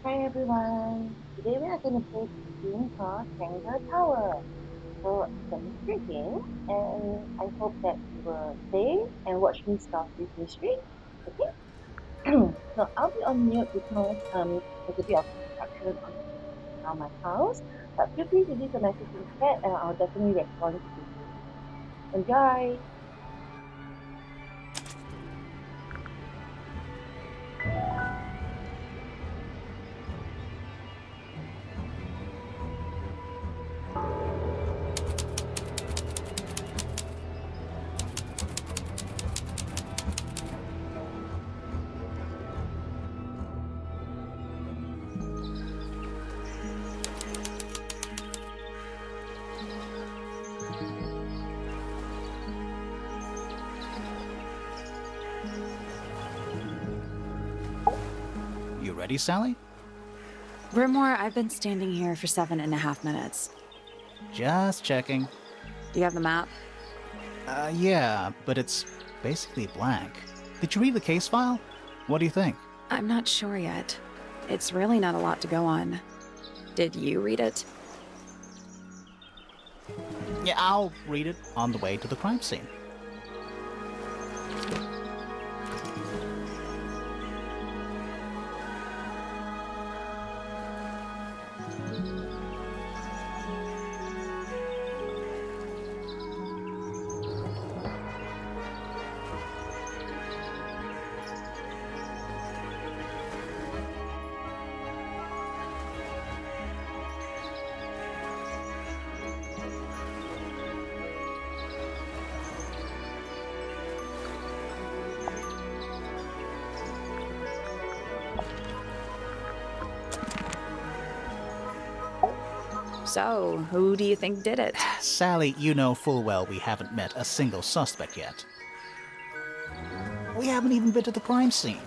Hi everyone! Today we are going to play this game called Tangle Tower. So it's a mystery game and I hope that you will play and watch me solve this mystery. Okay? So I'll be on mute because there's a bit of construction around my house. But feel free to leave a message in the chat and I'll definitely respond to you. Enjoy! You ready, Sally? Grimoire, I've been standing here for 7.5 minutes. Just checking. Do you have the map? Yeah, but it's basically blank. Did you read the case file? What do you think? I'm not sure yet. It's really not a lot to go on. Did you read it? Yeah, I'll read it on the way to the crime scene. So, who do you think did it? Sally, you know full well we haven't met a single suspect yet. We haven't even been to the crime scene.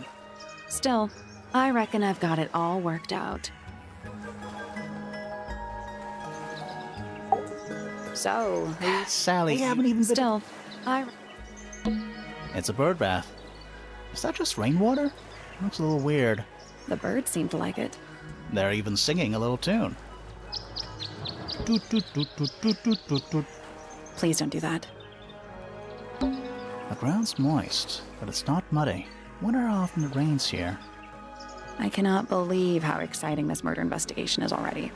Still, I reckon I've got it all worked out. So, who... Sally, we haven't even been Still, I... It's a bird bath. Is that just rainwater? Looks a little weird. The birds seem to like it. They're even singing a little tune. Toot, toot, toot, toot, toot, toot, toot, toot. Please don't do that. The ground's moist, but it's not muddy. Wonder how often it rains here. I cannot believe how exciting this murder investigation is already.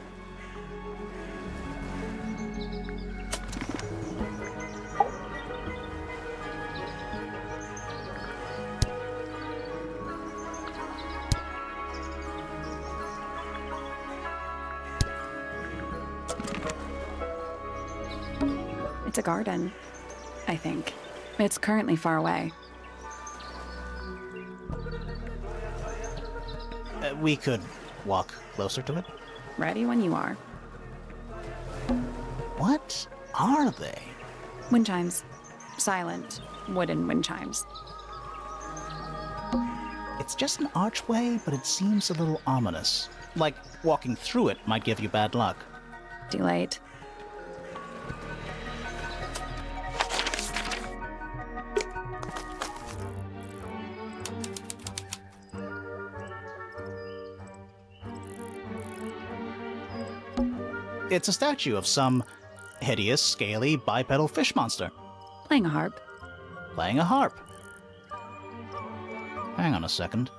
It's a garden, I think. It's currently far away. We could walk closer to it. Ready when you are. What are they? Wind chimes. Silent, wooden wind chimes. It's just an archway, but it seems a little ominous. Like walking through it might give you bad luck. Too late. It's a statue of some hideous, scaly, bipedal fish monster Playing a harp. playing a harp. Hang on a second.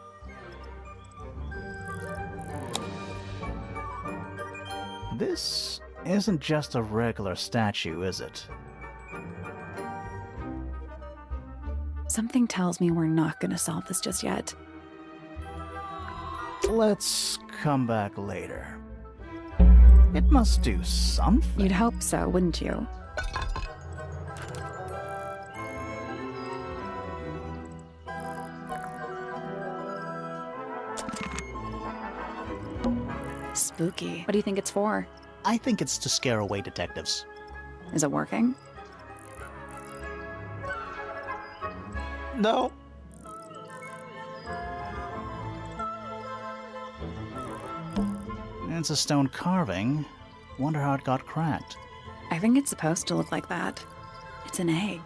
This isn't just a regular statue, is it? Something tells me we're not gonna solve this just yet. Let's come back later. It must do something. You'd hope so, wouldn't you? Spooky. What do you think it's for? I think it's to scare away detectives. Is it working? No. It's a stone carving. Wonder how it got cracked. I think it's supposed to look like that. It's an egg.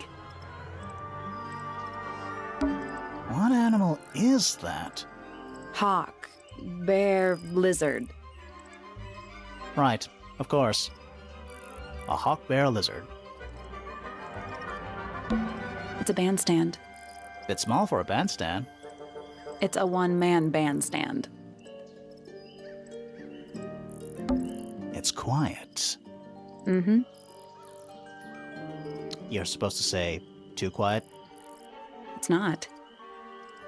What animal is that? Hawk. bear lizard. Right, of course. A hawk bear lizard. It's a bandstand. Bit small for a bandstand. It's a one-man bandstand. It's quiet. Mm-hmm. You're supposed to say, too quiet? It's not.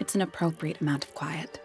It's an appropriate amount of quiet.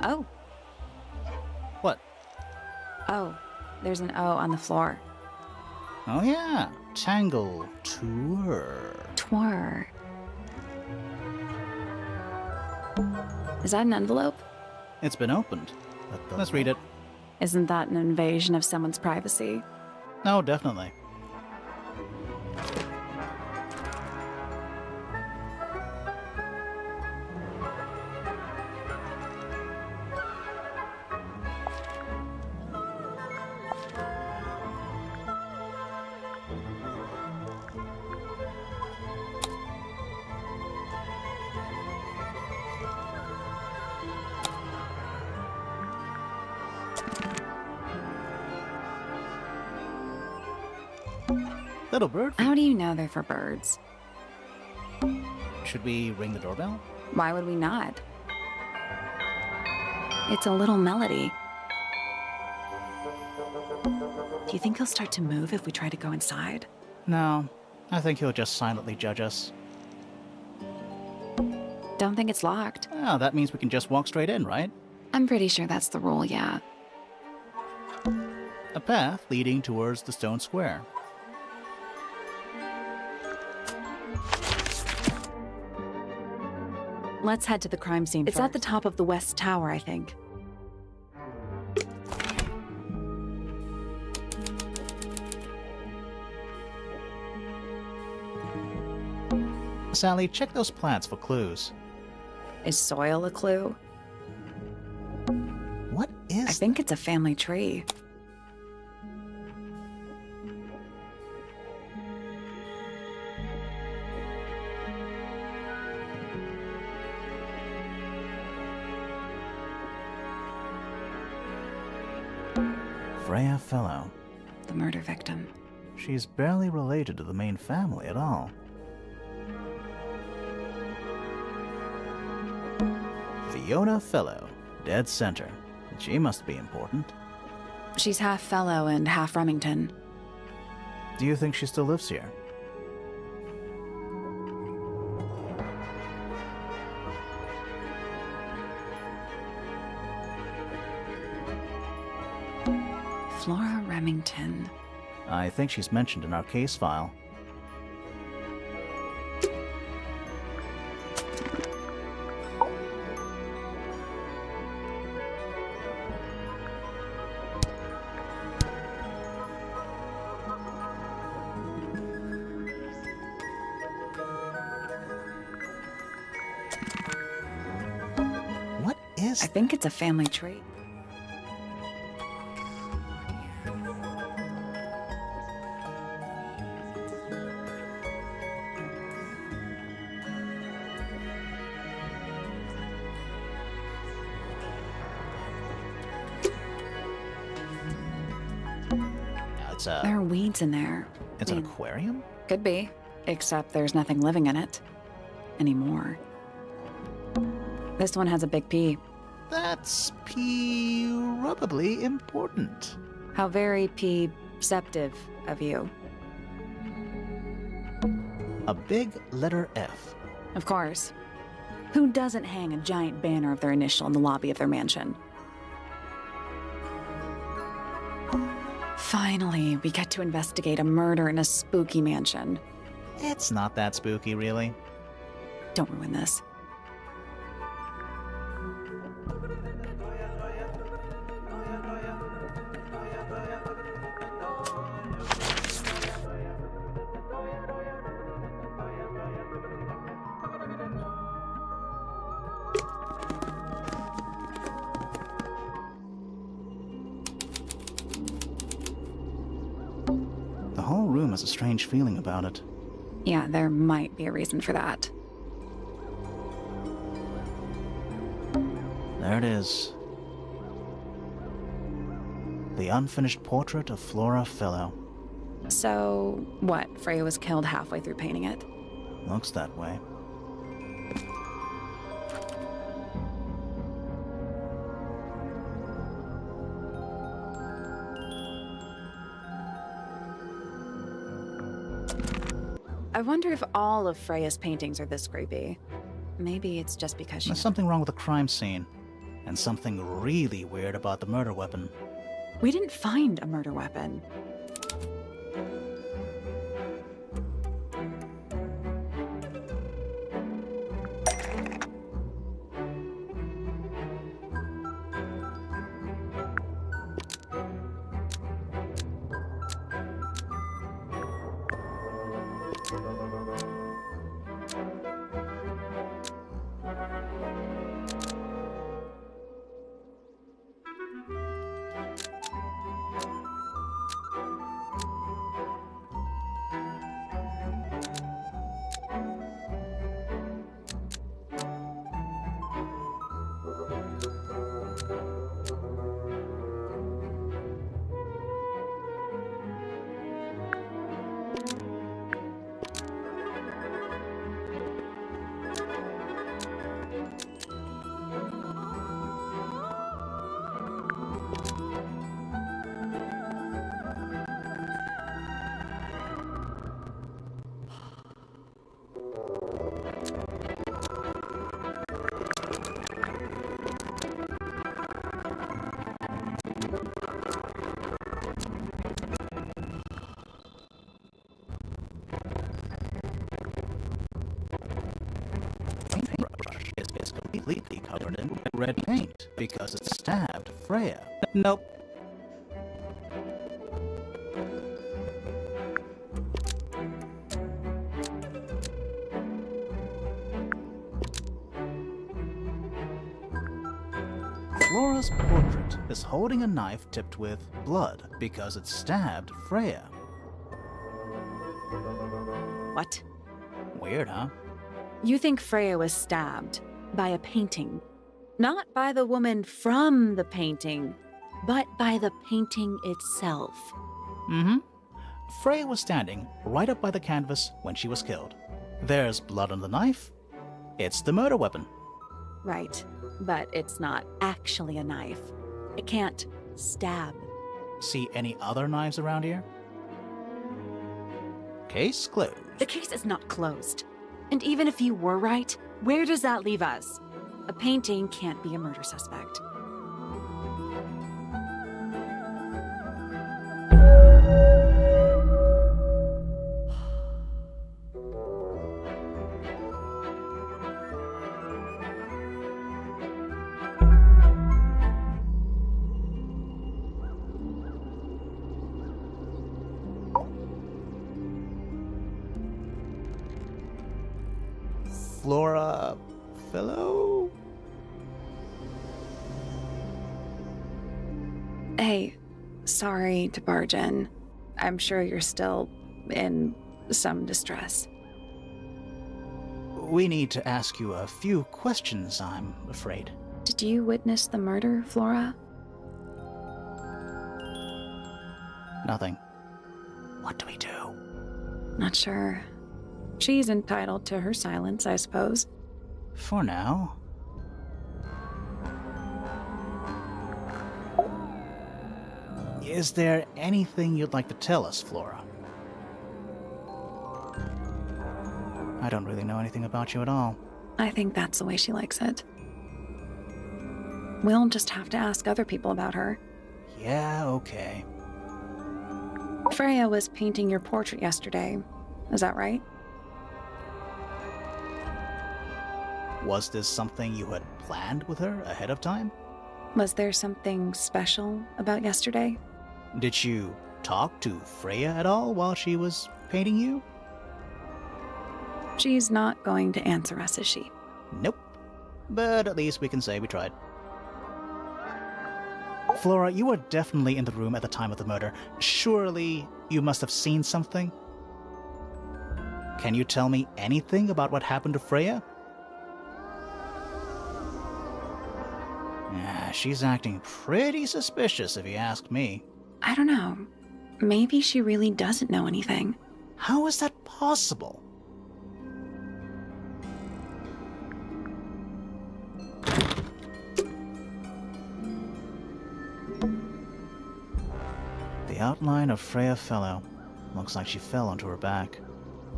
Oh. What? Oh, there's an O on the floor. Oh yeah, Tangle Tower. Twir. Is that an envelope? It's been opened. Let's read it. Isn't that an invasion of someone's privacy? No, definitely. Little bird. How do you know they're for birds? Should we ring the doorbell? Why would we not? It's a little melody. Do you think he'll start to move if we try to go inside? No, I think he'll just silently judge us. Don't think it's locked. Oh, that means we can just walk straight in, right? I'm pretty sure that's the rule, yeah. A path leading towards the stone square. Let's head to the crime scene It's first. at the top of the West Tower, I think. Sally, check those plants for clues. Is soil a clue? What is I think it's a family tree. Freya Fellow. The murder victim. She's barely related to the main family at all. Fiona Fellow, dead center. She must be important. She's half Fellow and half Remington. Do you think she still lives here? Flora Remington. I think she's mentioned in our case file. What is... I think it's a family tree. It's There are weeds in there. It's an aquarium? Could be, except there's nothing living in it. Anymore. This one has a big P. That's probably important. How very perceptive of you. A big letter F. Of course. Who doesn't hang a giant banner of their initial in the lobby of their mansion? Finally, we get to investigate a murder in a spooky mansion. It's not that spooky, really. Don't ruin this. The whole room has a strange feeling about it. Yeah, there might be a reason for that. There it is. The unfinished portrait of Flora Fellow. So, what? Freya was killed halfway through painting it? Looks that way. I wonder if all of Freya's paintings are this creepy. Maybe it's just because she... There's something wrong with the crime scene, and something really weird about the murder weapon. We didn't find a murder weapon. Is completely covered in red paint because it stabbed Freya. Nope. Flora's portrait is holding a knife tipped with blood because it stabbed Freya. What? Weird, huh? You think Freya was stabbed by a painting? Not by the woman from the painting, but by the painting itself. Mm-hmm. Freya was standing right up by the canvas when she was killed. There's blood on the knife. It's the murder weapon. Right, but it's not actually a knife. It can't stab. See any other knives around here? Case closed. The case is not closed. And even if you were right, where does that leave us? A painting can't be a murder suspect. Flora Fellow? Hey, sorry to barge in. I'm sure you're still in some distress. We need to ask you a few questions, I'm afraid. Did you witness the murder, Flora? Nothing. What do we do? Not sure. She's entitled to her silence, I suppose. For now. Is there anything you'd like to tell us, Flora? I don't really know anything about you at all. I think that's the way she likes it. We'll just have to ask other people about her. Yeah, okay. Freya was painting your portrait yesterday. Is that right? Was this something you had planned with her ahead of time? Was there something special about yesterday? Did you talk to Freya at all while she was painting you? She's not going to answer us, is she? Nope. But at least we can say we tried. Flora, you were definitely in the room at the time of the murder. Surely you must have seen something? Can you tell me anything about what happened to Freya? Yeah, she's acting pretty suspicious if you ask me. I don't know. Maybe she really doesn't know anything. How is that possible? The outline of Freya Fellow looks like she fell onto her back.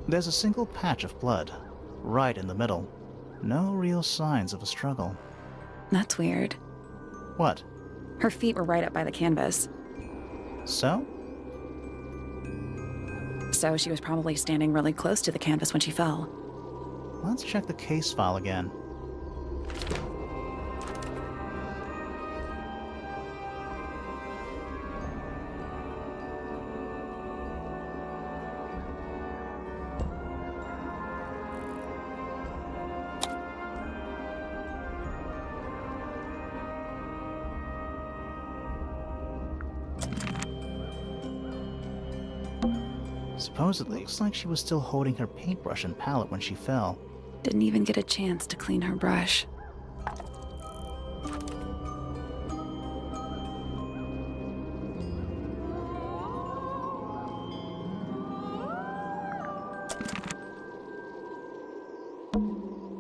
There's a single patch of blood, right in the middle. No real signs of a struggle. That's weird. What? Her feet were right up by the canvas. So? So she was probably standing really close to the canvas when she fell. Let's check the case file again. Supposedly, looks like she was still holding her paintbrush and palette when she fell. Didn't even get a chance to clean her brush.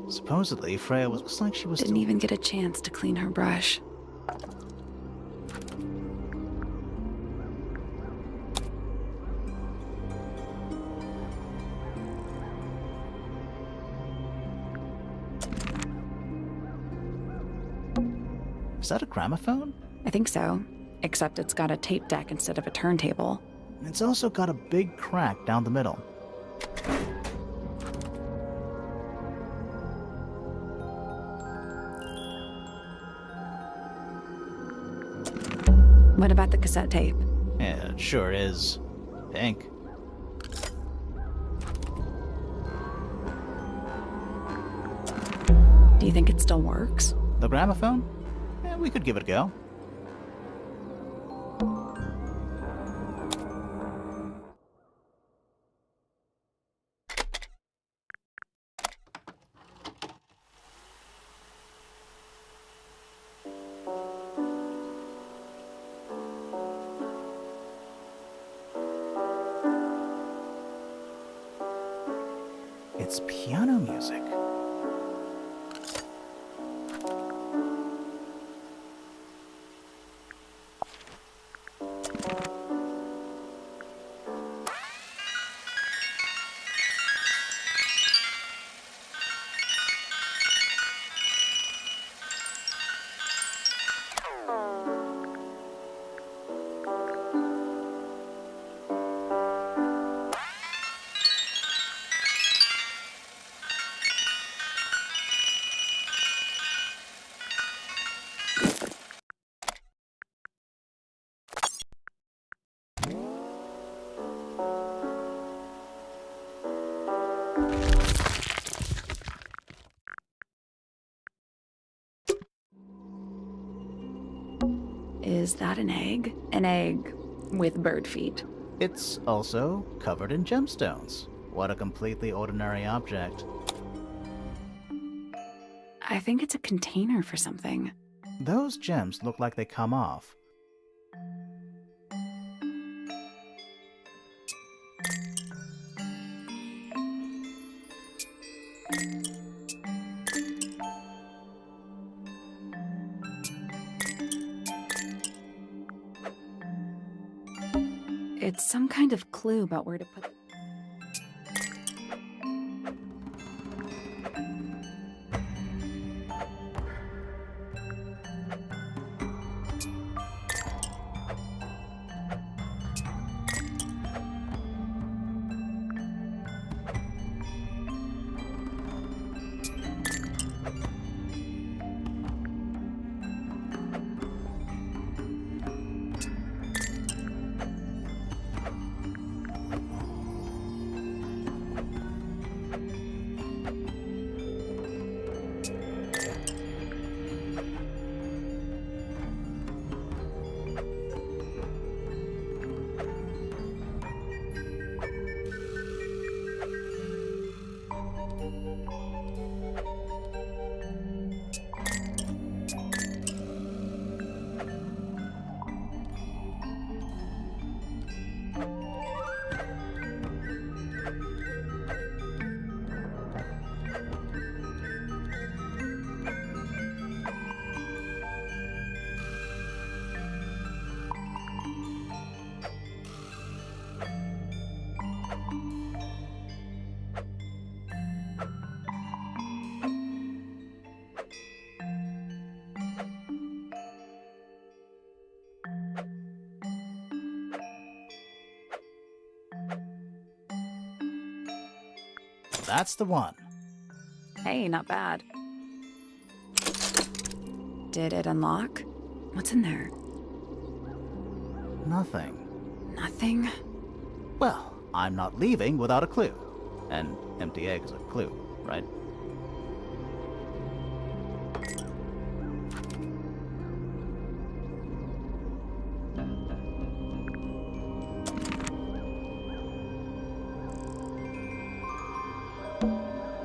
Supposedly, Freya looks like she was Didn't even get a chance to clean her brush. Is that a gramophone? I think so. Except it's got a tape deck instead of a turntable. It's also got a big crack down the middle. What about the cassette tape? Yeah, it sure is. Pink. Do you think it still works? The gramophone? Yeah, we could give it a go. It's piano music. Is that an egg? An egg with bird feet. It's also covered in gemstones. What a completely ordinary object. I think it's a container for something. Those gems look like they come off. It's some kind of clue about where to put it. That's the one. Hey, not bad. Did it unlock? What's in there? Nothing. Nothing? Well, I'm not leaving without a clue. An empty egg is a clue, right?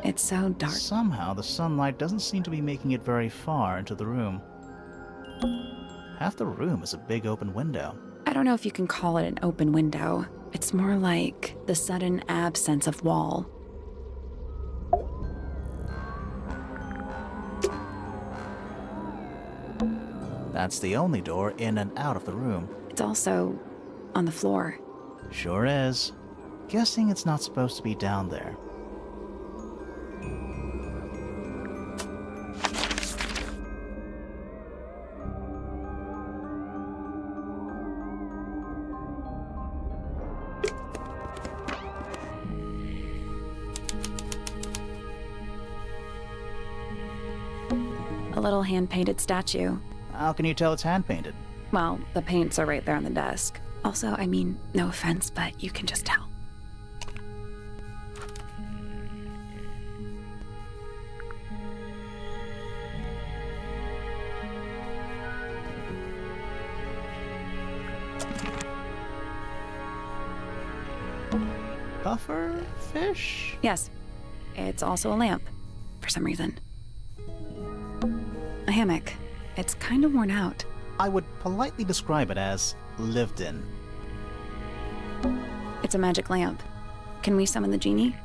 It's so dark. Somehow, the sunlight doesn't seem to be making it very far into the room. Half the room is a big open window. I don't know if you can call it an open window. It's more like the sudden absence of wall. That's the only door in and out of the room. It's also on the floor. Sure is. Guessing it's not supposed to be down there. A little hand-painted statue. How can you tell it's hand-painted? Well, the paints are right there on the desk. Also, I mean, no offense, but you can just tell. Puffer fish? Yes, it's also a lamp, for some reason. A hammock. It's kind of worn out. I would politely describe it as lived in. It's a magic lamp. Can we summon the genie?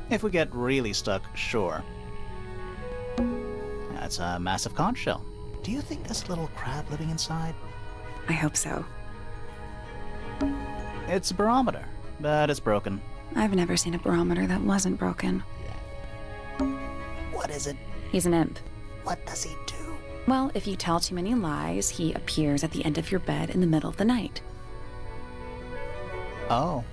If we get really stuck, sure. That's a massive conch shell. Do you think there's a little crab living inside? I hope so. It's a barometer, but it's broken. I've never seen a barometer that wasn't broken. What is it? He's an imp. What does he do? Well, if you tell too many lies, he appears at the end of your bed in the middle of the night. Oh,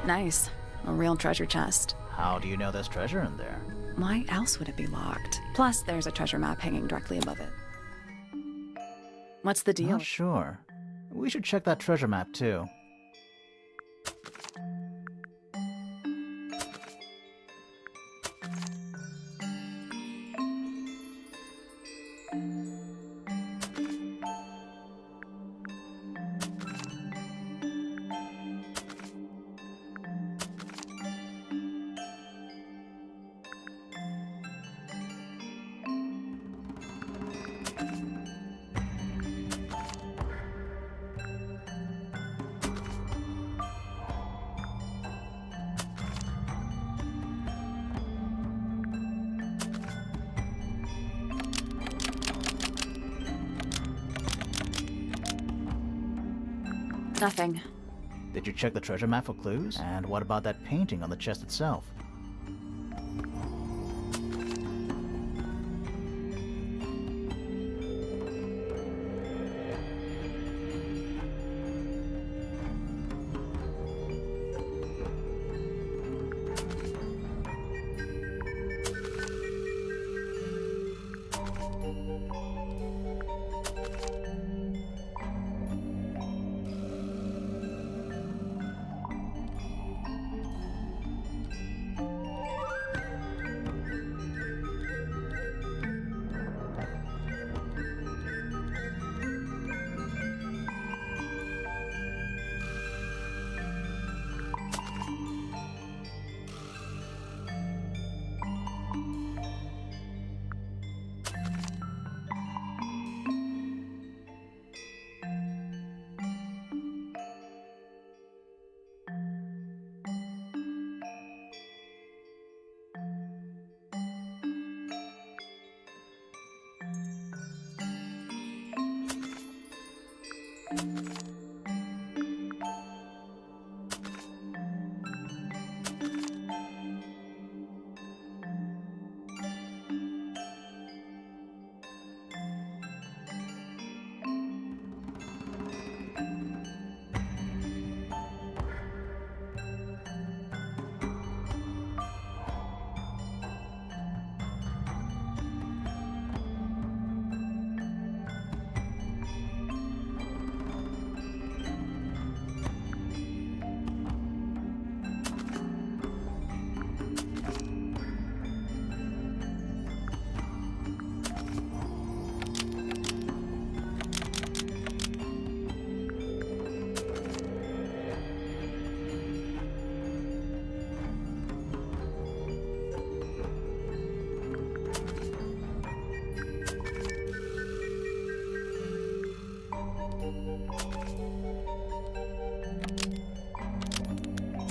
Nice. A real treasure chest. how do you know there's treasure in there? Why else would it be locked? Plus, there's a treasure map hanging directly above it. What's the deal? Not sure. We should check that treasure map too. Nothing. Did you check the treasure map for clues? And what about that painting on the chest itself?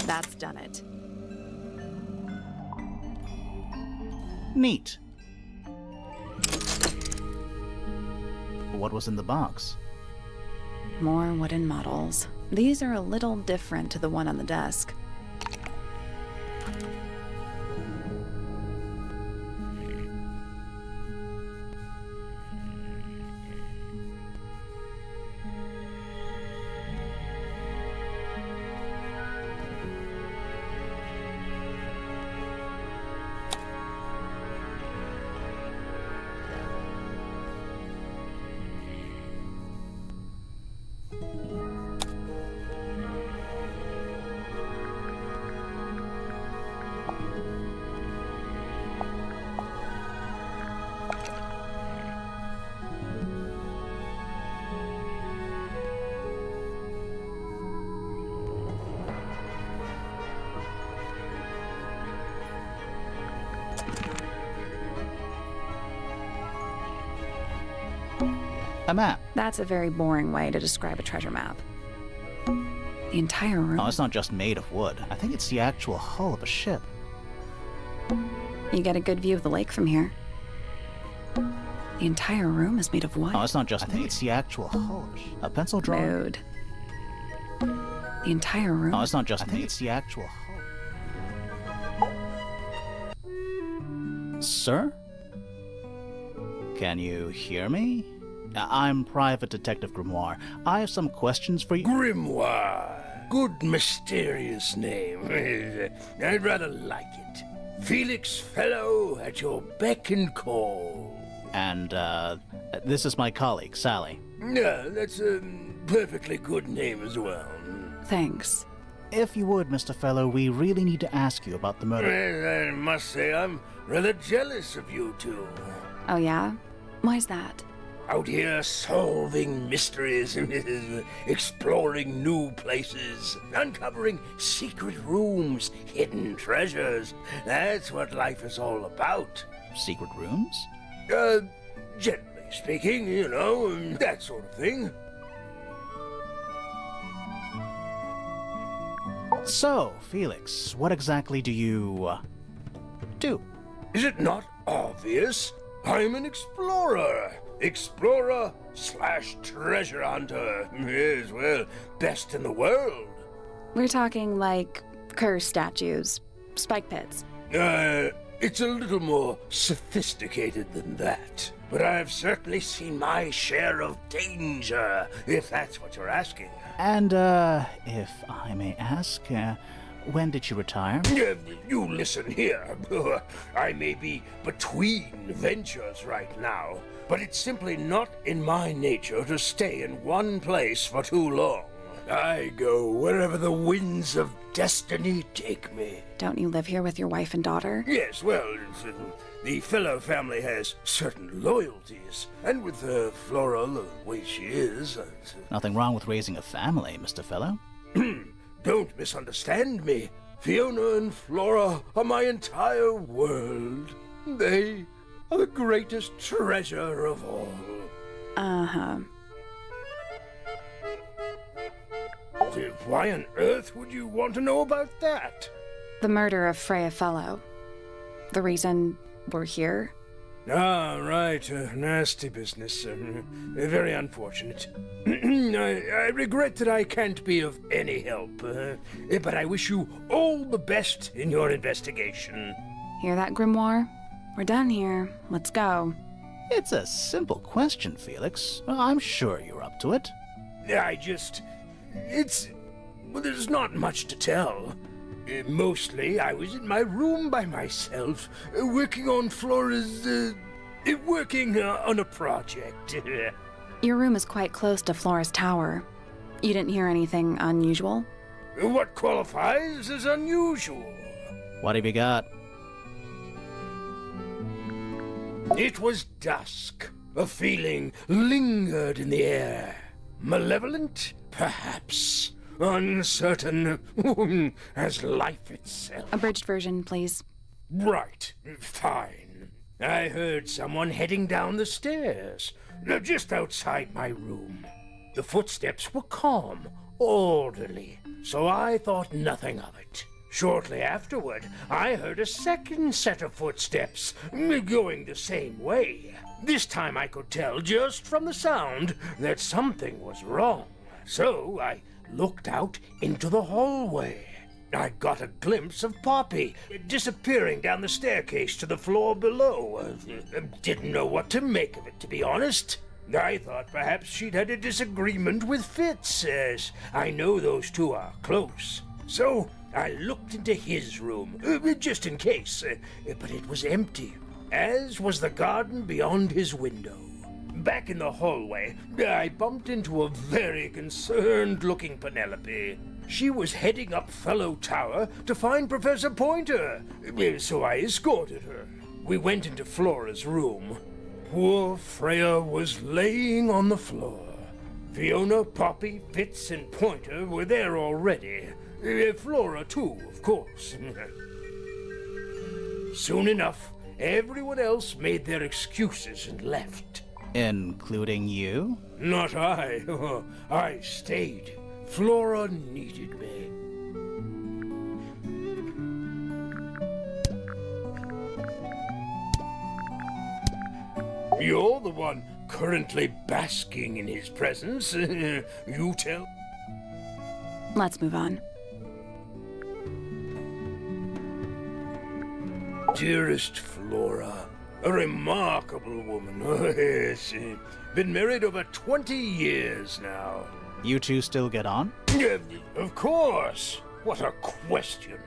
That's done it. Neat. What was in the box? More wooden models. These are a little different to the one on the desk. A map. That's a very boring way to describe a treasure map. The entire room. Oh, it's not just made of wood. I think it's the actual hull of a ship. You get a good view of the lake from here. The entire room is made of wood. Oh, it's not just. I think it's the actual hull of a ship. A pencil drawing. Mood. The entire room. Oh, it's not just. I think it's the actual hull. Sir? Can you hear me? I'm Private Detective Grimoire. I have some questions for you. Grimoire. Good mysterious name. I'd rather like it. Felix Fellow at your beck and call. And, this is my colleague, Sally. Yeah, that's a perfectly good name as well. Thanks. If you would, Mr. Fellow, we really need to ask you about the murder. Well, I must say I'm rather jealous of you two. Oh yeah? Why's that? Out here solving mysteries, exploring new places, uncovering secret rooms, hidden treasures. That's what life is all about. Secret rooms? Generally speaking, you know, that sort of thing. So, Felix, what exactly do you, do? Is it not obvious? I'm an explorer. Explorer/treasure hunter. Yes, well, best in the world. We're talking like curse statues, spike pits. It's a little more sophisticated than that. But I've certainly seen my share of danger, if that's what you're asking. And, if I may ask, when did you retire? You listen here. I may be between ventures right now, but it's simply not in my nature to stay in one place for too long. I go wherever the winds of destiny take me. Don't you live here with your wife and daughter? Yes, well, the Fellow family has certain loyalties, and with Flora the way she is... Nothing wrong with raising a family, Mr. Fellow. Don't misunderstand me. Fiona and Flora are my entire world. They are the greatest treasure of all. Uh-huh. Why on earth would you want to know about that? The murder of Freya Fellow. The reason we're here? Ah, right. Nasty business. Very unfortunate. I I regret that I can't be of any help, but I wish you all the best in your investigation. Hear that, Grimoire? We're done here. Let's go. It's a simple question, Felix. I'm sure you're up to it. Well, there's not much to tell. Mostly, I was in my room by myself, working on Flora's, working on a project. Your room is quite close to Flora's tower. You didn't hear anything unusual? What qualifies as unusual? What have you got? It was dusk. A feeling lingered in the air. Malevolent, perhaps. Uncertain, as life itself. Abridged version, please. Right, fine. I heard someone heading down the stairs, just outside my room. The footsteps were calm, orderly, so I thought nothing of it. Shortly afterward, I heard a second set of footsteps, going the same way. This time I could tell just from the sound that something was wrong. So I looked out into the hallway. I got a glimpse of Poppy disappearing down the staircase to the floor below. Didn't know what to make of it, to be honest. I thought perhaps she'd had a disagreement with Fitz, as I know those two are close. So I looked into his room, just in case, but it was empty, as was the garden beyond his window. Back in the hallway, I bumped into a very concerned-looking Penelope. She was heading up Fellow Tower to find Professor Pointer, so I escorted her. We went into Flora's room. Poor Freya was laying on the floor. Fiona, Poppy, Fitz, and Pointer were there already. Flora, too, of course. Soon enough, everyone else made their excuses and left. Including you? Not I. I stayed. Flora needed me. You're the one currently basking in his presence. You tell. Let's move on. Dearest Flora, a remarkable woman. Yes, been married over 20 years now. You two still get on? Of course. What a question.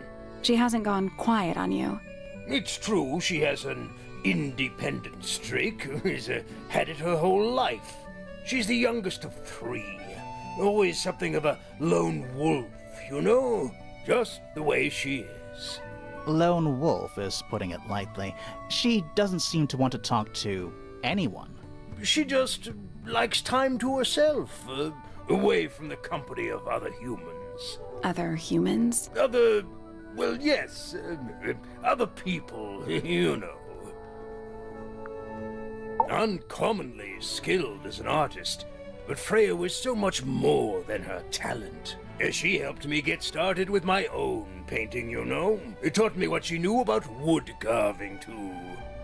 She hasn't gone quiet on you. It's true she has an independent streak. She's had it her whole life. She's the youngest of 3. Always something of a lone wolf, you know? Just the way she is. Lone wolf is putting it lightly. She doesn't seem to want to talk to anyone. She just likes time to herself, away from the company of other humans. Other humans? Well, yes, other people, you know. Uncommonly skilled as an artist, but Freya was so much more than her talent. She helped me get started with my own painting, you know. It taught me what she knew about wood carving, too.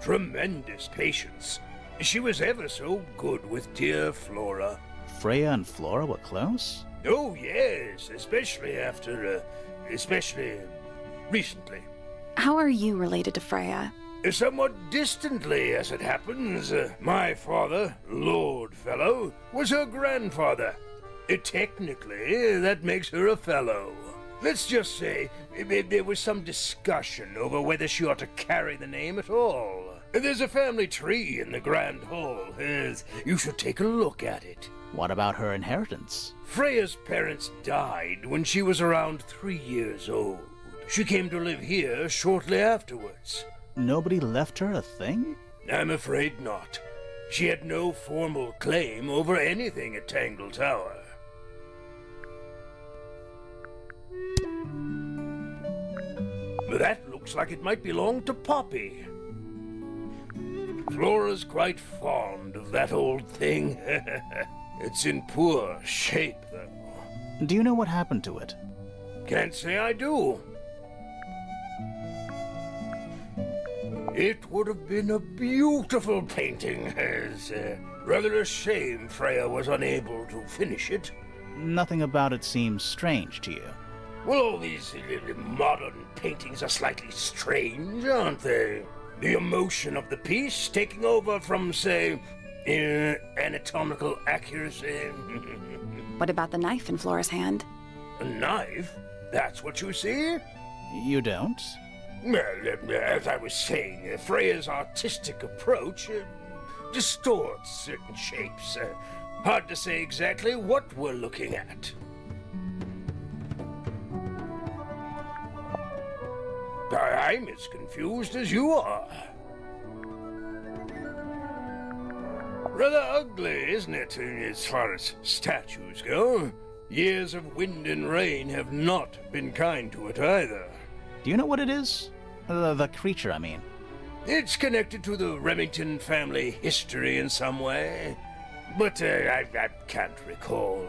Tremendous patience. She was ever so good with dear Flora. Freya and Flora were close? Oh, yes, especially recently. How are you related to Freya? Somewhat distantly, as it happens. My father, Lord Fellow, was her grandfather. Technically, that makes her a fellow. Let's just say there was some discussion over whether she ought to carry the name at all. There's a family tree in the Grand Hall. You should take a look at it. What about her inheritance? Freya's parents died when she was around 3 years old. She came to live here shortly afterwards. Nobody left her a thing? I'm afraid not. She had no formal claim over anything at Tangle Tower. That looks like it might belong to Poppy. Flora's quite fond of that old thing. It's in poor shape, though. Do you know what happened to it? Can't say I do. It would have been a beautiful painting, Rather a shame Freya was unable to finish it. Nothing about it seems strange to you. Well, all these modern paintings are slightly strange, aren't they? The emotion of the piece taking over from, say, anatomical accuracy. What about the knife in Flora's hand? A knife? That's what you see? You don't? Well, as I was saying, Freya's artistic approach distorts certain shapes. Hard to say exactly what we're looking at. I'm as confused as you are. Rather ugly, isn't it, as far as statues go? Years of wind and rain have not been kind to it either. Do you know what it is? The creature, I mean. It's connected to the Remington family history in some way, but I can't recall.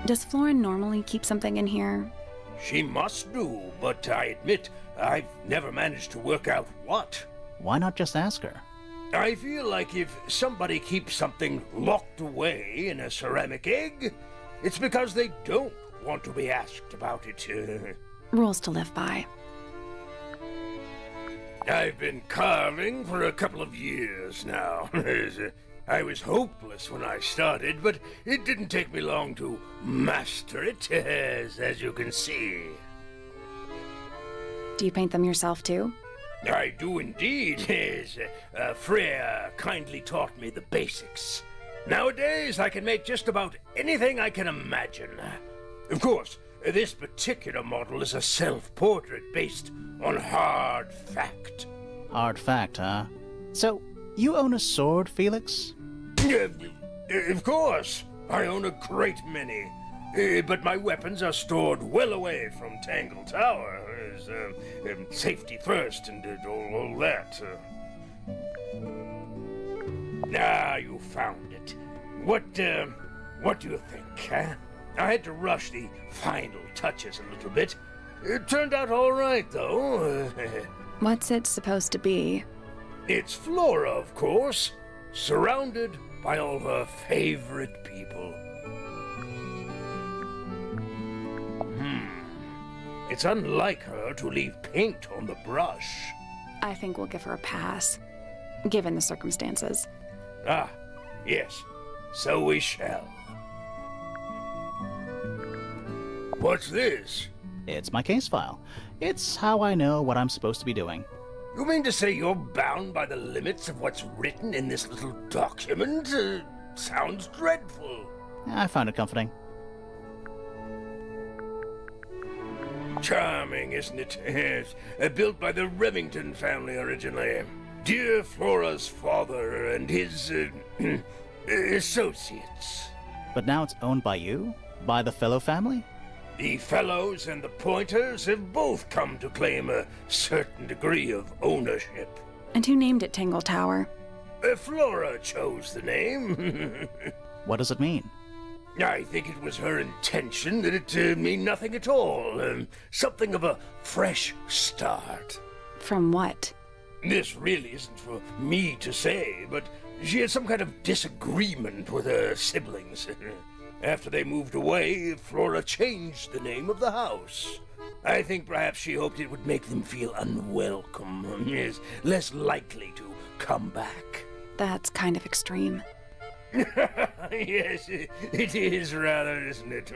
Does Flora normally keep something in here? She must do, but I admit I've never managed to work out what. Why not just ask her? I feel like if somebody keeps something locked away in a ceramic egg, it's because they don't want to be asked about it. Rules to live by. I've been carving for a couple of years now. I was hopeless when I started, but it didn't take me long to master it, as you can see. Do you paint them yourself too? I do indeed, yes. Freya kindly taught me the basics. Nowadays, I can make just about anything I can imagine. Of course, this particular model is a self-portrait based on hard fact. Hard fact, huh? So, you own a sword, Felix? Of course. I own a great many. But my weapons are stored well away from Tangle Tower. Safety first and all that. You found it. What do you think, huh? I had to rush the final touches a little bit. It turned out all right, though. What's it supposed to be? It's Flora, of course, surrounded by all her favorite people. It's unlike her to leave paint on the brush. I think we'll give her a pass, given the circumstances. Ah, yes, so we shall. What's this? It's my case file. It's how I know what I'm supposed to be doing. You mean to say you're bound by the limits of what's written in this little document? Sounds dreadful. I found it comforting. Charming, isn't it? Yes. Built by the Remington family originally. Dear Flora's father and his associates. But now it's owned by you? By the Fellow family? The Fellows and the Pointers have both come to claim a certain degree of ownership. And who named it Tangle Tower? Flora chose the name. What does it mean? I think it was her intention that it mean nothing at all. Something of a fresh start. From what? This really isn't for me to say, but she had some kind of disagreement with her siblings. After they moved away, Flora changed the name of the house. I think perhaps she hoped it would make them feel unwelcome, yes, less likely to come back. That's kind of extreme. Yes, it is rather, isn't it?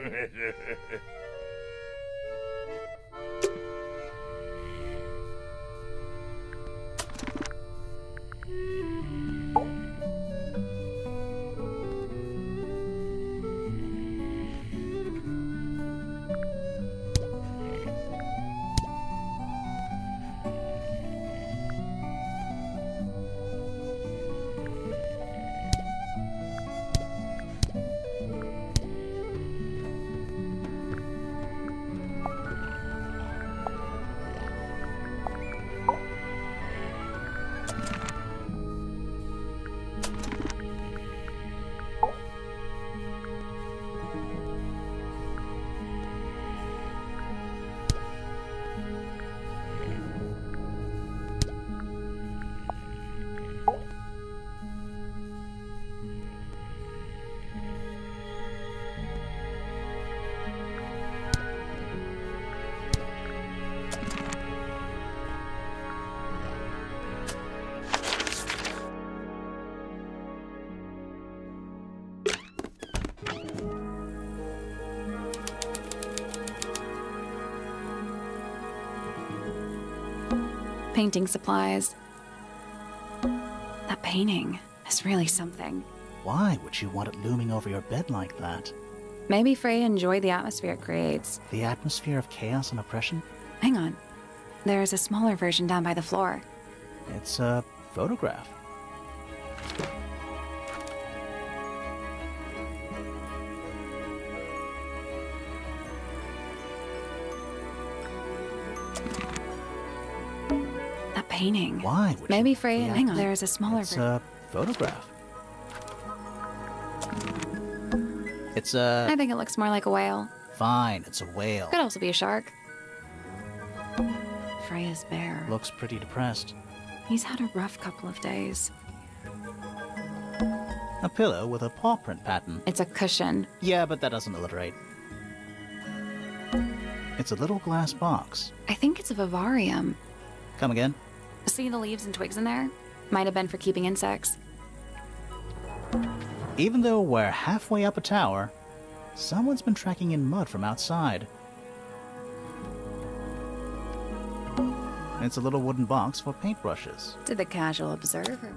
painting supplies. That painting is really something. Why would you want it looming over your bed like that? Maybe Freya enjoyed the atmosphere it creates. The atmosphere of chaos and oppression? Hang on. There's a smaller version down by the floor. It's a photograph. That painting. Why would Maybe you... Freya... Yeah, Hang on. There's a smaller It's version. a photograph. It's a... I think it looks more like a whale. Fine, it's a whale. Could also be a shark. Freya's bear. Looks pretty depressed. He's had a rough couple of days. A pillow with a paw print pattern. It's a cushion. Yeah, but that doesn't alliterate. It's a little glass box. I think it's a vivarium. Come again? See the leaves and twigs in there? Might have been for keeping insects. Even though we're halfway up a tower, someone's been tracking in mud from outside. It's a little wooden box for paintbrushes. To the casual observer.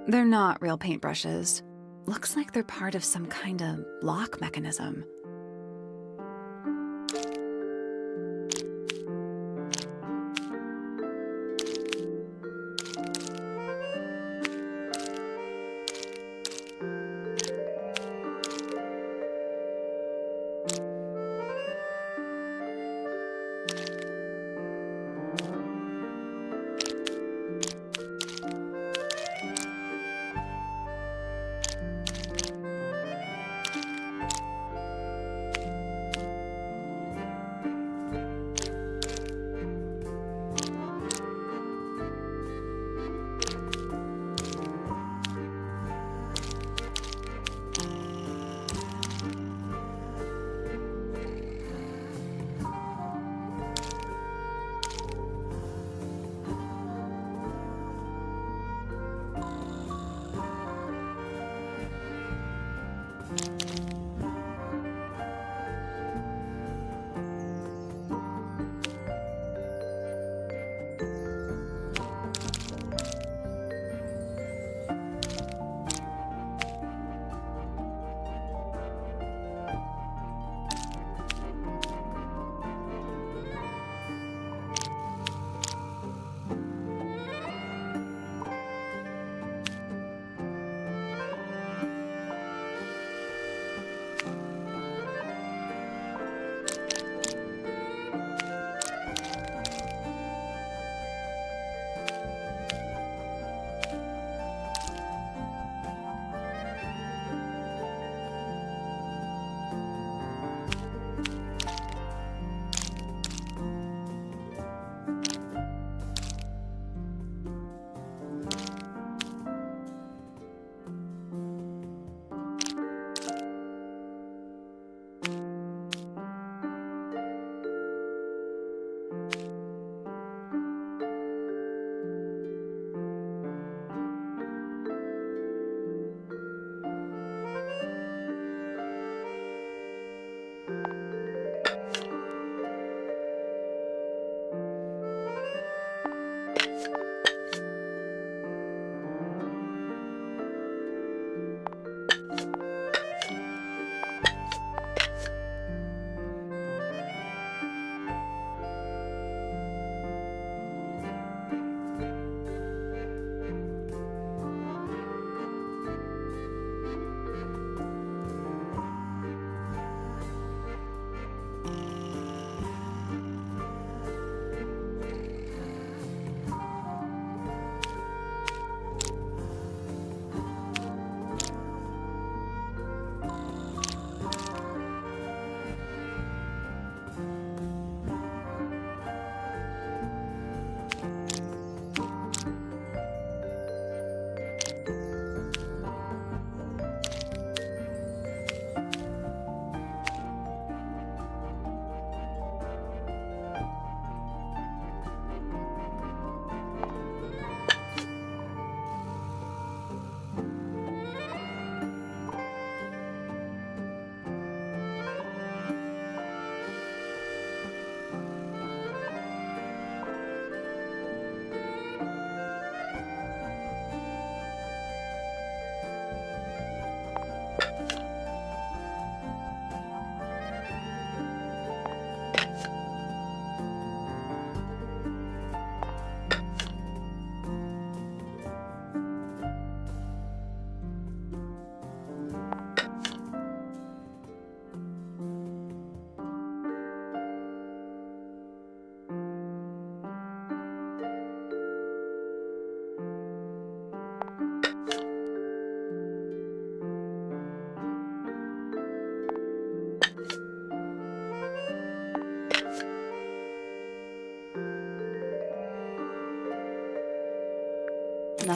They're not real paintbrushes. Looks like they're part of some kind of lock mechanism.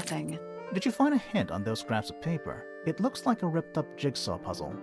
nothing. Did you find a hint on those scraps of paper? It looks like a ripped-up jigsaw puzzle.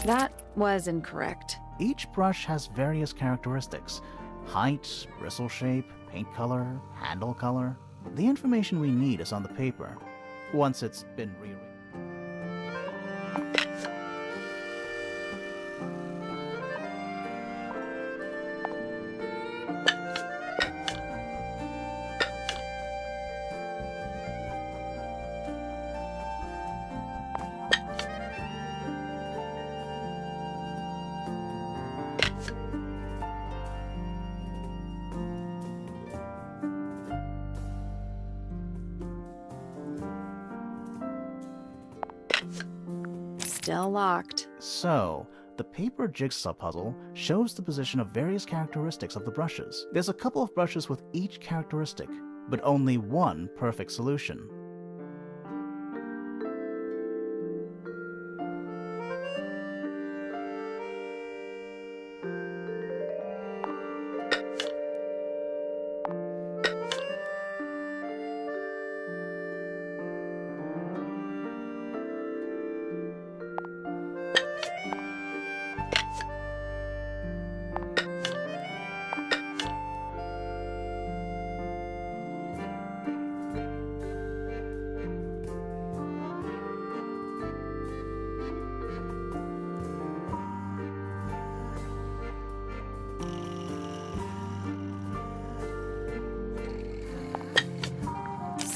That was incorrect. Each brush has various characteristics: height, bristle shape, paint color, handle color. The information we need is on the paper, once it's been rewritten. Still locked. So, the paper jigsaw puzzle shows the position of various characteristics of the brushes. There's a couple of brushes with each characteristic, but only one perfect solution.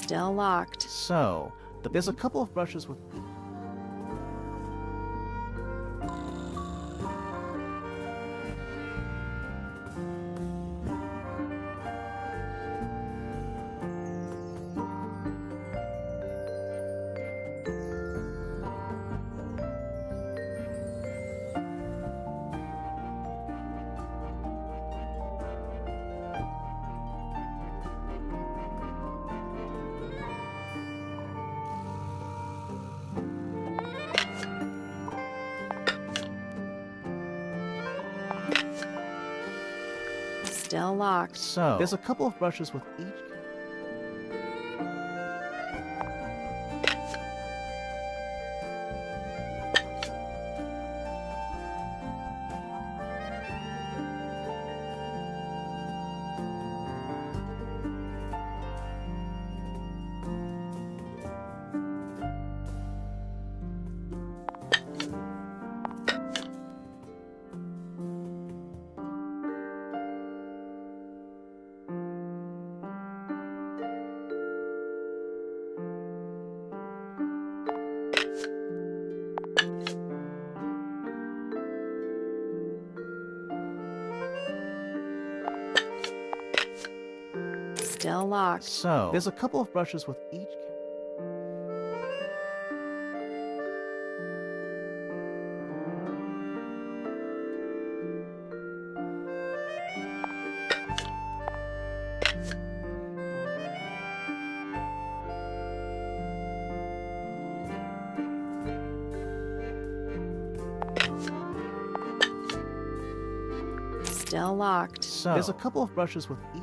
Still locked. So, there's a couple of brushes with... Still locked. So, there's a couple of brushes with each... Still locked. So, there's a couple of brushes with each... Still locked. So, there's a couple of brushes with each...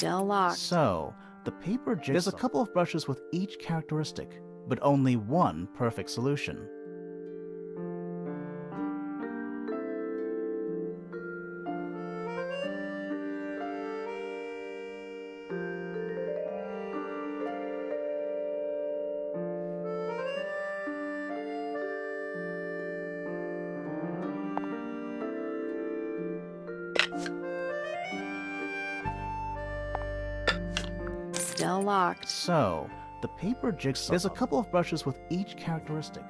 Still locked. So, the paper jigsaw. There's a couple of brushes with each characteristic, but only one perfect solution. Still locked. So, the paper jigsaw. There's a couple of brushes with each characteristic.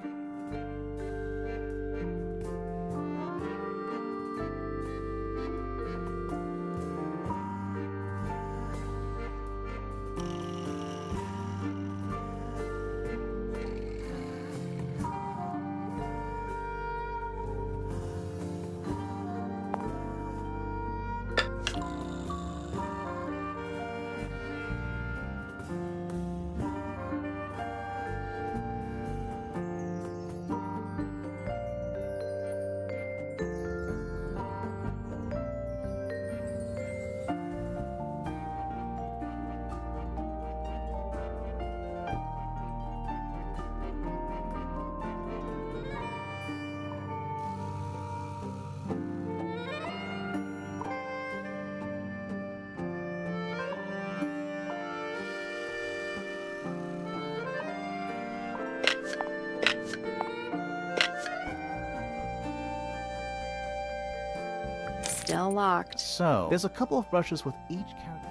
Still locked. So, there's a couple of brushes with each character.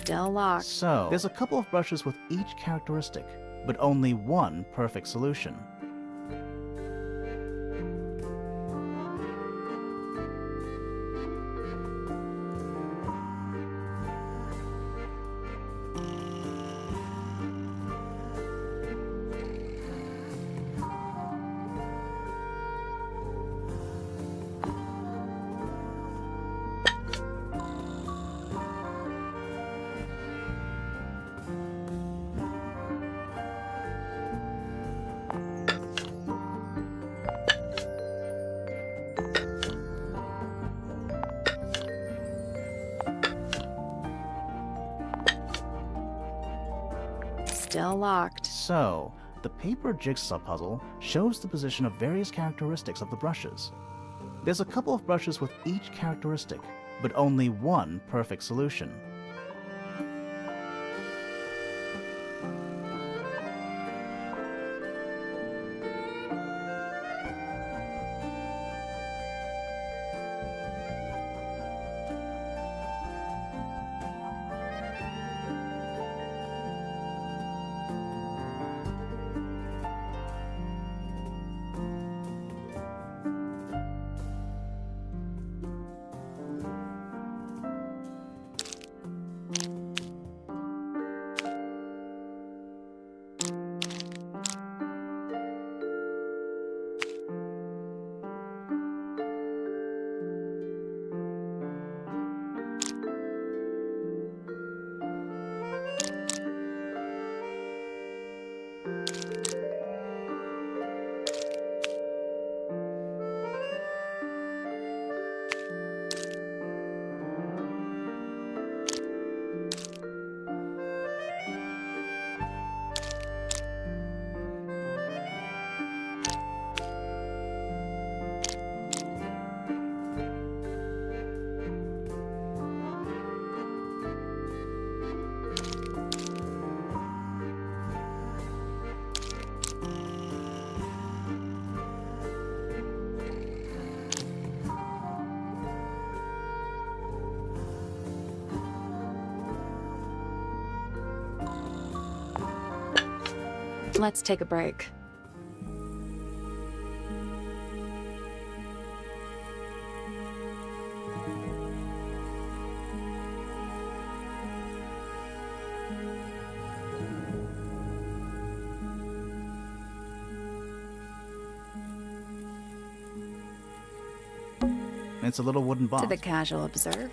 Still locked. So, there's a couple of brushes with each characteristic, but only one perfect solution. Still locked. So, the paper jigsaw puzzle shows the position of various characteristics of the brushes. There's a couple of brushes with each characteristic, but only one perfect solution. Let's take a break. It's a little wooden box. To the casual observer.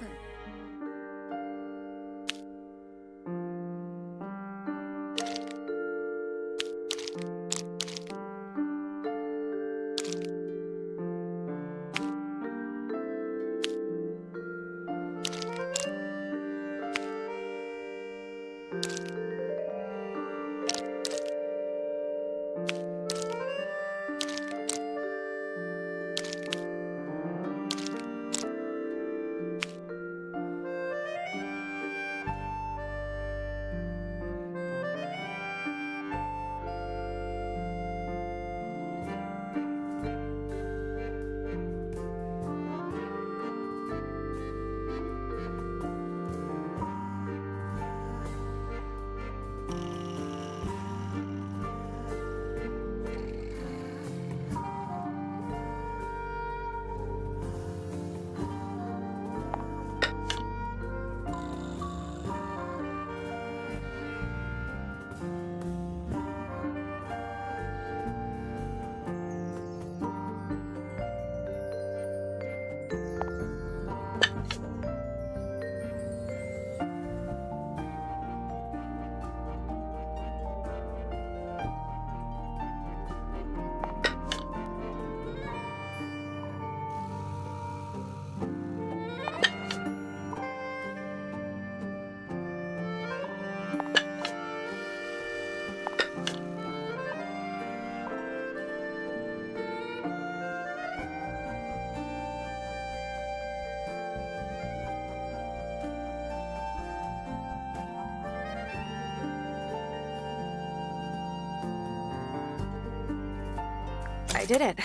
I did it.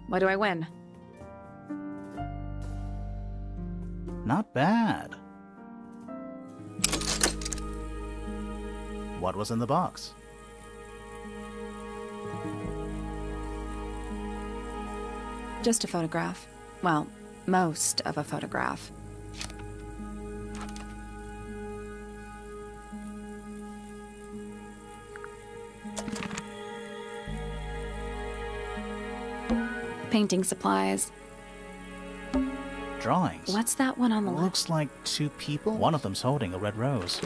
What do I win? Not bad. What was in the box? Just a photograph. Well, most of a photograph. Painting supplies. Drawings. What's that one on the left? Looks like two people. One of them's holding a red rose.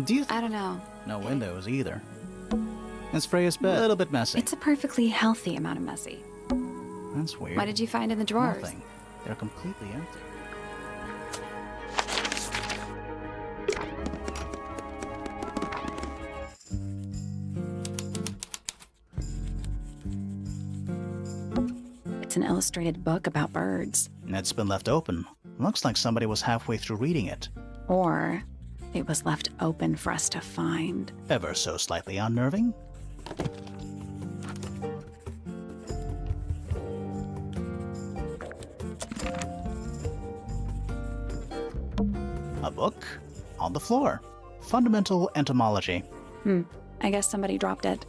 Do you I don't know. No windows either. It's Freya's bed. A little bit messy. It's a perfectly healthy amount of messy. That's weird. What did you find in the drawers? Nothing. They're completely empty. It's an illustrated book about birds. It's been left open. Looks like somebody was halfway through reading it. Or it was left open for us to find. Ever so slightly unnerving. A book on the floor. Fundamental entomology. I guess somebody dropped it.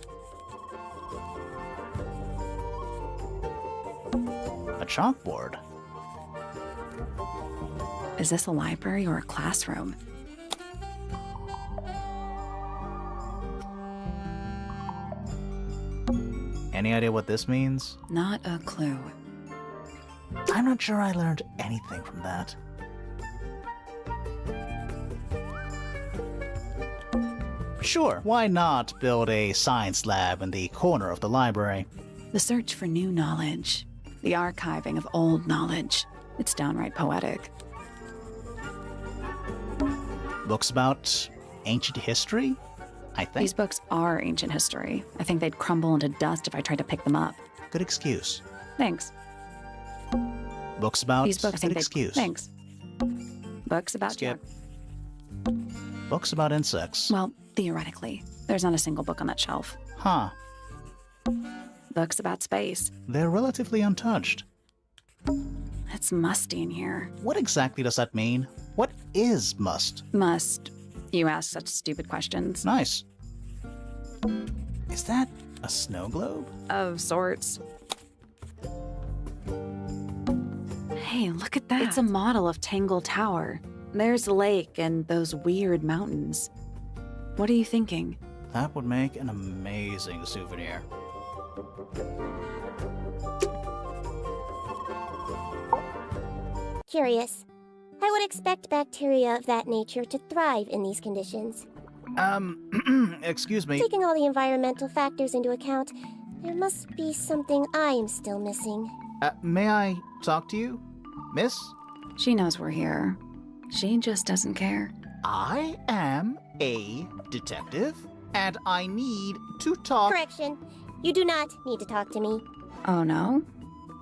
A chalkboard. Is this a library or a classroom? Any idea what this means? Not a clue. I'm not sure I learned anything from that. Sure, why not build a science lab in the corner of the library? The search for new knowledge. The archiving of old knowledge. It's downright poetic. Books about ancient history, I think. These books are ancient history. I think they'd crumble into dust if I tried to pick them up. Good excuse. Thanks. Books about These books good think excuse. Thanks. Books about Skip. Books about insects. Well, theoretically, there's not a single book on that shelf. Huh. books about space. They're relatively untouched. It's musty in here. What exactly does that mean? What is must? Must. You ask such stupid questions. Nice. Is that a snow globe? Of sorts. Hey, look at that. It's a model of Tangle Tower. There's the lake and those weird mountains. What are you thinking? That would make an amazing souvenir. Curious. I would expect bacteria of that nature to thrive in these conditions. Excuse me. Taking all the environmental factors into account, there must be something I am still missing. May I talk to you? Miss? She knows we're here. She just doesn't care. I am a detective, and I need to talk. Correction. You do not need to talk to me, Oh no?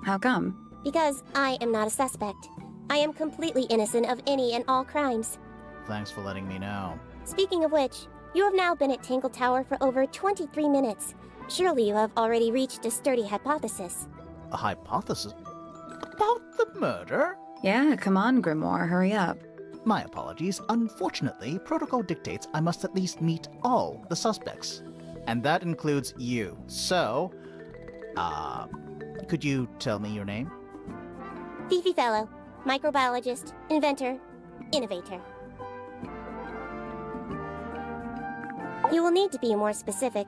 How come? because I am not a suspect. I am completely innocent of any and all crimes. Thanks for letting me know. Speaking of which, you have now been at Tangle Tower for over 23 minutes. Surely you have already reached a sturdy hypothesis. A hypothesis? About the murder? Yeah, come on, Grimoire, hurry up. My apologies. Unfortunately, protocol dictates I must at least meet all the suspects. And that includes you. So, could you tell me your name? Fifi Fellow, microbiologist, inventor, innovator. You will need to be more specific.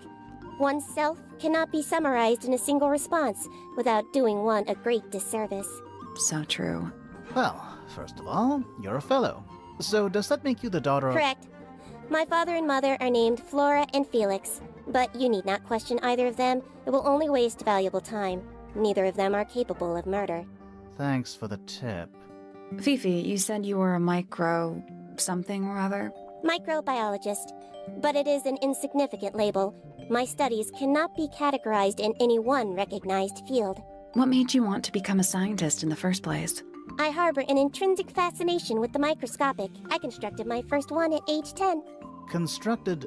Oneself cannot be summarized in a single response without doing one a great disservice. So true. Well, first of all, you're a fellow. So does that make you the daughter of... Correct. My father and mother are named Flora and Felix, but you need not question either of them. It will only waste valuable time. Neither of them are capable of murder. Thanks for the tip. Fifi, you said you were a micro... something or other? Microbiologist, but it is an insignificant label. My studies cannot be categorized in any one recognized field. What made you want to become a scientist in the first place? I harbor an intrinsic fascination with the microscopic. I constructed my first one at age 10. Constructed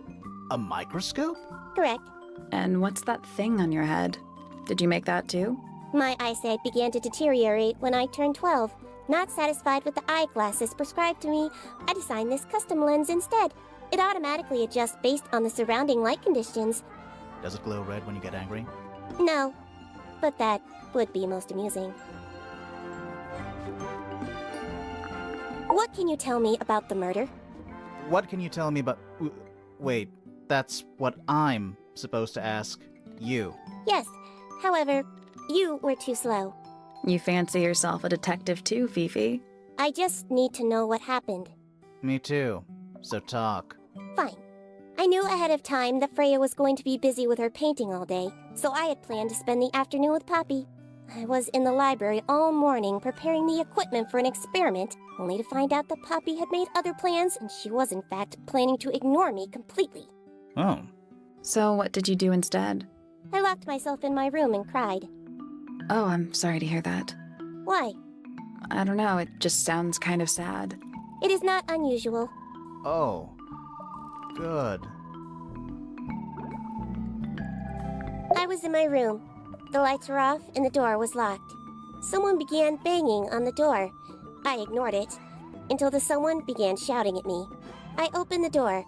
a microscope? Correct. And what's that thing on your head? Did you make that too? My eyesight began to deteriorate when I turned 12. Not satisfied with the eyeglasses prescribed to me, I designed this custom lens instead. It automatically adjusts based on the surrounding light conditions. Does it glow red when you get angry? No, but that would be most amusing. What can you tell me about the murder? What can you tell me about... Wait, that's what I'm supposed to ask you. Yes, however, you were too slow. You fancy yourself a detective too, Fifi? I just need to know what happened. Me too. So talk. Fine. I knew ahead of time that Freya was going to be busy with her painting all day, so I had planned to spend the afternoon with Poppy. I was in the library all morning preparing the equipment for an experiment, only to find out that Poppy had made other plans and she was in fact planning to ignore me completely. Oh. So what did you do instead? I locked myself in my room and cried. Oh, I'm sorry to hear that. Why? I don't know, it just sounds kind of sad. It is not unusual. Oh. Good. I was in my room. The lights were off and the door was locked. Someone began banging on the door. I ignored it until the someone began shouting at me. I opened the door.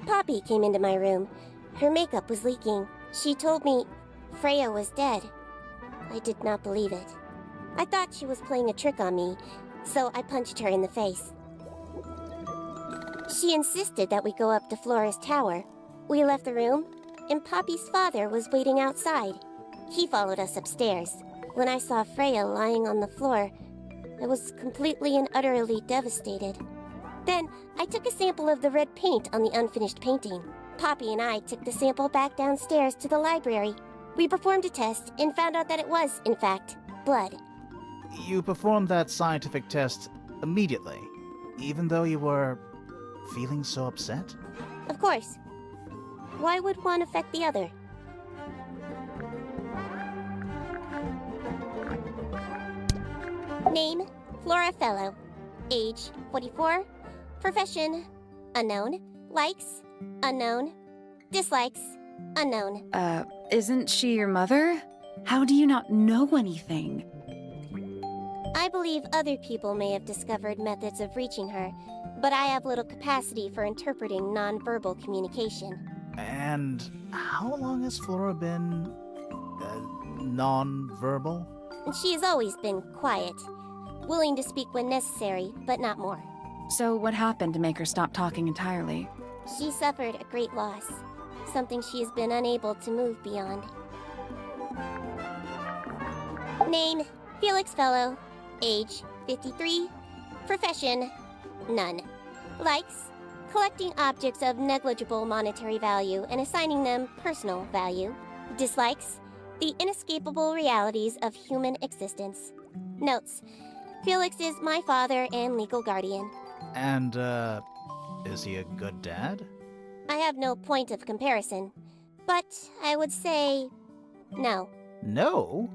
Poppy came into my room. Her makeup was leaking. She told me Freya was dead. I did not believe it. I thought she was playing a trick on me, so I punched her in the face. She insisted that we go up to Flora's tower. We left the room, and Poppy's father was waiting outside. He followed us upstairs. When I saw Freya lying on the floor, I was completely and utterly devastated. Then, I took a sample of the red paint on the unfinished painting. Poppy and I took the sample back downstairs to the library. We performed a test and found out that it was, in fact, blood. You performed that scientific test immediately, even though you were feeling so upset? Of course. Why would one affect the other? Name, Flora Fellow. Age, 44. Profession, unknown. Likes, unknown. Dislikes, unknown. Isn't she your mother? How do you not know anything? I believe other people may have discovered methods of reaching her, but I have little capacity for interpreting nonverbal communication. And how long has Flora been non-verbal? She has always been quiet, willing to speak when necessary, but not more. So what happened to make her stop talking entirely? She suffered a great loss, something she has been unable to move beyond. Name, Felix Fellow. Age, 53. Profession, none. Likes, collecting objects of negligible monetary value and assigning them personal value. Dislikes, the inescapable realities of human existence. Notes, Felix is my father and legal guardian. And, is he a good dad? I have no point of comparison, but I would say no. No?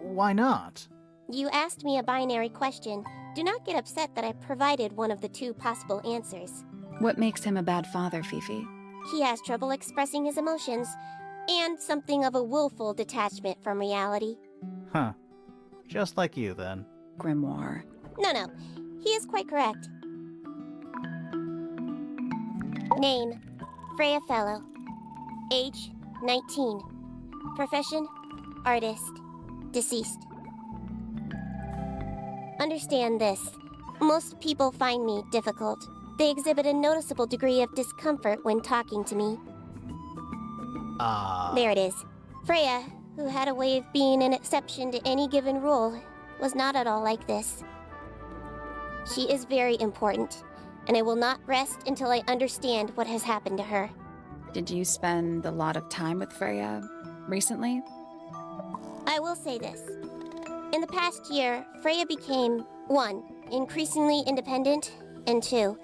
Why not? You asked me a binary question. Do not get upset that I provided one of the two possible answers. What makes him a bad father, Fifi? He has trouble expressing his emotions, and something of a willful detachment from reality. Huh. Just like you, then. Grimoire. No, he is quite correct. Name, Freya Fellow. Age, 19. Profession, artist. Deceased. Understand this. Most people find me difficult. They exhibit a noticeable degree of discomfort when talking to me. There it is. Freya, who had a way of being an exception to any given rule, was not at all like this. She is very important, and I will not rest until I understand what has happened to her. Did you spend a lot of time with Freya recently? I will say this. In the past year, Freya became, 1, increasingly independent, and 2,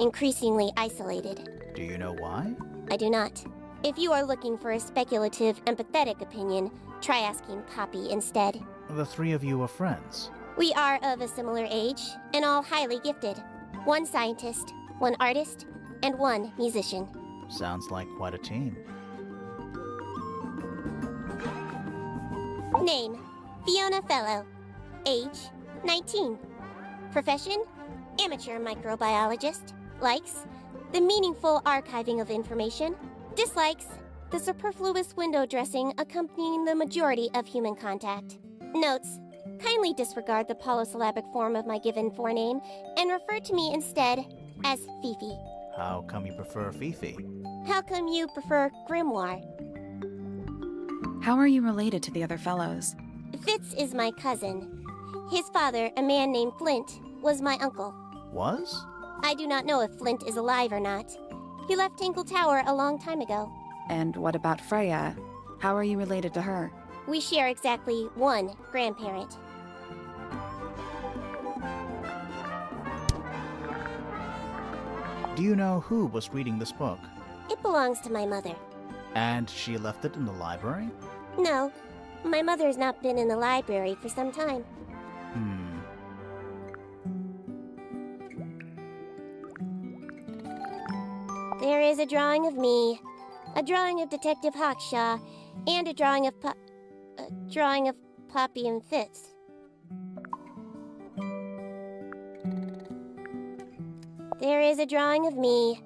increasingly isolated. Do you know why? I do not. If you are looking for a speculative, empathetic opinion, try asking Poppy instead. The three of you are friends. We are of a similar age, and all highly gifted. 1 scientist, 1 artist, and 1 musician. Sounds like quite a team. Name, Fiona Fellow. Age, 19. Profession, amateur microbiologist. Likes, the meaningful archiving of information. Dislikes, the superfluous window dressing accompanying the majority of human contact. Notes, kindly disregard the polysyllabic form of my given forename and refer to me instead as Fifi. How come you prefer Fifi? How come you prefer Grimoire? How are you related to the other fellows? Fitz is my cousin. His father, a man named Flint, was my uncle. Was? I do not know if Flint is alive or not. He left Tangle Tower a long time ago. And what about Freya? How are you related to her? We share exactly 1 grandparent. Do you know who was reading this book? It belongs to my mother. And she left it in the library? No, my mother has not been in the library for some time. There is a drawing of me, a drawing of Detective Hawkshaw, and a drawing of Poppy and Fitz. There is a drawing of me,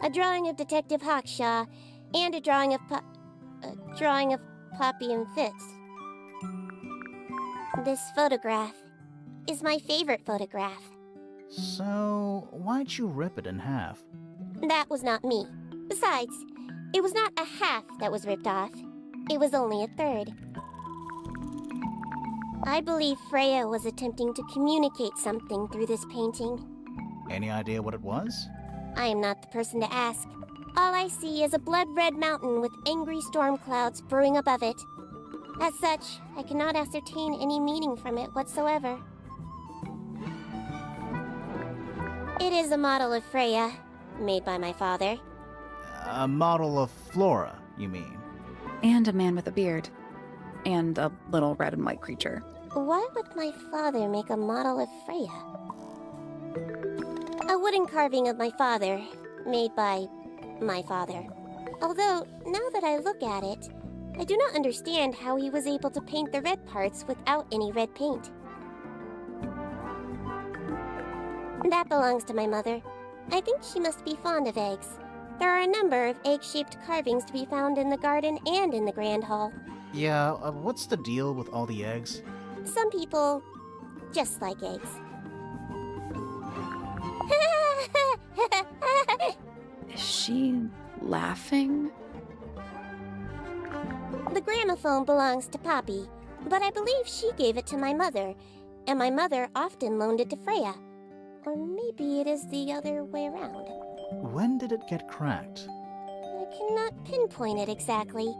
a drawing of Detective Hawkshaw, and a drawing of Poppy and Fitz. This photograph is my favorite photograph. So, why'd you rip it in half? That was not me. Besides, it was not a half that was ripped off. It was only a third. I believe Freya was attempting to communicate something through this painting. Any idea what it was? I am not the person to ask. All I see is a blood-red mountain with angry storm clouds brewing above it. As such, I cannot ascertain any meaning from it whatsoever. It is a model of Freya, made by my father. A model of Flora, you mean? And a man with a beard. And a little red and white creature. Why would my father make a model of Freya? A wooden carving of my father, made by my father. Although, now that I look at it, I do not understand how he was able to paint the red parts without any red paint. That belongs to my mother. I think she must be fond of eggs. There are a number of egg-shaped carvings to be found in the garden and in the Grand Hall. Yeah, what's the deal with all the eggs? Some people just like eggs. Is she laughing? The gramophone belongs to Poppy, but I believe she gave it to my mother, and my mother often loaned it to Freya. Or maybe it is the other way around. When did it get cracked? I cannot pinpoint it exactly.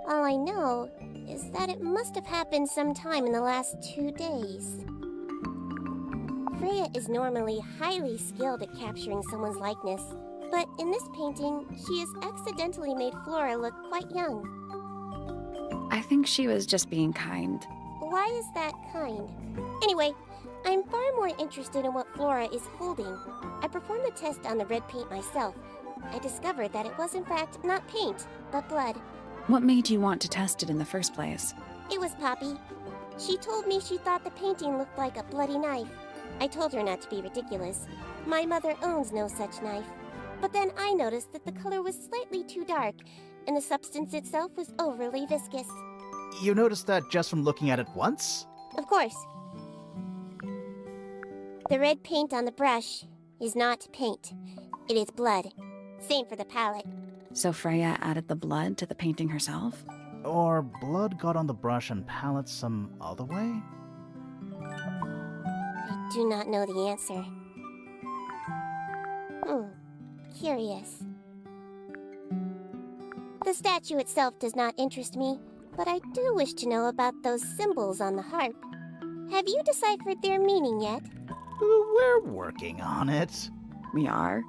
All I know is that it must have happened sometime in the last 2 days. Freya is normally highly skilled at capturing someone's likeness, but in this painting, she has accidentally made Flora look quite young. I think she was just being kind. Why is that kind? Anyway, I'm far more interested in what Flora is holding. I performed the test on the red paint myself. I discovered that it was in fact not paint, but blood. What made you want to test it in the first place? It was Poppy. She told me she thought the painting looked like a bloody knife. I told her not to be ridiculous. My mother owns no such knife. But then I noticed that the color was slightly too dark, and the substance itself was overly viscous. You noticed that just from looking at it once? Of course. The red paint on the brush is not paint. It is blood. Same for the palette. So Freya added the blood to the painting herself? Or blood got on the brush and palette some other way? I do not know the answer. Curious. The statue itself does not interest me, but I do wish to know about those symbols on the harp. Have you deciphered their meaning yet? We're working on it. We are?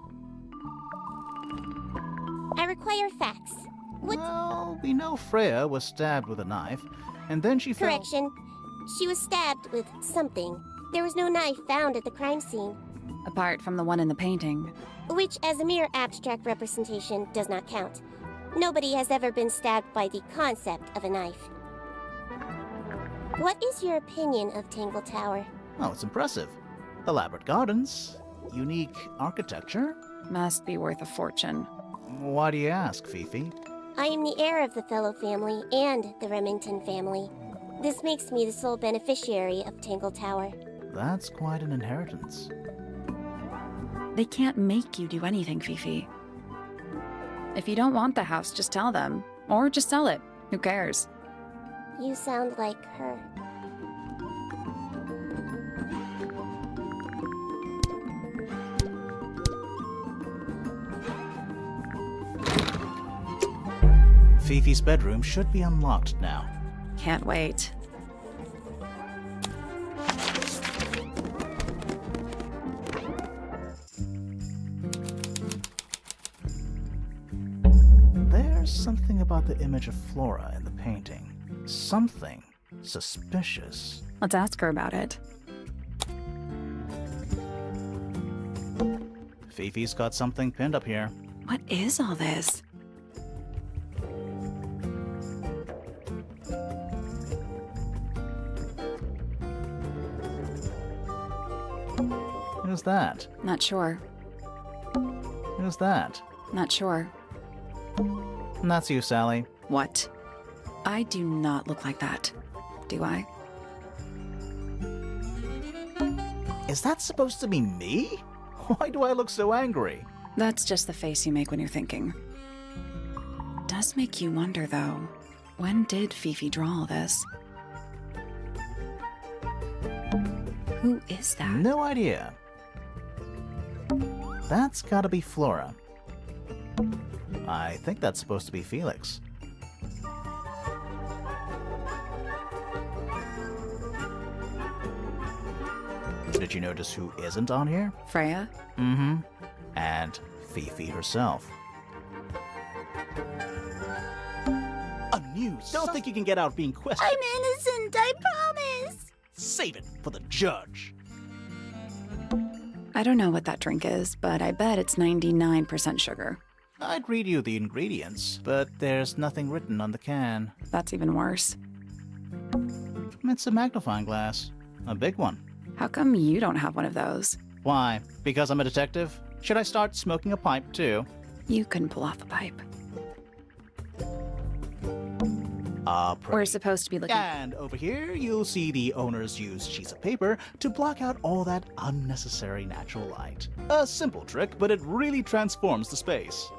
I require facts. What? Well, we know Freya was stabbed with a knife, and then she fell... Correction. She was stabbed with something. There was no knife found at the crime scene, Apart from the one in the painting. which as a mere abstract representation does not count. Nobody has ever been stabbed by the concept of a knife. What is your opinion of Tangle Tower? Oh, it's impressive. Elaborate gardens, unique architecture. Must be worth a fortune. Why do you ask, Fifi? I am the heir of the Fellow family and the Remington family. This makes me the sole beneficiary of Tangle Tower. That's quite an inheritance. They can't make you do anything, Fifi. If you don't want the house, just tell them. Or just sell it. Who cares? You sound like her. Fifi's bedroom should be unlocked now. Can't wait. There's something about the image of Flora in the painting. Something suspicious. Let's ask her about it. Fifi's got something pinned up here. What is all this? Who's that? Not sure. Who's that? Not sure. And that's you, Sally. What? I do not look like that. Do I? Is that supposed to be me? Why do I look so angry? That's just the face you make when you're thinking. Does make you wonder, though. When did Fifi draw all this? Who is that? No idea. That's gotta be Flora. I think that's supposed to be Felix. Did you notice who isn't on here? Freya? Mm-hmm. And Fifi herself. A news. Don't think you can get out being questioned. I'm innocent, I promise! Save it for the judge. I don't know what that drink is, but I bet it's 99% sugar. I'd read you the ingredients, but there's nothing written on the can. That's even worse. It's a magnifying glass. A big one. How come you don't have one of those? Why? Because I'm a detective? Should I start smoking a pipe too? You couldn't pull off a pipe. Pretty. We're supposed to be looking. And over here, you'll see the owners use sheets of paper to block out all that unnecessary natural light. A simple trick, but it really transforms the space.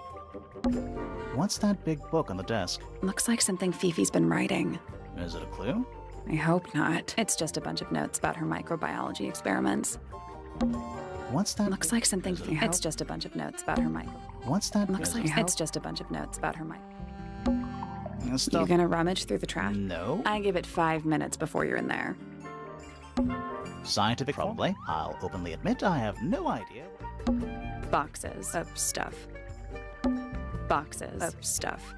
What's that big book on the desk? Looks like something Fifi's been writing. Is it a clue? I hope not. It's just a bunch of notes about her microbiology experiments. What's that? Looks like something. Is it- It's just a bunch of notes about her mic. What's that? Looks Is like it- it's just a bunch of notes about her mic. Stuff. You're gonna rummage through the trash? No. I give it 5 minutes before you're in there. Scientific? Probably. I'll openly admit I have no idea. Boxes of stuff. Boxes of stuff.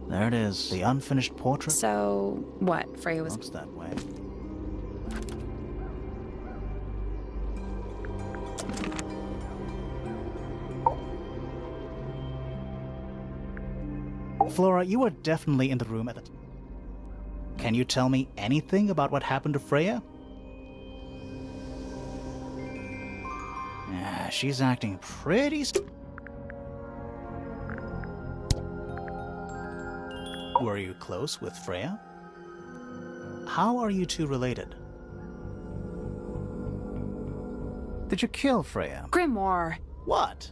There it is. The unfinished portrait. So, what? Freya was. Looks that way. Flora, you were definitely in the room at the time. Can you tell me anything about what happened to Freya? Yeah, she's acting pretty... Were you close with Freya? How are you two related? Did you kill Freya? Grimoire! What?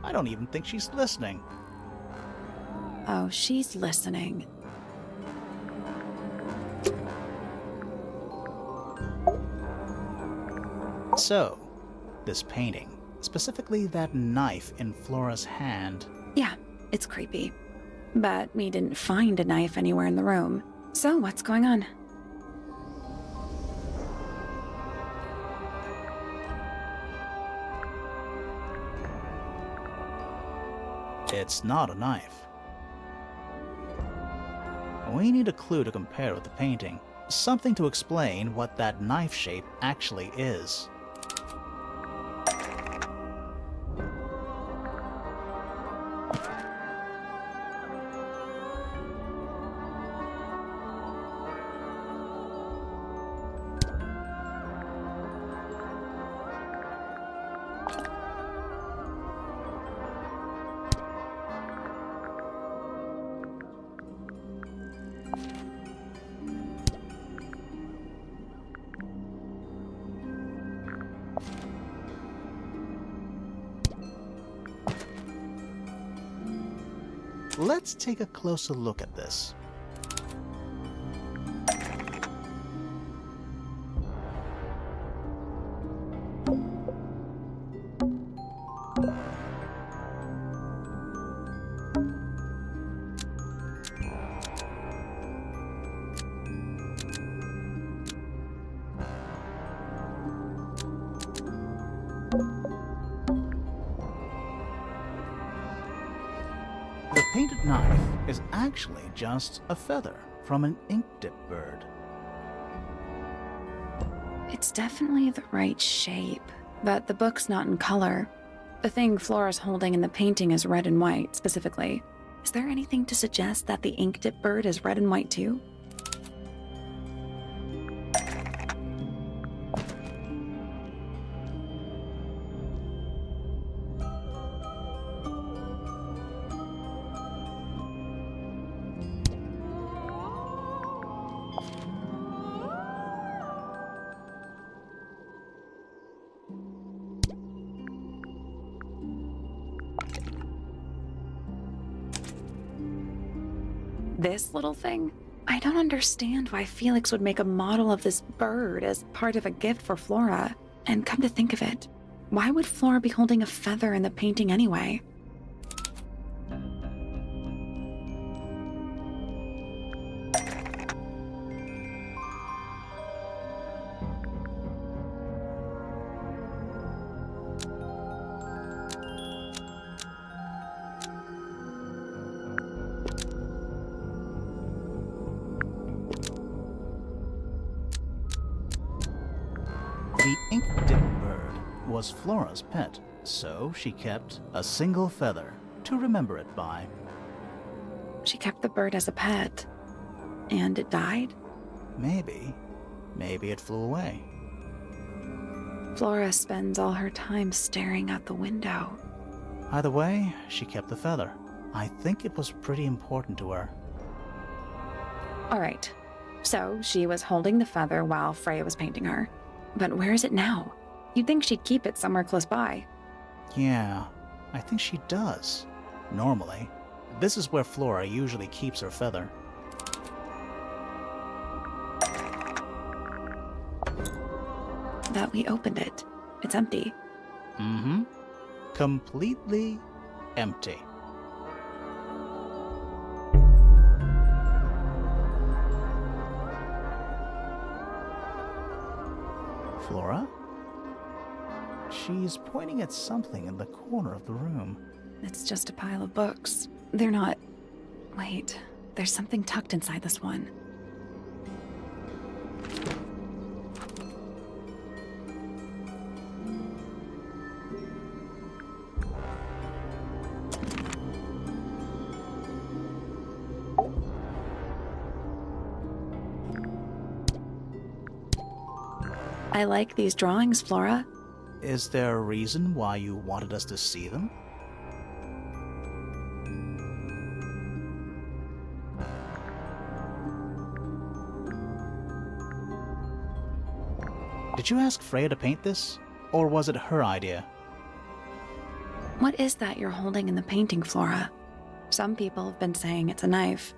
I don't even think she's listening. Oh, she's listening. So, this painting, specifically that knife in Flora's hand, Yeah, it's creepy. But we didn't find a knife anywhere in the room. So, what's going on? it's not a knife. We need a clue to compare with the painting. Something to explain what that knife shape actually is. Let's take a closer look at this. The painted knife is actually just a feather from an ink dip bird. It's definitely the right shape, but the book's not in color. The thing Flora's holding in the painting is red and white, specifically. Is there anything to suggest that the ink dip bird is red and white too? This little thing? I don't understand why Felix would make a model of this bird as part of a gift for Flora. And come to think of it, why would Flora be holding a feather in the painting anyway? was Flora's pet, so she kept a single feather to remember it by. She kept the bird as a pet. And it died? Maybe it flew away. Flora spends all her time staring out the window. Either way, she kept the feather. I think it was pretty important to her. All right. So she was holding the feather while Freya was painting her. But where is it now? You'd think she'd keep it somewhere close by. Yeah, I think she does. Normally. This is where Flora usually keeps her feather. That we opened it. It's empty. Mm-hmm. Completely empty. Flora? She's pointing at something in the corner of the room. It's just a pile of books. They're not... Wait, there's something tucked inside this one. I like these drawings, Flora. Is there a reason why you wanted us to see them? Did you ask Freya to paint this? Or was it her idea? What is that you're holding in the painting, Flora? Some people have been saying it's a knife.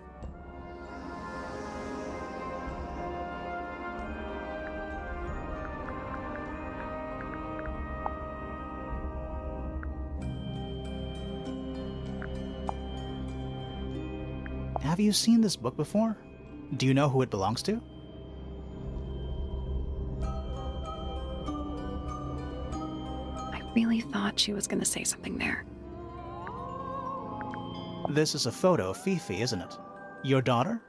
Have you seen this book before? Do you know who it belongs to? I really thought she was going to say something there. This is a photo of Fifi, isn't it? Your daughter?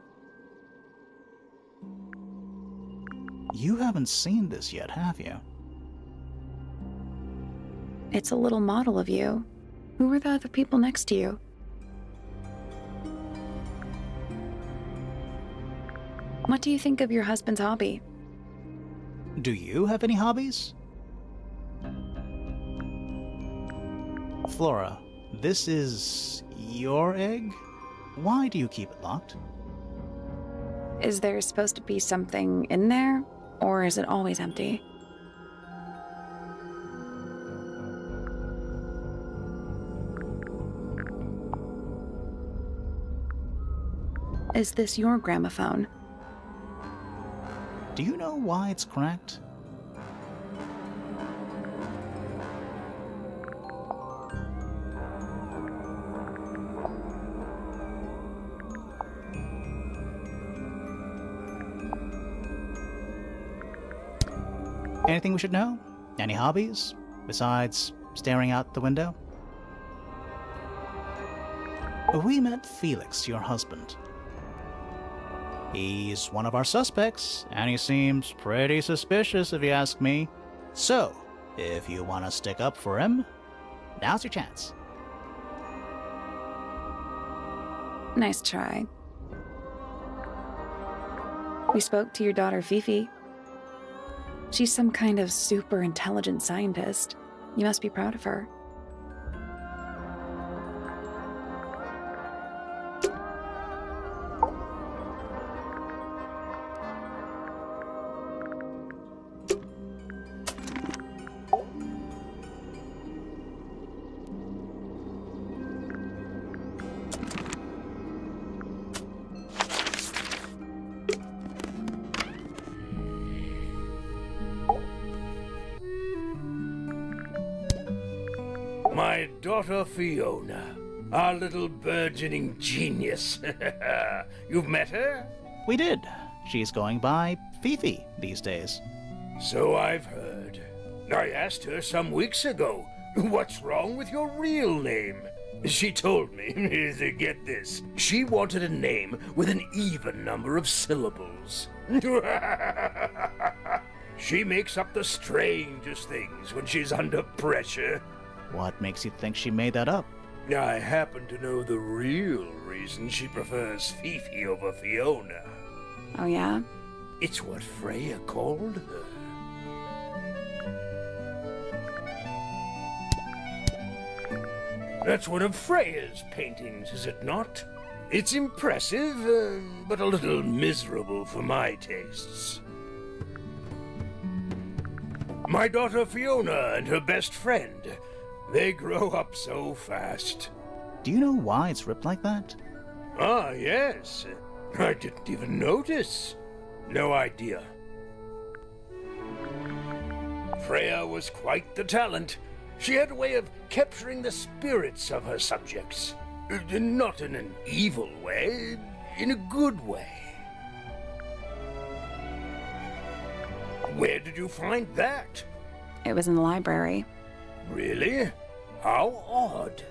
You haven't seen this yet, have you? It's a little model of you. Who were the other people next to you? What do you think of your husband's hobby? Do you have any hobbies? Flora, this is your egg? Why do you keep it locked? Is there supposed to be something in there, or is it always empty? Is this your gramophone? Do you know why it's cracked? Anything we should know? Any hobbies? Besides staring out the window? We met Felix, your husband. He's one of our suspects, and he seems pretty suspicious if you ask me. So, if you want to stick up for him, now's your chance. Nice try. We spoke to your daughter Fifi. She's some kind of super intelligent scientist. You must be proud of her. My daughter Fiona, our little burgeoning genius. You've met her? We did. She's going by Fifi these days. So I've heard. I asked her some weeks ago, what's wrong with your real name? She told me, get this, she wanted a name with an even number of syllables. She makes up the strangest things when she's under pressure. What makes you think she made that up? I happen to know the real reason she prefers Fifi over Fiona. Oh, yeah? It's what Freya called her. That's one of Freya's paintings, is it not? It's impressive, but a little miserable for my tastes. My daughter Fiona and her best friend, they grow up so fast. Do you know why it's ripped like that? Ah, yes. I didn't even notice. No idea. Freya was quite the talent. She had a way of capturing the spirits of her subjects. Not in an evil way, in a good way. Where did you find that? It was in the library. Really? How odd.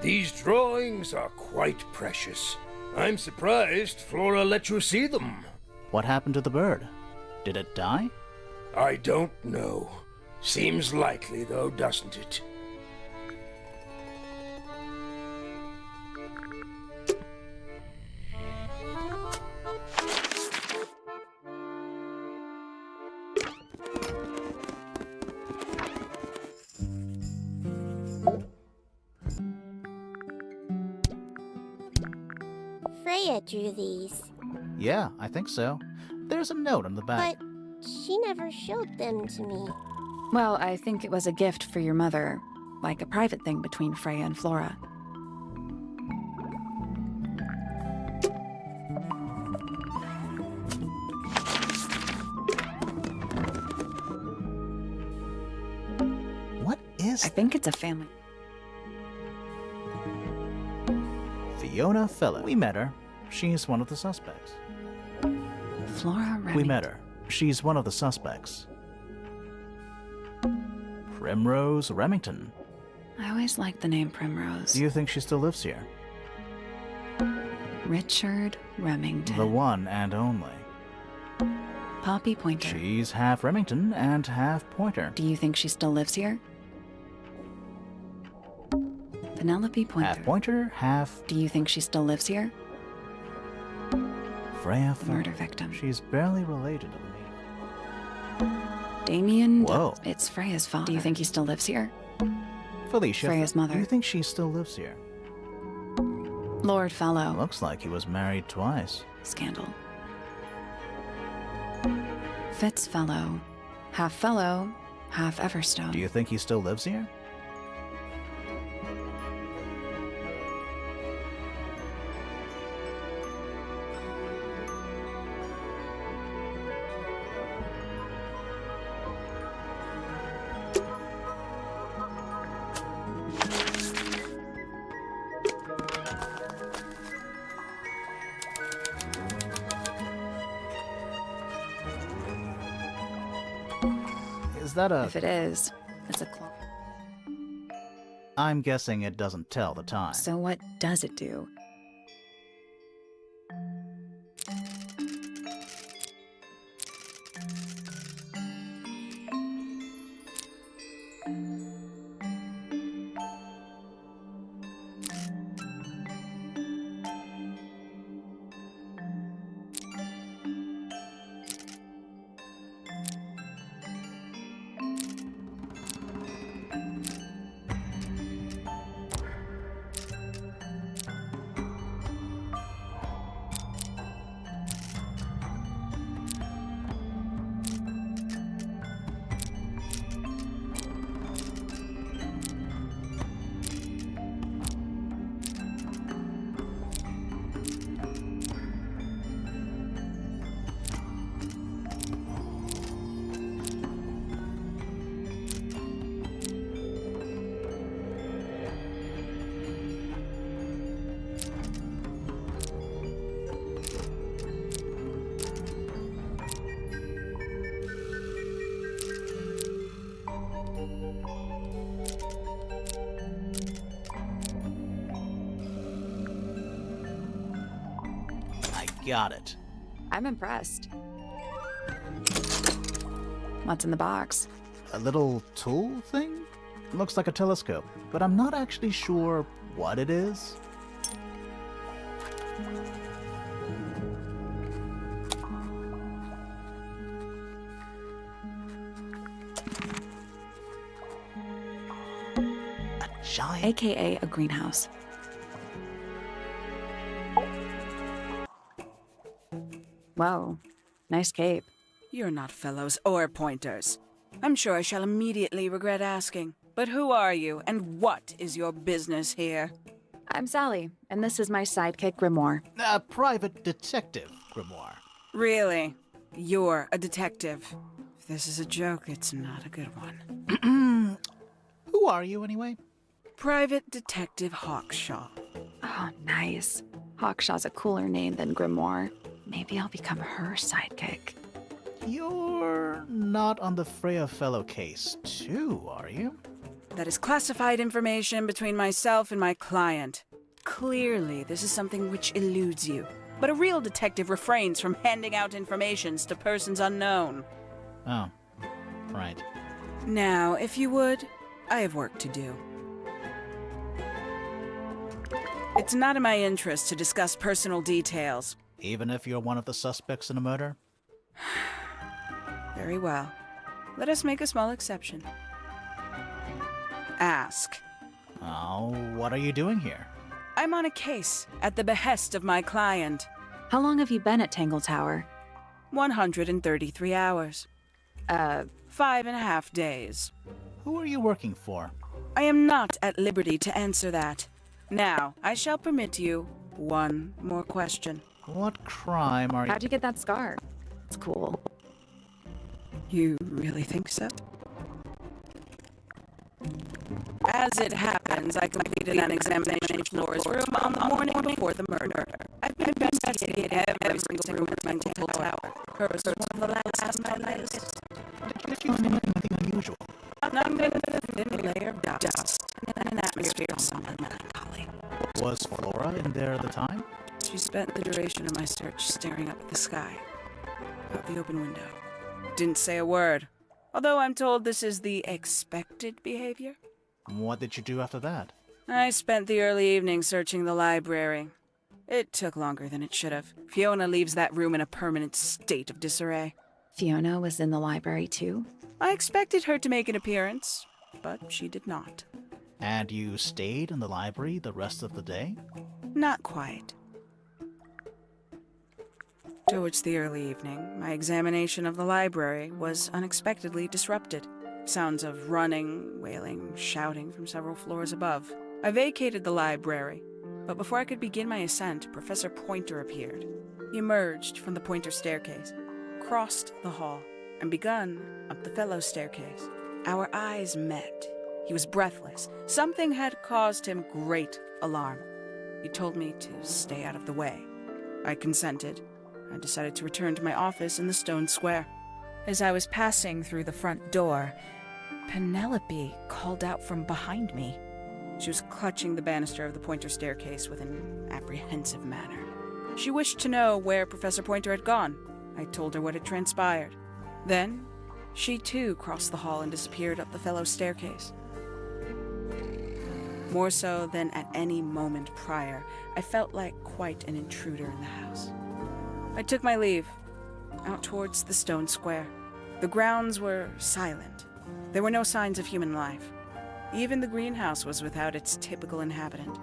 These drawings are quite precious. I'm surprised Flora let you see them. What happened to the bird? Did it die? I don't know. Seems likely, though, doesn't it? Freya drew these, Yeah, I think so. There's a note on the back. but she never showed them to me. Well, I think it was a gift for your mother, like a private thing between Freya and Flora. What is I think it's a family. Fiona Fellow? We met her. She's one of the suspects. Flora Remington. We met her. She's one of the suspects. Primrose Remington. I always liked the name Primrose. Do you think she still lives here? Richard Remington. The one and only. Poppy Pointer. She's half Remington and half Pointer. Do you think she still lives here? Penelope Pointer. Half Pointer, half Do you think she still lives here? Freya Fellow. Murder victim. She's barely related to me. Damien. Whoa. It's Freya's father. Do you think he still lives here? Felicia. Freya's mother. Do you think she still lives here? Lord Fellow. Looks like he was married twice. Scandal. Fitz Fellow. Half Fellow, half Everstone. Do you think he still lives here? Is that a... If it is, it's a clock. I'm guessing it doesn't tell the time. So what does it do? Got it. I'm impressed. What's in the box? A little tool thing? Looks like a telescope, but I'm not actually sure what it is. A giant... AKA a greenhouse. Whoa, nice cape. You're not fellows or pointers. I'm sure I shall immediately regret asking. But who are you, and what is your business here? I'm Sally, and this is my sidekick Grimoire. A private detective, Grimoire. Really? You're a detective. If this is a joke, it's not a good one. Who are you, anyway? Private Detective Hawkshaw. Oh, nice. Hawkshaw's a cooler name than Grimoire. Maybe I'll become her sidekick. You're not on the Freya Fellow case, too, are you? That is classified information between myself and my client. Clearly, this is something which eludes you. But a real detective refrains from handing out informations to persons unknown. Oh, right. Now, if you would, I have work to do. It's not in my interest to discuss personal details. Even if you're one of the suspects in a murder? Very well. Let us make a small exception. Ask. Oh, what are you doing here? I'm on a case at the behest of my client. How long have you been at Tangle Tower? 133 hours. 5.5 days. Who are you working for? I am not at liberty to answer that. Now, I shall permit you one more question. What crime are you... How'd you get that scar? It's cool. You really think so? As it happens, I completed an examination of Laura's room on the morning before the murder. I've been investigating every single room in Tangle Tower. Hers was one of the last on my list. Did you find anything unusual? Nothing but a thin layer of dust and an atmosphere somewhat melancholy. Was Flora in there at the time? She spent the duration of my search staring up at the sky, out the open window. Didn't say a word, although I'm told this is the expected behavior. What did you do after that? I spent the early evening searching the library. It took longer than it should have. Fiona leaves that room in a permanent state of disarray. Fiona was in the library too? I expected her to make an appearance, but she did not. And you stayed in the library the rest of the day? Not quite. Towards the early evening, my examination of the library was unexpectedly disrupted. Sounds of running, wailing, shouting from several floors above. I vacated the library, but before I could begin my ascent, Professor Pointer appeared. He emerged from the Pointer staircase, crossed the hall, and begun up the Fellow staircase. Our eyes met. He was breathless. Something had caused him great alarm. He told me to stay out of the way. I consented. I decided to return to my office in the stone square. As I was passing through the front door, Penelope called out from behind me. She was clutching the banister of the Pointer staircase with an apprehensive manner. She wished to know where Professor Pointer had gone. I told her what had transpired. Then, she too crossed the hall and disappeared up the Fellow staircase. More so than at any moment prior, I felt like quite an intruder in the house. I took my leave, out towards the stone square. The grounds were silent. There were no signs of human life. Even the greenhouse was without its typical inhabitant.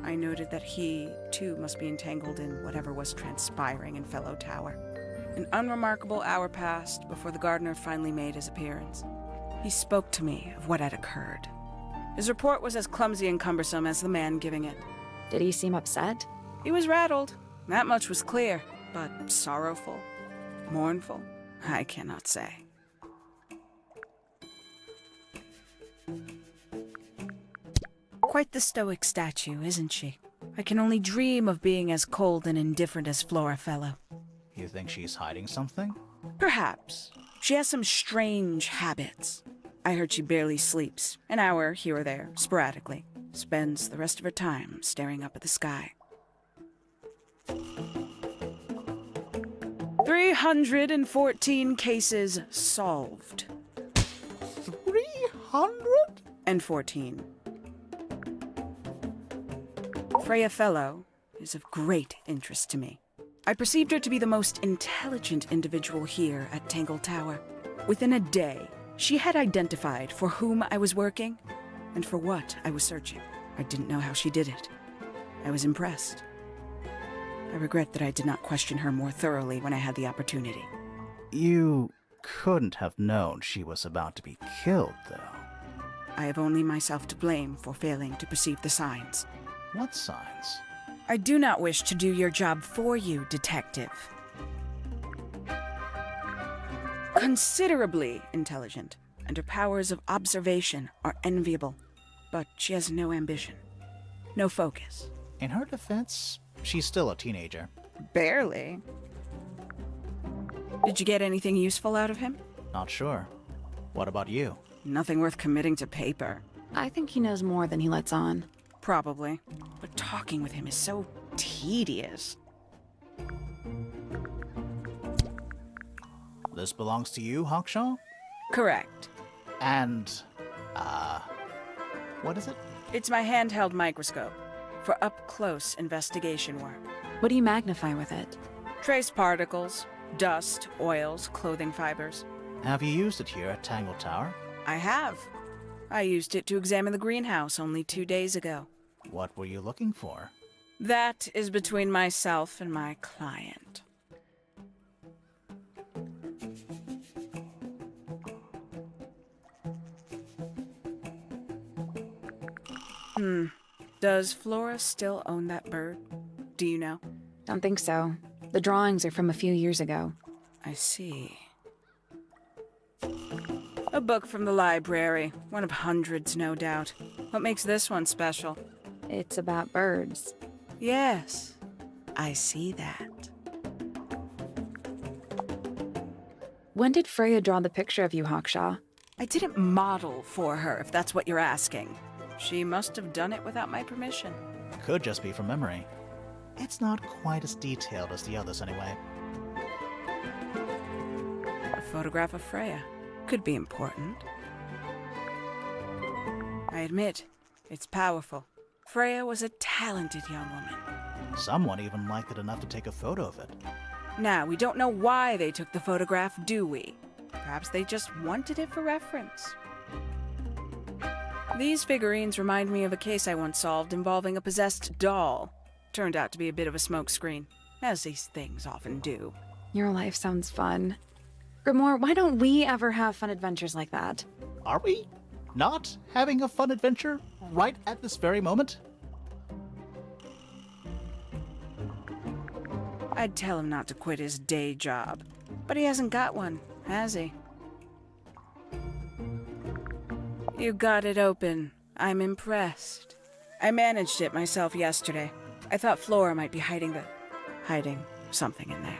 I noted that he, too, must be entangled in whatever was transpiring in Fellow Tower. An unremarkable hour passed before the gardener finally made his appearance. He spoke to me of what had occurred. His report was as clumsy and cumbersome as the man giving it. Did he seem upset? He was rattled. That much was clear. But sorrowful, mournful, I cannot say. Quite the stoic statue, isn't she? I can only dream of being as cold and indifferent as Flora Fellow. You think she's hiding something? Perhaps. She has some strange habits. I heard she barely sleeps, an hour here or there, sporadically. Spends the rest of her time staring up at the sky. 314 cases solved. 314? Freya Fellow is of great interest to me. I perceived her to be the most intelligent individual here at Tangle Tower. Within a day, she had identified for whom I was working and for what I was searching. I didn't know how she did it. I was impressed. I regret that I did not question her more thoroughly when I had the opportunity. You couldn't have known she was about to be killed, though. I have only myself to blame for failing to perceive the signs. What signs? I do not wish to do your job for you, Detective. Considerably intelligent, and her powers of observation are enviable. But she has no ambition, no focus. In her defense, she's still a teenager. Barely. Did you get anything useful out of him? Not sure. What about you? Nothing worth committing to paper. I think he knows more than he lets on. Probably. But talking with him is so tedious. This belongs to you, Hawkshaw? Correct. And, what is it? It's my handheld microscope for up-close investigation work. What do you magnify with it? Trace particles, dust, oils, clothing fibers. Have you used it here at Tangle Tower? I have. I used it to examine the greenhouse only 2 days ago. What were you looking for? That is between myself and my client. Does Flora still own that bird? Do you know? Don't think so. The drawings are from a few years ago. I see. A book from the library. One of hundreds, no doubt. What makes this one special? It's about birds. Yes, I see that. When did Freya draw the picture of you, Hawkshaw? I didn't model for her, if that's what you're asking. She must have done it without my permission. Could just be from memory. It's not quite as detailed as the others anyway. A photograph of Freya could be important. I admit, it's powerful. Freya was a talented young woman. Someone even liked it enough to take a photo of it. Now, we don't know why they took the photograph, do we? Perhaps they just wanted it for reference. These figurines remind me of a case I once solved involving a possessed doll. Turned out to be a bit of a smokescreen, as these things often do. Your life sounds fun. Grimoire, why don't we ever have fun adventures like that? Are we not having a fun adventure right at this very moment? I'd tell him not to quit his day job, but he hasn't got one, has he? You got it open. I'm impressed. I managed it myself yesterday. I thought Flora might be hiding something in there.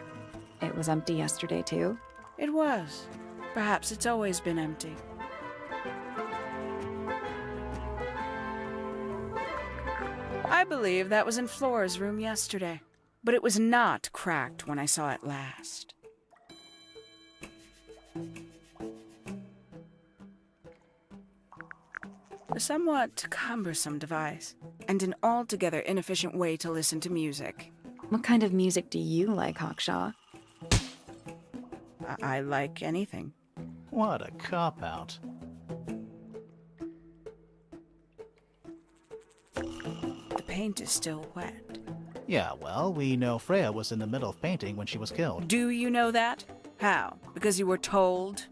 It was empty yesterday, too. It was. Perhaps it's always been empty. I believe that was in Flora's room yesterday, but it was not cracked when I saw it last. A somewhat cumbersome device, and an altogether inefficient way to listen to music. What kind of music do you like, Hawkshaw? I like anything. What a cop-out. The paint is still wet. Yeah, well, we know Freya was in the middle of painting when she was killed. Do you know that? How? Because you were told?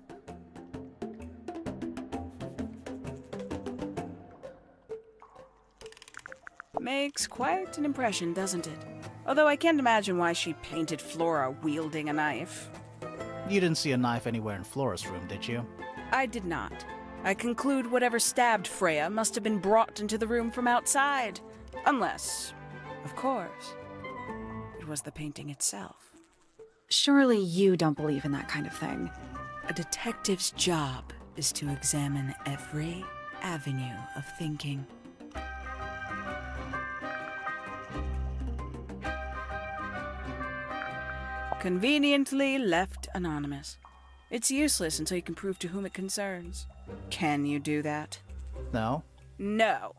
Makes quite an impression, doesn't it? Although I can't imagine why she painted Flora wielding a knife. You didn't see a knife anywhere in Flora's room, did you? I did not. I conclude whatever stabbed Freya must have been brought into the room from outside. Unless, of course, it was the painting itself. Surely you don't believe in that kind of thing. A detective's job is to examine every avenue of thinking. Conveniently left anonymous. It's useless until you can prove to whom it concerns. Can you do that? No? No.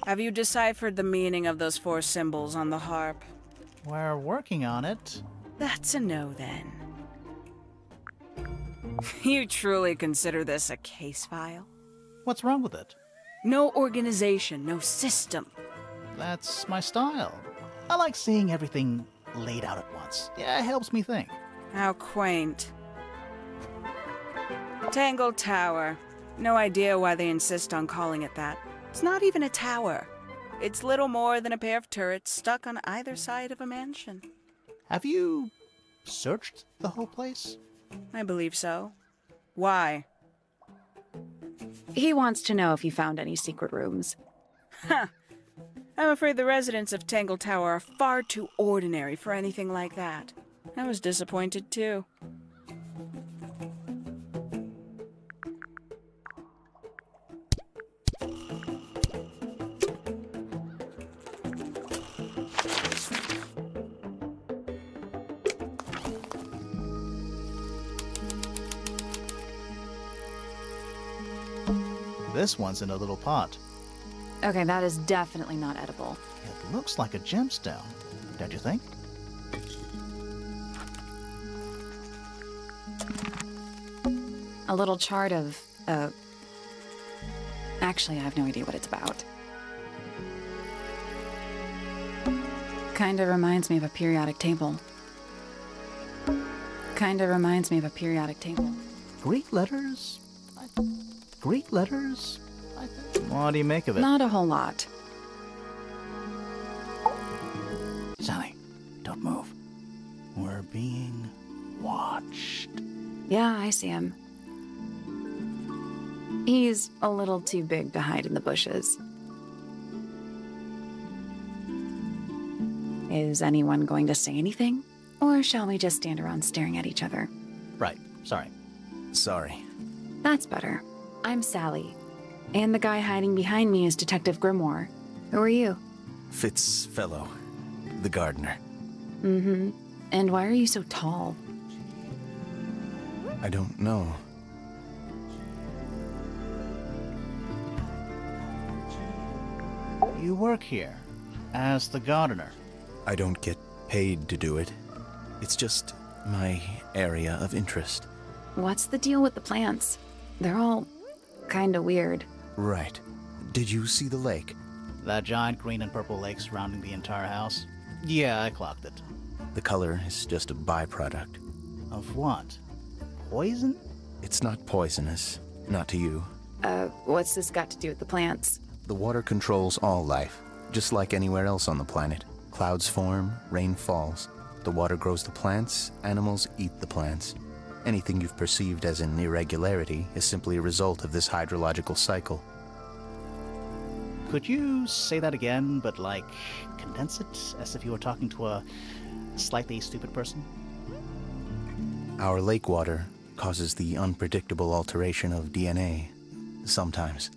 Have you deciphered the meaning of those 4 symbols on the harp? We're working on it. That's a no, then. You truly consider this a case file? What's wrong with it? No organization, no system. That's my style. I like seeing everything laid out at once. Yeah, it helps me think. How quaint. Tangle Tower. No idea why they insist on calling it that. It's not even a tower. It's little more than a pair of turrets stuck on either side of a mansion. Have you searched the whole place? I believe so. Why? He wants to know if you found any secret rooms. Huh. I'm afraid the residents of Tangle Tower are far too ordinary for anything like that. I was disappointed too. This one's in a little pot. Okay, that is definitely not edible. It looks like a gemstone, don't you think? A little chart of, Actually, I have no idea what it's about. Kinda reminds me of a periodic table. Kinda reminds me of a periodic table. Greek letters? Greek letters? What do you make of it? Not a whole lot. Sally, don't move. We're being watched. Yeah, I see him. He's a little too big to hide in the bushes. Is anyone going to say anything? Or shall we just stand around staring at each other? Right, sorry. Sorry. That's better. I'm Sally. And the guy hiding behind me is Detective Grimoire. Who are you? Fitzfellow, the gardener. Mm-hmm. And why are you so tall? I don't know. You work here as the gardener. I don't get paid to do it. It's just my area of interest. What's the deal with the plants? They're all kinda weird. Right. Did you see the lake? That giant green and purple lake surrounding the entire house? Yeah, I clocked it. The color is just a byproduct. Of what? Poison? It's not poisonous. Not to you. What's this got to do with the plants? The water controls all life, just like anywhere else on the planet. Clouds form, rain falls. The water grows the plants, animals eat the plants. Anything you've perceived as an irregularity is simply a result of this hydrological cycle. Could you say that again, but like, condense it as if you were talking to a slightly stupid person? Our lake water causes the unpredictable alteration of DNA. Sometimes.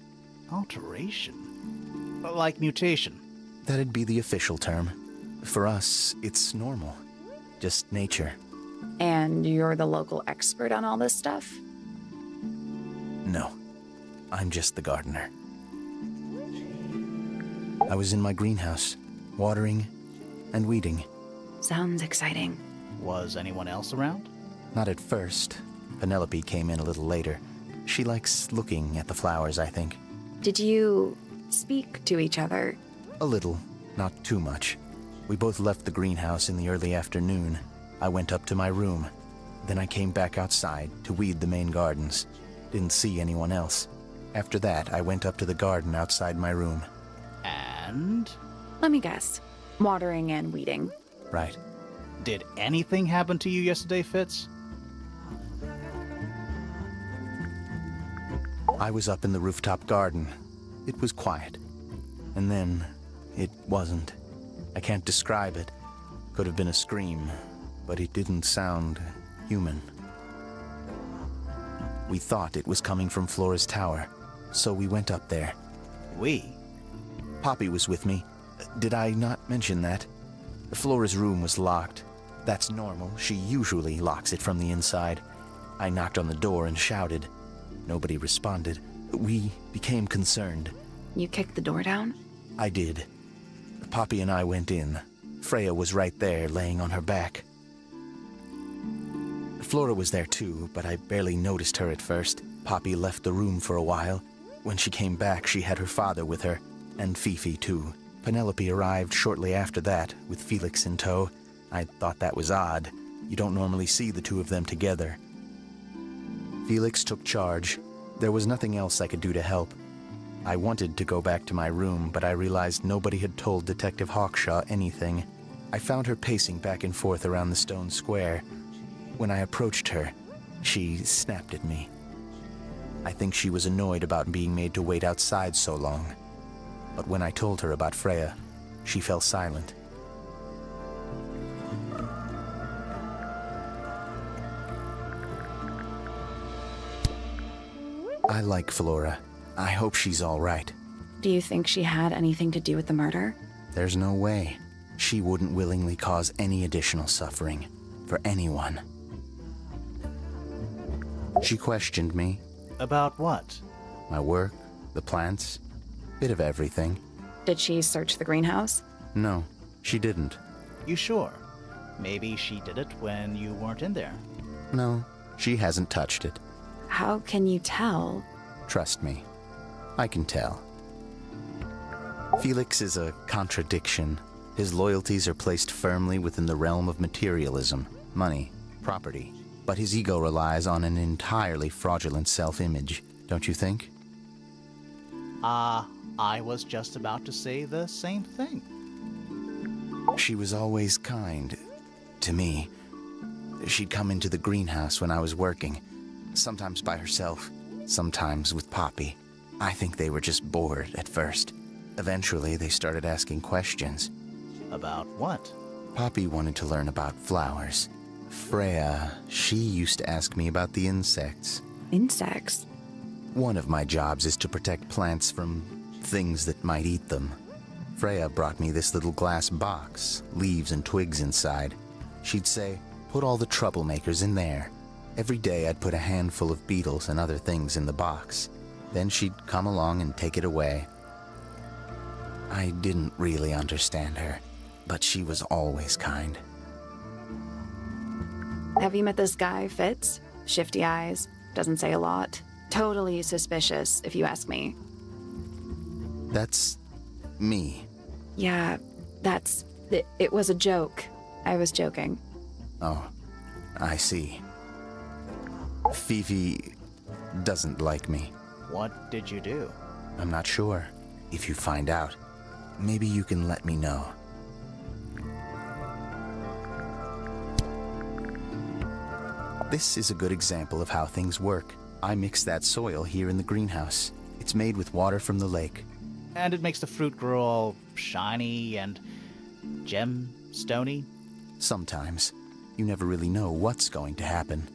Alteration? Like mutation? That'd be the official term. For us, it's normal. Just nature. And you're the local expert on all this stuff? No. I'm just the gardener. I was in my greenhouse, watering and weeding. Sounds exciting. Was anyone else around? Not at first. Penelope came in a little later. She likes looking at the flowers, I think. Did you speak to each other? A little, not too much. We both left the greenhouse in the early afternoon. I went up to my room. Then I came back outside to weed the main gardens. Didn't see anyone else. After that, I went up to the garden outside my room. And? Let me guess. Watering and weeding. Right. Did anything happen to you yesterday, Fitz? I was up in the rooftop garden. It was quiet. And then, it wasn't. I can't describe it. Could have been a scream, but it didn't sound human. We thought it was coming from Flora's tower, so we went up there. We? Poppy was with me. Did I not mention that? Flora's room was locked. That's normal. She usually locks it from the inside. I knocked on the door and shouted. Nobody responded. We became concerned. You kicked the door down? I did. Poppy and I went in. Freya was right there, laying on her back. Flora was there too, but I barely noticed her at first. Poppy left the room for a while. When she came back, she had her father with her, and Fifi too. Penelope arrived shortly after that, with Felix in tow. I thought that was odd. You don't normally see the two of them together. Felix took charge. There was nothing else I could do to help. I wanted to go back to my room, but I realized nobody had told Detective Hawkshaw anything. I found her pacing back and forth around the stone square. When I approached her, she snapped at me. I think she was annoyed about being made to wait outside so long. But when I told her about Freya, she fell silent. I like Flora. I hope she's all right. Do you think she had anything to do with the murder? There's no way. She wouldn't willingly cause any additional suffering for anyone. She questioned me. About what? My work, the plants, bit of everything. Did she search the greenhouse? No, she didn't. You sure? Maybe she did it when you weren't in there. No, she hasn't touched it. How can you tell? Trust me, I can tell. Felix is a contradiction. His loyalties are placed firmly within the realm of materialism, money, property. But his ego relies on an entirely fraudulent self-image, don't you think? I was just about to say the same thing. She was always kind to me. She'd come into the greenhouse when I was working, sometimes by herself, sometimes with Poppy. I think they were just bored at first. Eventually, they started asking questions. About what? Poppy wanted to learn about flowers. Freya, she used to ask me about the insects. Insects? One of my jobs is to protect plants from things that might eat them. Freya brought me this little glass box, leaves and twigs inside. She'd say, put all the troublemakers in there. Every day I'd put a handful of beetles and other things in the box. Then she'd come along and take it away. I didn't really understand her, but she was always kind. Have you met this guy, Fitz? Shifty eyes, doesn't say a lot. Totally suspicious, if you ask me. That's me. Yeah, it was a joke. I was joking. Oh, I see. Fifi doesn't like me. What did you do? I'm not sure. If you find out, maybe you can let me know. This is a good example of how things work. I mix that soil here in the greenhouse. It's made with water from the lake. And it makes the fruit grow all shiny and gem-stony? Sometimes. You never really know what's going to happen.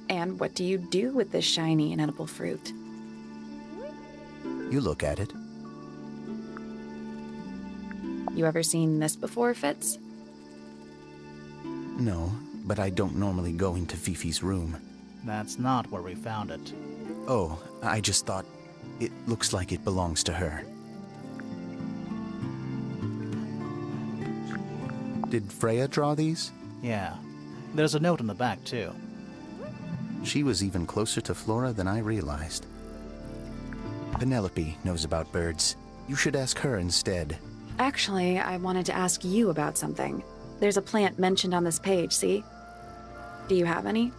And what do you do with this shiny and edible fruit? You look at it. You ever seen this before, Fitz? No, but I don't normally go into Fifi's room. That's not where we found it. Oh, I just thought it looks like it belongs to her. Did Freya draw these? Yeah. There's a note on the back, too. She was even closer to Flora than I realized. Penelope knows about birds. You should ask her instead. Actually, I wanted to ask you about something. There's a plant mentioned on this page, see? Do you have any?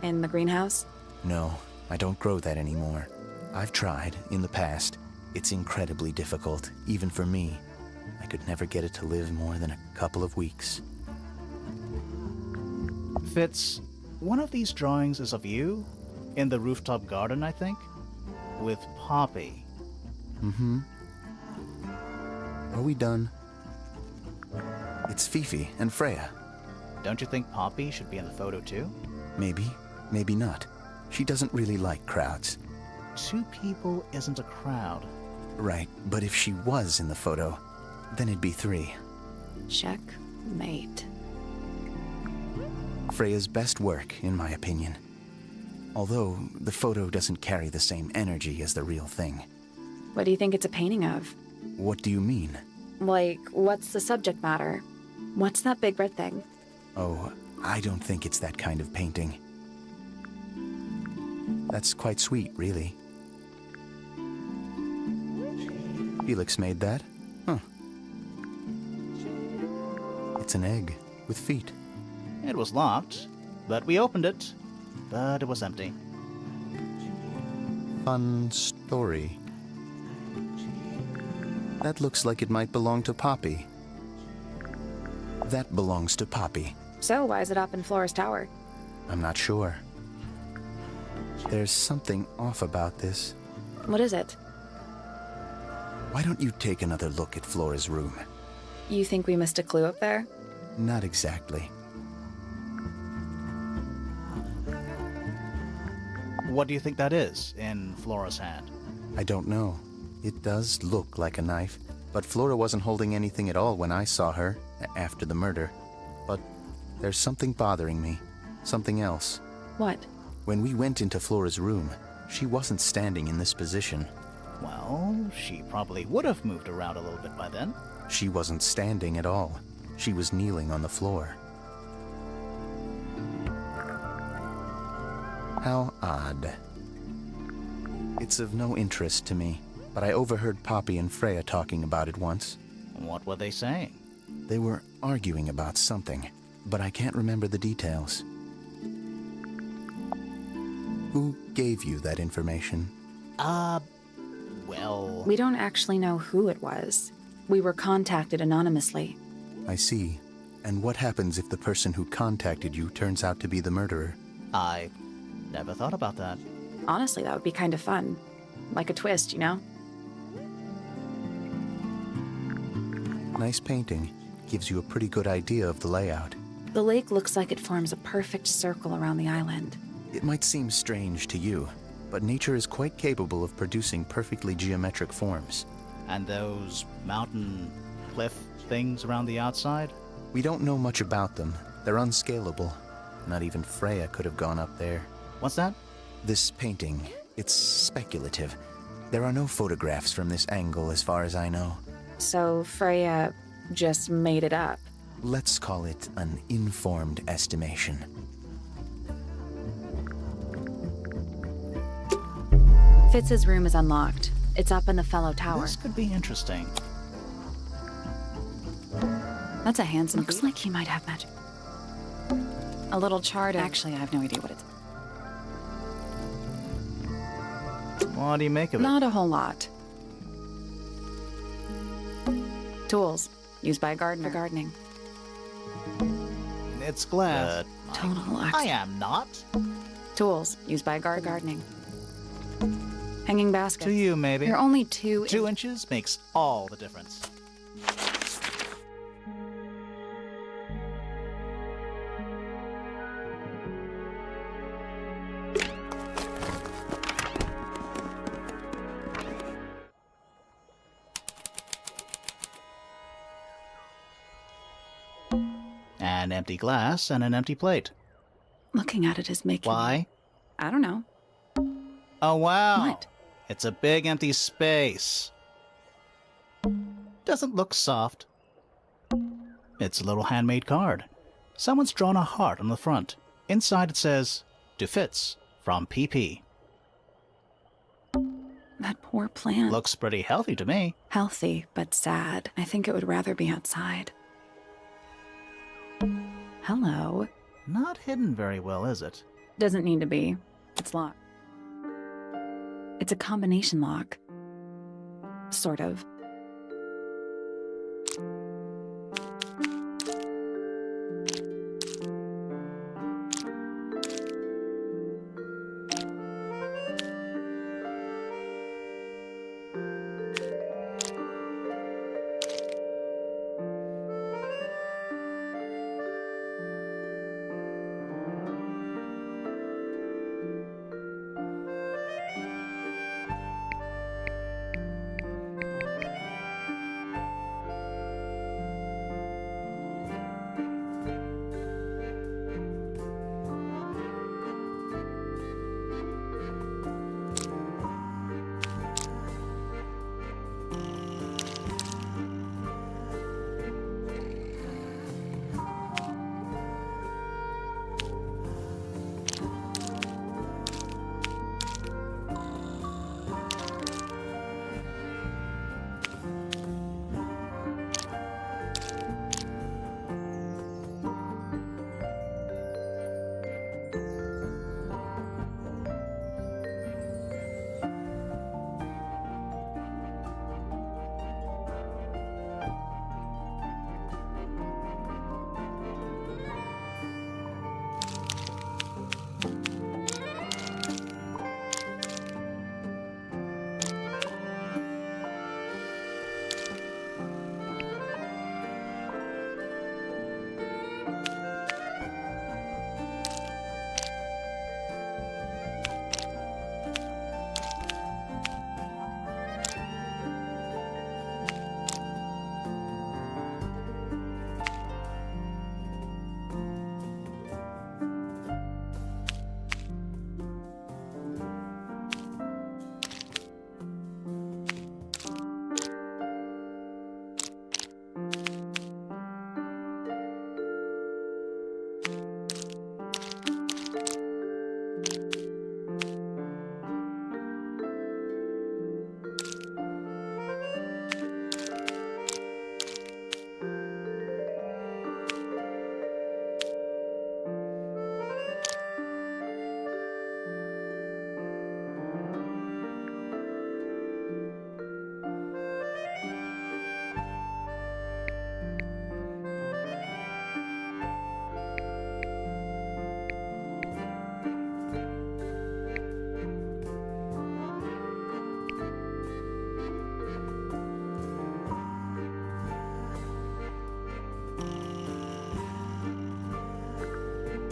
In the greenhouse? No, I don't grow that anymore. I've tried, in the past. It's incredibly difficult, even for me. I could never get it to live more than a couple of weeks. Fitz, one of these drawings is of you? In the rooftop garden, I think? With Poppy. Mm-hmm. Are we done? It's Fifi and Freya. Don't you think Poppy should be in the photo, too? Maybe, maybe not. She doesn't really like crowds. 2 people isn't a crowd. Right, but if she was in the photo, then it'd be 3. Checkmate. Freya's best work, in my opinion. Although, the photo doesn't carry the same energy as the real thing. What do you think it's a painting of? What do you mean? Like, what's the subject matter? What's that big red thing? Oh, I don't think it's that kind of painting. That's quite sweet, really. Felix made that? Huh. It's an egg with feet. It was locked, but we opened it, but it was empty. Fun story. That looks like it might belong to Poppy. That belongs to Poppy. So, why is it up in Flora's tower? I'm not sure. There's something off about this. What is it? Why don't you take another look at Flora's room? You think we missed a clue up there? Not exactly. What do you think that is in Flora's hand? I don't know. It does look like a knife, but Flora wasn't holding anything at all when I saw her after the murder. But there's something bothering me. Something else. What? When we went into Flora's room, she wasn't standing in this position. Well, she probably would have moved around a little bit by then. She wasn't standing at all. She was kneeling on the floor. How odd. It's of no interest to me, but I overheard Poppy and Freya talking about it once. What were they saying? They were arguing about something, but I can't remember the details. Who gave you that information? Well... We don't actually know who it was. We were contacted anonymously. I see. And what happens if the person who contacted you turns out to be the murderer? I never thought about that. Honestly, that would be kind of fun. Like a twist, you know? Nice painting. Gives you a pretty good idea of the layout. The lake looks like it forms a perfect circle around the island. It might seem strange to you, but nature is quite capable of producing perfectly geometric forms. And those mountain cliff things around the outside? We don't know much about them. They're unscalable. Not even Freya could have gone up there. What's that? This painting, it's speculative. There are no photographs from this angle as far as I know. So Freya just made it up. Let's call it an informed estimation. Fitz's room is unlocked. It's up in the fellow tower. This could be interesting. That's a handsome Looks like he might have magic. A little chart of... Actually, I have no idea what it's... What do you make of it? Not a whole lot. Tools. Used by a gardener for gardening. It's glass. Total I am not. Tools. Used by a gardening. Hanging basket. To you, maybe. They're only 2 2 inches makes all the difference. An empty glass and an empty plate. Looking at it is making... Why? I don't know. Oh, wow. What? It's a big empty space. Doesn't look soft. It's a little handmade card. Someone's drawn a heart on the front. Inside it says, "To Fitz, from PP." That poor plant. Looks pretty healthy to me. Healthy, but sad. I think it would rather be outside. Hello. Not hidden very well, is it? Doesn't need to be. It's locked. It's a combination lock. Sort of.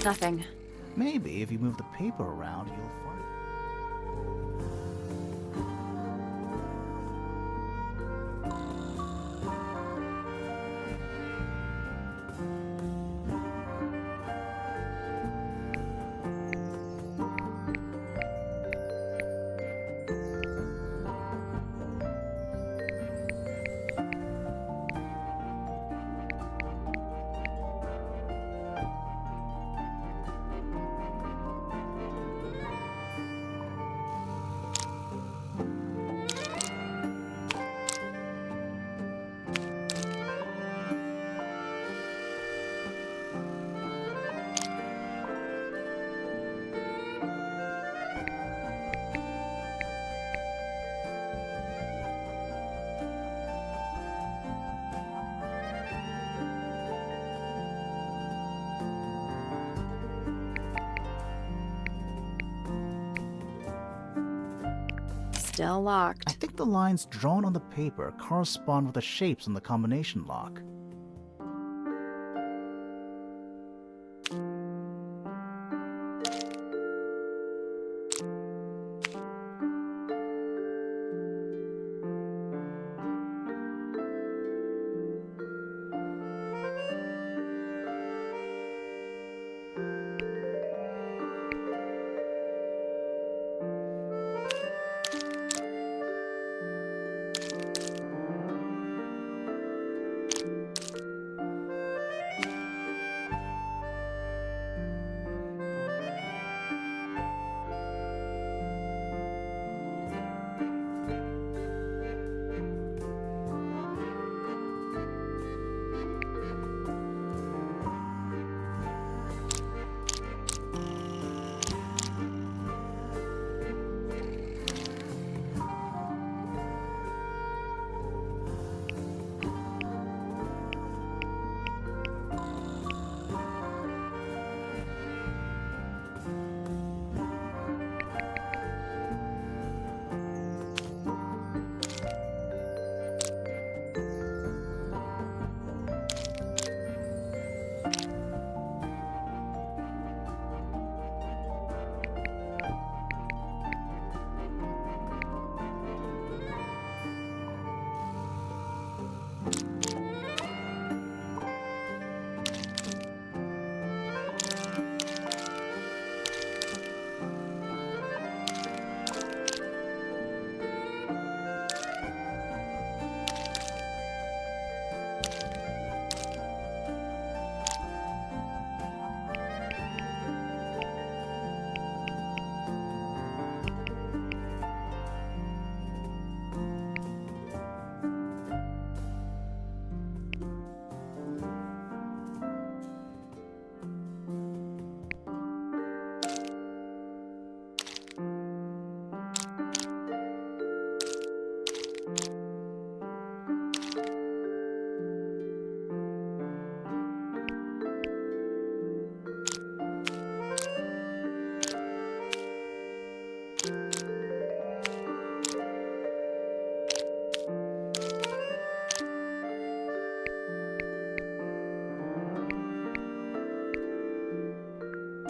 Nothing. Maybe if you move the paper around, you'll find. Still I locked. think the lines drawn on the paper correspond with the shapes on the combination lock.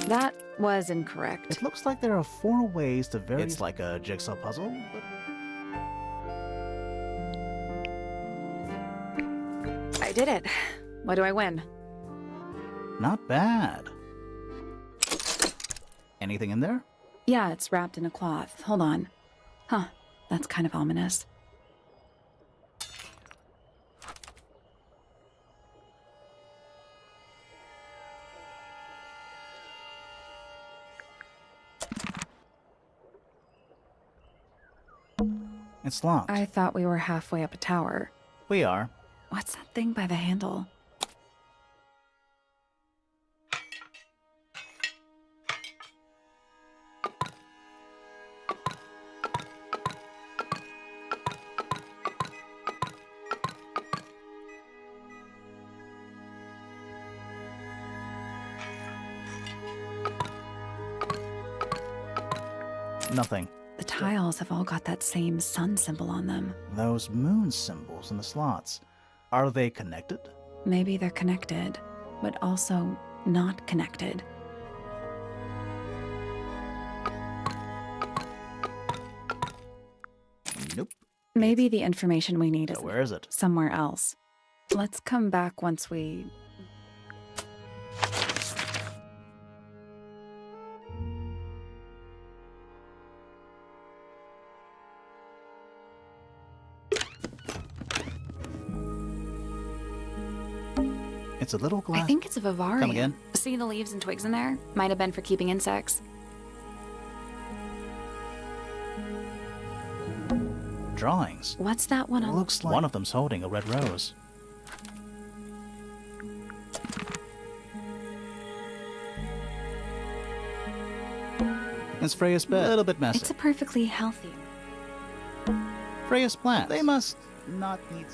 That was incorrect. It looks like there are 4 ways to vary. It's like a jigsaw puzzle, but... I did it. What do I win? Not bad. Anything in there? Yeah, it's wrapped in a cloth. Hold on. Huh, that's kind of ominous. It's locked. I thought we were halfway up a tower. We are. What's that thing by the handle? Nothing. The tiles have all got that same sun symbol on them. Those moon symbols in the slots. Are they connected? Maybe they're connected, but also not connected. Maybe the information we need is So where is it? somewhere else. Let's come back once we... It's a little glass. I think it's a vivarium. Come again? See the leaves and twigs in there? Might have been for keeping insects. Drawings. What's that one It on? looks like one of them's holding a red rose. It's Freya's bed. A little bit messy. It's a perfectly healthy... Freya's plants. They must not need...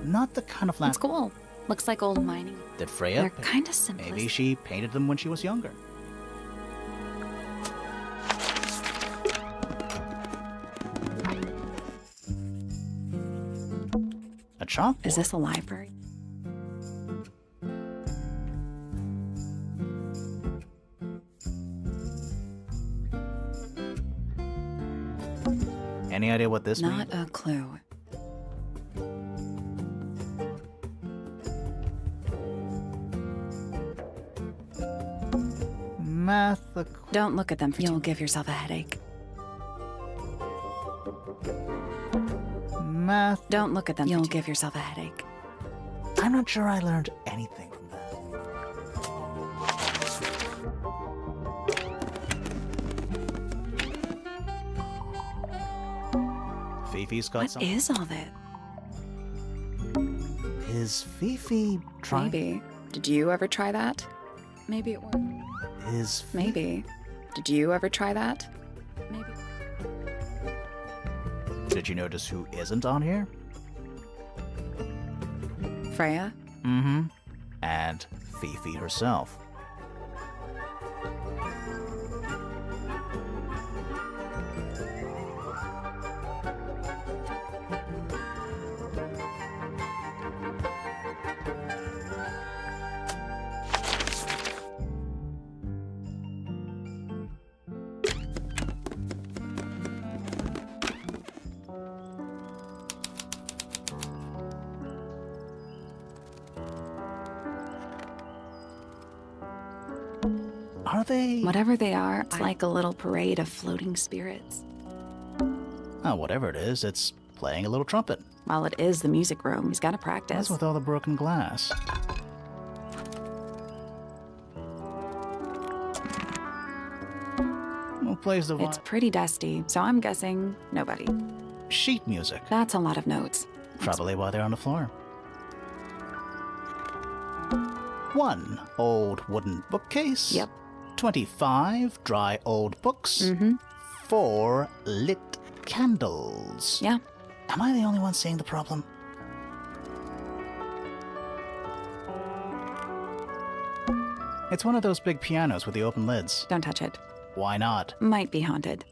Not the kind of It's plant. cool. Looks like old mining. Did Freya? They're kind of simple. Maybe she painted them when she was younger. A chalkboard. Is this a library? Any idea what this Not means? a clue. Don't look at them for You'll give yourself a headache. Don't look at them. You'll give yourself a headache. I'm not sure I learned anything from that. Fifi's got What something. is all that? Is Fifi trying? Maybe. Did you ever try that? Maybe it worked. Is Maybe. Did you ever try that? Maybe. Did you notice who isn't on here? Freya? Mm-hmm. And Fifi herself. Are they? Whatever they are, it's like a little parade of floating spirits. Oh, whatever it is, it's playing a little trumpet. Well, it is the music room. He's got to practice. What's with all the broken glass? Who plays the It's pretty dusty, so I'm guessing nobody. sheet music? That's a lot of notes. Probably why they're on the floor. 1 old wooden bookcase. Yep. 25 dry old books. Mm-hmm. 4 lit candles. Yeah. Am I the only one seeing the problem? It's one of those big pianos with the open lids. Don't touch it. Why not? Might be haunted.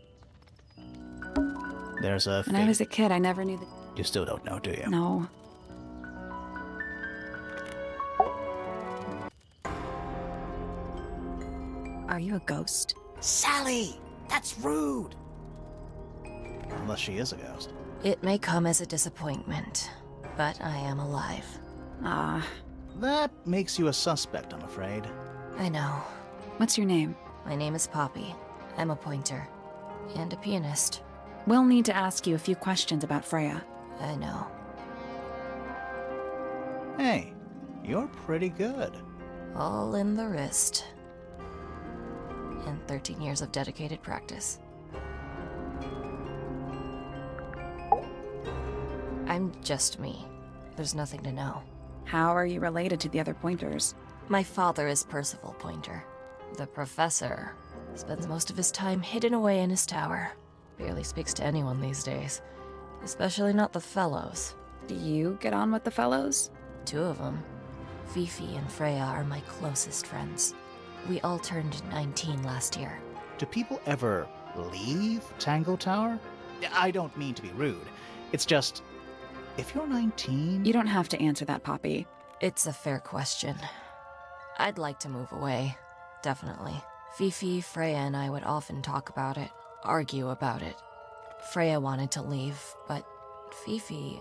There's a When I was a kid, I never knew that. You still don't know, do you? No. Are you a ghost? Sally! That's rude! Unless she is a ghost. It may come as a disappointment, but I am alive. Ah. That makes you a suspect, I'm afraid. I know. What's your name? My name is Poppy. I'm a pointer. And a pianist. We'll need to ask you a few questions about Freya. I know. Hey, you're pretty good. All in the wrist. And 13 years of dedicated practice. I'm just me. There's nothing to know. How are you related to the other pointers? My father is Percival Pointer. The professor spends most of his time hidden away in his tower. Barely speaks to anyone these days. Especially not the fellows. Do you get on with the fellows? 2 of them. Fifi and Freya are my closest friends. We all turned 19 last year. Do people ever leave Tangle Tower? I don't mean to be rude. It's just, if you're 19... You don't have to answer that, Poppy. It's a fair question. I'd like to move away. Definitely. Fifi, Freya, and I would often talk about it, argue about it. Freya wanted to leave, but Fifi,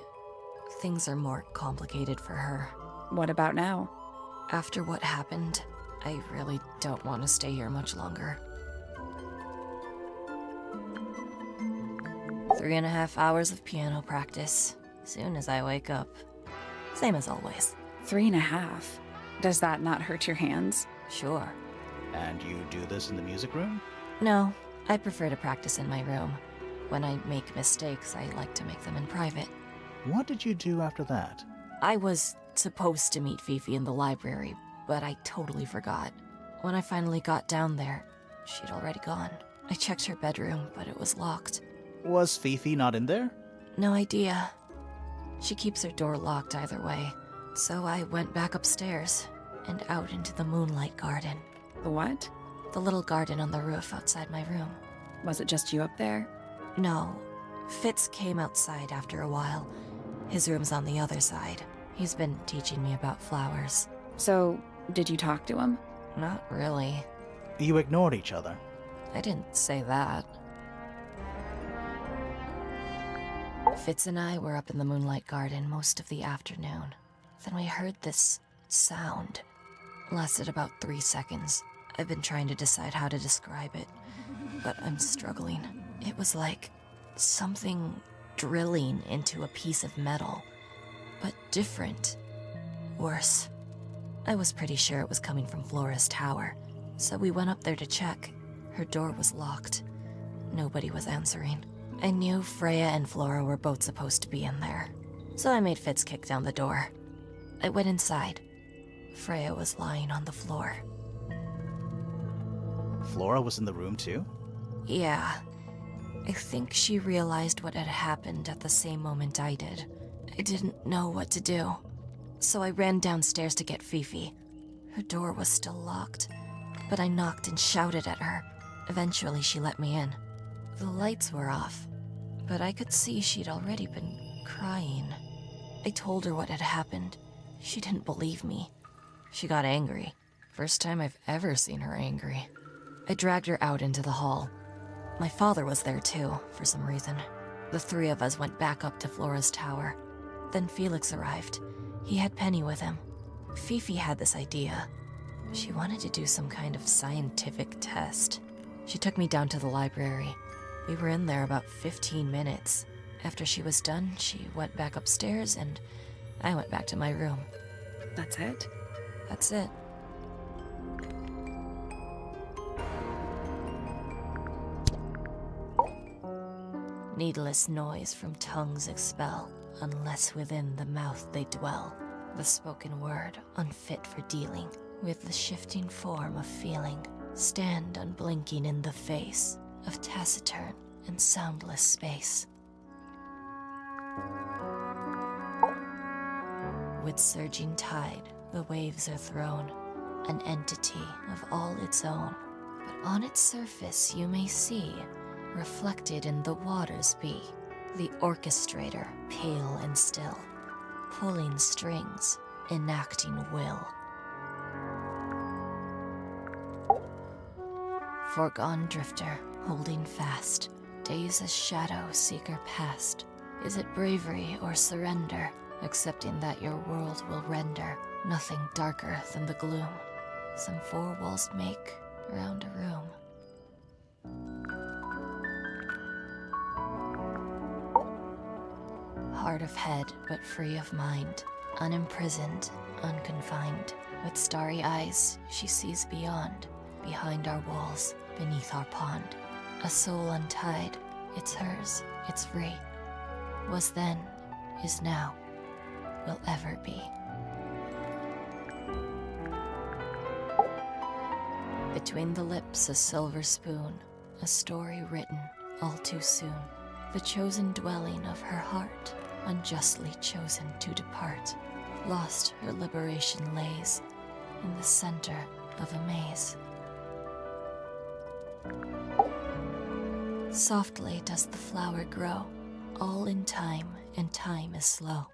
things are more complicated for her. What about now? After what happened, I really don't want to stay here much longer. 3.5 hours of piano practice, soon as I wake up. Same as always. 3.5. Does that not hurt your hands? Sure. And you do this in the music room? No, I prefer to practice in my room. When I make mistakes, I like to make them in private. What did you do after that? I was supposed to meet Fifi in the library, but I totally forgot. When I finally got down there, she'd already gone. I checked her bedroom, but it was locked. Was Fifi not in there? No idea. She keeps her door locked either way. So I went back upstairs and out into the moonlight garden. The what? The little garden on the roof outside my room. Was it just you up there? No. Fitz came outside after a while. His room's on the other side. He's been teaching me about flowers. So, did you talk to him? Not really. You ignored each other. I didn't say that. Fitz and I were up in the moonlight garden most of the afternoon. Then we heard this sound. Lasted about 3 seconds. I've been trying to decide how to describe it, but I'm struggling. It was like something drilling into a piece of metal, but different. Worse. I was pretty sure it was coming from Flora's tower, so we went up there to check. Her door was locked. Nobody was answering. I knew Freya and Flora were both supposed to be in there, so I made Fitz kick down the door. I went inside. Freya was lying on the floor. Flora was in the room too? Yeah. I think she realized what had happened at the same moment I did. I didn't know what to do, so I ran downstairs to get Fifi. Her door was still locked, but I knocked and shouted at her. Eventually, she let me in. The lights were off, but I could see she'd already been crying. I told her what had happened. She didn't believe me. She got angry. First time I've ever seen her angry. I dragged her out into the hall. My father was there too, for some reason. The three of us went back up to Flora's tower. Then Felix arrived. He had Penny with him. Fifi had this idea. She wanted to do some kind of scientific test. She took me down to the library. We were in there about 15 minutes. After she was done, she went back upstairs and I went back to my room. That's it? That's it. Needless noise from tongues expel, unless within the mouth they dwell. The spoken word, unfit for dealing with the shifting form of feeling, stand unblinking in the face of taciturn and soundless space. With surging tide, the waves are thrown, an entity of all its own. But on its surface you may see, reflected in the waters be, the orchestrator, pale and still, pulling strings, enacting will. Foregone drifter, holding fast, days a shadow seeker past. Is it bravery or surrender, accepting that your world will render nothing darker than the gloom some four walls make around a room? Hard of head, but free of mind, unimprisoned, unconfined. With starry eyes, she sees beyond, behind our walls, beneath our pond. A soul untied, it's hers, it's free. Was then, is now, will ever be. Between the lips a silver spoon, a story written all too soon. The chosen dwelling of her heart, unjustly chosen to depart. Lost her liberation lays in the center of a maze. Softly does the flower grow, all in time, and time is slow.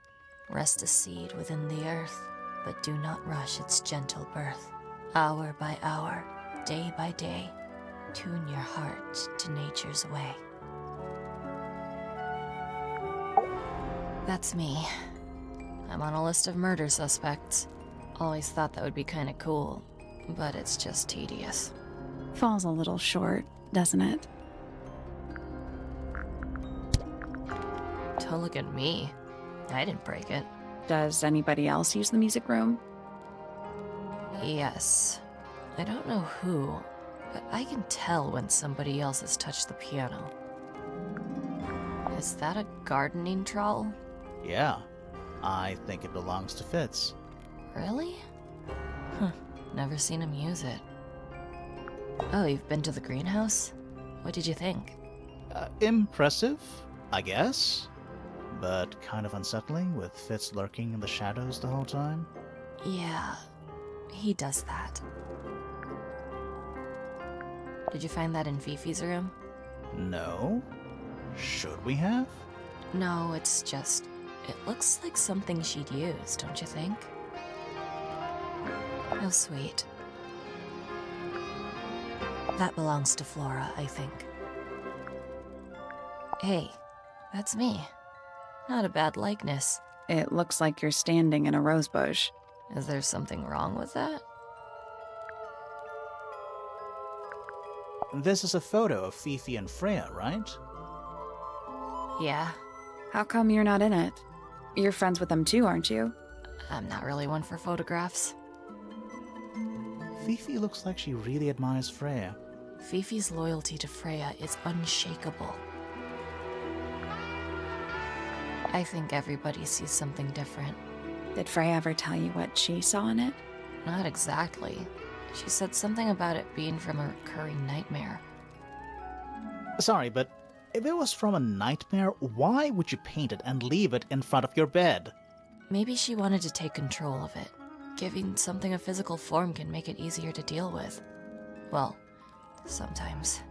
Rest a seed within the earth, but do not rush its gentle birth. Hour by hour, day by day, tune your heart to nature's way. That's me. I'm on a list of murder suspects. Always thought that would be kinda cool, but it's just tedious. Falls a little short, doesn't it? Don't look at me. I didn't break it. Does anybody else use the music room? Yes. I don't know who, but I can tell when somebody else has touched the piano. Is that a gardening trowel? Yeah, I think it belongs to Fitz. Really? Huh. Never seen him use it. Oh, you've been to the greenhouse? What did you think? Impressive, I guess. But kind of unsettling with Fitz lurking in the shadows the whole time. Yeah, he does that. Did you find that in Fifi's room? No? Should we have? No, it's just... it looks like something she'd use, don't you think? How sweet. That belongs to Flora, I think. Hey, that's me. Not a bad likeness. It looks like you're standing in a rose bush. Is there something wrong with that? This is a photo of Fifi and Freya, right? Yeah, How come you're not in it? You're friends with them too, aren't you? I'm not really one for photographs. Fifi looks like she really admires Freya. Fifi's loyalty to Freya is unshakable. I think everybody sees something different. Did Freya ever tell you what she saw in it? Not exactly. She said something about it being from a recurring nightmare. Sorry, but if it was from a nightmare, why would you paint it and leave it in front of your bed? Maybe she wanted to take control of it. Giving something a physical form can make it easier to deal with. Well, sometimes.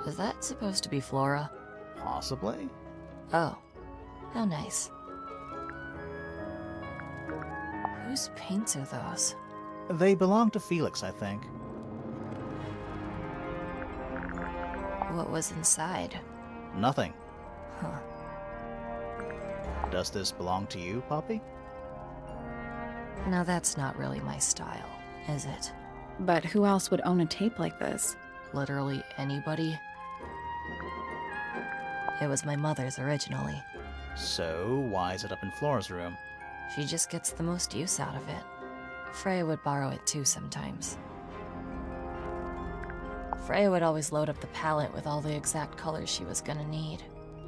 Is that supposed to be Flora? Possibly. Oh, how nice. Whose paints are those? They belong to Felix, I think. What was inside? Nothing. Huh. Does this belong to you, Poppy? Now that's not really my style, is it? But who else would own a tape like this? Literally anybody? It was my mother's originally. So, why is it up in Flora's room? She just gets the most use out of it. Freya would borrow it too sometimes. Freya would always load up the palette with all the exact colors she was gonna need.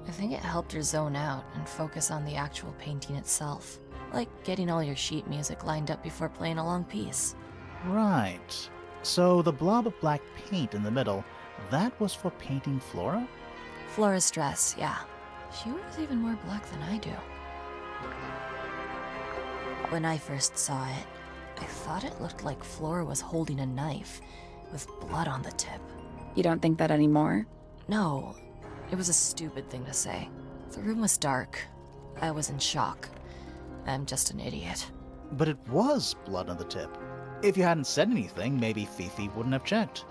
I think it helped her zone out and focus on the actual painting itself. Like getting all your sheet music lined up before playing a long piece. Right. So the blob of black paint in the middle, that was for painting Flora? Flora's dress, yeah. She wears even more black than I do. When I first saw it, I thought it looked like Flora was holding a knife, with blood on the tip. You don't think that anymore? No, it was a stupid thing to say. The room was dark. I was in shock. I'm just an idiot. But it was blood on the tip. If you hadn't said anything, maybe Fifi wouldn't have checked.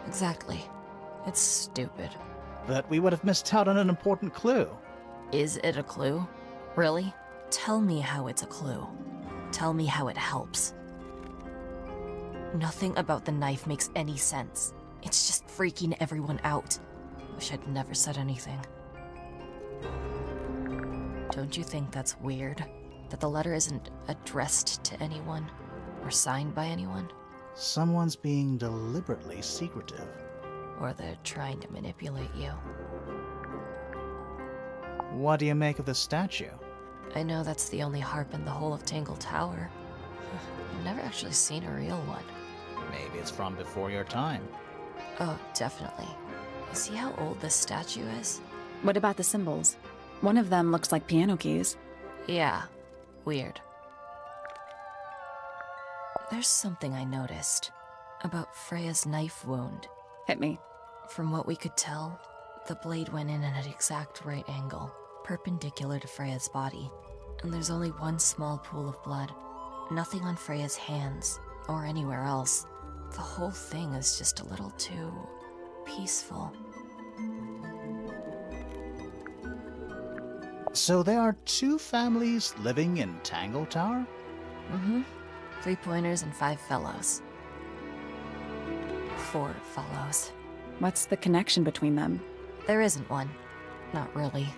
Exactly. It's stupid. But we would have missed out on an important clue. Is it a clue? Really? Tell me how it's a clue. Tell me how it helps. Nothing about the knife makes any sense. It's just freaking everyone out. Wish I'd never said anything. Don't you think that's weird? That the letter isn't addressed to anyone? Or signed by anyone? Someone's being deliberately secretive. Or they're trying to manipulate you. What do you make of the statue? I know that's the only harp in the whole of Tangle Tower. I've never actually seen a real one. Maybe it's from before your time. Oh, definitely. You see how old this statue is? What about the symbols? One of them looks like piano keys. Yeah, weird. There's something I noticed about Freya's knife wound. Hit me. From what we could tell, the blade went in at an exact right angle, perpendicular to Freya's body. And there's only one small pool of blood. Nothing on Freya's hands, or anywhere else. The whole thing is just a little too peaceful. So there are 2 families living in Tangle Tower? Mm-hmm. 3 pointers and 5 fellows. 4 fellows. What's the connection between them? There isn't one. Not really.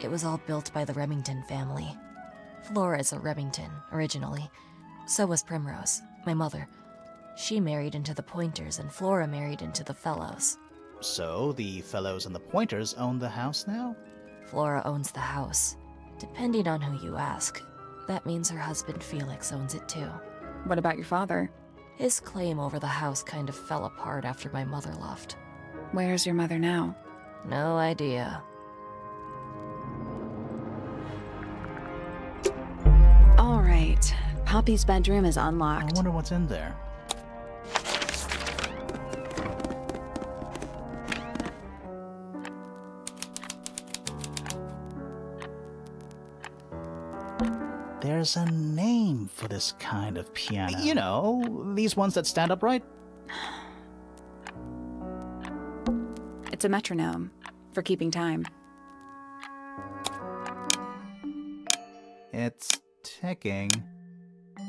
It was all built by the Remington family. Flora's a Remington, originally. So was Primrose, my mother. She married into the Pointers, and Flora married into the Fellows. So the Fellows and the Pointers own the house now? Flora owns the house. Depending on who you ask, that means her husband Felix owns it too. What about your father? His claim over the house kind of fell apart after my mother left. Where's your mother now? No idea. All right. Poppy's bedroom is unlocked. I wonder what's in there. There's a name for this kind of piano. You know, these ones that stand upright. It's a metronome for keeping time. It's ticking.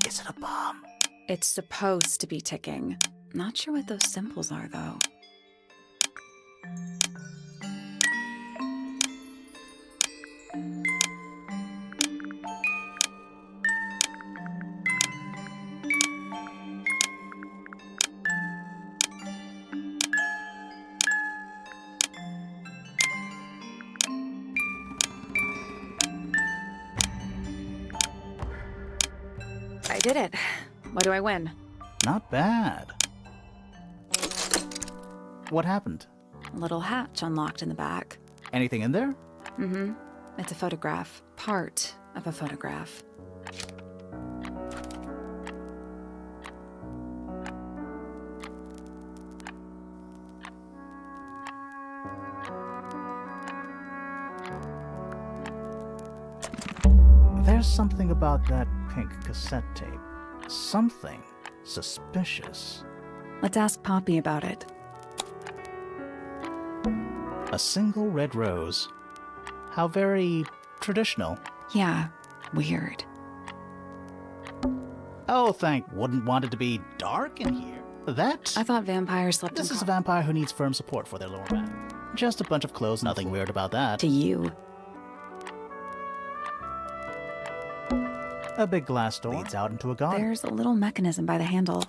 Is it a bomb? It's supposed to be ticking. Not sure what those symbols are, though. I did it. What do I win? Not bad. What happened? A little hatch unlocked in the back. Anything in there? Mm-hmm. It's a photograph. Part of a photograph. There's something about that pink cassette tape. Something suspicious. Let's ask Poppy about it. A single red rose. How very traditional. Yeah, weird. Oh, wouldn't want it to be dark in here. That? I thought vampires slept This in is a vampire who needs firm support for their lower back. Just a bunch of clothes, nothing weird about that. to you. A big glass door leads out into a garden. There's a little mechanism by the handle.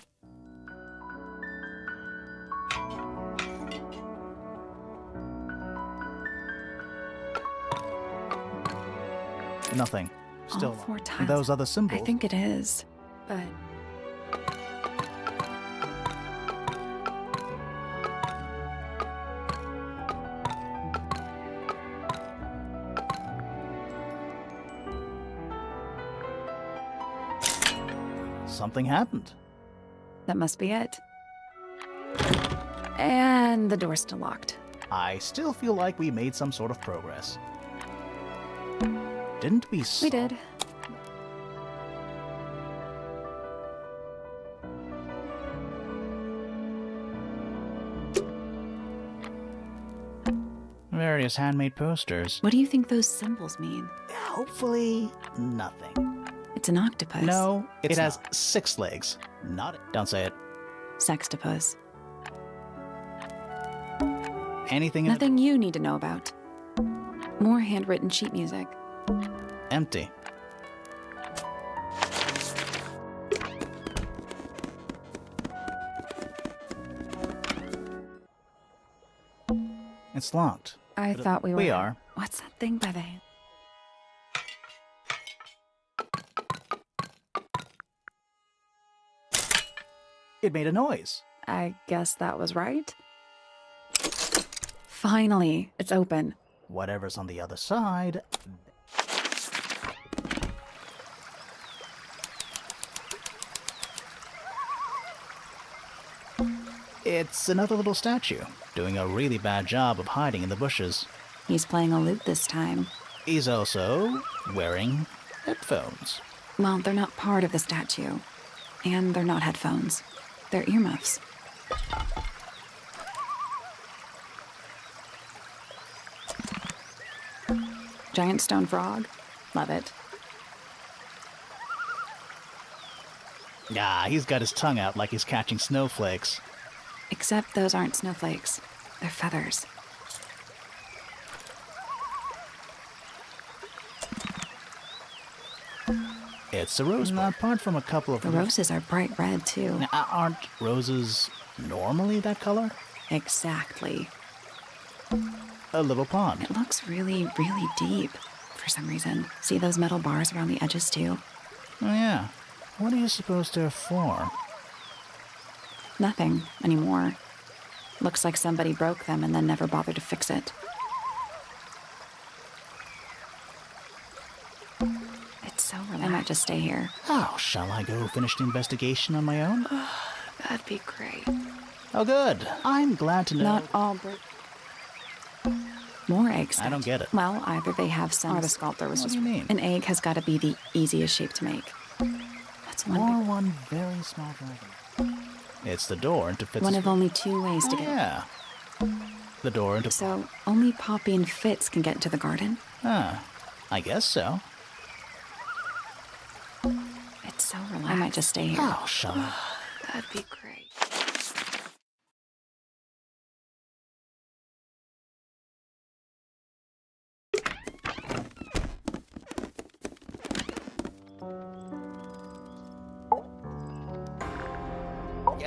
Nothing. Still, All 4 tiles. those other symbols. I think it is, but Something happened. that must be it. And the door's still locked. I still feel like we made some sort of progress. Didn't we? We did. Various handmade posters. What do you think those symbols mean? Hopefully, nothing. It's an octopus. No, it has 6 legs. Not it. Don't say it. Sextopus. Anything in Nothing you need to know about. More handwritten sheet music. empty. It's locked. I thought we were. We are. What's that thing by the hand? It made a noise. I guess that was right. Finally, it's open. Whatever's on the other side. It's another little statue, doing a really bad job of hiding in the bushes. He's playing a lute this time. He's also wearing headphones. Well, they're not part of the statue. And they're not headphones. They're earmuffs. Giant stone frog. Love it. Ah, he's got his tongue out like he's catching snowflakes. Except those aren't snowflakes. They're feathers. It's a rose. Apart from a couple of... The roses are bright red, too. Now, aren't roses normally that color? Exactly. A little pond. It looks really, really deep for some reason. See those metal bars around the edges, too? Oh, yeah. What are you supposed they're for? Nothing anymore. Looks like somebody broke them and then never bothered to fix it. It's so relaxed. I might just stay here. Oh, shall I go finish the investigation on my own? That'd be great. Oh, good. I'm glad to know... Not all More eggs. I don't get it. Well, either they have some, or the sculptor was What just... do you mean? An egg has got to be the easiest shape to make. That's one. Or one very small dragon. It's the door into Fitz's... One of only two ways to Oh, get. yeah. The door into... So only Poppy and Fitz can get into the garden. I guess so. It's so relaxed. I might just stay here. Oh, shall I? That'd be great.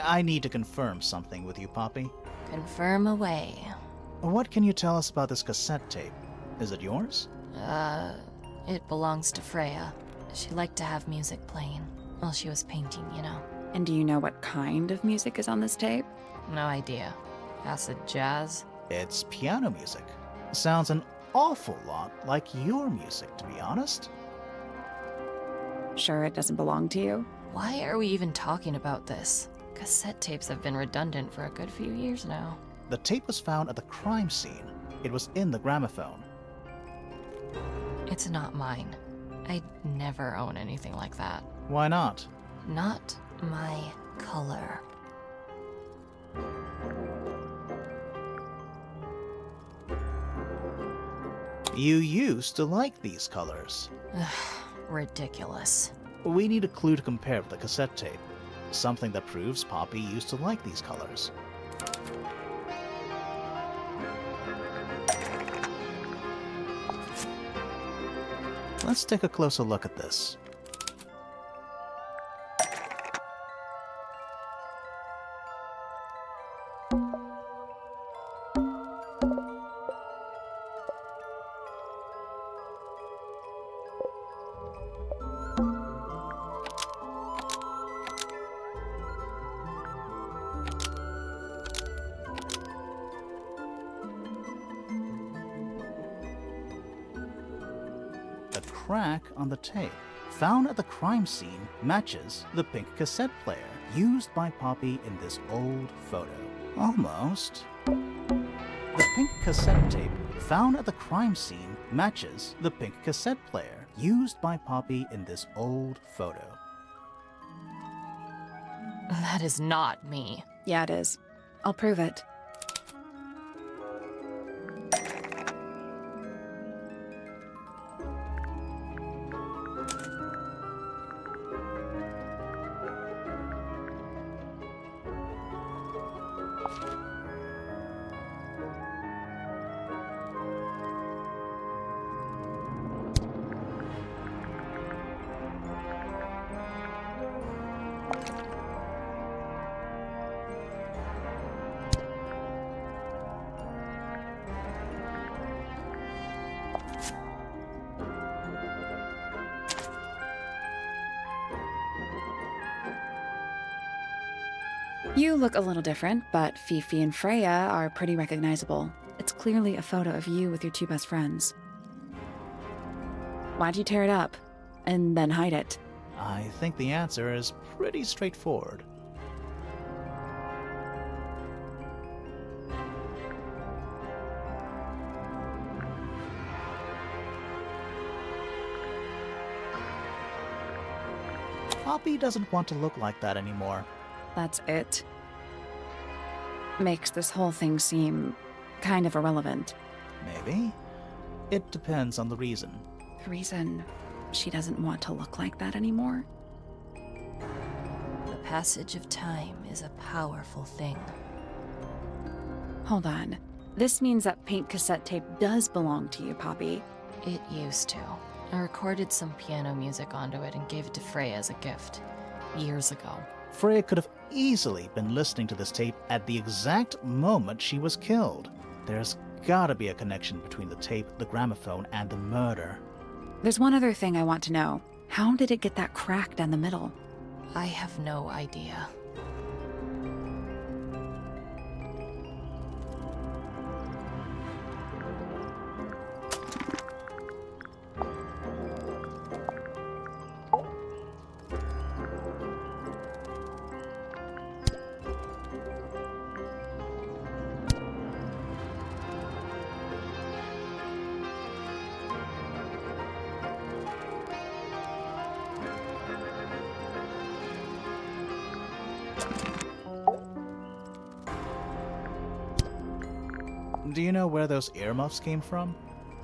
I need to confirm something with you, Poppy. Confirm away. What can you tell us about this cassette tape? Is it yours? It belongs to Freya. She liked to have music playing while she was painting, you know. And do you know what kind of music is on this tape? No idea. Acid jazz? It's piano music. Sounds an awful lot like your music, to be honest. Sure it doesn't belong to you? Why are we even talking about this? Cassette tapes have been redundant for a good few years now. The tape was found at the crime scene. It was in the gramophone. It's not mine. I'd never own anything like that. Why not? Not my color. You used to like these colors. Ridiculous. We need a clue to compare with the cassette tape. Something that proves Poppy used to like these colors. Let's take a closer look at this. The crack on the tape found at the crime scene matches the pink cassette player used by Poppy in this old photo. Almost. The pink cassette tape found at the crime scene matches the pink cassette player used by Poppy in this old photo. That is not me. Yeah, it is. I'll prove it. You look a little different, but Fifi and Freya are pretty recognizable. It's clearly a photo of you with your two best friends. Why'd you tear it up and then hide it? I think the answer is pretty straightforward. Poppy doesn't want to look like that anymore. That's it. Makes this whole thing seem kind of irrelevant. Maybe. It depends on the reason. The reason she doesn't want to look like that anymore? The passage of time is a powerful thing. Hold on. This means that paint cassette tape does belong to you, Poppy. It used to. I recorded some piano music onto it and gave it to Freya as a gift. Years ago. Freya could have easily been listening to this tape at the exact moment she was killed. There's gotta be a connection between the tape, the gramophone, and the murder. There's one other thing I want to know. How did it get that crack down the middle? I have no idea. Do you know where those earmuffs came from?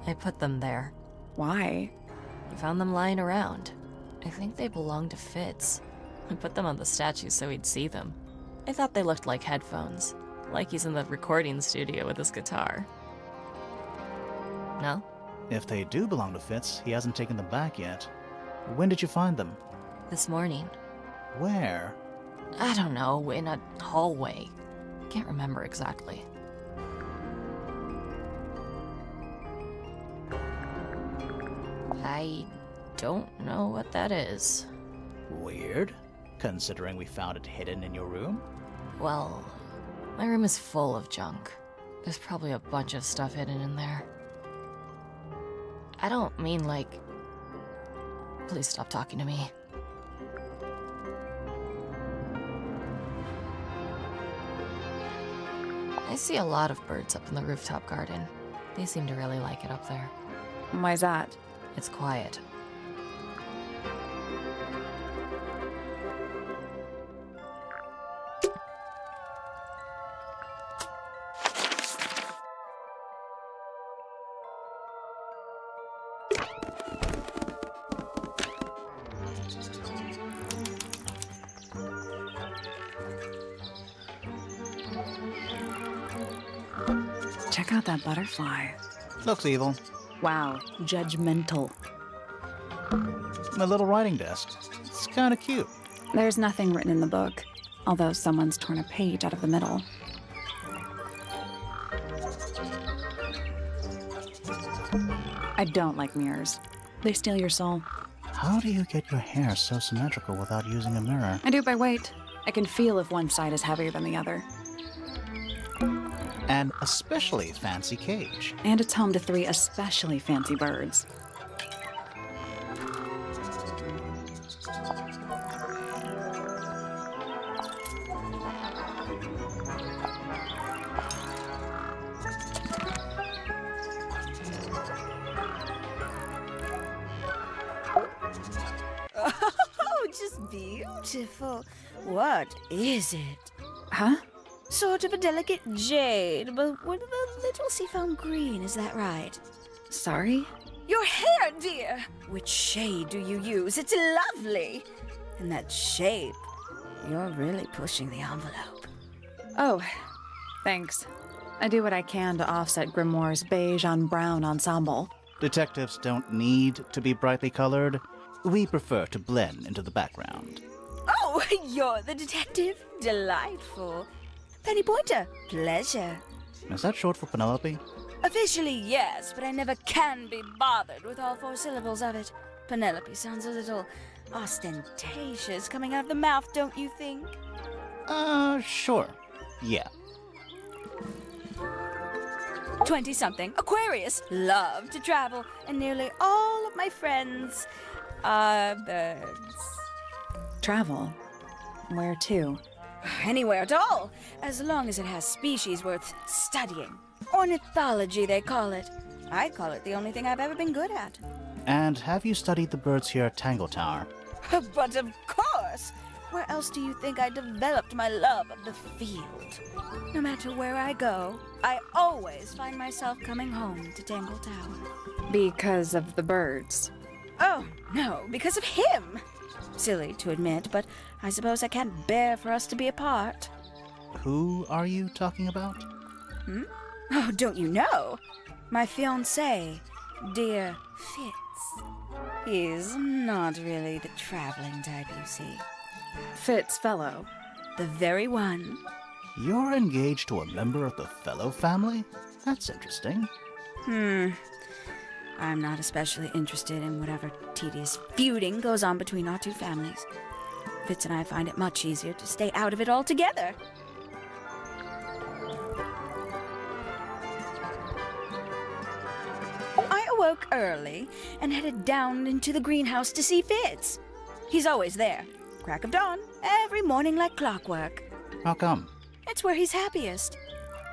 I put them there. Why? I found them lying around. I think they belonged to Fitz. I put them on the statue so he'd see them. I thought they looked like headphones, like he's in the recording studio with his guitar. No? If they do belong to Fitz, he hasn't taken them back yet. When did you find them? This morning. Where? I don't know, in a hallway. Can't remember exactly. I don't know what that is. Weird, considering we found it hidden in your room. Well, my room is full of junk. There's probably a bunch of stuff hidden in there. I don't mean like... Please stop talking to me. I see a lot of birds up in the rooftop garden. They seem to really like it up there. Why's that? It's quiet. Check out that butterfly. Looks evil. Wow, judgmental. My little writing desk. It's kinda cute. There's nothing written in the book, although someone's torn a page out of the middle. I don't like mirrors. They steal your soul. How do you get your hair so symmetrical without using a mirror? I do it by weight. I can feel if one side is heavier than the other. An especially fancy cage. And it's home to 3 especially fancy birds. Oh, just beautiful. What is it? Huh? Sort of a delicate jade, but with a little seafoam green, is that right? Sorry? Your hair, dear! Which shade do you use? It's lovely! And that shape, you're really pushing the envelope. Oh, thanks. I do what I can to offset Grimoire's beige on brown ensemble. Detectives don't need to be brightly colored. We prefer to blend into the background. Oh, you're the detective? Delightful. Penny Pointer, pleasure. Is that short for Penelope? Officially, yes, but I never can be bothered with all 4 syllables of it. Penelope sounds a little ostentatious coming out of the mouth, don't you think? Sure. Yeah. 20-something, Aquarius, love to travel, and nearly all of my friends are birds. Travel? Where to? Anywhere at all, as long as it has species worth studying. Ornithology, they call it. I call it the only thing I've ever been good at. And have you studied the birds here at Tangle Tower? But of course! course. Where else do you think I developed my love of the field? No matter where I go, I always find myself coming home to Tangle Tower. Because of the birds. Oh, no, because of him. Silly to admit, but I suppose I can't bear for us to be apart. Who are you talking about? Oh, don't you know? My fiancé, dear Fitz. He's not really the traveling type, you see. Fitz Fellow. The very one. You're engaged to a member of the Fellow family? That's interesting. I'm not especially interested in whatever tedious feuding goes on between our two families. Fitz and I find it much easier to stay out of it altogether. I awoke early and headed down into the greenhouse to see Fitz. He's always there, crack of dawn, every morning like clockwork. How come? It's where he's happiest.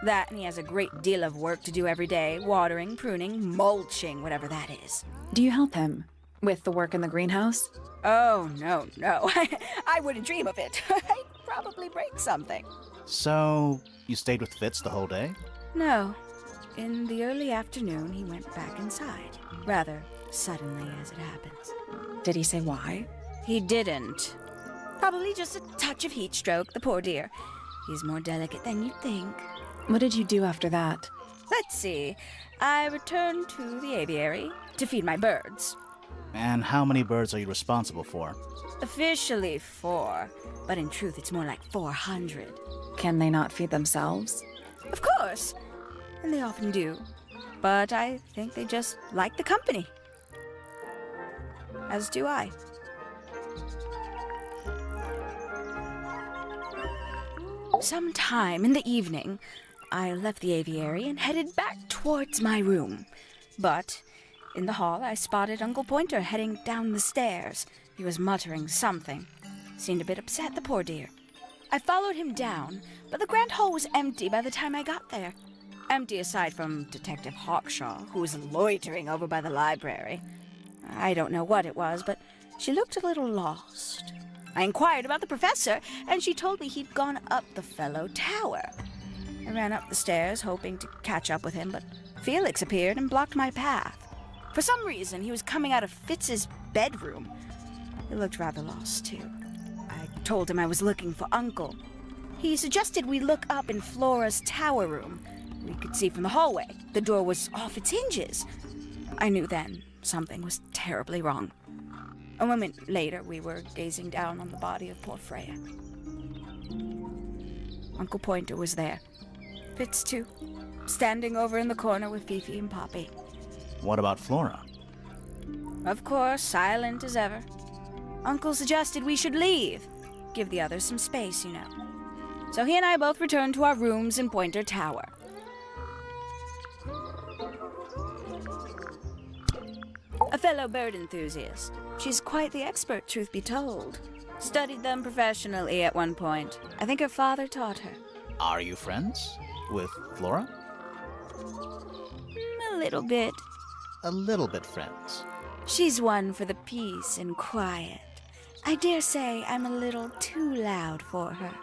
That, and he has a great deal of work to do every day, watering, pruning, mulching, whatever that is. Do you help him with the work in the greenhouse? Oh, no. I wouldn't dream of it. I'd probably break something. So, you stayed with Fitz the whole day? No. In the early afternoon, he went back inside. Rather suddenly, as it happens. Did he say why? He didn't. Probably just a touch of heat stroke, the poor dear. He's more delicate than you'd think. What did you do after that? Let's see. I returned to the aviary to feed my birds. And how many birds are you responsible for? Officially 4, but in truth it's more like 400. Can they not feed themselves? Of course, and they often do. But I think they just like the company. As do I. Sometime in the evening, I left the aviary and headed back towards my room. But in the hall, I spotted Uncle Pointer heading down the stairs. He was muttering something. Seemed a bit upset, the poor dear. I followed him down, but the grand hall was empty by the time I got there. Empty aside from Detective Hawkshaw, who was loitering over by the library. I don't know what it was, but she looked a little lost. I inquired about the professor, and she told me he'd gone up the Fellow Tower. I ran up the stairs, hoping to catch up with him, but Felix appeared and blocked my path. For some reason, he was coming out of Fitz's bedroom. He looked rather lost, too. I told him I was looking for Uncle. He suggested we look up in Flora's tower room. We could see from the hallway. The door was off its hinges. I knew then something was terribly wrong. A moment later, we were gazing down on the body of poor Freya. Uncle Pointer was there. Fitz, too, standing over in the corner with Fifi and Poppy. What about Flora? Of course, silent as ever. Uncle suggested we should leave. Give the others some space, you know. So he and I both returned to our rooms in Pointer Tower. A fellow bird enthusiast. She's quite the expert, truth be told. Studied them professionally at one point. I think her father taught her. Are you friends with Flora? A little bit. A little bit friends. She's one for the peace and quiet. I dare say I'm a little too loud for her.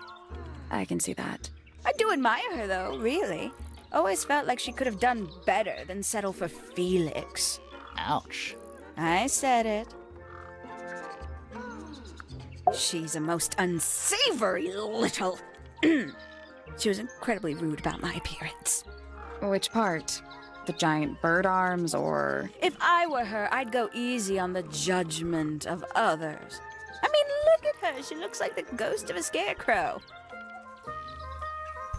I can see that. I do admire her, though, really. Always felt like she could have done better than settle for Felix. Ouch. I said it. She's a most unsavory little... She was incredibly rude about my appearance. Which part? The giant bird arms, or... If I were her, I'd go easy on the judgment of others. I mean, look at her. She looks like the ghost of a scarecrow.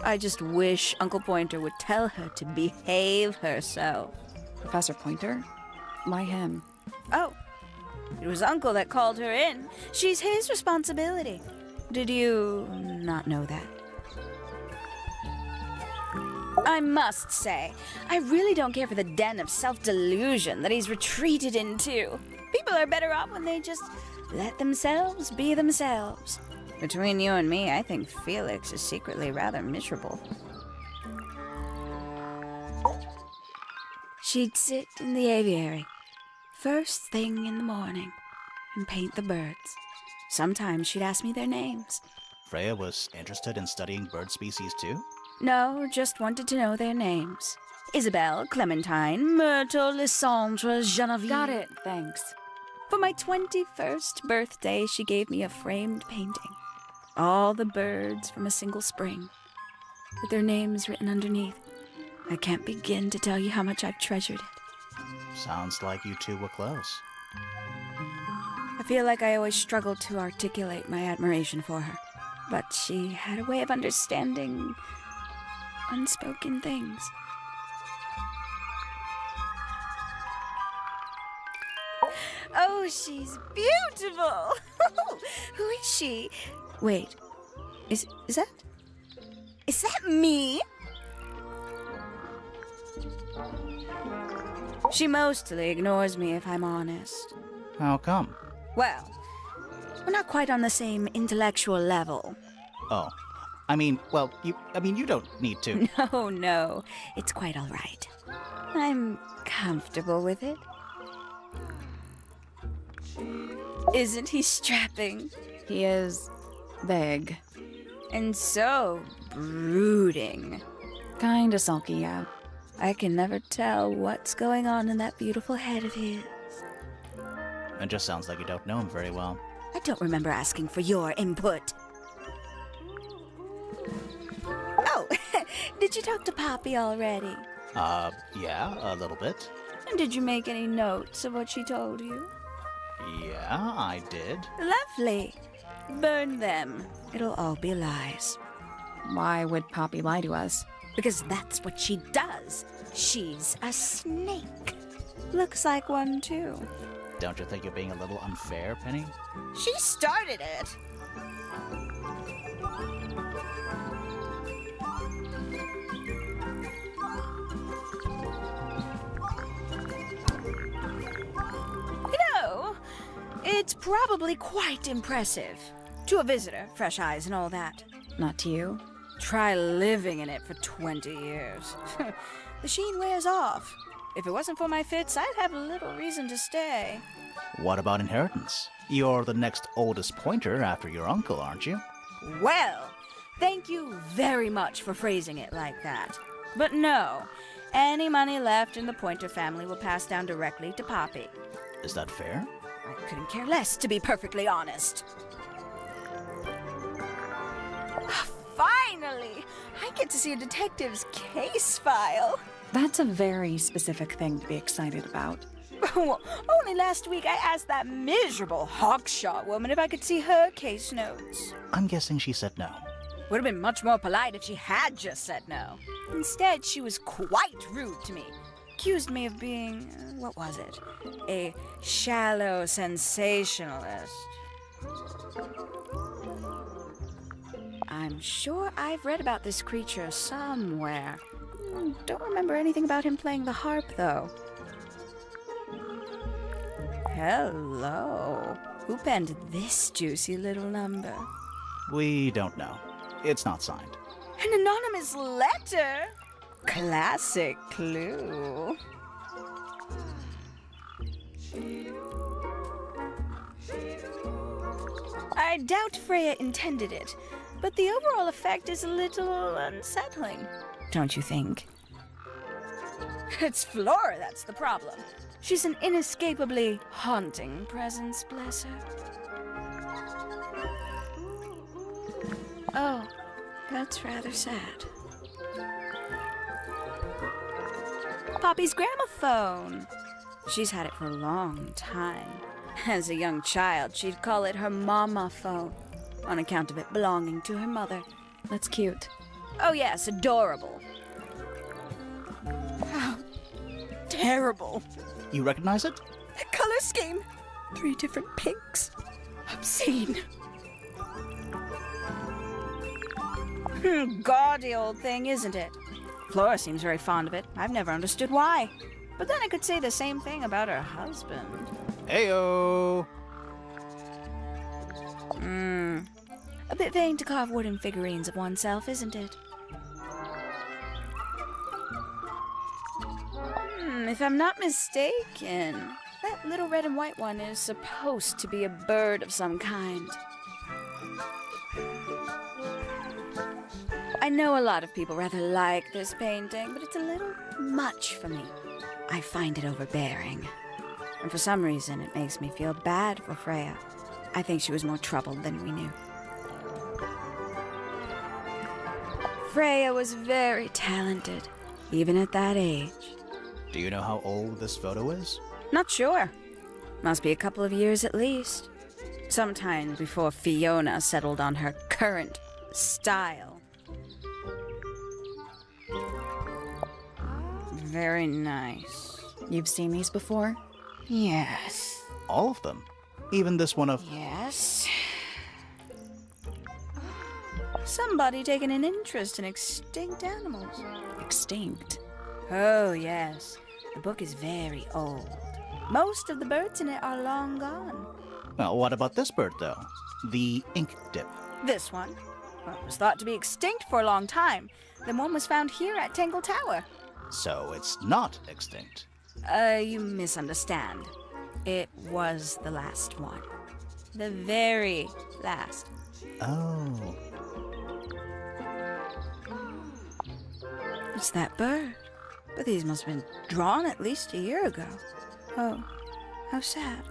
I just wish Uncle Pointer would tell her to behave herself. Professor Pointer? Why him? Oh, it was Uncle that called her in. She's his responsibility. Did you not know that? I must say, I really don't care for the den of self-delusion that he's retreated into. People are better off when they just let themselves be themselves. Between you and me, I think Felix is secretly rather miserable. She'd sit in the aviary, first thing in the morning, and paint the birds. Sometimes she'd ask me their names. Freya was interested in studying bird species too? No, just wanted to know their names. Isabelle, Clementine, Myrtle, Lysandre, Genevieve. Got it, thanks. For my 21st birthday, she gave me a framed painting. All the birds from a single spring, with their names written underneath. I can't begin to tell you how much I've treasured it. Sounds like you two were close. I feel like I always struggled to articulate my admiration for her, but she had a way of understanding unspoken things. Oh, she's beautiful! Who is she? Wait, is that me? She mostly ignores me, if I'm honest. How come? Well, we're not quite on the same intellectual level. Oh, you don't need to. No, it's quite all right. I'm comfortable with it. Isn't he strapping? He is big. And so brooding. Kinda sulky, yeah. I can never tell what's going on in that beautiful head of his. It just sounds like you don't know him very well. I don't remember asking for your input. Oh, did you talk to Poppy already? Yeah, a little bit. And did you make any notes of what she told you? Yeah, I did. Lovely. Burn them. It'll all be lies. Why would Poppy lie to us? Because that's what she does. She's a snake. Looks like one, too. Don't you think you're being a little unfair, Penny? She started it. It's probably quite impressive. To a visitor, fresh eyes and all that. Not to you? Try living in it for 20 years. The sheen wears off. If it wasn't for my fits, I'd have little reason to stay. What about inheritance? You're the next oldest pointer after your uncle, aren't you? Well, thank you very much for phrasing it like that. But no, any money left in the Pointer family will pass down directly to Poppy. Is that fair? I couldn't care less, to be perfectly honest. Finally! I get to see a detective's case file. That's a very specific thing to be excited about. Well, only last week I asked that miserable Hawkshaw woman if I could see her case notes. I'm guessing she said no. Would have been much more polite if she had just said no. Instead, she was quite rude to me. Accused me of being, what was it? A shallow sensationalist. I'm sure I've read about this creature somewhere. Don't remember anything about him playing the harp, though. Hello. Who penned this juicy little number? We don't know. It's not signed. An anonymous letter? Classic clue. I doubt Freya intended it, but the overall effect is a little unsettling, don't you think? It's Flora that's the problem. She's an inescapably haunting presence, bless her. Oh, that's rather sad. Poppy's gramophone. She's had it for a long time. As a young child, she'd call it her mama phone, on account of it belonging to her mother. That's cute. Oh yes, adorable. Oh, terrible. You recognize it? The color scheme. 3 different pinks. Obscene. Gaudy old thing, isn't it? Flora seems very fond of it. I've never understood why. But then I could say the same thing about her husband. Heyo! A bit vain to carve wooden figurines of oneself, isn't it? If I'm not mistaken, That little red and white one is supposed to be a bird of some kind. I know a lot of people rather like this painting, but it's a little much for me. I find it overbearing. And for some reason, it makes me feel bad for Freya. I think she was more troubled than we knew. Freya was very talented, even at that age. Do you know how old this photo is? Not sure. Must be a couple of years at least. Sometime before Fiona settled on her current style. Very nice. You've seen these before? Yes. All of them. Even this one of... Yes. Somebody taking an interest in extinct animals. Extinct. Oh, yes. The book is very old. Most of the birds in it are long gone. Well, what about this bird, though? The ink dip. This one, well, it was thought to be extinct for a long time. Then one was found here at Tangle Tower. So it's not extinct. You misunderstand. It was the last one. The very last. Oh. It's that bird. But these must have been drawn at least a year ago. Oh, how sad.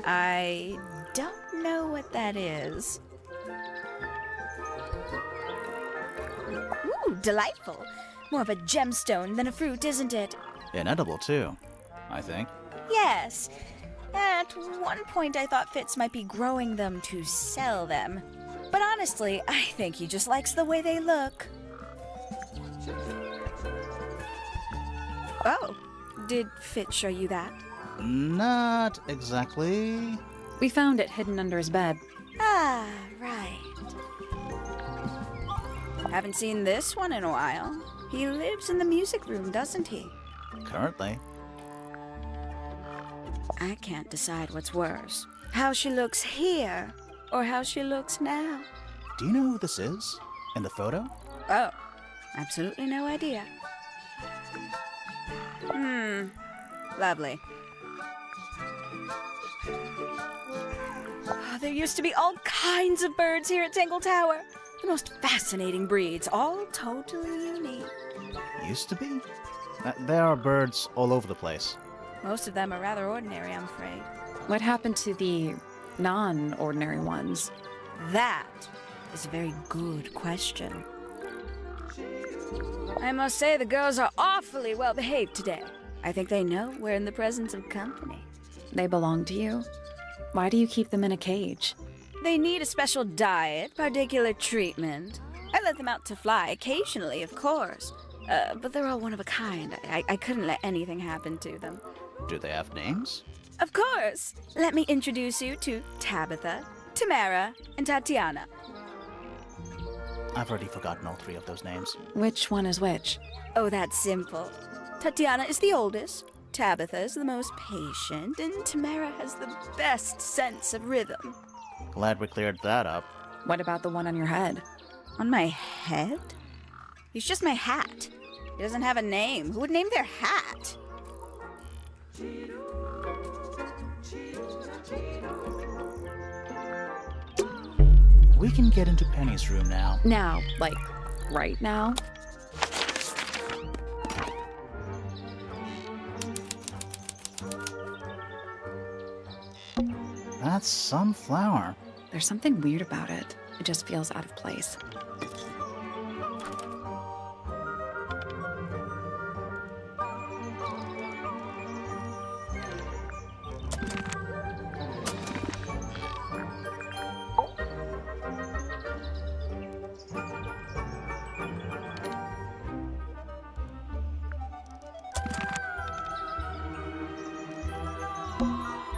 I don't know what that is. Ooh, delightful. More of a gemstone than a fruit, isn't it? Inedible, too, I think. Yes. At one point I thought Fitz might be growing them to sell them. But honestly, I think he just likes the way they look. Oh, did Fitz show you that? Not exactly. We found it hidden under his bed. Ah, right. Haven't seen this one in a while. He lives in the music room, doesn't he? Currently. I can't decide what's worse. How she looks here, or how she looks now. Do you know who this is? In the photo? Oh, absolutely no idea. Lovely. Oh, there used to be all kinds of birds here at Tangle Tower. The most fascinating breeds, all totally unique. Used to be? There are birds all over the place. Most of them are rather ordinary, I'm afraid. What happened to the non-ordinary ones? That is a very good question. I must say the girls are awfully well behaved today. I think they know we're in the presence of company. They belong to you? Why do you keep them in a cage? They need a special diet, particular treatment. I let them out to fly occasionally, of course. But they're all one of a kind. I couldn't let anything happen to them. Do they have names? Of course. Let me introduce you to Tabitha, Tamara, and Tatiana. I've already forgotten all three of those names. Which one is which? Oh, that's simple. Tatiana is the oldest, Tabitha is the most patient, and Tamara has the best sense of rhythm. Glad we cleared that up. What about the one on your head? On my head? He's just my hat. He doesn't have a name. Who would name their hat? We can get into Penny's room now. Now, like, right now? That's some flower. There's something weird about it. It just feels out of place.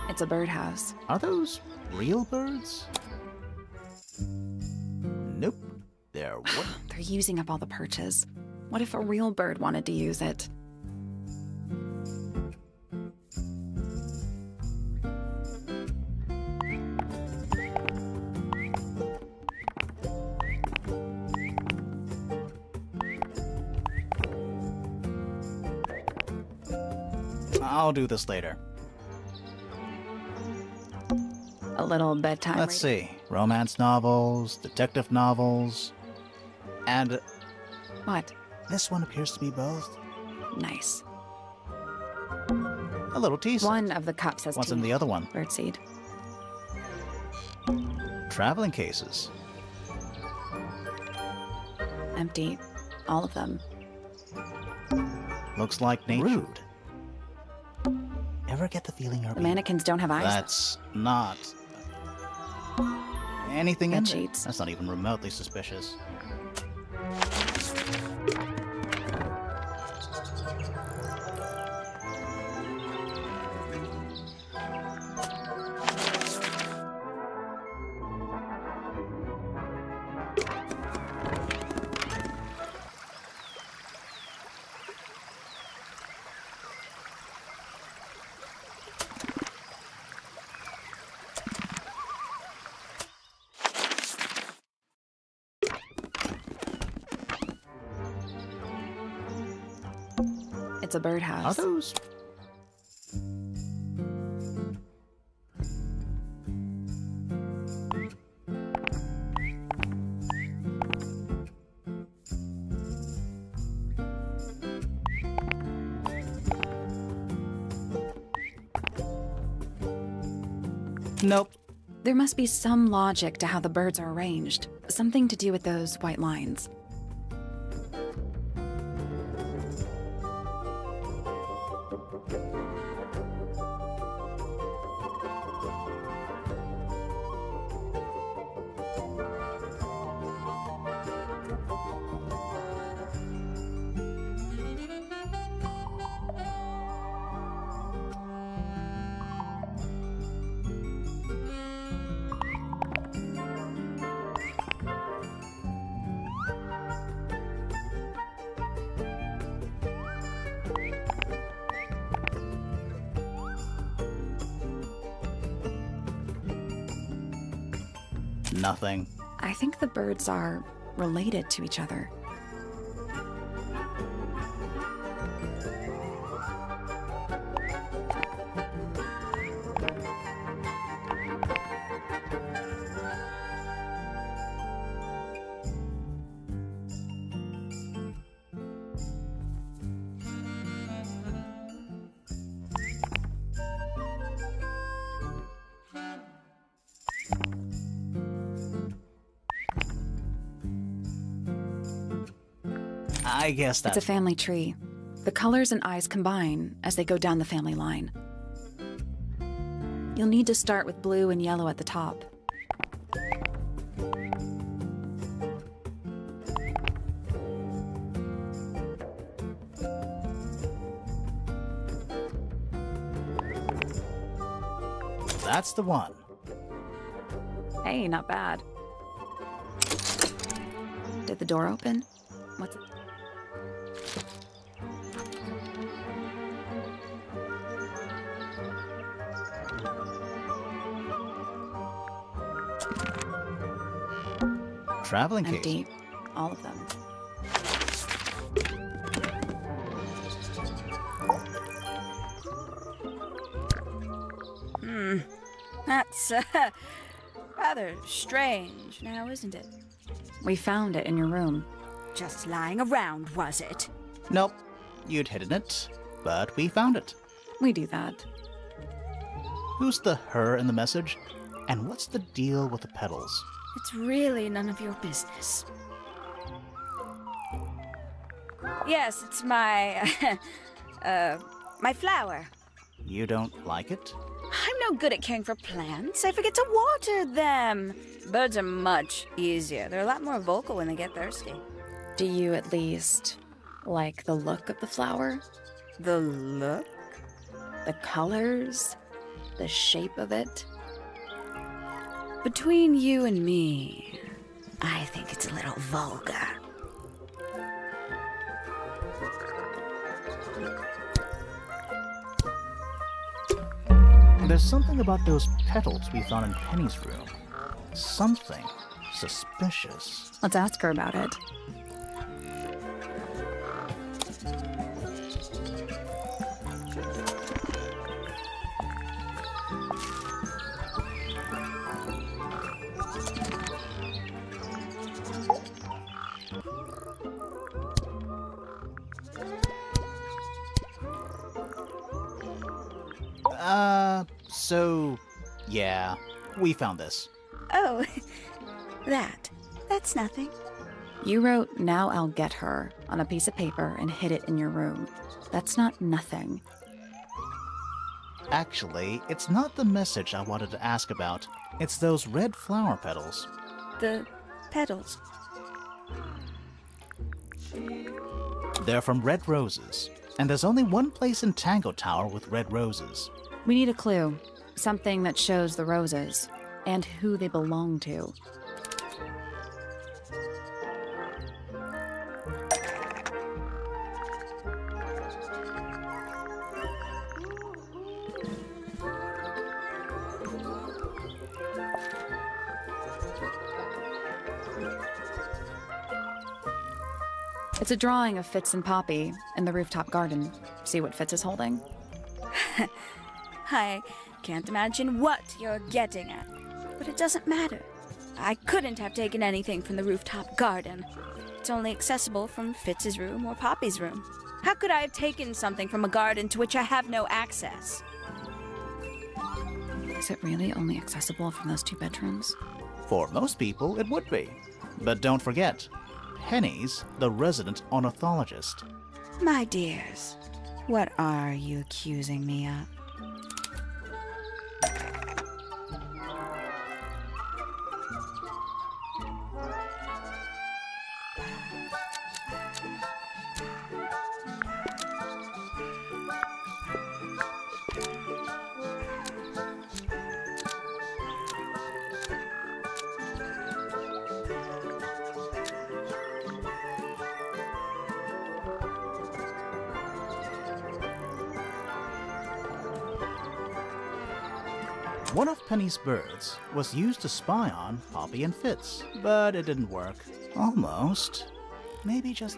It's a birdhouse. Are those real birds? Nope. They're what? They're using up all the perches. What if a real bird wanted to use it? I'll do this later. A little bedtime Let's reading. see. Romance novels, detective novels, and What? this one appears to be both. Nice. A little tea set. One of the cups has What's tea. in the other one? Birdseed. Traveling cases. Empty. All of them. Looks like nature. Rude. Ever get the feeling you're The being... mannequins don't have eyes. That's not... anything in Bed there? sheets. That's not even remotely suspicious. It's a birdhouse. Are those... Nope. There must be some logic to how the birds are arranged. Something to do with those white lines. Nothing. I think the birds are related to each other. I guess that's... It's a family tree. The colors and eyes combine as they go down the family line. You'll need to start with blue and yellow at the top. That's the one. Hey, not bad. Did the door open? What's it? Traveling case. Empty. All of them. That's rather strange now, isn't it? We found it in your room. Just lying around, was it? Nope. You'd hidden it, but we found it. We do that. Who's the her in the message? And what's the deal with the petals? It's really none of your business. Yes, it's my, my flower. You don't like it? I'm no good at caring for plants. I forget to water them. Birds are much easier. They're a lot more vocal when they get thirsty. Do you at least like the look of the flower? The look? The colors? The shape of it? Between you and me, I think it's a little vulgar. There's something about those petals we found in Penny's room. Something suspicious. Let's ask her about it. Yeah, we found this. Oh, that's nothing. You wrote, "Now I'll get her," on a piece of paper and hid it in your room. That's not nothing. Actually, it's not the message I wanted to ask about. It's those red flower petals. The petals. They're from red roses, and there's only one place in Tangle Tower with red roses. We need a clue. Something that shows the roses and who they belong to. It's a drawing of Fitz and Poppy in the rooftop garden. See what Fitz is holding? I can't imagine what you're getting at, but it doesn't matter. I couldn't have taken anything from the rooftop garden. It's only accessible from Fitz's room or Poppy's room. How could I have taken something from a garden to which I have no access? Is it really only accessible from those 2 bedrooms? For most people, it would be. But don't forget, Penny's the resident ornithologist. My dears, what are you accusing me of? One of Penny's birds was used to spy on Poppy and Fitz, but it didn't work. Almost. Maybe just...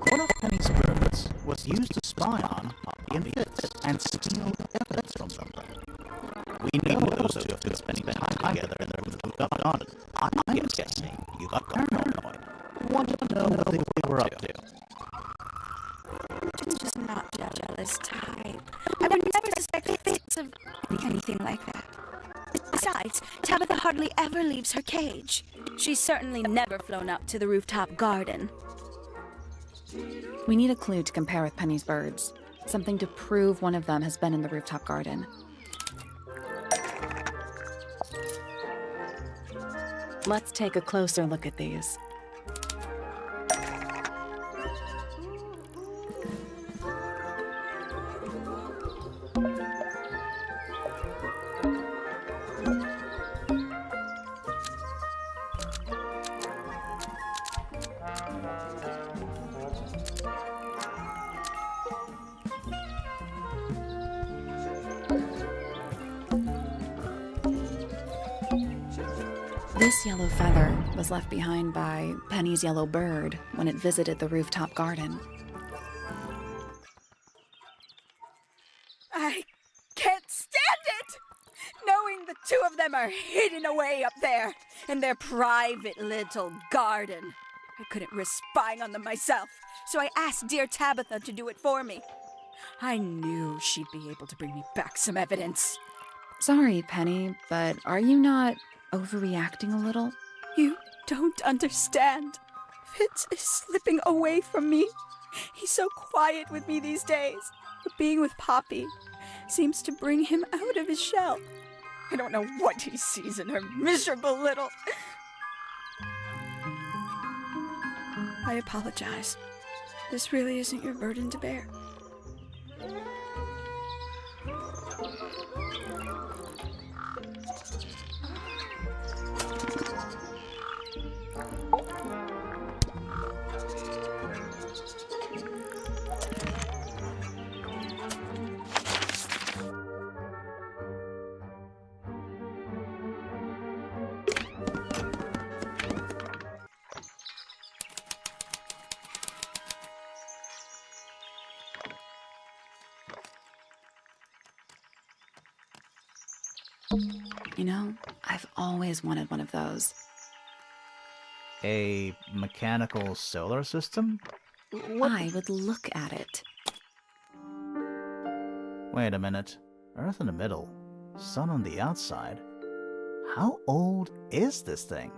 One of Penny's birds was used to spy on Poppy and Fitz and steal evidence from something. We know those two have been spending time together in their rooftop garden. I'm guessing you got paranoid. Wanted to know what they were up to. I'm just not the jealous type. I would never suspect Fitz of anything like that. Besides, Tabitha hardly ever leaves her cage. She's certainly never flown up to the rooftop garden. We need a clue to compare with Penny's birds. Something to prove one of them has been in the rooftop garden. Let's take a closer look at these. This yellow feather was left behind by Penny's yellow bird when it visited the rooftop garden. I can't stand it! Knowing the 2 of them are hidden away up there in their private little garden. I couldn't risk spying on them myself, so I asked dear Tabitha to do it for me. I knew she'd be able to bring me back some evidence. Sorry, Penny, but are you not overreacting a little? You don't understand. Fitz is slipping away from me. He's so quiet with me these days, but being with Poppy seems to bring him out of his shell. I don't know what he sees in her miserable little... I apologize. This really isn't your burden to bear. You know, I've always wanted one of those. A mechanical solar system? What? I would look at it. Wait a minute. Earth in the middle, sun on the outside. How old is this thing?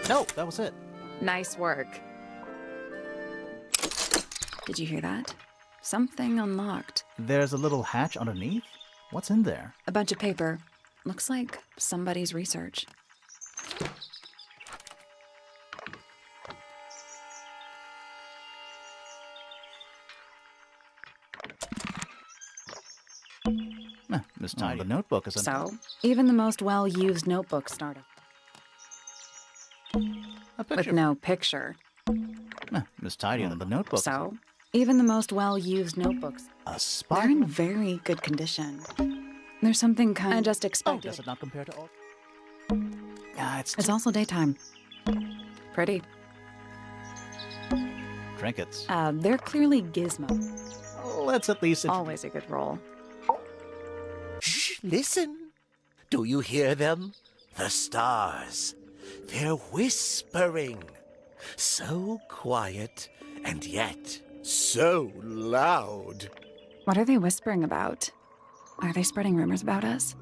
No, that was it. Nice work. Did you hear that? Something unlocked. There's a little hatch underneath? What's in there? A bunch of paper. Looks like somebody's research. Miss Tidy, the notebook is So, even the most well-used notebook started a picture. with no picture. Miss Tidy, the notebook. So, even the most well-used notebooks, A they're spot. in very good condition. There's something kind of just Oh, expected. does it not compare to all? It's also daytime. Pretty. Trinkets. They're clearly gizmo. Let's at least. Always a good roll. Shh, listen. Do you hear them? The stars. They're whispering. So quiet, and yet so loud. What are they whispering about? Are they spreading rumors about us?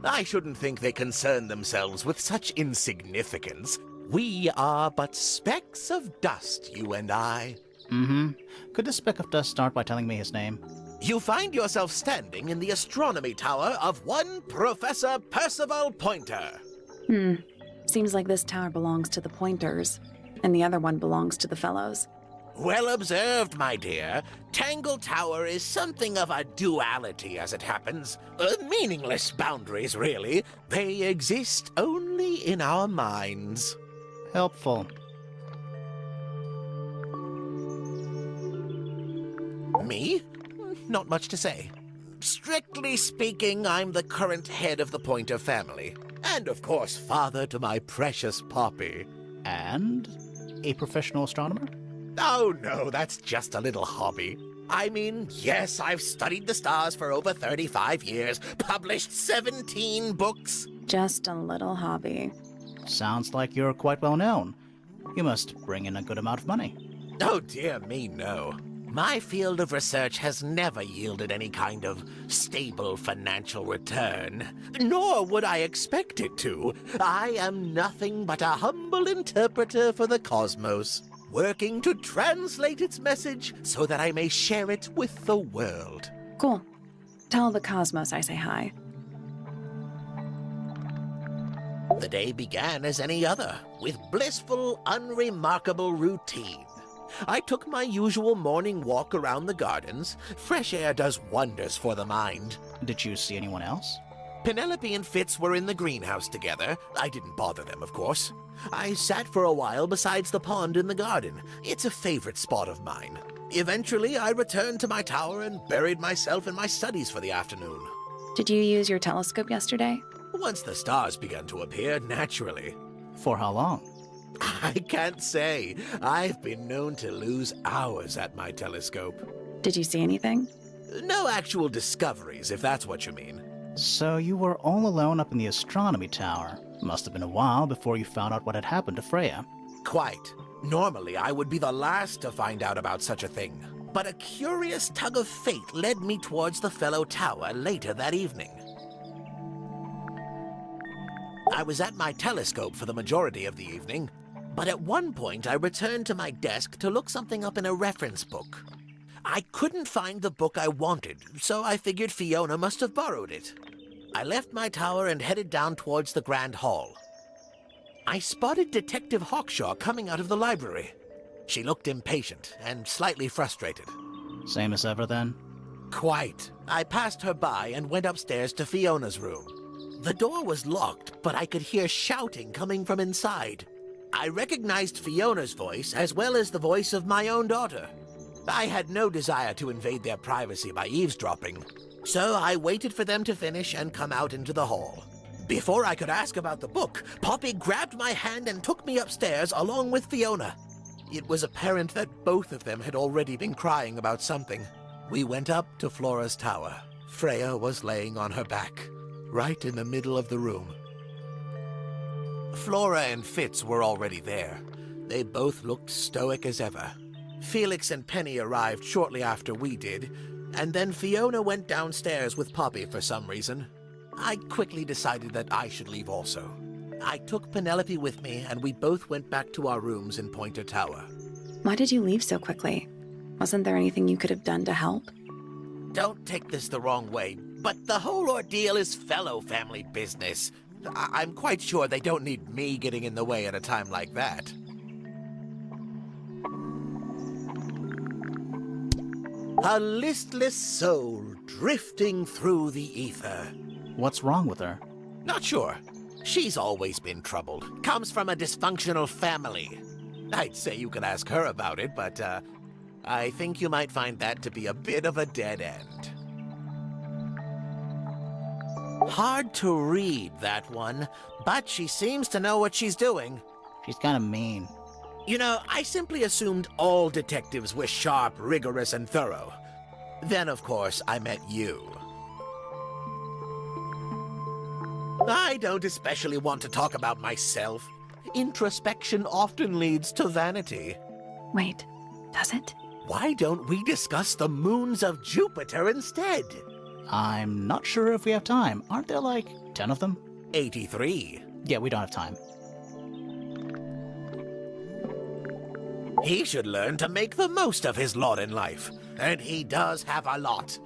I shouldn't think they concern themselves with such insignificance. We are but specks of dust, you and I. Mm-hmm. Could this speck of dust start by telling me his name? You find yourself standing in the astronomy tower of one Professor Percival Pointer. Seems like this tower belongs to the Pointers, and the other one belongs to the Fellows. Well observed, my dear. Tangle Tower is something of a duality, as it happens. Meaningless boundaries, really. They exist only in our minds. Helpful. Me? Not much to say. Strictly speaking, I'm the current head of the Pointer family. And, of course, father to my precious Poppy. And a professional astronomer? Oh, no, that's just a little hobby. I mean, yes, I've studied the stars for over 35 years, published 17 books. Just a little hobby. Sounds like you're quite well known. You must bring in a good amount of money. Oh, dear me, no. My field of research has never yielded any kind of stable financial return, nor would I expect it to. I am nothing but a humble interpreter for the cosmos, working to translate its message so that I may share it with the world. Cool. Tell the Cosmos I say hi. The day began as any other, with blissful, unremarkable routine. I took my usual morning walk around the gardens. Fresh air does wonders for the mind. Did you see anyone else? Penelope and Fitz were in the greenhouse together. I didn't bother them, of course. I sat for a while besides the pond in the garden. It's a favorite spot of mine. Eventually, I returned to my tower and buried myself in my studies for the afternoon. Did you use your telescope yesterday? Once the stars began to appear, naturally. For how long? I can't say. I've been known to lose hours at my telescope. Did you see anything? No actual discoveries, if that's what you mean. So you were all alone up in the astronomy tower. Must have been a while before you found out what had happened to Freya. Quite. Normally, I would be the last to find out about such a thing. But a curious tug of fate led me towards the fellow tower later that evening. I was at my telescope for the majority of the evening, but at one point I returned to my desk to look something up in a reference book. I couldn't find the book I wanted, so I figured Fiona must have borrowed it. I left my tower and headed down towards the Grand Hall. I spotted Detective Hawkshaw coming out of the library. She looked impatient and slightly frustrated. Same as ever, then? Quite. I passed her by and went upstairs to Fiona's room. The door was locked, but I could hear shouting coming from inside. I recognized Fiona's voice as well as the voice of my own daughter. I had no desire to invade their privacy by eavesdropping, so I waited for them to finish and come out into the hall. Before I could ask about the book, Poppy grabbed my hand and took me upstairs along with Fiona. It was apparent that both of them had already been crying about something. We went up to Flora's tower. Freya was laying on her back, right in the middle of the room. Flora and Fitz were already there. They both looked stoic as ever. Felix and Penny arrived shortly after we did, and then Fiona went downstairs with Poppy for some reason. I quickly decided that I should leave also. I took Penelope with me, and we both went back to our rooms in Pointer Tower. Why did you leave so quickly? Wasn't there anything you could have done to help? Don't take this the wrong way, but the whole ordeal is fellow family business. I'm quite sure they don't need me getting in the way at a time like that. A listless soul drifting through the ether. What's wrong with her? Not sure. She's always been troubled. Comes from a dysfunctional family. I'd say you could ask her about it, but I think you might find that to be a bit of a dead end. Hard to read, that one, but she seems to know what she's doing. She's kind of mean. You know, I simply assumed all detectives were sharp, rigorous, and thorough. Then, of course, I met you. I don't especially want to talk about myself. Introspection often leads to vanity. Wait, does it? Why don't we discuss the moons of Jupiter instead? I'm not sure if we have time. Aren't there like 10 of them? 83. Yeah, we don't have time. He should learn to make the most of his lot in life. And he does have a lot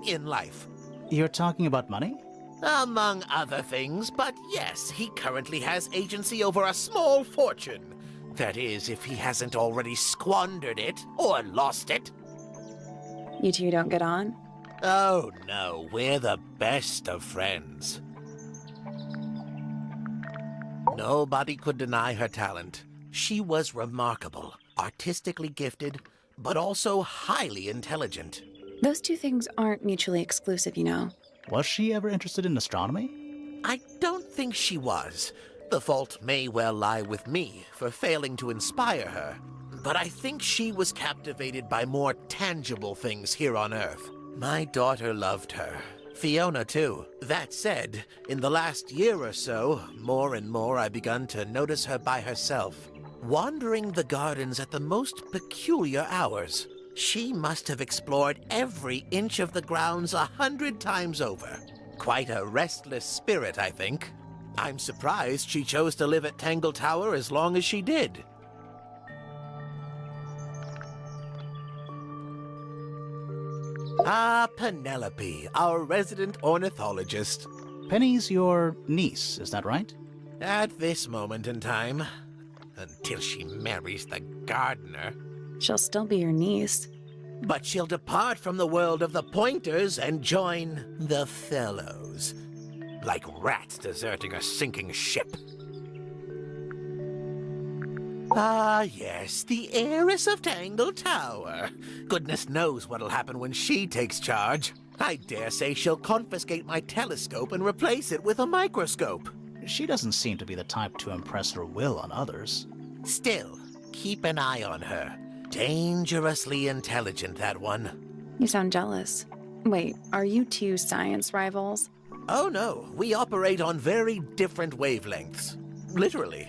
in life. You're talking about money? Among other things, but yes, he currently has agency over a small fortune. That is, if he hasn't already squandered it or lost it. You two don't get on? Oh no, we're the best of friends. Nobody could deny her talent. She was remarkable, artistically gifted, but also highly intelligent. Those two things aren't mutually exclusive, you know. Was she ever interested in astronomy? I don't think she was. The fault may well lie with me for failing to inspire her. But I think she was captivated by more tangible things here on Earth. My daughter loved her. Fiona, too. That said, in the last year or so, more and more I've begun to notice her by herself, wandering the gardens at the most peculiar hours. She must have explored every inch of the grounds 100 times over. Quite a restless spirit, I think. I'm surprised she chose to live at Tangle Tower as long as she did. Ah, Penelope, our resident ornithologist. Penny's your niece, is that right? At this moment in time, until she marries the gardener. She'll still be your niece. But she'll depart from the world of the Pointers and join the Fellows. Like rats deserting a sinking ship. Ah, yes, the heiress of Tangle Tower. Goodness knows what'll happen when she takes charge. I dare say she'll confiscate my telescope and replace it with a microscope. She doesn't seem to be the type to impress her will on others. Still, keep an eye on her. Dangerously intelligent, that one. You sound jealous. Wait, are you two science rivals? Oh no, we operate on very different wavelengths. Literally.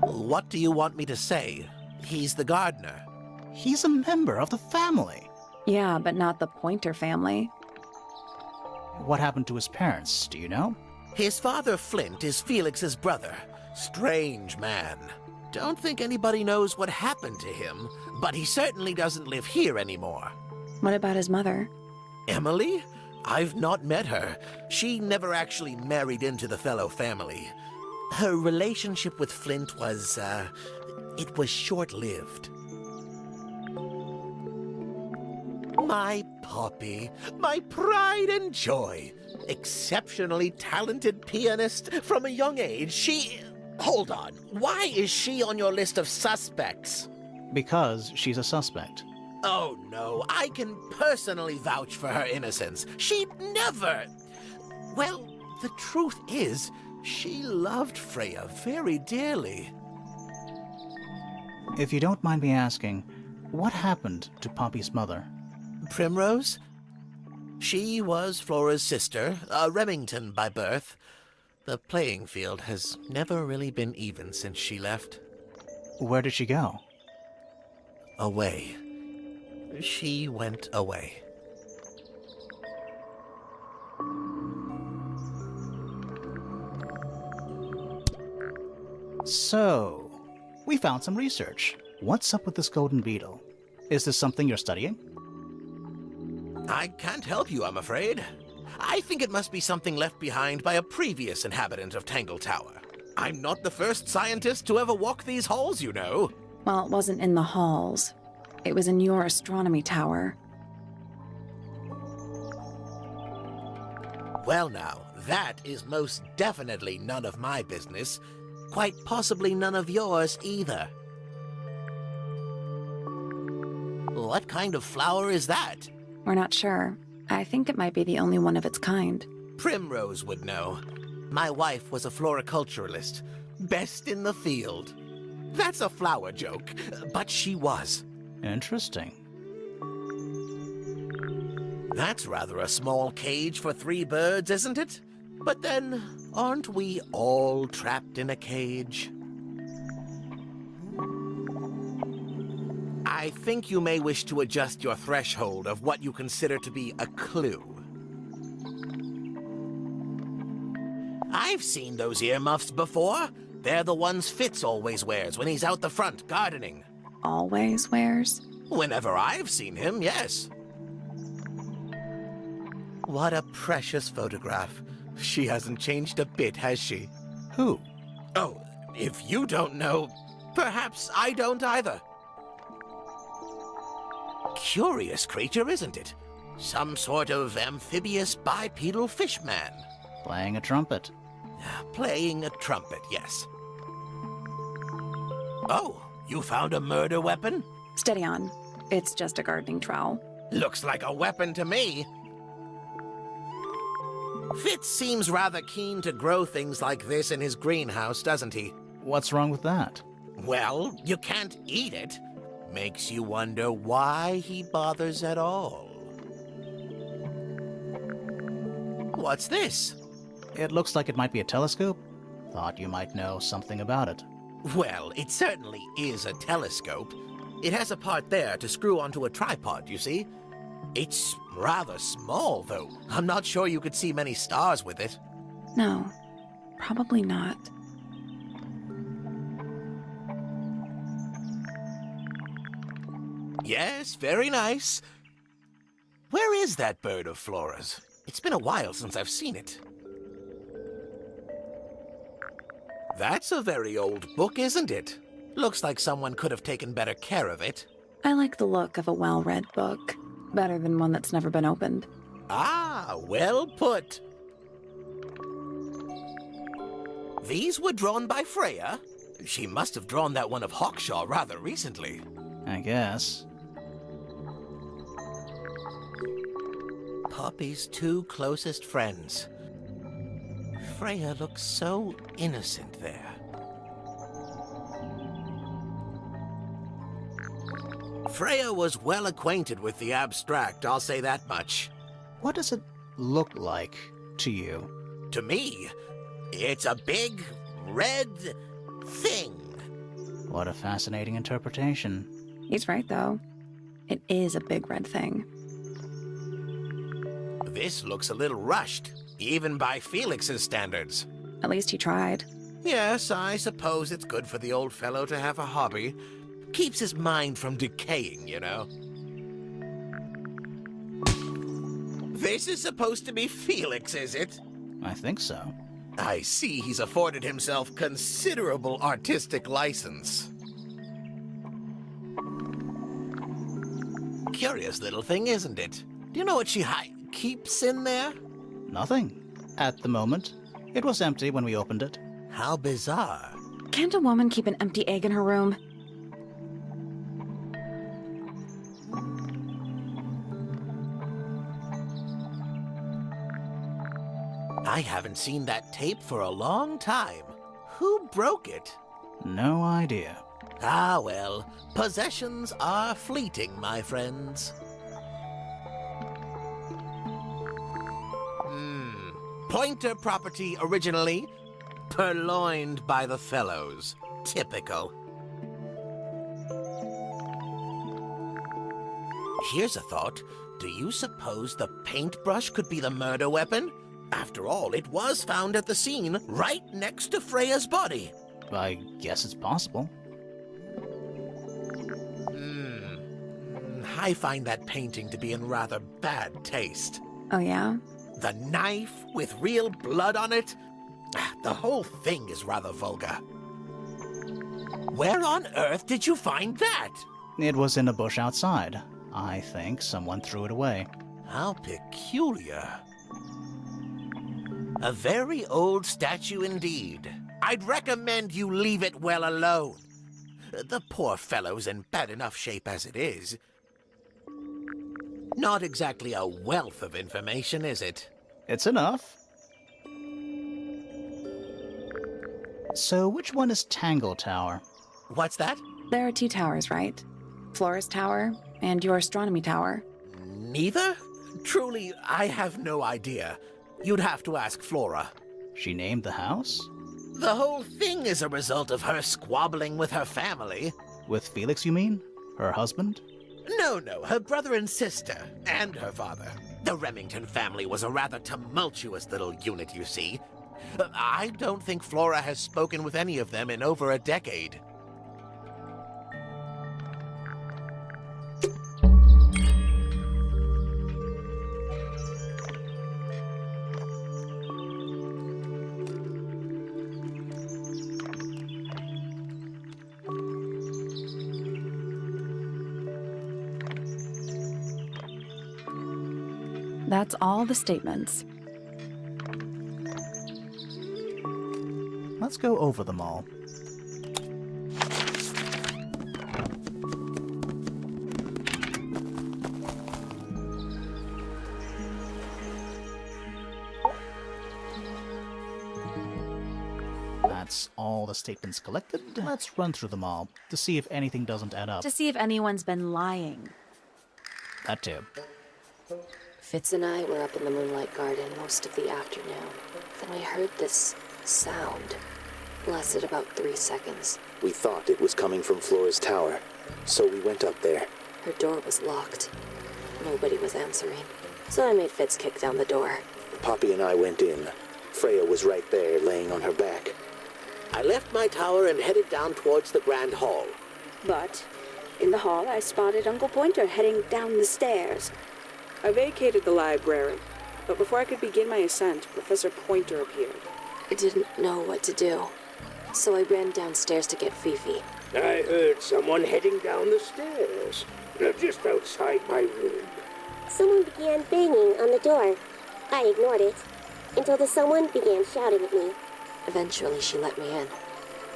What do you want me to say? He's the gardener. He's a member of the family. Yeah, but not the Pointer family. What happened to his parents, do you know? His father, Flint, is Felix's brother. Strange man. Don't think anybody knows what happened to him, but he certainly doesn't live here anymore. What about his mother? Emily? I've not met her. She never actually married into the Fellow family. Her relationship with Flint was, it was short-lived. My Poppy, my pride and joy. Exceptionally talented pianist from a young age. Hold on. Why is she on your list of suspects? Because she's a suspect. Oh, no. I can personally vouch for her innocence. She'd never... Well, the truth is, she loved Freya very dearly. If you don't mind me asking, what happened to Poppy's mother? Primrose? She was Flora's sister, a Remington by birth. The playing field has never really been even since she left. Where did she go? Away. She went away. So, we found some research. What's up with this golden beetle? Is this something you're studying? I can't help you, I'm afraid. I think it must be something left behind by a previous inhabitant of Tangle Tower. I'm not the first scientist to ever walk these halls, you know. Well, it wasn't in the halls. It was in your astronomy tower. Well now, that is most definitely none of my business. Quite possibly none of yours either. What kind of flower is that? We're not sure. I think it might be the only one of its kind. Primrose would know. My wife was a floriculturalist. Best in the field. That's a flower joke, but she was. Interesting. That's rather a small cage for 3 birds, isn't it? But then, aren't we all trapped in a cage? I think you may wish to adjust your threshold of what you consider to be a clue. I've seen those earmuffs before. They're the ones Fitz always wears when he's out the front gardening. Always wears? Whenever I've seen him, yes. What a precious photograph. She hasn't changed a bit, has she? Who? Oh, if you don't know, perhaps I don't either. Curious creature, isn't it? Some sort of amphibious bipedal fishman. Playing a trumpet. Playing a trumpet, yes. Oh, you found a murder weapon? Steady on. It's just a gardening trowel. Looks like a weapon to me. Fitz seems rather keen to grow things like this in his greenhouse, doesn't he? What's wrong with that? Well, you can't eat it. Makes you wonder why he bothers at all. What's this? It looks like it might be a telescope. Thought you might know something about it. Well, it certainly is a telescope. It has a part there to screw onto a tripod, you see. It's rather small, though. I'm not sure you could see many stars with it. No, probably not. Yes, very nice. Where is that bird of Flora's? It's been a while since I've seen it. That's a very old book, isn't it? Looks like someone could have taken better care of it. I like the look of a well-read book. Better than one that's never been opened. Ah, well put. These were drawn by Freya. She must have drawn that one of Hawkshaw rather recently. I guess. Poppy's two closest friends. Freya looks so innocent there. Freya was well acquainted with the abstract, I'll say that much. What does it look like to you? To me, it's a big, red thing. What a fascinating interpretation. He's right, though. It is a big red thing. This looks a little rushed, even by Felix's standards. At least he tried. Yes, I suppose it's good for the old fellow to have a hobby. Keeps his mind from decaying, you know. This is supposed to be Felix, is it? I think so. I see he's afforded himself considerable artistic license. Curious little thing, isn't it? Do you know what she keeps in there? Nothing. At the moment. It was empty when we opened it. How bizarre. Can't a woman keep an empty egg in her room? I haven't seen that tape for a long time. Who broke it? No idea. Ah, well, possessions are fleeting, my friends. Pointer property originally, purloined by the fellows. Typical. Here's a thought. Do you suppose the paintbrush could be the murder weapon? After all, it was found at the scene, right next to Freya's body. I guess it's possible. I find that painting to be in rather bad taste. Oh, yeah? The knife with real blood on it? The whole thing is rather vulgar. Where on earth did you find that? It was in a bush outside. I think someone threw it away. How peculiar. A very old statue indeed. I'd recommend you leave it well alone. The poor fellow's in bad enough shape as it is. Not exactly a wealth of information, is it? It's enough. So which one is Tangle Tower? What's that? There are two towers, right? Flora's tower and your astronomy tower. Neither? Truly, I have no idea. You'd have to ask Flora. She named the house? The whole thing is a result of her squabbling with her family. With Felix, you mean? Her husband? No, her brother and sister, and her father. The Remington family was a rather tumultuous little unit, you see. I don't think Flora has spoken with any of them in over a decade. That's all the statements. Let's go over them all. That's all the statements collected. Let's run through them all to see if anything doesn't add up. To see if anyone's been lying. That too. Fitz and I were up in the Moonlight Garden most of the afternoon. Then we heard this sound. Lasted about 3 seconds. We thought it was coming from Flora's tower, so we went up there. Her door was locked. Nobody was answering. So I made Fitz kick down the door. Poppy and I went in. Freya was right there, laying on her back. I left my tower and headed down towards the Grand Hall. But in the hall, I spotted Uncle Pointer heading down the stairs. I vacated the library, but before I could begin my ascent, Professor Pointer appeared. I didn't know what to do. So I ran downstairs to get Fifi. I heard someone heading down the stairs, just outside my room. Someone began banging on the door. I ignored it until the someone began shouting at me. Eventually, she let me in.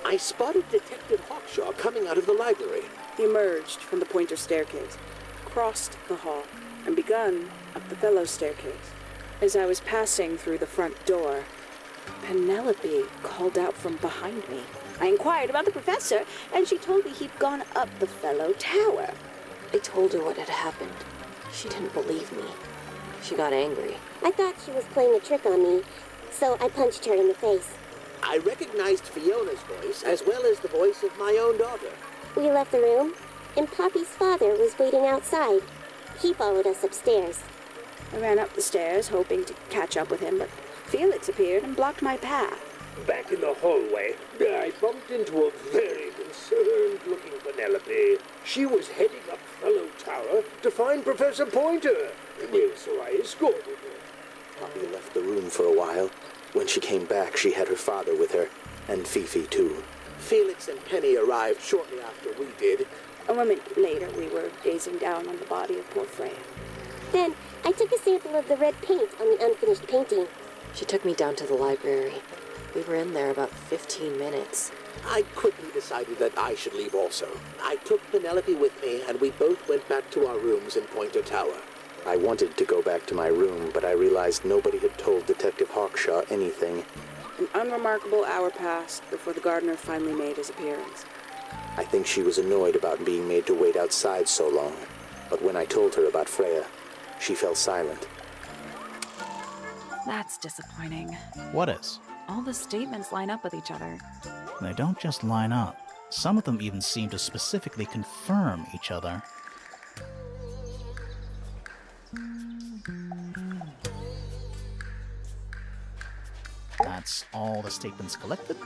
I spotted Detective Hawkshaw coming out of the library. He emerged from the Pointer staircase, crossed the hall, and begun up the fellow staircase. As I was passing through the front door, Penelope called out from behind me. I inquired about the professor, and she told me he'd gone up the fellow tower. I told her what had happened. She didn't believe me. She got angry. I thought she was playing a trick on me, so I punched her in the face. I recognized Fiona's voice as well as the voice of my own daughter. We left the room, and Poppy's father was waiting outside. He followed us upstairs. I ran up the stairs, hoping to catch up with him, but Felix appeared and blocked my path. Back in the hallway, I bumped into a very concerned-looking Penelope. She was heading up Fellow Tower to find Professor Pointer, so I escorted her. Poppy left the room for a while. When she came back, she had her father with her, and Fifi too. Felix and Penny arrived shortly after we did. A moment later, we were gazing down on the body of poor Freya. Then I took a sample of the red paint on the unfinished painting. She took me down to the library. We were in there about 15 minutes. I quickly decided that I should leave also. I took Penelope with me, and we both went back to our rooms in Pointer Tower. I wanted to go back to my room, but I realized nobody had told Detective Hawkshaw anything. An unremarkable hour passed before the gardener finally made his appearance. I think she was annoyed about being made to wait outside so long, but when I told her about Freya, she fell silent. That's disappointing. What is? All the statements line up with each other. They don't just line up. Some of them even seem to specifically confirm each other. That's all the statements collected.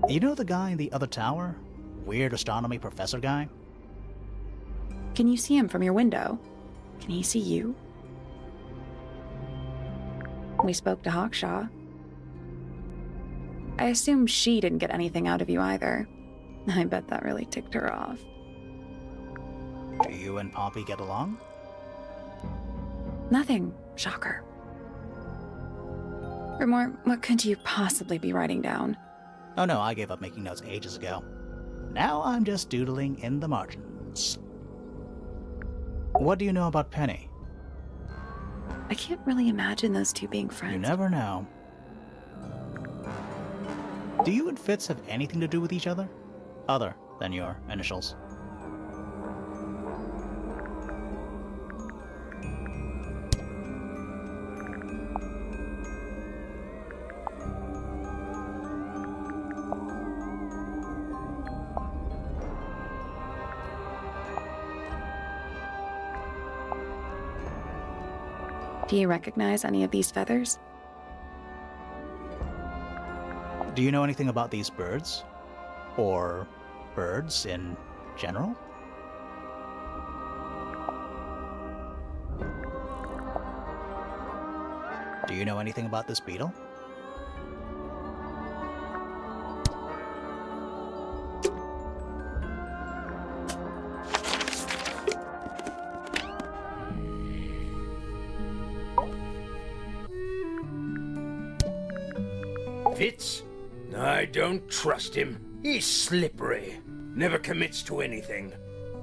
You know the guy in the other tower? Weird astronomy professor guy? Can you see him from your window? Can he see you? We spoke to Hawkshaw. I assume she didn't get anything out of you either. I bet that really ticked her off. Do you and Poppy get along? Nothing. Shocker. Grimoire, what could you possibly be writing down? Oh no, I gave up making notes ages ago. Now I'm just doodling in the margins. What do you know about Penny? I can't really imagine those two being friends. You never know. Do you and Fitz have anything to do with each other? Other than your initials? Do you recognize any of these feathers? Do you know anything about these birds? Or birds in general? Do you know anything about this beetle? Fitz? I don't trust him. He's slippery. Never commits to anything.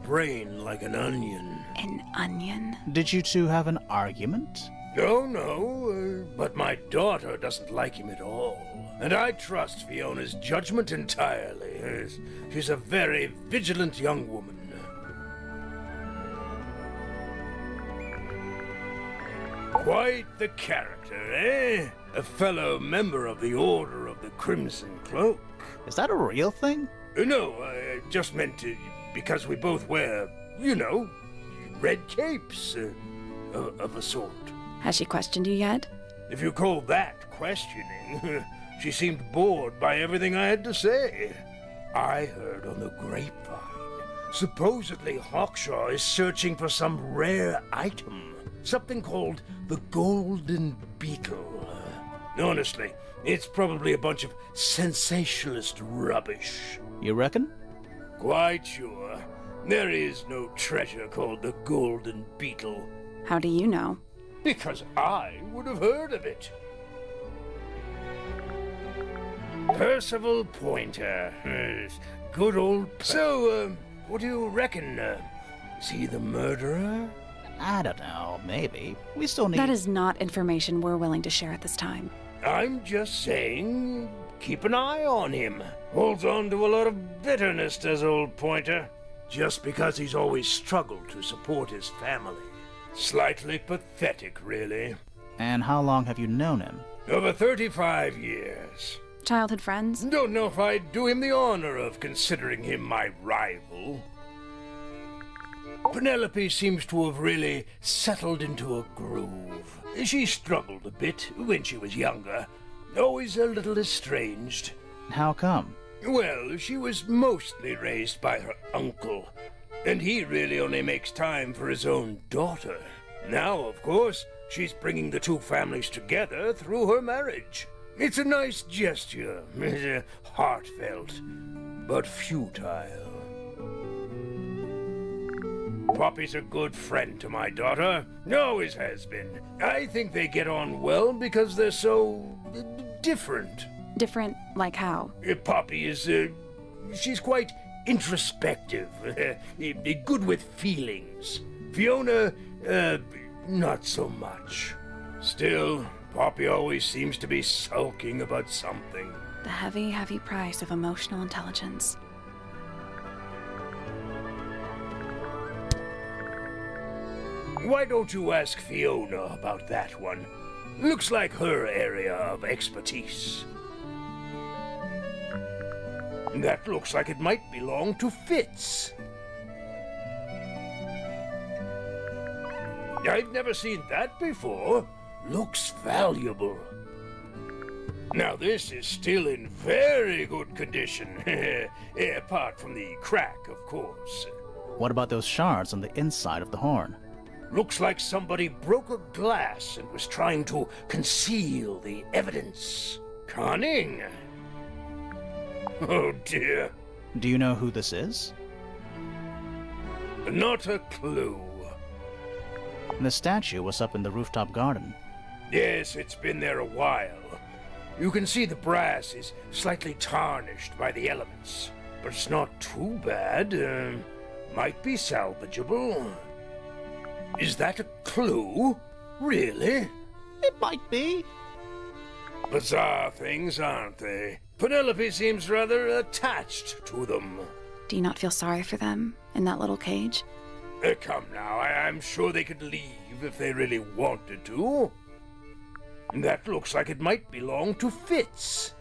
Brain like an onion. An onion? Did you two have an argument? Oh, no, but my daughter doesn't like him at all. And I trust Fiona's judgment entirely. She's a very vigilant young woman. Quite the character, eh? A fellow member of the Order of the Crimson Cloak. Is that a real thing? No, I just meant because we both wear, you know, red capes of a sort. Has she questioned you yet? If you call that questioning, she seemed bored by everything I had to say. I heard on the grapevine. Supposedly Hawkshaw is searching for some rare item. Something called the Golden Beetle. Honestly, it's probably a bunch of sensationalist rubbish. You reckon? Quite sure. There is no treasure called the Golden Beetle. How do you know? Because I would have heard of it. Percival Pointer. Yes, good old... So, what do you reckon? Is he the murderer? I don't know, maybe. We still need... That is not information we're willing to share at this time. I'm just saying, keep an eye on him. Holds on to a lot of bitterness, does old Pointer. Just because he's always struggled to support his family. Slightly pathetic, really. And how long have you known him? Over 35 years. Childhood friends? Don't know if I'd do him the honor of considering him my rival. Penelope seems to have really settled into a groove. She struggled a bit when she was younger. Always a little estranged. How come? Well, she was mostly raised by her uncle, and he really only makes time for his own daughter. Now, of course, she's bringing the two families together through her marriage. It's a nice gesture, heartfelt, but futile. Poppy's a good friend to my daughter, always has been. I think they get on well because they're so different. Different like how? Poppy is, she's quite introspective, good with feelings. Fiona, not so much. Still, Poppy always seems to be sulking about something. The heavy, heavy price of emotional intelligence. Why don't you ask Fiona about that one? Looks like her area of expertise. That looks like it might belong to Fitz. I've never seen that before. Looks valuable. Now this is still in very good condition. Apart from the crack, of course. What about those shards on the inside of the horn? Looks like somebody broke a glass and was trying to conceal the evidence. Cunning. Oh dear. Do you know who this is? Not a clue. The statue was up in the rooftop garden. Yes, it's been there a while. You can see the brass is slightly tarnished by the elements. But it's not too bad. Might be salvageable. Is that a clue? Really? It might be. Bizarre things, aren't they? Penelope seems rather attached to them. Do you not feel sorry for them in that little cage? Come now, I'm sure they could leave if they really wanted to. That looks like it might belong to Fitz.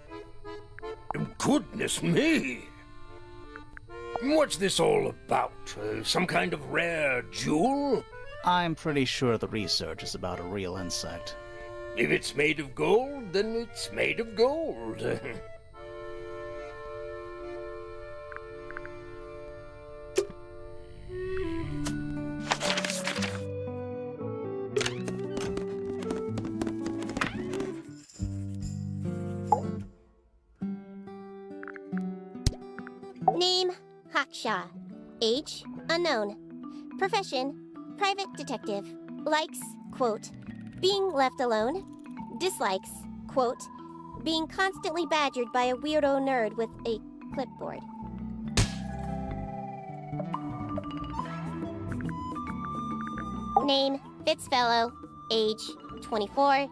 Goodness me! What's this all about? Some kind of rare jewel? I'm pretty sure the research is about a real insect. If it's made of gold, then it's made of gold. Name, Haksha. Age, unknown. Profession, private detective. Likes, quote, being left alone. Dislikes, quote, being constantly badgered by a weirdo nerd with a clipboard. Name, Fitzfellow. Age, 24.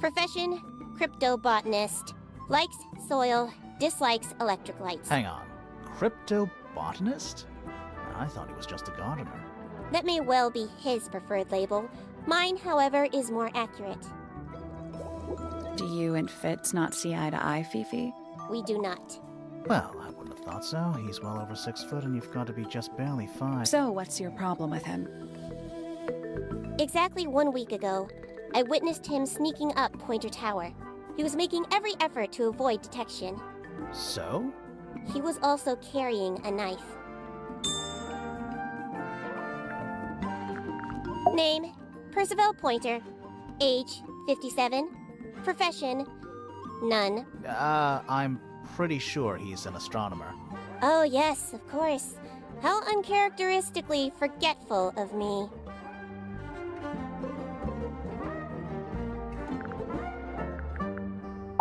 Profession, cryptobotanist. Likes, soil. Dislikes, electric lights. Hang on. Cryptobotanist? I thought he was just a gardener. That may well be his preferred label. Mine, however, is more accurate. Do you and Fitz not see eye to eye, Fifi? We do not. Well, I wouldn't have thought so. He's well over 6 foot and you've got to be just barely 5. So, what's your problem with him? Exactly 1 week ago, I witnessed him sneaking up Pointer Tower. He was making every effort to avoid detection. So? He was also carrying a knife. Name, Percival Pointer. Age, 57. Profession, none. I'm pretty sure he's an astronomer. Oh yes, of course. How uncharacteristically forgetful of me.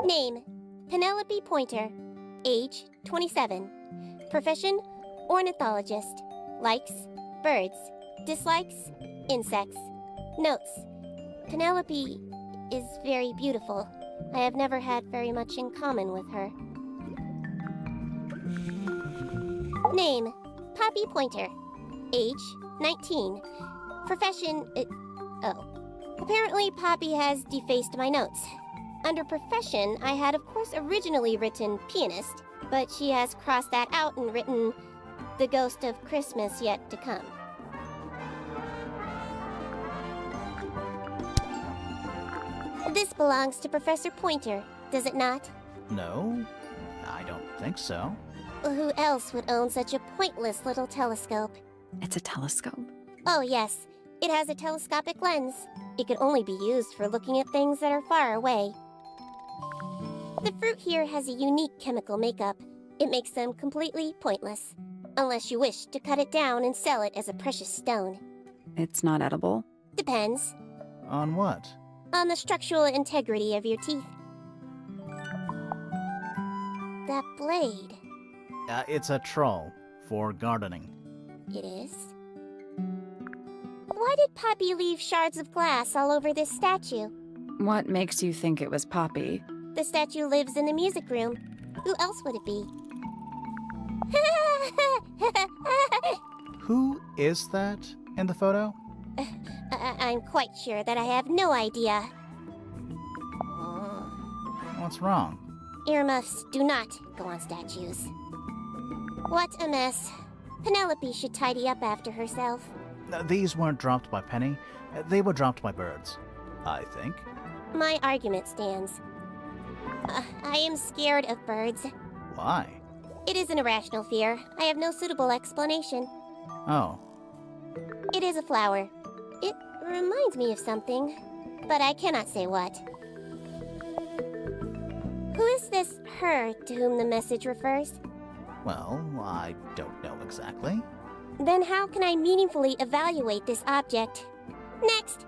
Name, Penelope Pointer. Age, 27. Profession, ornithologist. Likes, birds. Dislikes, insects. Notes, Penelope is very beautiful. I have never had very much in common with her. Name, Poppy Pointer. Age, 19. Profession, Apparently Poppy has defaced my notes. Under profession, I had of course originally written pianist, but she has crossed that out and written the ghost of Christmas yet to come. This belongs to Professor Pointer, does it not? No, I don't think so. Who else would own such a pointless little telescope? It's a telescope. Oh yes, it has a telescopic lens. It could only be used for looking at things that are far away. The fruit here has a unique chemical makeup. It makes them completely pointless, unless you wish to cut it down and sell it as a precious stone. It's not edible. Depends On what? on the structural integrity of your teeth. That blade, It's a troll for gardening. it is. Why did Poppy leave shards of glass all over this statue? What makes you think it was Poppy? The statue lives in the music room. Who else would it be? Who is that in the photo? I'm quite sure that I have no idea. What's wrong? Earmuffs do not go on statues. What a mess. Penelope should tidy up after herself. These weren't dropped by Penny. They were dropped by birds, I think. My argument stands. I am scared of birds. Why? It is an irrational fear. I have no suitable explanation. Oh, It is a flower. It reminds me of something, but I cannot say what. Who is this her to whom the message refers? well, I don't know exactly. Then how can I meaningfully evaluate this object? Next!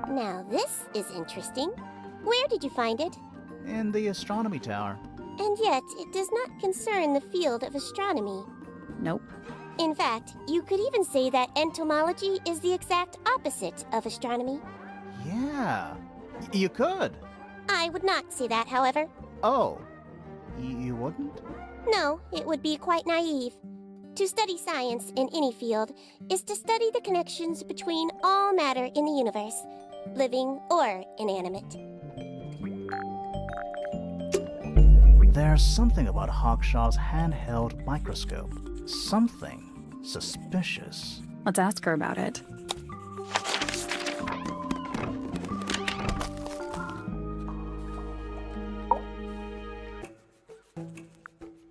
Now this is interesting. Where did you find it? In the astronomy tower. And yet, it does not concern the field of astronomy. Nope. In fact, you could even say that entomology is the exact opposite of astronomy. Yeah, you could. I would not say that, however. Oh, you wouldn't? No, it would be quite naive. To study science in any field is to study the connections between all matter in the universe, living or inanimate. There's something about Hawkshaw's handheld microscope. Something suspicious. Let's ask her about it.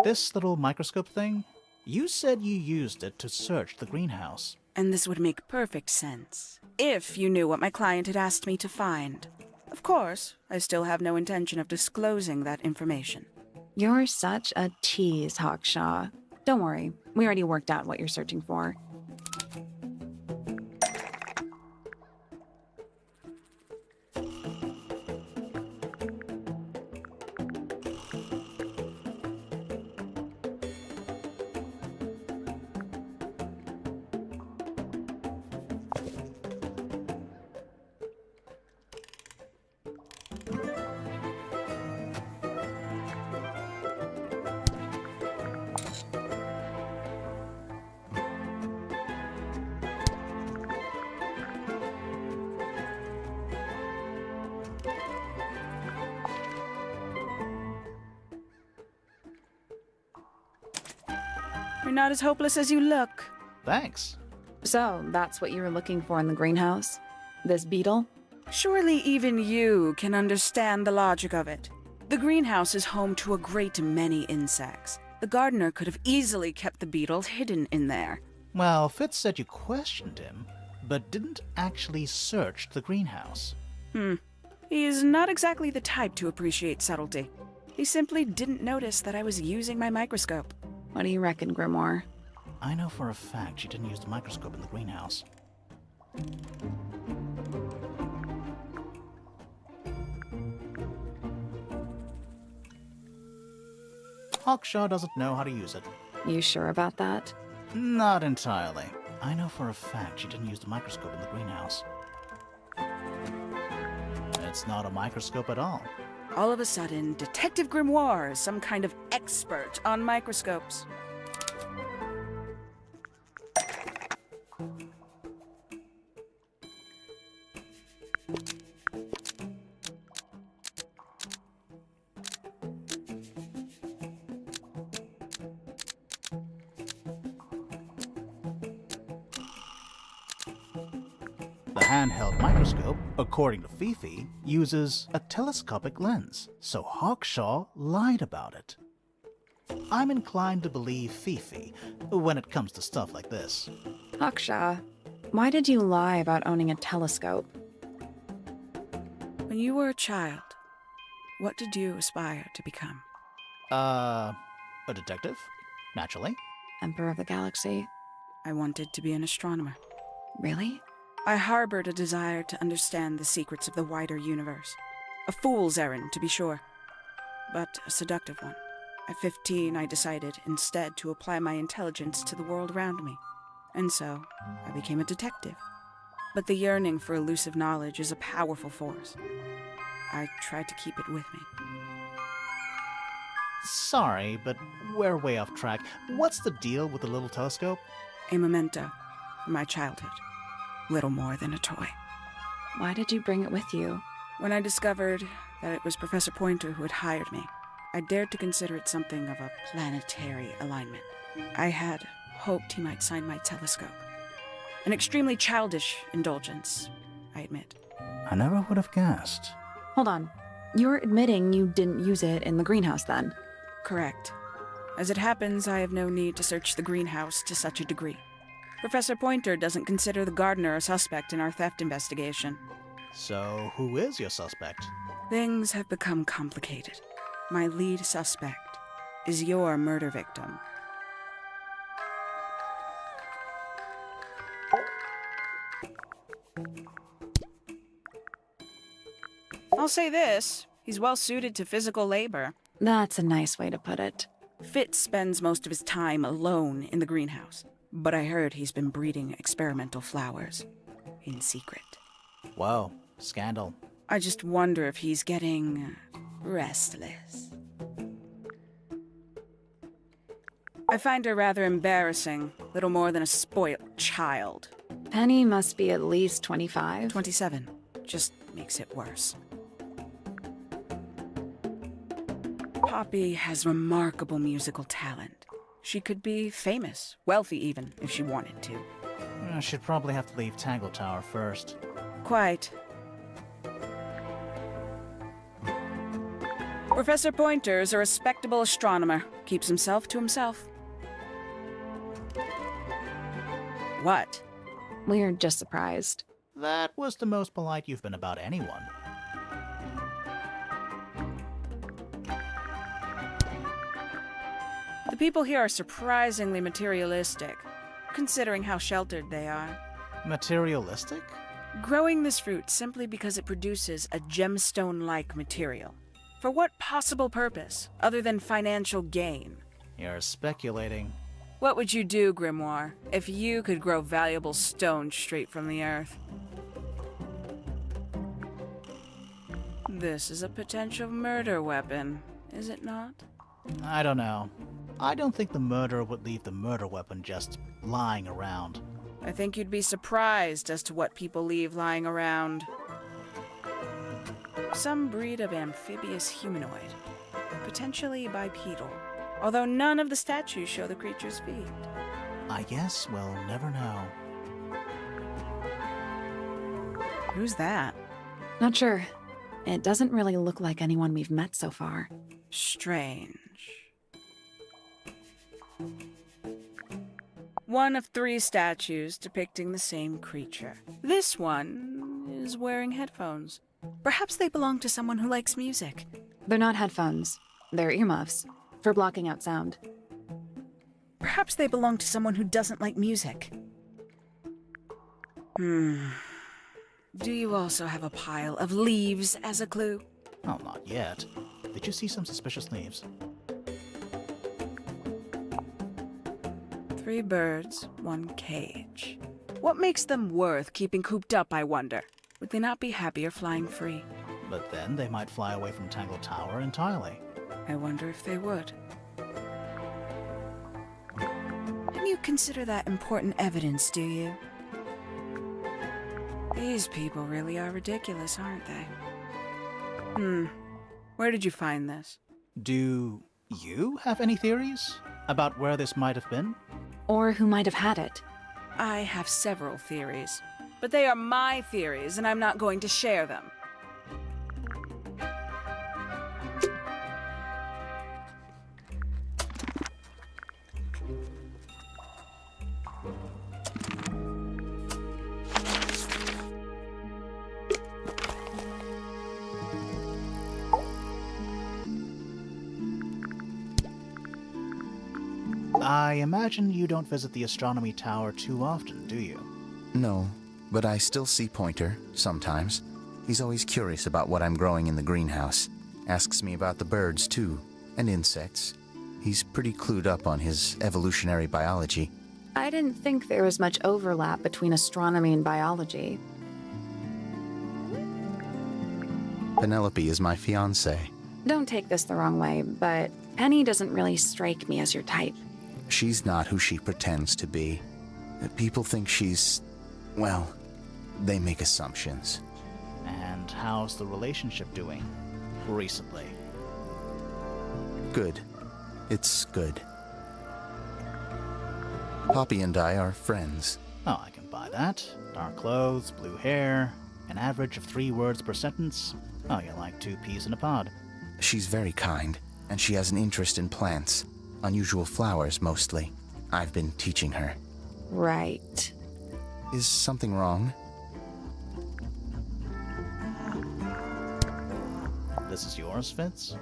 This little microscope thing? You said you used it to search the greenhouse. And this would make perfect sense, if you knew what my client had asked me to find. Of course, I still have no intention of disclosing that information. You're such a tease, Hawkshaw. Don't worry, we already worked out what you're searching for. You're not as hopeless as you look. Thanks. So, that's what you were looking for in the greenhouse? This beetle? Surely even you can understand the logic of it. The greenhouse is home to a great many insects. The gardener could have easily kept the beetle hidden in there. Well, Fitz said you questioned him, but didn't actually search the greenhouse. He is not exactly the type to appreciate subtlety. He simply didn't notice that I was using my microscope. What do you reckon, Grimoire? I know for a fact she didn't use the microscope in the greenhouse. Hawkshaw doesn't know how to use it. You sure about that? Not entirely. I know for a fact she didn't use the microscope in the greenhouse. It's not a microscope at all. All of a sudden, Detective Grimoire is some kind of expert on microscopes. The handheld microscope, according to Fifi, uses a telescopic lens, so Hawkshaw lied about it. I'm inclined to believe Fifi when it comes to stuff like this. Hawkshaw, why did you lie about owning a telescope? When you were a child, what did you aspire to become? A detective? Naturally. Emperor of the Galaxy? I wanted to be an astronomer. Really? I harbored a desire to understand the secrets of the wider universe. A fool's errand, to be sure, but a seductive one. At 15, I decided instead to apply my intelligence to the world around me. And so, I became a detective. But the yearning for elusive knowledge is a powerful force. I tried to keep it with me. Sorry, but we're way off track. What's the deal with the little telescope? A memento from my childhood. Little more than a toy. Why did you bring it with you? When I discovered that it was Professor Pointer who had hired me, I dared to consider it something of a planetary alignment. I had hoped he might sign my telescope. An extremely childish indulgence, I admit. I never would have guessed. Hold on. You're admitting you didn't use it in the greenhouse then? Correct. As it happens, I have no need to search the greenhouse to such a degree. Professor Pointer doesn't consider the gardener a suspect in our theft investigation. So, who is your suspect? Things have become complicated. My lead suspect is your murder victim. I'll say this, he's well suited to physical labor. That's a nice way to put it. Fitz spends most of his time alone in the greenhouse, but I heard he's been breeding experimental flowers in secret. Whoa, scandal. I just wonder if he's getting restless. I find her rather embarrassing, little more than a spoilt child. Penny must be at least 25. 27. Just makes it worse. Poppy has remarkable musical talent. She could be famous, wealthy even, if she wanted to. She'd probably have to leave Tangle Tower first. Quite. Professor Pointer is a respectable astronomer. Keeps himself to himself. What? We're just surprised. That was the most polite you've been about anyone. The people here are surprisingly materialistic, considering how sheltered they are. Materialistic? Growing this fruit simply because it produces a gemstone-like material. For what possible purpose, other than financial gain? You're speculating. What would you do, Grimoire, if you could grow valuable stone straight from the earth? This is a potential murder weapon, is it not? I don't know. I don't think the murderer would leave the murder weapon just lying around. I think you'd be surprised as to what people leave lying around. Some breed of amphibious humanoid, potentially bipedal, although none of the statues show the creature's feet. I guess we'll never know. Who's that? Not sure. It doesn't really look like anyone we've met so far. Strange. One of 3 statues depicting the same creature. This one is wearing headphones. Perhaps they belong to someone who likes music. They're not headphones. They're earmuffs. For blocking out sound. Perhaps they belong to someone who doesn't like music. Do you also have a pile of leaves as a clue? Oh, not yet. Did you see some suspicious leaves? 3 birds, 1 cage. What makes them worth keeping cooped up, I wonder? Would they not be happier flying free? But then they might fly away from Tangle Tower entirely. I wonder if they would. Don't you consider that important evidence, do you? These people really are ridiculous, aren't they? Where did you find this? Do you have any theories about where this might have been? Or who might have had it. I have several theories, but they are my theories, and I'm not going to share them. I imagine you don't visit the astronomy tower too often, do you? No, but I still see Pointer, sometimes. He's always curious about what I'm growing in the greenhouse. Asks me about the birds, too, and insects. He's pretty clued up on his evolutionary biology. I didn't think there was much overlap between astronomy and biology. Penelope is my fiancée. Don't take this the wrong way, but Penny doesn't really strike me as your type. She's not who she pretends to be. People think she's... well, they make assumptions. And how's the relationship doing recently? Good. It's good. Poppy and I are friends. Oh, I can buy that. Dark clothes, blue hair, an average of 3 words per sentence. Oh, you're like 2 peas in a pod. She's very kind, and she has an interest in plants. Unusual flowers, mostly. I've been teaching her. Right. Is something wrong? This is yours, Fitz?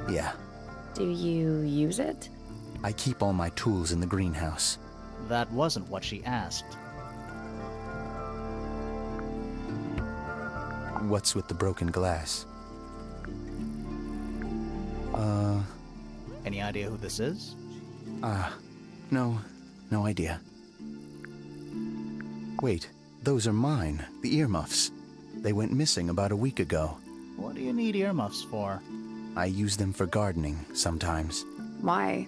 Yeah. Do you use it? I keep all my tools in the greenhouse. That wasn't what she asked. What's with the broken glass? Any idea who this is? No idea. Wait, those are mine, the earmuffs. They went missing about a week ago. What do you need earmuffs for? I use them for gardening sometimes. Why?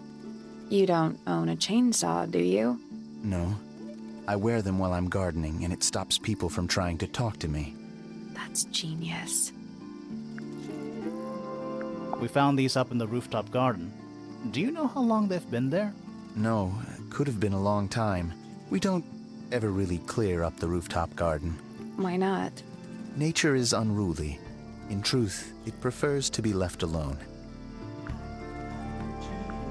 You don't own a chainsaw, do you? No. I wear them while I'm gardening, and it stops people from trying to talk to me. That's genius. We found these up in the rooftop garden. Do you know how long they've been there? No, could have been a long time. We don't ever really clear up the rooftop garden. Why not? Nature is unruly. In truth, it prefers to be left alone.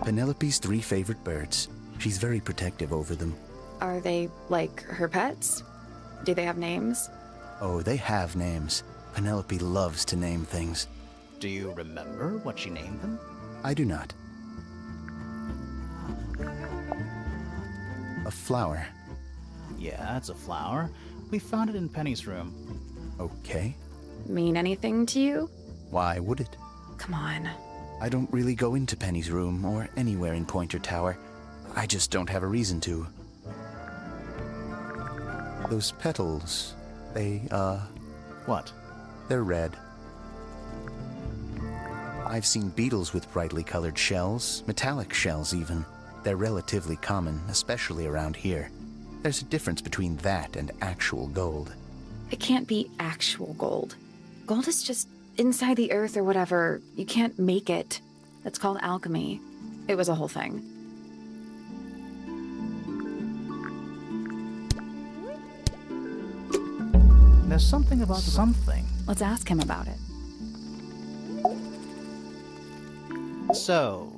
Penelope's 3 favorite birds. She's very protective over them. Are they like her pets? Do they have names? Oh, they have names. Penelope loves to name things. Do you remember what she named them? I do not. A flower. Yeah, it's a flower. We found it in Penny's room. Okay. Mean anything to you? Why would it? Come on. I don't really go into Penny's room or anywhere in Pointer Tower. I just don't have a reason to. Those petals, they, What? they're red. I've seen beetles with brightly colored shells, metallic shells even. They're relatively common, especially around here. There's a difference between that and actual gold. It can't be actual gold. Gold is just inside the earth or whatever. You can't make it. That's called alchemy. It was a whole thing. There's something about something. Let's ask him about it. So,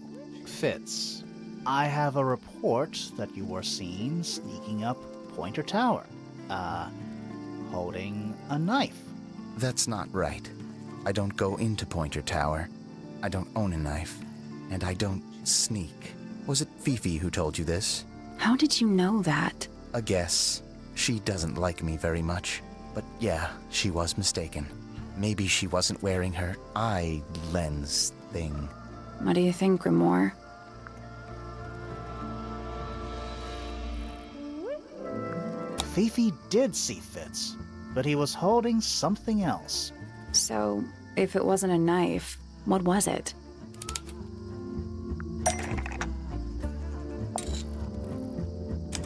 Fitz, I have a report that you were seen sneaking up Pointer Tower. Holding a knife. That's not right. I don't go into Pointer Tower. I don't own a knife. And I don't sneak. Was it Fifi who told you this? How did you know that? A guess. She doesn't like me very much. But yeah, she was mistaken. Maybe she wasn't wearing her eye lens thing. What do you think, Grimoire? Fifi did see Fitz, but he was holding something else. So, if it wasn't a knife, what was it?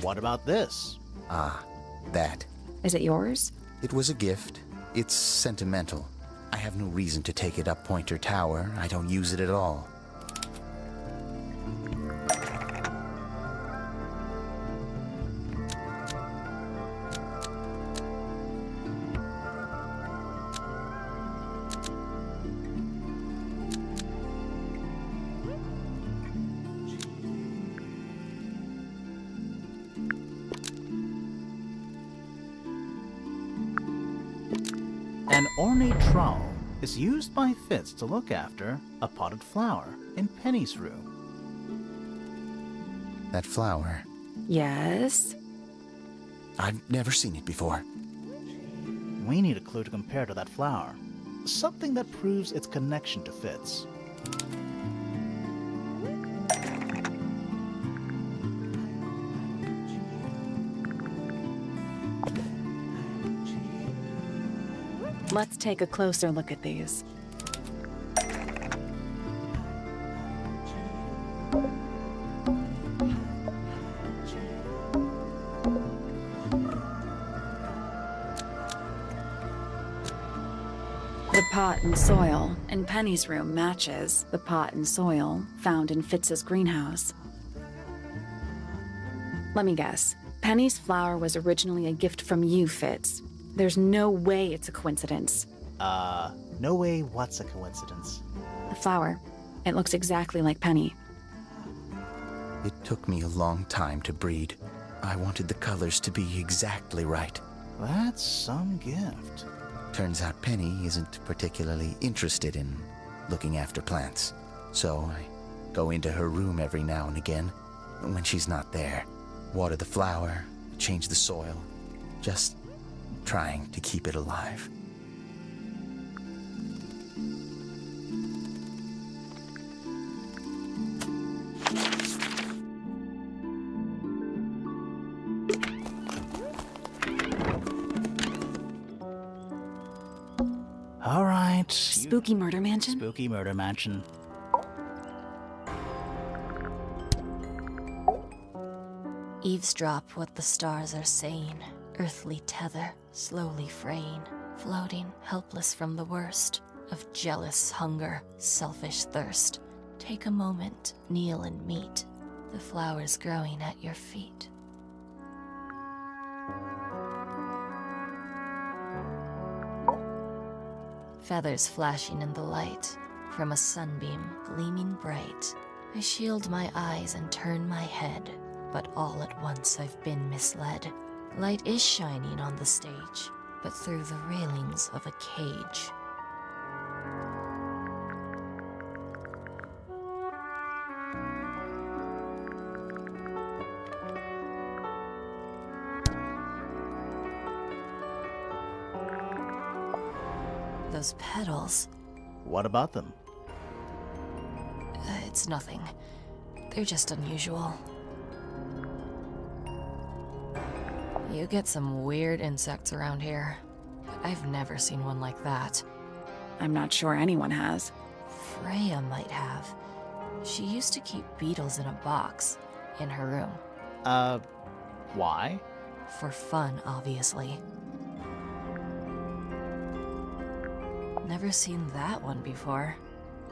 What about this? Ah, that. Is it yours? It was a gift. It's sentimental. I have no reason to take it up Pointer Tower. I don't use it at all. An ornate trowel is used by Fitz to look after a potted flower in Penny's room. That flower. Yes. I've never seen it before. We need a clue to compare to that flower. Something that proves its connection to Fitz. Let's take a closer look at these. The pot and soil in Penny's room matches the pot and soil found in Fitz's greenhouse. Let me guess. Penny's flower was originally a gift from you, Fitz. There's no way it's a coincidence. No way what's a coincidence. The flower. It looks exactly like Penny. It took me a long time to breed. I wanted the colors to be exactly right. That's some gift. Turns out Penny isn't particularly interested in looking after plants. So I go into her room every now and again when she's not there. Water the flower, change the soil, just trying to keep it alive. All right. Spooky murder mansion? Spooky murder mansion. Eavesdrop what the stars are saying. Earthly tether, slowly fraying. Floating, helpless from the worst of jealous hunger, selfish thirst. Take a moment, kneel and meet the flowers growing at your feet. Feathers flashing in the light from a sunbeam gleaming bright. I shield my eyes and turn my head, but all at once I've been misled. Light is shining on the stage, but through the railings of a cage. Those petals, What about them? it's nothing. They're just unusual. You get some weird insects around here, but I've never seen one like that. I'm not sure anyone has. Freya might have. She used to keep beetles in a box in her room. Why? For fun, obviously. Never seen that one before.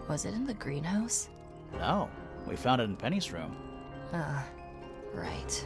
Was it in the greenhouse? No, we found it in Penny's room. Right.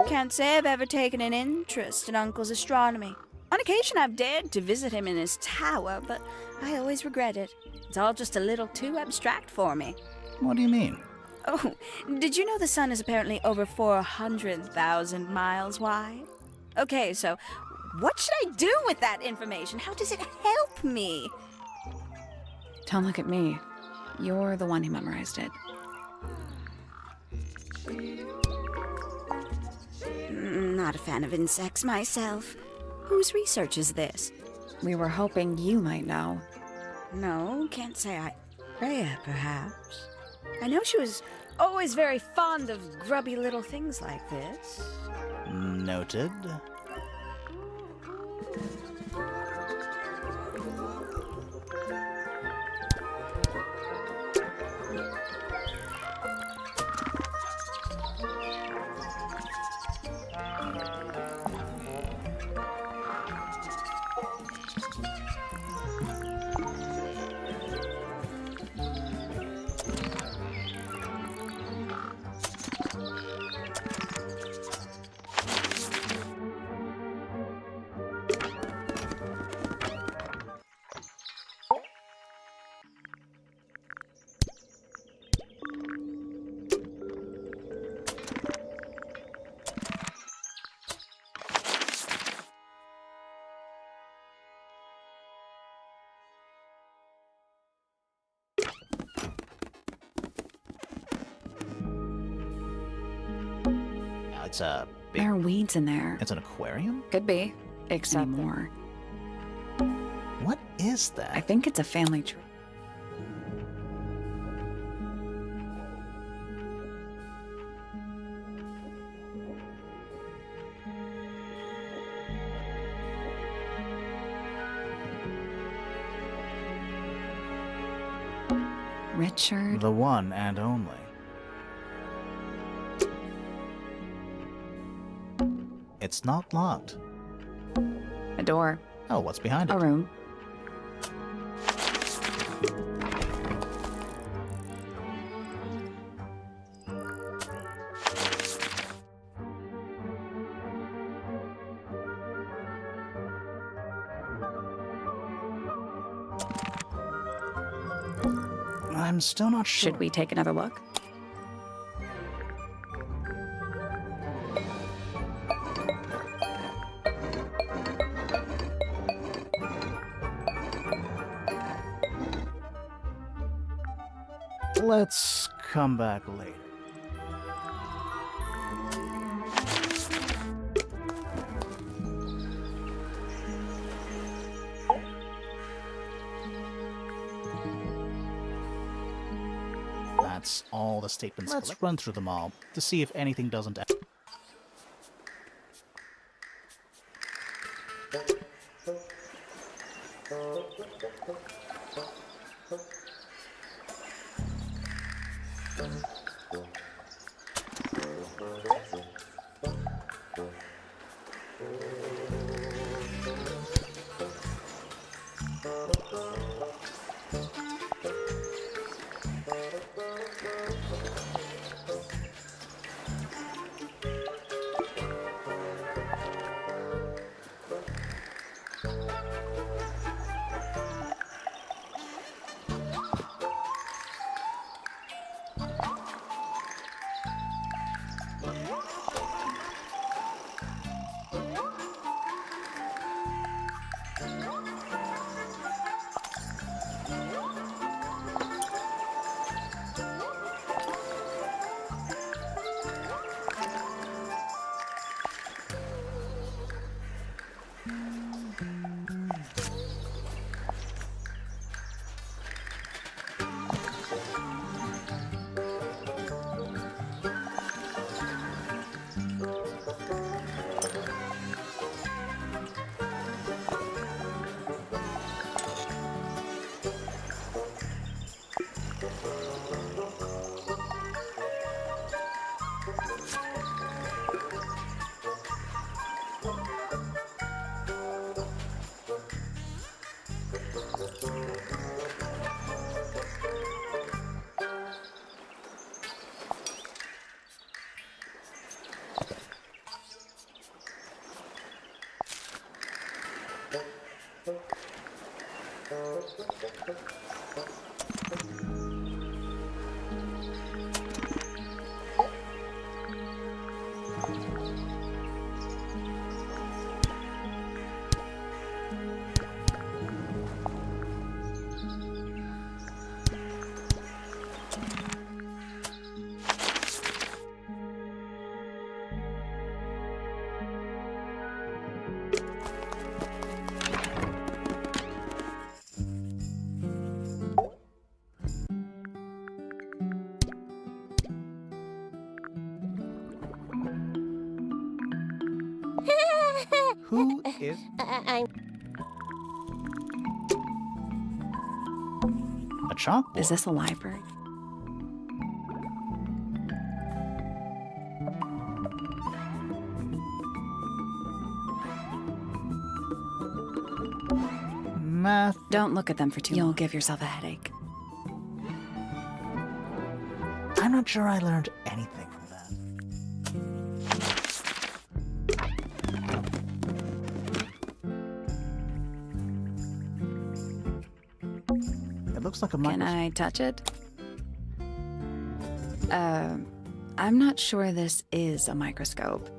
Can't say I've ever taken an interest in Uncle's astronomy. On occasion, I've dared to visit him in his tower, but I always regret it. It's all just a little too abstract for me. What do you mean? Oh, did you know the sun is apparently over 400,000 miles wide? Okay, so what should I do with that information? How does it help me? Don't look at me. You're the one who memorized it. Not a fan of insects myself. Whose research is this? We were hoping you might know. No, can't say I... Freya, perhaps. I know she was always very fond of grubby little things like this. Noted. It's a big... There are weeds in there. It's an aquarium? Could be. Except more. What is that? I think it's a family tree. Richard. The one and only. It's not locked. A door. Oh, what's behind A it? room. I'm still not sure. Should we take another look? Let's come back later. That's all the statements. Let's run through them all to see if anything doesn't. Who is? I'm A chalkboard. Is this a library? Math. Don't look at them for too long. You'll give yourself a headache. I'm not sure I learned anything from that. It looks like a Can microscope. I touch it? I'm not sure this is a microscope.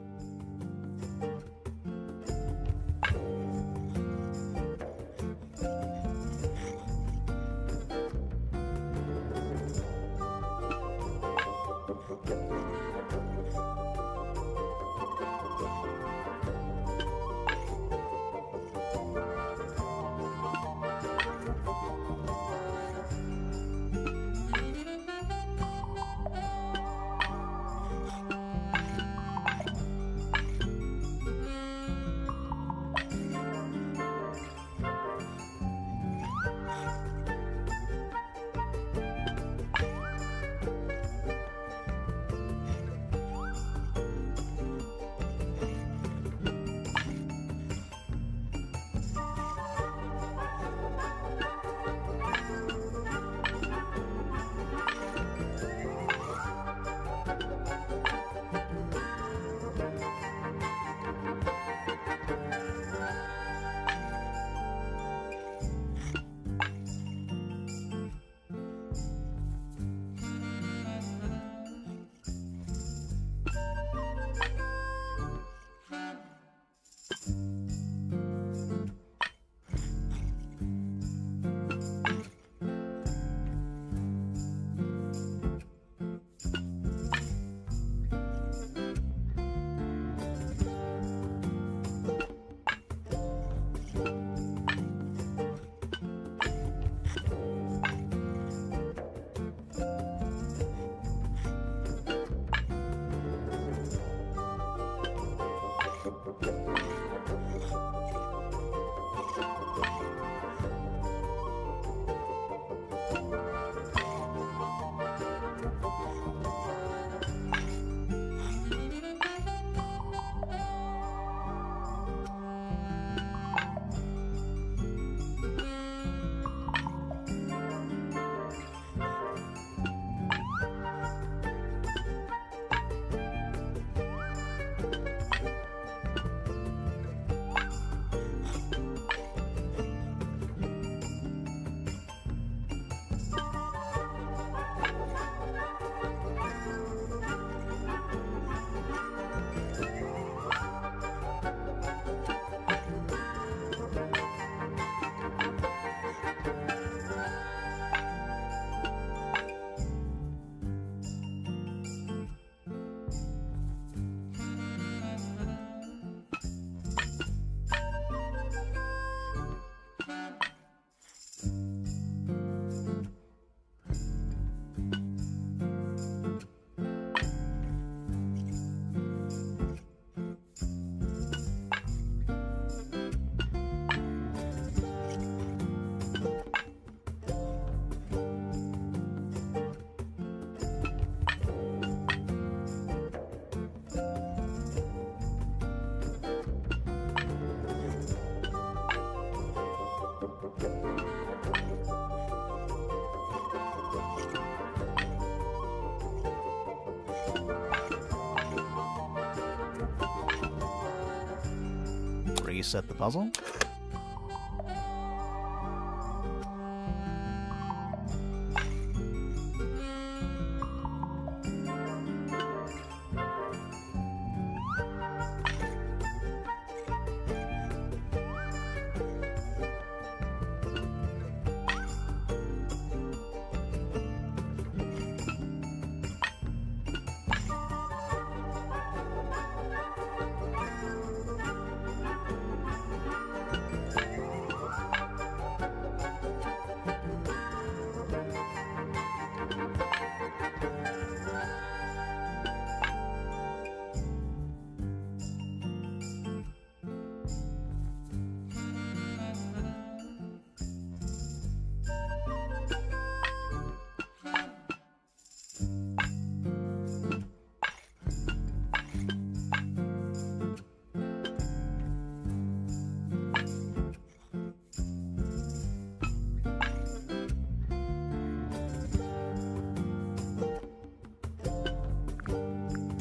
reset the puzzle?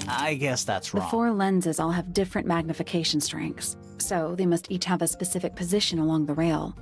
I guess that's The wrong. 4 lenses all have different magnification strengths, so they must each have a specific position along the rail.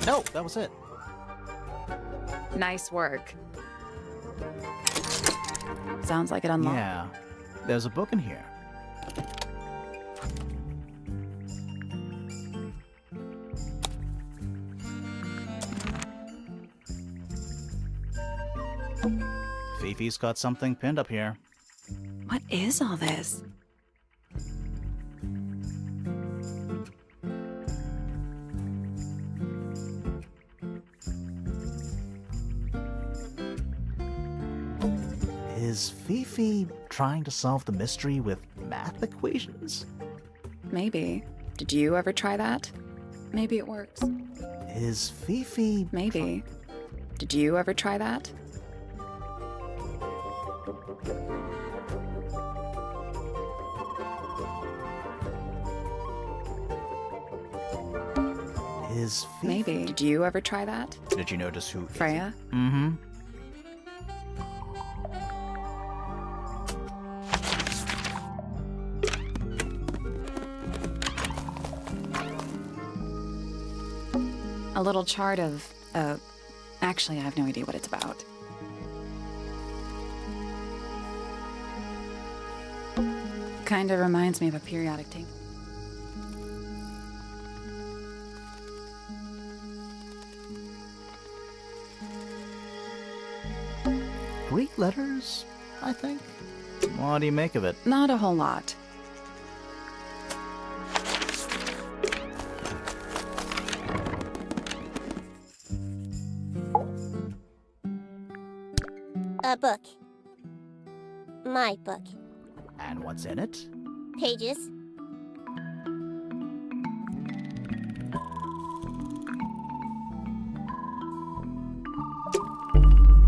No, that was it. Nice work. Sounds like it unlocked. Yeah. There's a book in here. Fifi's got something pinned up here. What is all this? Is Fifi trying to solve the mystery with math equations? Maybe. Did you ever try that? Maybe it works. Is Fifi... Maybe. Did you ever try that? Is Fifi... Maybe. Did you ever try that? Did you notice who... Freya? Mm-hmm. A little chart of, actually, I have no idea what it's about. Kinda reminds me of a periodic table. Greek letters, I think? What do you make of it? Not a whole lot. A book. My book. And what's in it? Pages.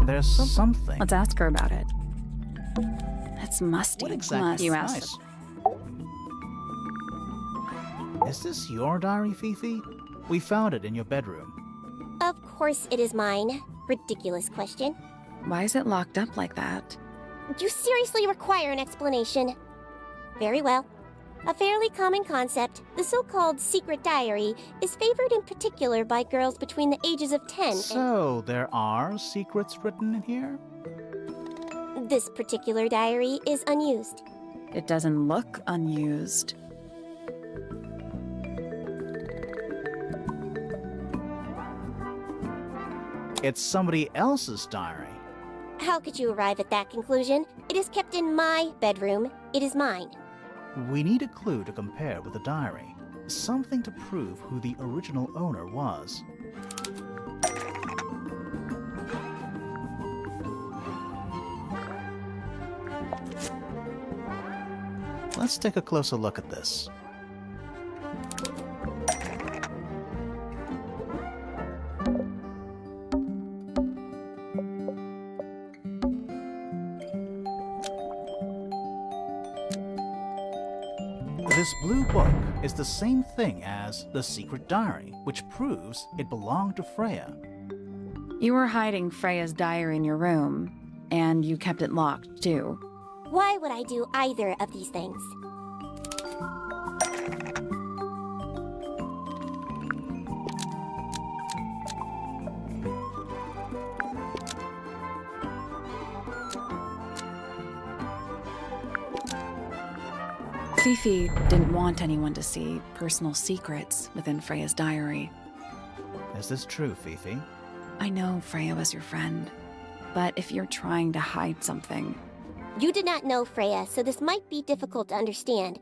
There's something. Let's ask her about it. It's musty. What exactly? You asked Nice. Is this your diary, Fifi? We found it in your bedroom. Of course it is mine. Ridiculous question. Why is it locked up like that? You seriously require an explanation. Very well. A fairly common concept, the so-called secret diary, is favored in particular by girls between the ages of 10 So, there are secrets written in here? and this particular diary is unused. It doesn't look unused. It's somebody else's diary. How could you arrive at that conclusion? It is kept in my bedroom. It is mine. We need a clue to compare with the diary. Something to prove who the original owner was. Let's take a closer look at this. This blue book is the same thing as the secret diary, which proves it belonged to Freya. You were hiding Freya's diary in your room, and you kept it locked, too. Why would I do either of these things? Fifi didn't want anyone to see personal secrets within Freya's diary. Is this true, Fifi? I know Freya was your friend, but if you're trying to hide something... You did not know Freya, so this might be difficult to understand.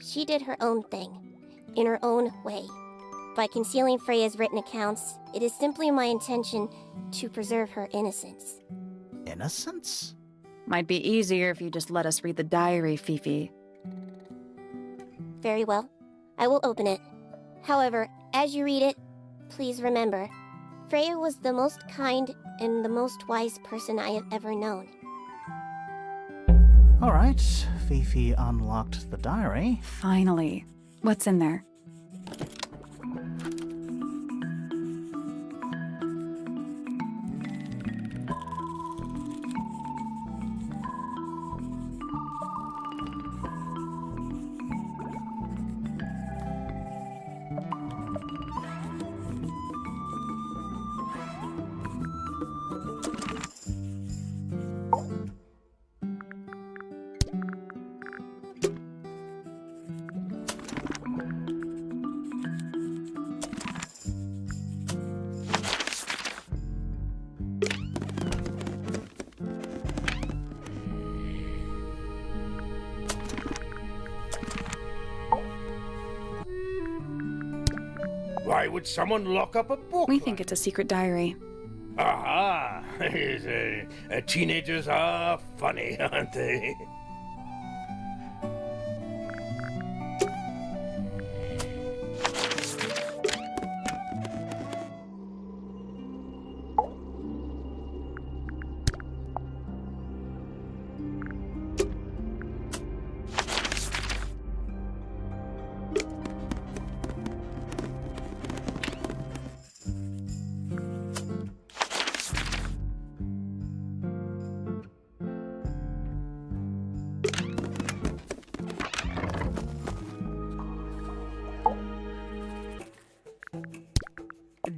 She did her own thing, in her own way. By concealing Freya's written accounts, it is simply my intention to preserve her innocence. Innocence? Might be easier if you just let us read the diary, Fifi. Very well. I will open it. However, as you read it, please remember, Freya was the most kind and the most wise person I have ever known. Alright, Fifi unlocked the diary. Finally. What's in there? Why would someone lock up a book? We think it's a secret diary. Aha! Teenagers are funny, aren't they?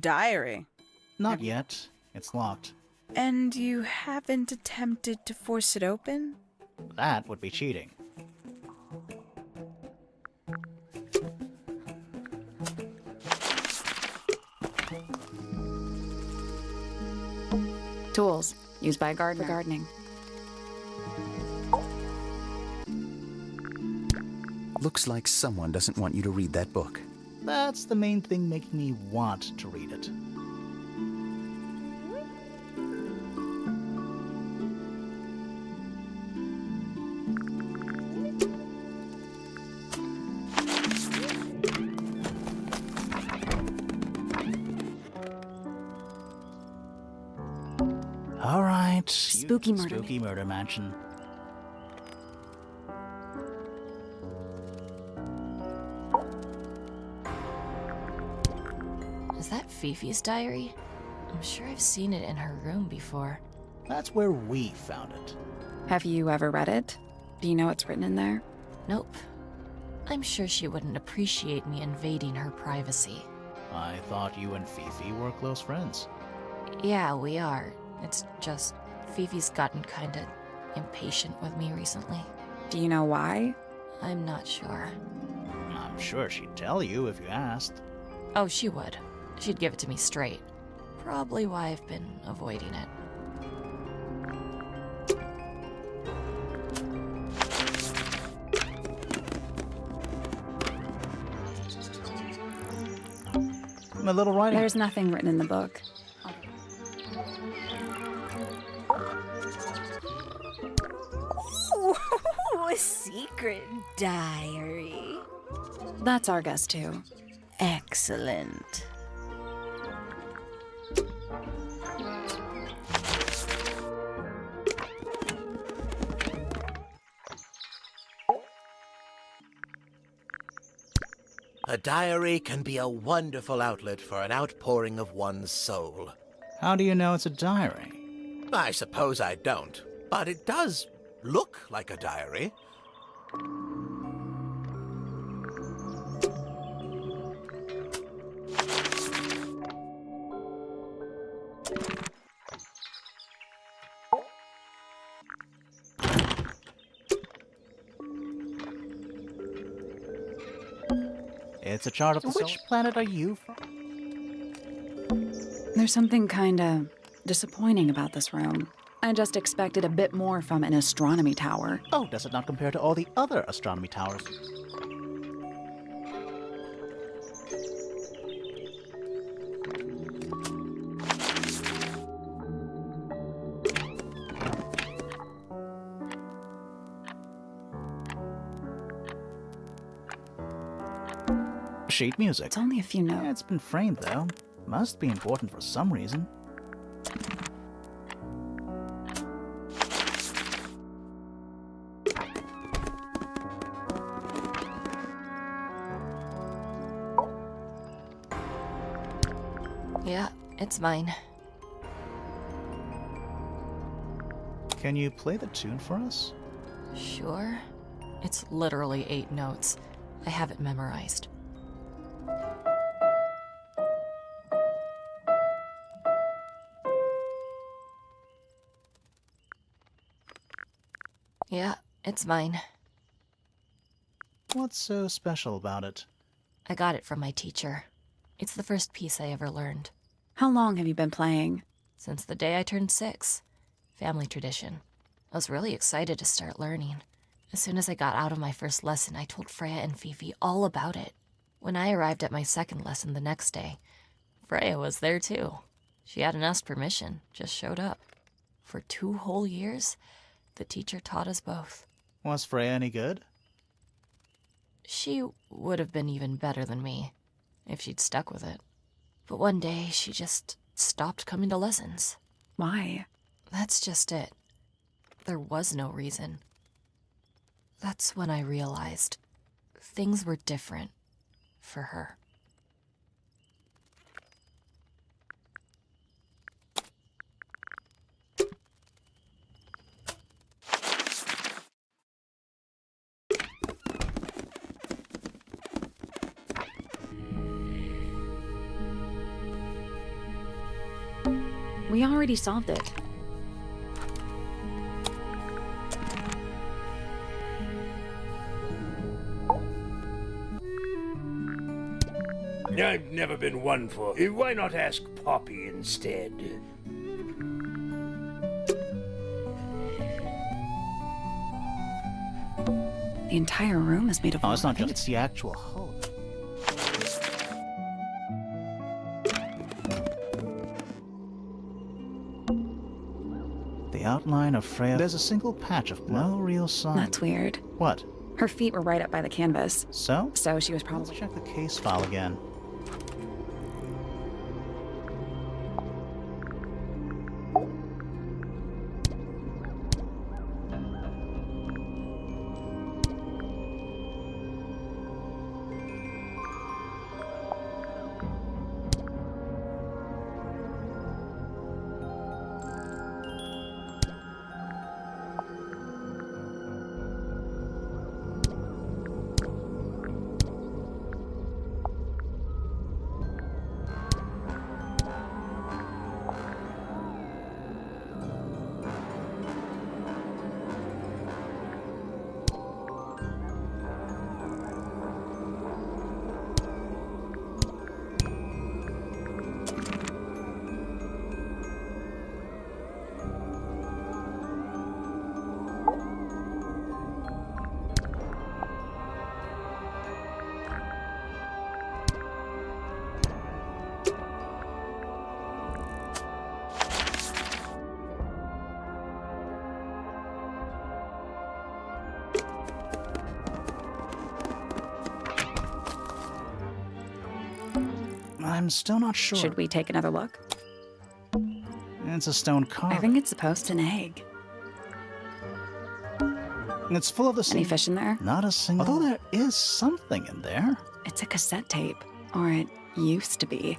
Diary. Not yet. It's locked. And you haven't attempted to force it open? That would be cheating. Tools, used by a gardener for gardening. Looks like someone doesn't want you to read that book. That's the main thing making me want to read it. All right. Spooky murder. Spooky murder mansion. Is that Fifi's diary? I'm sure I've seen it in her room before. That's where we found it. Have you ever read it? Do you know what's written in there? Nope. I'm sure she wouldn't appreciate me invading her privacy. I thought you and Fifi were close friends. Yeah, we are. It's just Fifi's gotten kinda impatient with me recently. Do you know why? I'm not sure. I'm sure she'd tell you if you asked. Oh, she would. She'd give it to me straight. Probably why I've been avoiding it. A little writing. There's nothing written in the book. Ooh, a secret diary. That's our guess, too. Excellent. A diary can be a wonderful outlet for an outpouring of one's soul. How do you know it's a diary? I suppose I don't, but it does look like a diary. It's a chart of the Which planet are you from? There's something kinda disappointing about this room. I just expected a bit more from an astronomy tower. Oh, does it not compare to all the other astronomy towers? Sheet music. It's only a few notes. Yeah, it's been framed, though. Must be important for some reason. Yeah, it's mine. Can you play the tune for us? Sure. It's literally 8 notes. I have it memorized. Yeah, it's mine. What's so special about it? I got it from my teacher. It's the first piece I ever learned. How long have you been playing? Since the day I turned 6. Family tradition. I was really excited to start learning. As soon as I got out of my first lesson, I told Freya and Fifi all about it. When I arrived at my second lesson the next day, Freya was there too. She hadn't asked permission, just showed up. For 2 whole years, the teacher taught us both. Was Freya any good? She would have been even better than me, if she'd stuck with it. But one day, she just stopped coming to lessons. Why? That's just it. There was no reason. That's when I realized things were different for her. We already solved it. I've never been one for... Why not ask Poppy instead? The entire room is made of Oh, it's not white. just, it's the actual hull. The outline of Freya. There's a single patch of blood. No real sign. That's weird. What? Her feet were right up by the canvas. So? So she was Let's probably... check the case file again. I'm still not sure. Should we take another look? It's a stone carving. I think it's supposed to be an egg. It's full of the same... Any fish in there? Not a single... Although there is something in there. It's a cassette tape. Or it used to be.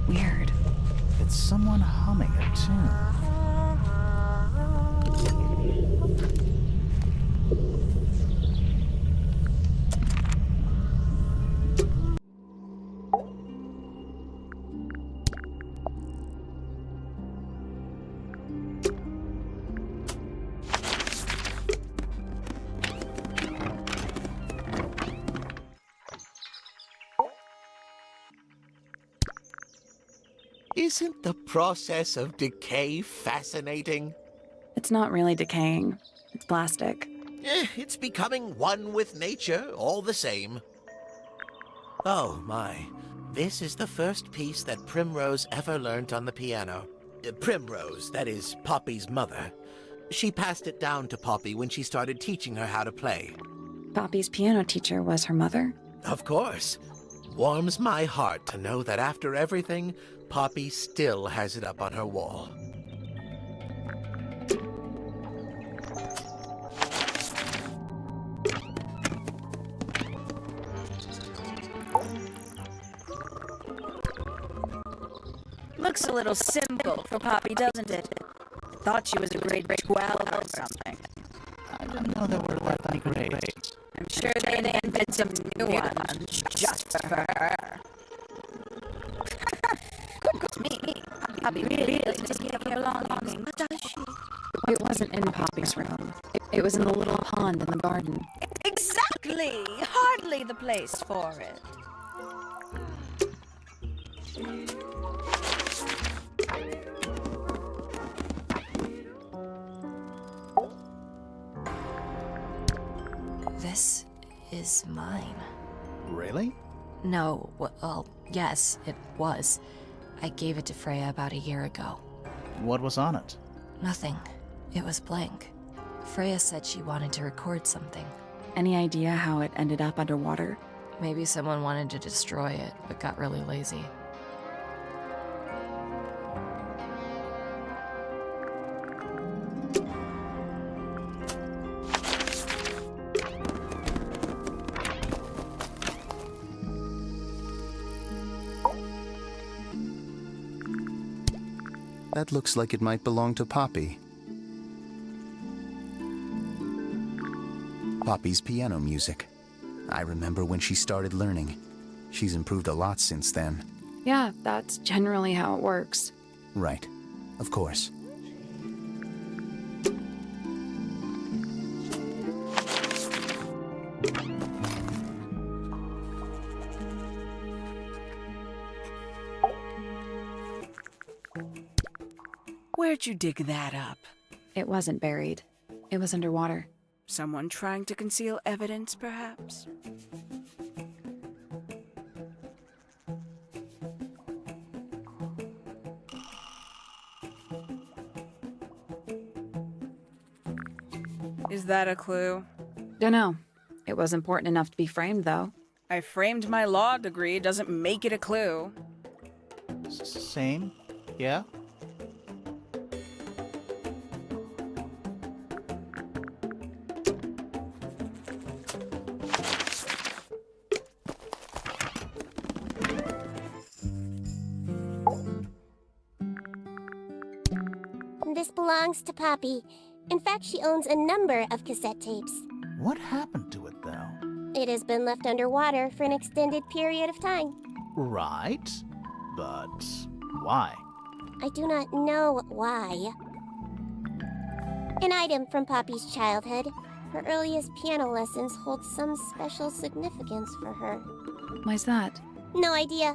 Weird. It's someone humming a tune. Isn't the process of decay fascinating? It's not really decaying. It's plastic. It's becoming one with nature, all the same. Oh, my. This is the first piece that Primrose ever learnt on the piano. Primrose, that is Poppy's mother. She passed it down to Poppy when she started teaching her how to play. Poppy's piano teacher was her mother? Of course. Warms my heart to know that after everything, Poppy still has it up on her wall. Looks a little simple for Poppy, doesn't it? Thought she was a grade 12 or something. I didn't know there were that many grades. I'm sure they invented some new ones just for her. Goodness me. Poppy really doesn't get her belongings, does she? It wasn't in Poppy's room. It was in the little pond in the garden. Exactly! Hardly the place for it. This is mine. Really? No, well, yes, it was. I gave it to Freya about a year ago. What was on it? Nothing. It was blank. Freya said she wanted to record something. Any idea how it ended up underwater? Maybe someone wanted to destroy it, but got really lazy. That looks like it might belong to Poppy. Poppy's piano music. I remember when she started learning. She's improved a lot since then. Yeah, that's generally how it works. Right. Of course. Where'd you dig that up? It wasn't buried. It was underwater. Someone trying to conceal evidence, perhaps? Is that a clue? Dunno. It was important enough to be framed, though. I framed my law degree, doesn't make it a clue. Same? Yeah? This belongs to Poppy. In fact, she owns a number of cassette tapes. What happened to it, though? It has been left underwater for an extended period of time. Right. But why. I do not know why. An item from Poppy's childhood. Her earliest piano lessons hold some special significance for her. Why's that? No idea.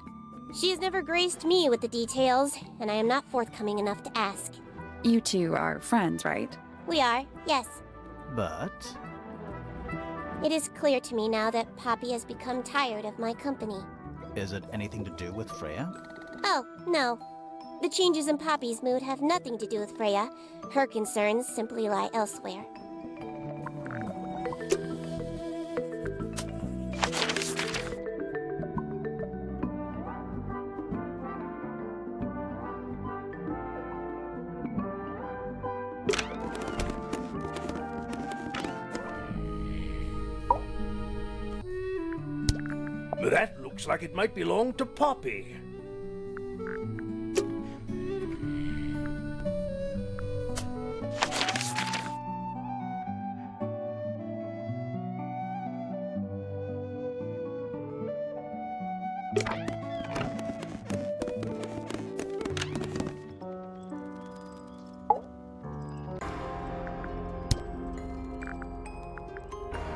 She has never graced me with the details, and I am not forthcoming enough to ask. You two are friends, right? We are, yes. But It is clear to me now that Poppy has become tired of my company. is it anything to do with Freya? Oh, no. The changes in Poppy's mood have nothing to do with Freya. Her concerns simply lie elsewhere. That looks like it might belong to Poppy.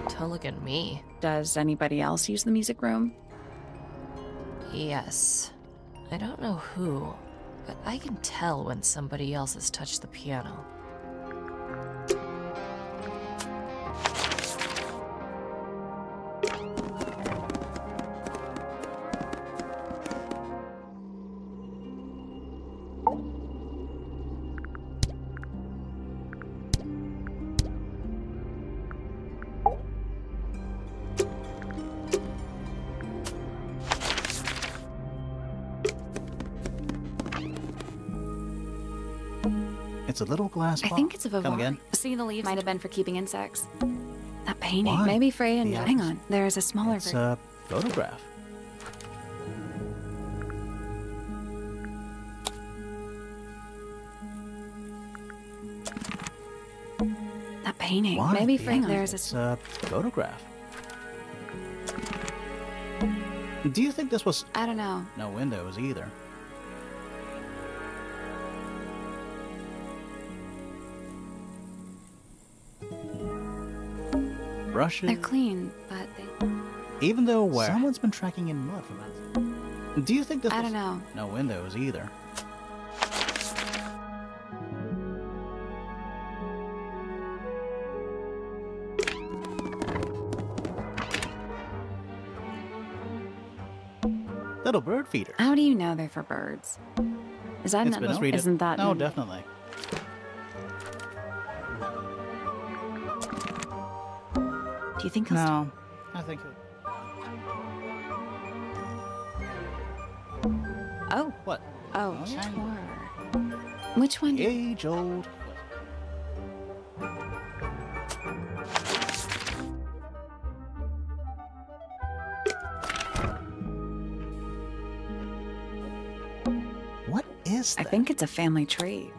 Don't look at me. Does anybody else use the music room? Yes. I don't know who, but I can tell when somebody else has touched the piano. It's a little glass I box. think it's a Come Vivore. again? Seeing the leaves might have been for keeping insects. That painting. Why? Maybe Freya and... The Hang others? on. There's a smaller It's version. a photograph. That painting. Why? Maybe The Freya... others? There's It's a... a photograph. Do you think this was... I don't know. No windows either. Brushes. They're clean, but they... Even though where? Someone's been tracking in mud from outside. Do you think this I was... don't know. No windows either. Little bird feeder. How do you know they're for birds? Is that It's not... been open. Isn't that... Oh, definitely. Do you think he'll... No, I think... Oh. What? Oh, Oh, yeah. sure. Which one? Age-old... What is I that? think it's a family tree.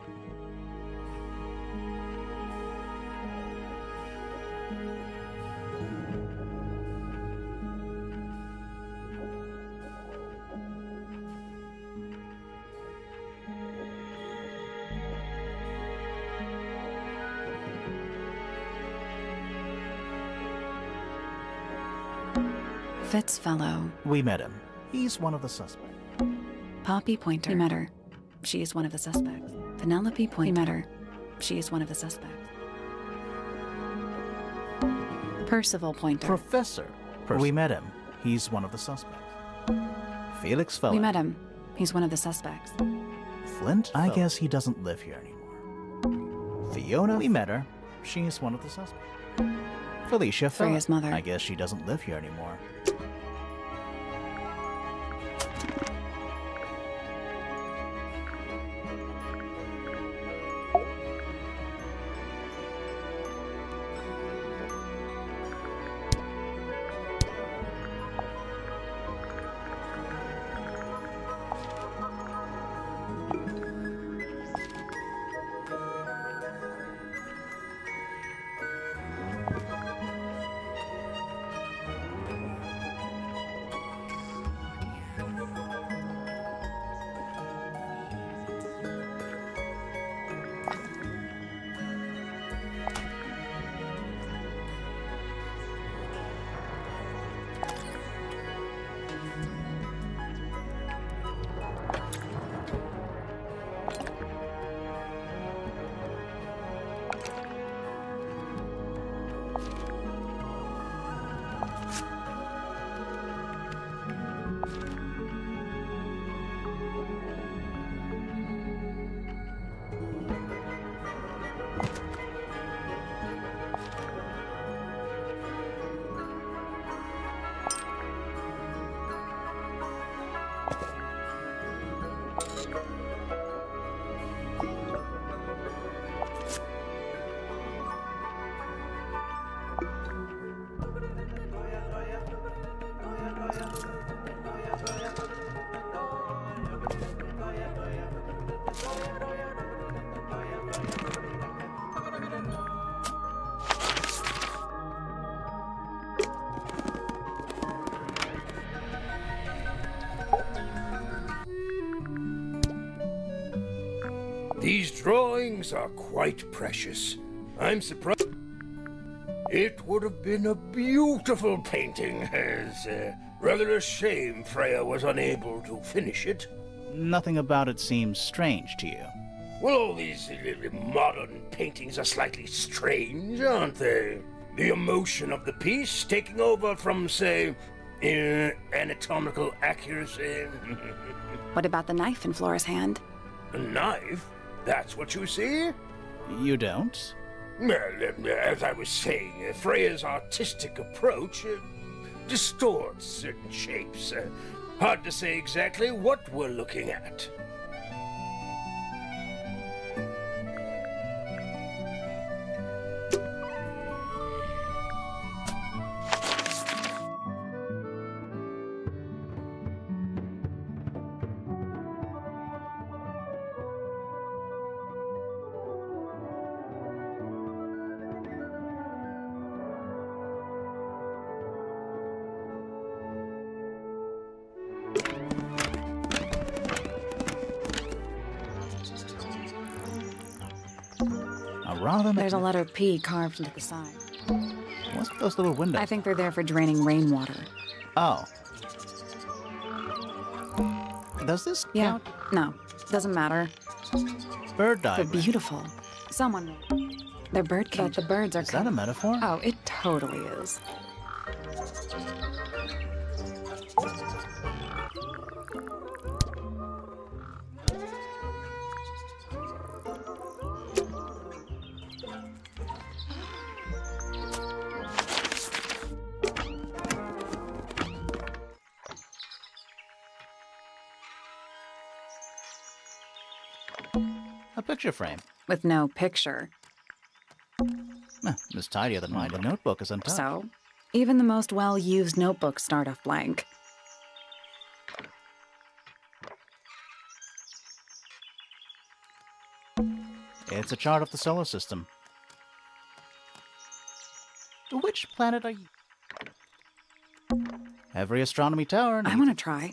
Fitzfellow. We met him. He's one of the suspects. Poppy Pointer. We met her. She is one of the suspects. Penelope Pointer. We met her. She is one of the suspects. Percival Pointer. Professor. We met him. He's one of the suspects. Felix Feller. We met him. He's one of the suspects. Flint? I guess he doesn't live here anymore. Fiona? We met her. She's one of the suspects. Felicia Feller. Freya's mother. I guess she doesn't live here anymore. These drawings are quite precious. I'm surprised. It would have been a beautiful painting. It's rather a shame Freya was unable to finish it. Nothing about it seems strange to you. Well, all these modern paintings are slightly strange, aren't they? The emotion of the piece taking over from, say, anatomical accuracy. What about the knife in Flora's hand? A knife? That's what you see? You don't? Well, as I was saying, Freya's artistic approach distorts certain shapes. Hard to say exactly what we're looking at. There's a letter P carved into the side. What's with those little windows? I think they're there for draining rainwater. Oh. Does this count? No, doesn't matter. Bird They're diagram. beautiful. Someone wrote. They're bird cage. But the birds are... Is that a metaphor? Oh, it totally is. A picture frame. With no picture. It's tidier than mine. The notebook is untouched. So, even the most well-used notebooks start off blank. It's a chart of the solar system. Which planet are you? Every astronomy tower. I want to try.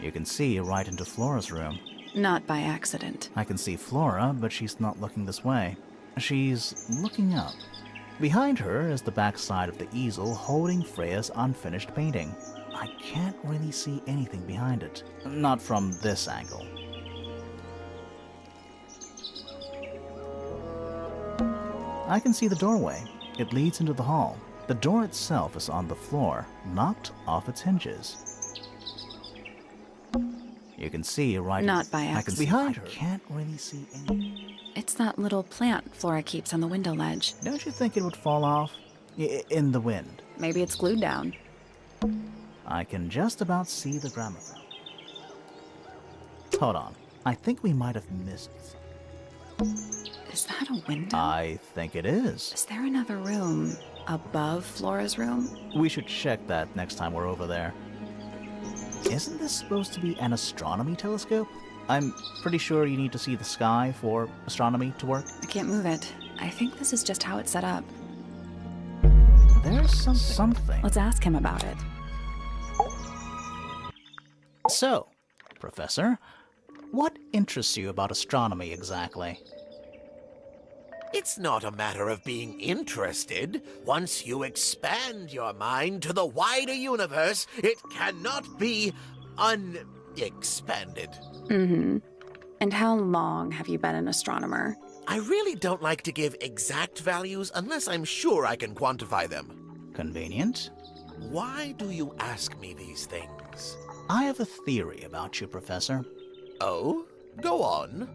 You can see right into Flora's room. Not by accident. I can see Flora, but she's not looking this way. She's looking up. Behind her is the backside of the easel holding Freya's unfinished painting. I can't really see anything behind it. Not from this angle. I can see the doorway. It leads into the hall. The door itself is on the floor, knocked off its hinges. You can see right... Not by I can accident. see behind her. I can't really see anything. It's that little plant Flora keeps on the window ledge. Don't you think it would fall off? In the wind. Maybe it's glued down. I can just about see the gramophone. Hold on. I think we might have missed something. Is that a window? I think it is. Is there another room above Flora's room? We should check that next time we're over there. Isn't this supposed to be an astronomy telescope? I'm pretty sure you need to see the sky for astronomy to work. I can't move it. I think this is just how it's set up. There's something. Let's ask him about it. So, Professor, what interests you about astronomy exactly? It's not a matter of being interested. Once you expand your mind to the wider universe, it cannot be unexpanded. Mm-hmm. And how long have you been an astronomer? I really don't like to give exact values unless I'm sure I can quantify them. Convenient. Why do you ask me these things? I have a theory about you, Professor. Oh? Go on.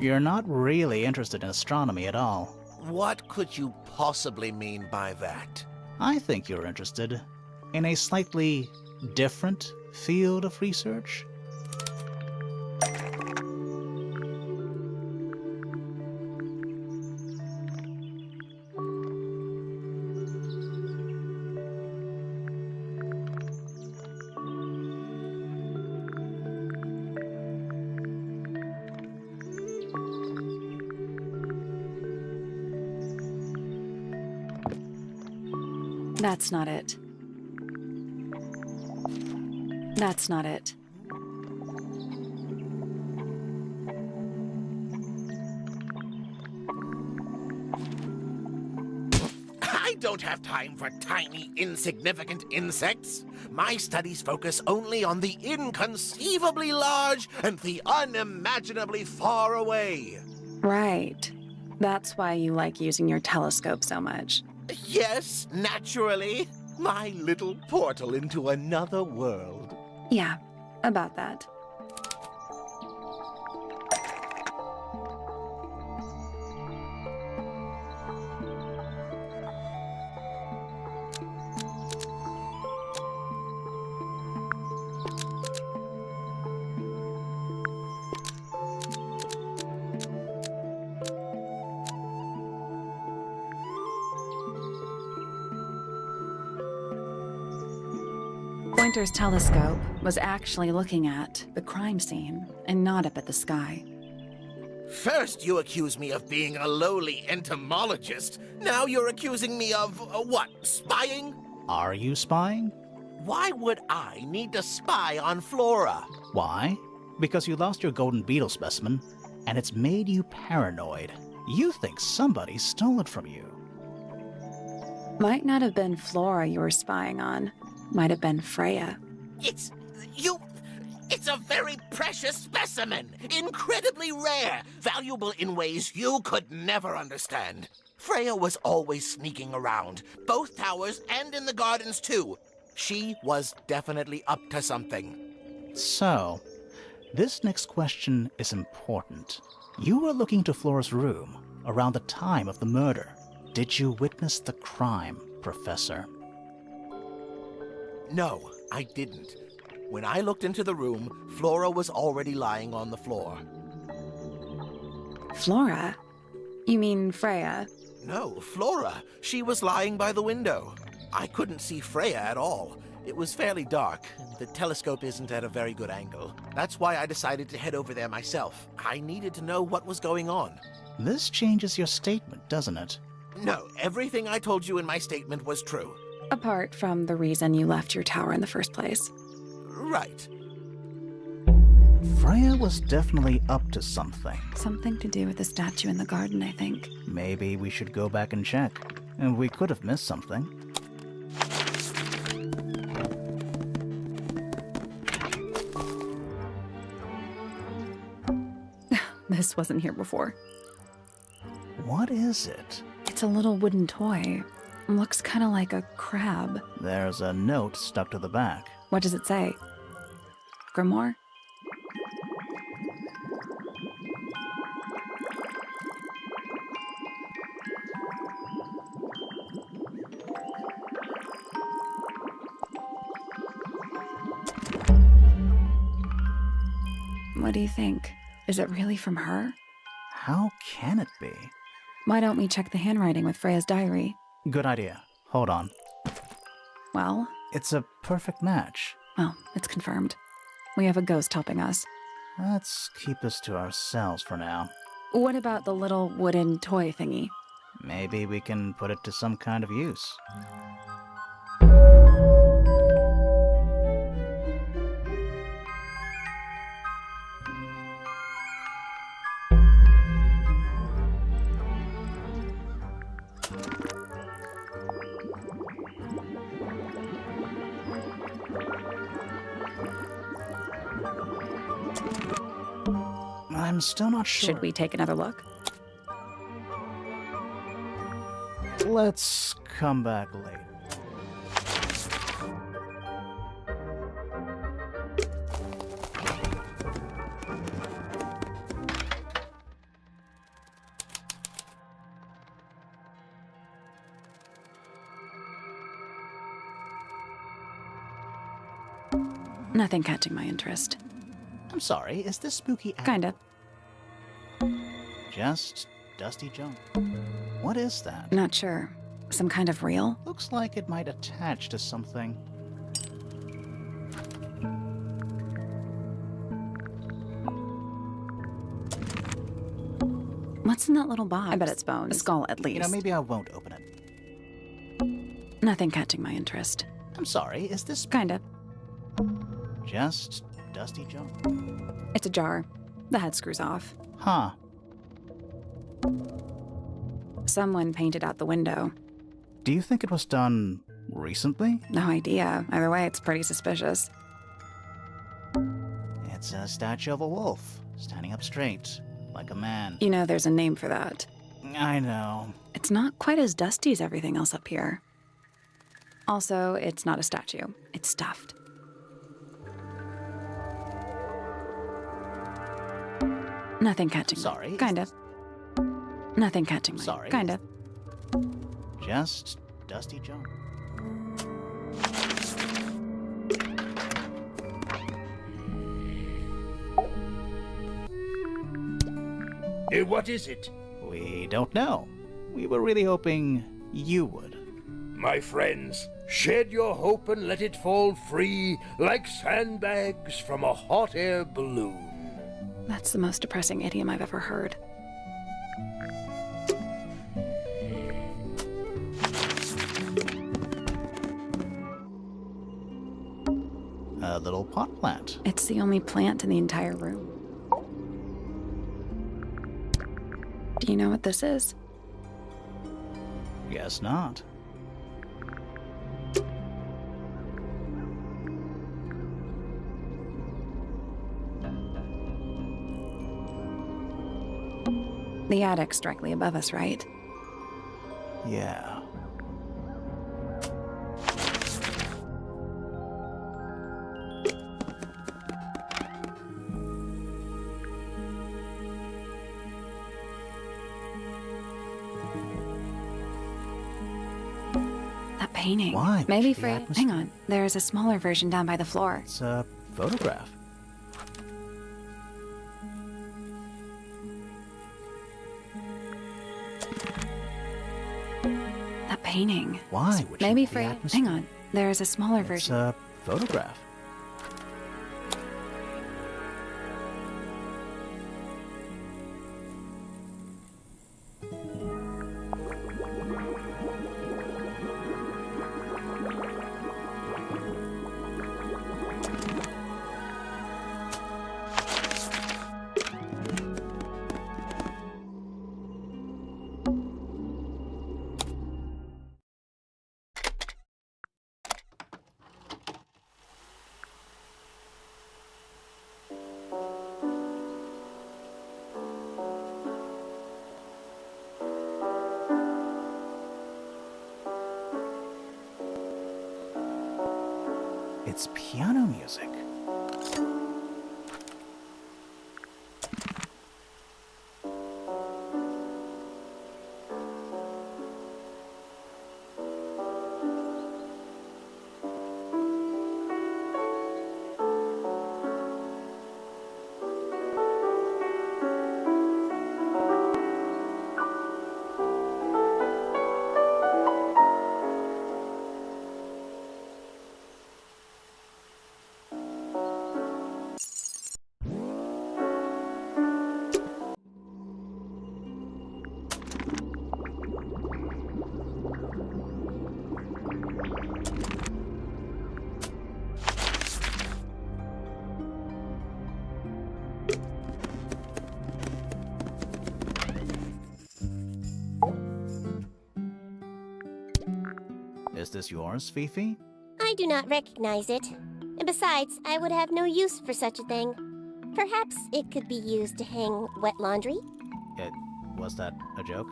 You're not really interested in astronomy at all. What could you possibly mean by that? I think you're interested in a slightly different field of research. That's not it. That's not it. I don't have time for tiny, insignificant insects. My studies focus only on the inconceivably large and the unimaginably far away. Right. That's why you like using your telescope so much. Yes, naturally. My little portal into another world. Yeah, about that. Pointer's telescope was actually looking at the crime scene and not up at the sky. First, you accuse me of being a lowly entomologist. Now you're accusing me of, what, spying? Are you spying? Why would I need to spy on Flora? Why? Because you lost your golden beetle specimen, and it's made you paranoid. You think somebody stole it from you. Might not have been Flora you were spying on. Might have been Freya. It's a very precious specimen. Incredibly rare. Valuable in ways you could never understand. Freya was always sneaking around, both towers and in the gardens too. She was definitely up to something. So, this next question is important. You were looking to Flora's room around the time of the murder. Did you witness the crime, Professor? No, I didn't. When I looked into the room, Flora was already lying on the floor. Flora? You mean Freya? No, Flora. She was lying by the window. I couldn't see Freya at all. It was fairly dark. The telescope isn't at a very good angle. That's why I decided to head over there myself. I needed to know what was going on. This changes your statement, doesn't it? No, everything I told you in my statement was true. Apart from the reason you left your tower in the first place. Right. Freya was definitely up to something. Something to do with the statue in the garden, I think. Maybe we should go back and check. And we could have missed something. This wasn't here before. What is it? It's a little wooden toy. Looks kind of like a crab. There's a note stuck to the back. What does it say? Grimoire? What do you think? Is it really from her? How can it be? Why don't we check the handwriting with Freya's diary? Good idea. Hold on. Well, It's a perfect match. well, it's confirmed. We have a ghost helping us. Let's keep this to ourselves for now. What about the little wooden toy thingy? Maybe we can put it to some kind of use. I'm still not sure. Should we take another look? Let's come back later. Nothing catching my interest. I'm sorry, is this spooky? Kinda. Just dusty junk. What is that? Not sure. Some kind of reel? Looks like it might attach to something. What's in that little box? I bet it's bones. A skull, at least. You know, maybe I won't open it. Nothing catching my interest. I'm sorry, is this... Kinda. Just dusty junk. It's a jar. The head screws off. Huh. Someone painted out the window. Do you think it was done recently? No idea. Either way, it's pretty suspicious. It's a statue of a wolf, standing up straight, like a man. You know, there's a name for that. I know. It's not quite as dusty as everything else up here. Also, it's not a statue. It's stuffed. Nothing catching. Sorry. Kinda. Nothing catching. Sorry. Kinda. Just dusty junk. What is it? We don't know. We were really hoping you would. My friends, shed your hope and let it fall free like sandbags from a hot air balloon. That's the most depressing idiom I've ever heard. A little pot plant. It's the only plant in the entire room. Do you know what this is? Guess not. The attic's directly above us, right? Yeah. That painting. Why? Maybe The for... atmosphere. Hang on. There's a smaller version down by the floor. It's a photograph. That painting. Why would Maybe you for... the atmosphere? Hang on. There's a smaller It's version. a photograph. It's piano music. Is this yours, Fifi? I do not recognize it. And besides, I would have no use for such a thing. Perhaps it could be used to hang wet laundry? Was that a joke?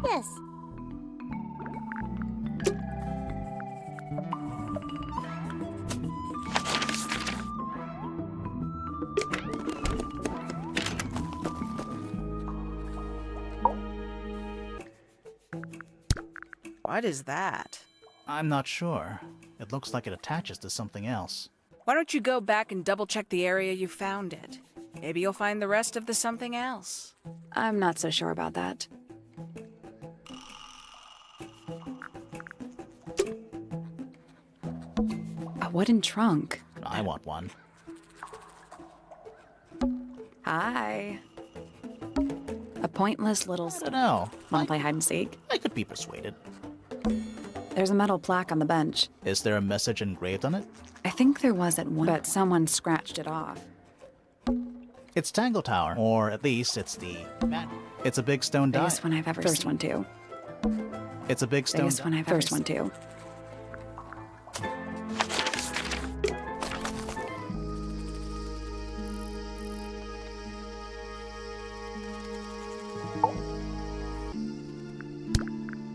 Yes. What is that? I'm not sure. It looks like it attaches to something else. Why don't you go back and double-check the area you found it? Maybe you'll find the rest of the something else. I'm not so sure about that. A wooden trunk. I want one. Hi. A pointless little... I don't know. Wanna play hide and seek? I could be persuaded. There's a metal plaque on the bench. Is there a message engraved on it? I think there was at one, but someone scratched it off. It's Tangle Tower, or at least it's the... It's a big stone die. Biggest one I've ever seen. First one too. It's a big stone Biggest one I've ever seen. First one too.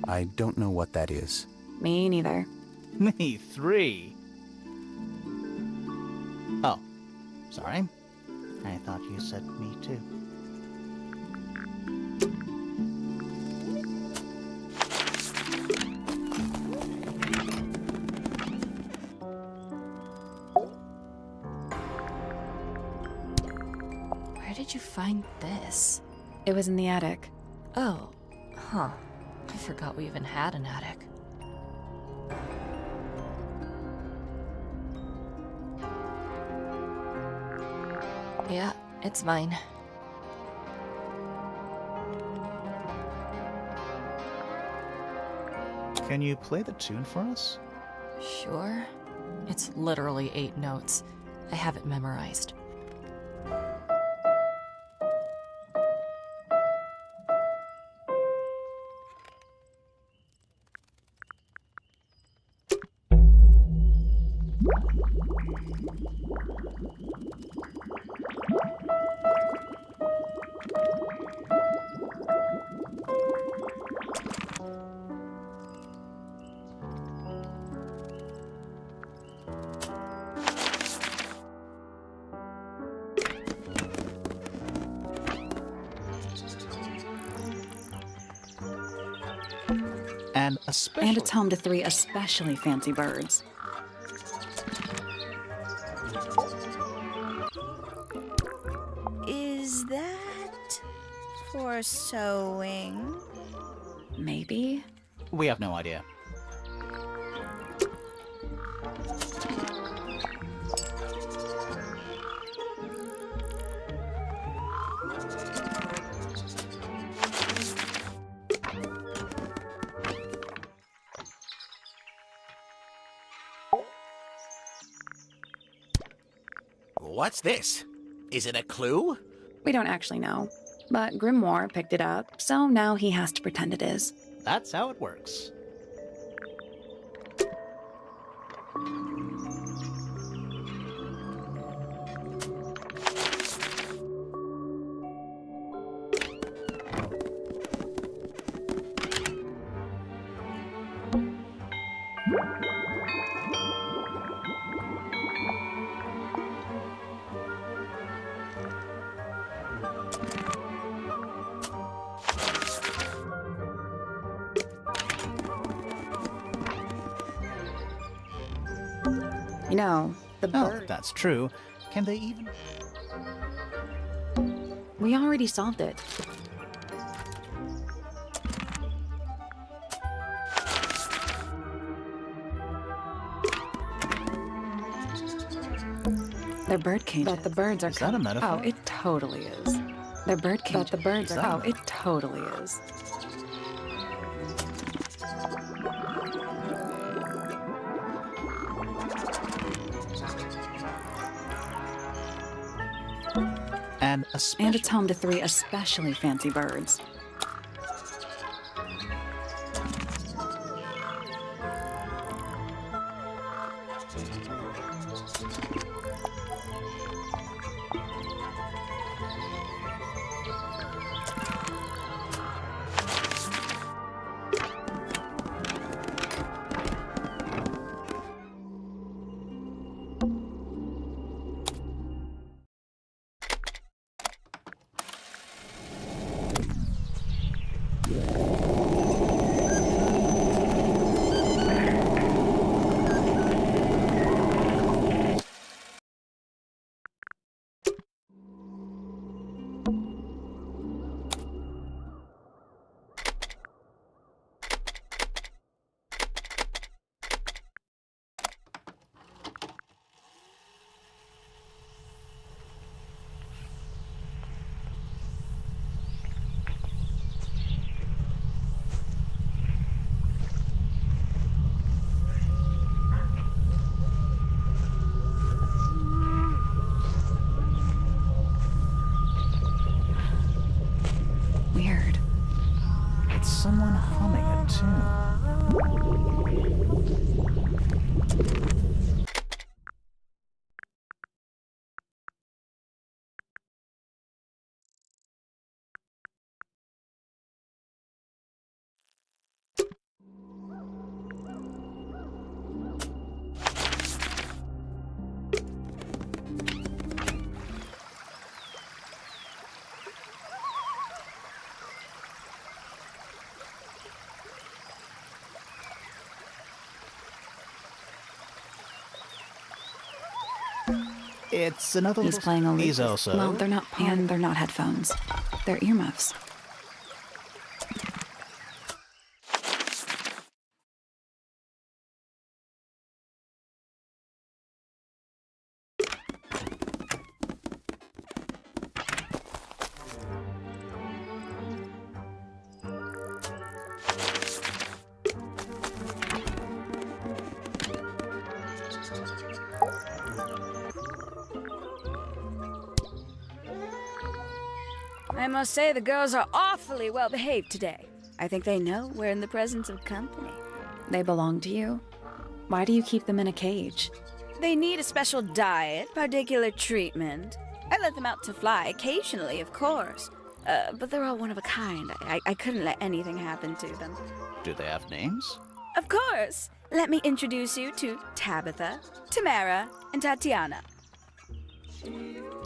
I don't know what that is. Me neither. Me three. Oh, sorry. I thought you said me too. Where did you find this? It was in the attic. Oh, huh. I forgot we even had an attic. Yeah, it's mine. Can you play the tune for us? Sure. It's literally 8 notes. I have it memorized. And especially... And it's home to 3 especially fancy birds. Is that for sewing? Maybe? We have no idea. What's this? Is it a clue? We don't actually know. But Grimoire picked it up, so now he has to pretend it is. That's how it works. You know, the Oh, bird... that's true. Can they even... We already solved it. They're bird cages. But the birds are... Is that a metaphor? Oh, it totally is. They're bird cages. But the birds Is are... that a Oh, it metaphor? totally is. And And it's home to 3 especially fancy birds. too. It's another He's little... playing a lute. He's also... Well, they're not and they're not headphones. They're earmuffs. I must say the girls are awfully well behaved today. I think they know we're in the presence of company. They belong to you? Why do you keep them in a cage? They need a special diet, particular treatment. I let them out to fly occasionally, of course. But they're all one of a kind. I couldn't let anything happen to them. Do they have names? Of course. Let me introduce you to Tabitha, Tamara, and Tatiana.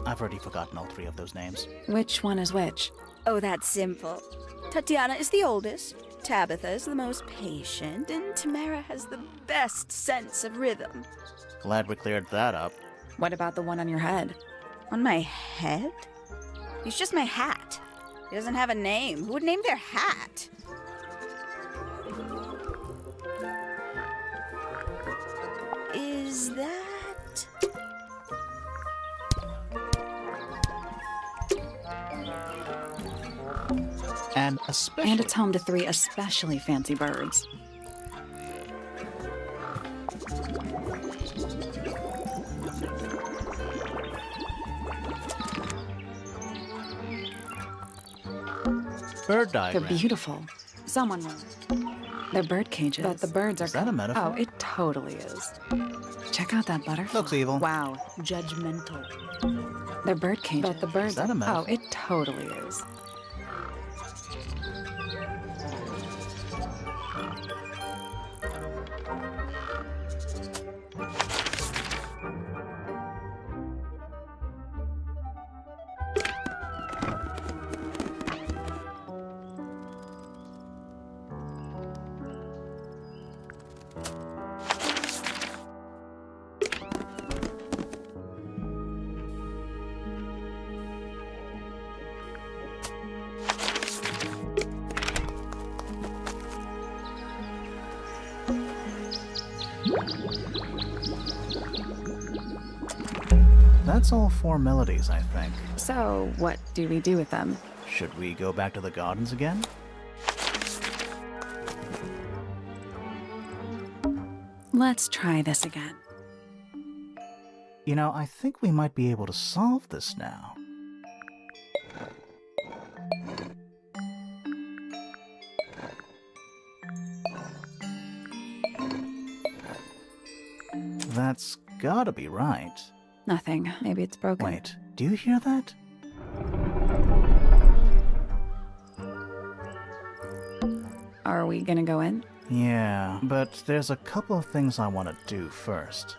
I've already forgotten all three of those names. Which one is which? Oh, that's simple. Tatiana is the oldest, Tabitha is the most patient, and Tamara has the best sense of rhythm. Glad we cleared that up. What about the one on your head? On my head? He's just my hat. He doesn't have a name. Who would name their hat? Is that... And especially... And it's home to 3 especially fancy birds. bird diagram. They're beautiful. Someone will. They're bird cages. But the birds are... Is that a metaphor? Oh, it totally is. Check out that butterfly. Looks evil. Wow. Judgmental. They're bird cages. But the birds... Is that a metaphor? Oh, it totally is. That's all 4 melodies, I think. So, what do we do with them? Should we go back to the gardens again? Let's try this again. You know, I think we might be able to solve this now. That's gotta be right. Nothing. Maybe it's broken. Wait, do you hear that? Are we gonna go in? Yeah, but there's a couple of things I want to do first.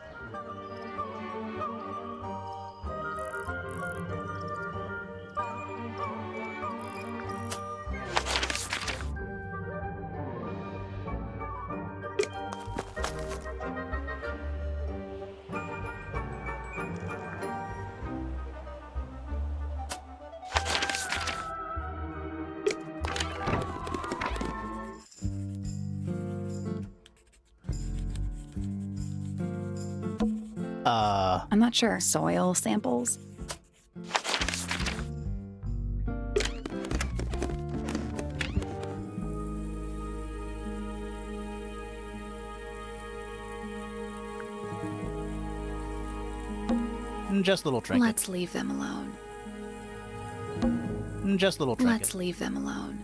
I'm not sure. Soil samples? Just little trinkets. Let's leave them alone. Just little trinkets. Let's leave them alone.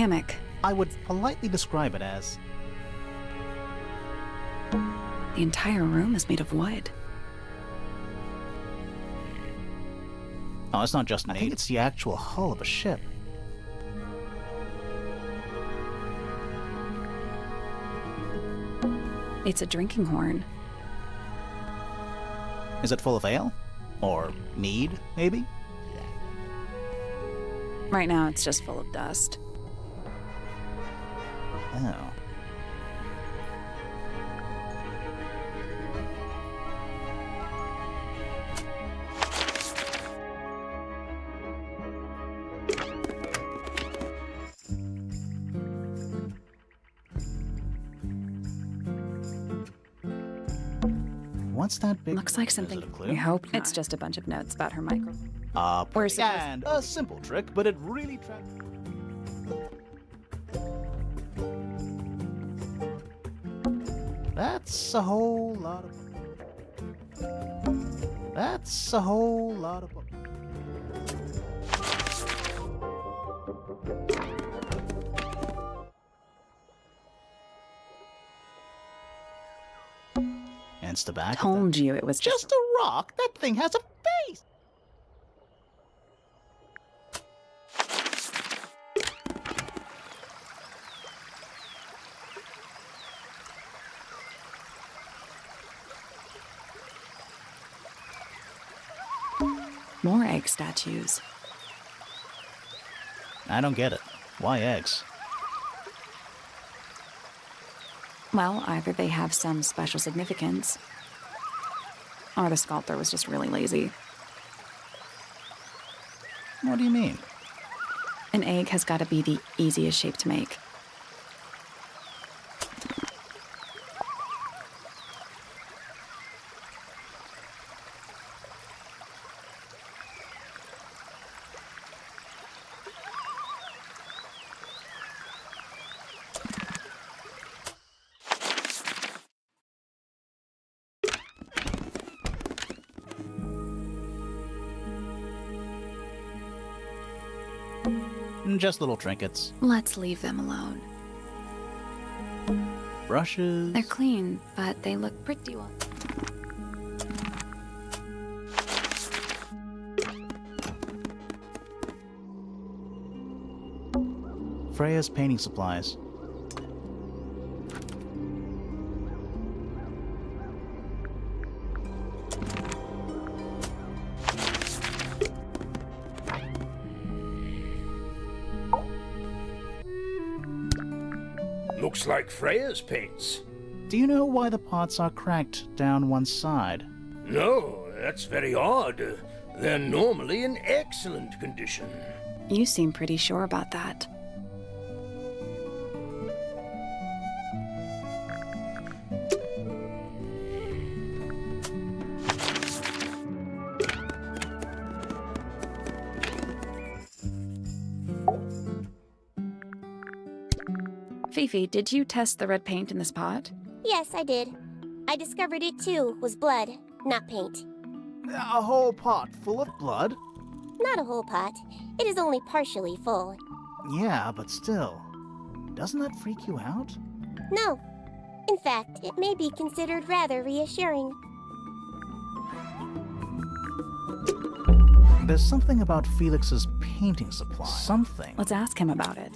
hammock. I would politely describe it as... The entire room is made of wood. Oh, it's not just made. I think it's the actual hull of a ship. It's a drinking horn. Is it full of ale? Or mead, maybe? Right now, it's just full of dust. Oh. What's that big... Looks like Is something. it a clue? I hope it's just a bunch of notes about her micro. Where's And a simple trick, but it really... That's a whole lot of... That's a whole lot of... Hence the back. Told you it was Just a rock. That thing has a face. more egg statues. I don't get it. Why eggs? Well, either they have some special significance, or the sculptor was just really lazy. What do you mean? An egg has got to be the easiest shape to make. Just little trinkets. Let's leave them alone. Brushes. They're clean, but they look pretty well. Freya's painting supplies. Looks like Freya's paints. Do you know why the pots are cracked down one side? No, that's very odd. They're normally in excellent condition. You seem pretty sure about that. Fifi, did you test the red paint in this pot? Yes, I did. I discovered it too was blood, not paint. A whole pot full of blood? Not a whole pot. It is only partially full. Yeah, but still. Doesn't that freak you out? No. In fact, it may be considered rather reassuring. There's something about Felix's painting supply. Something. Let's ask him about it.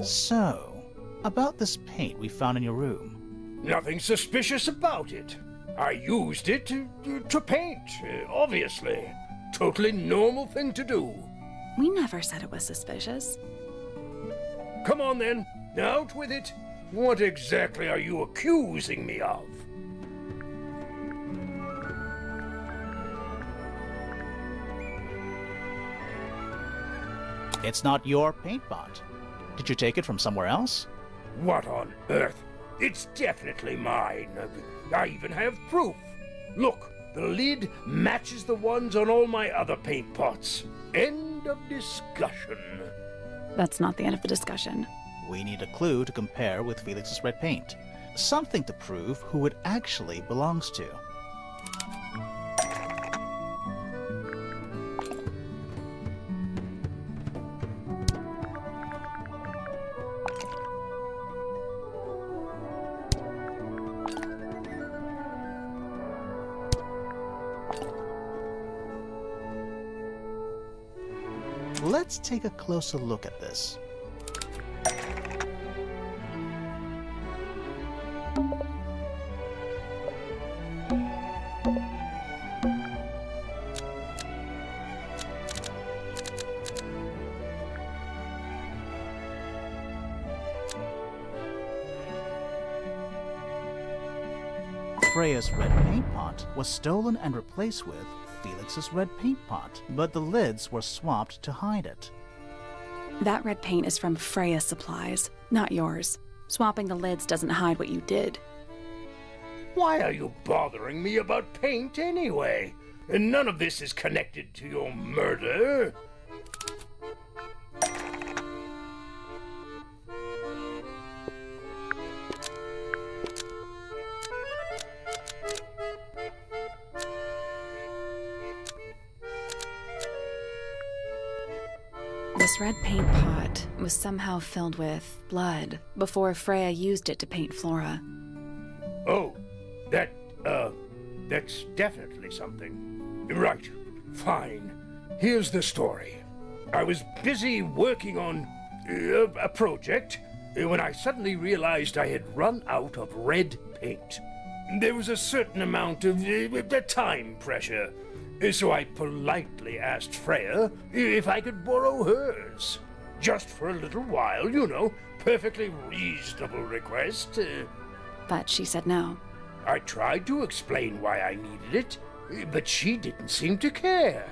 So, about this paint we found in your room. Nothing suspicious about it. I used it to paint, obviously. Totally normal thing to do. We never said it was suspicious. Come on then, out with it. What exactly are you accusing me of? It's not your paint pot. Did you take it from somewhere else? What on earth? It's definitely mine. I even have proof. Look, the lid matches the ones on all my other paint pots. End of discussion. That's not the end of the discussion. We need a clue to compare with Felix's red paint. Something to prove who it actually belongs to. Let's take a closer look at this. Freya's red paint pot was stolen and replaced with Felix's red paint pot, but the lids were swapped to hide it. That red paint is from Freya's supplies, not yours. Swapping the lids doesn't hide what you did. Why are you bothering me about paint anyway? And none of this is connected to your murder. This red paint pot was somehow filled with blood before Freya used it to paint Flora. Oh, that's definitely something. Right, fine. Here's the story. I was busy working on a project when I suddenly realized I had run out of red paint. There was a certain amount of time pressure, so I politely asked Freya if I could borrow hers. Just for a little while, you know, perfectly reasonable request. But she said no. I tried to explain why I needed it, but she didn't seem to care.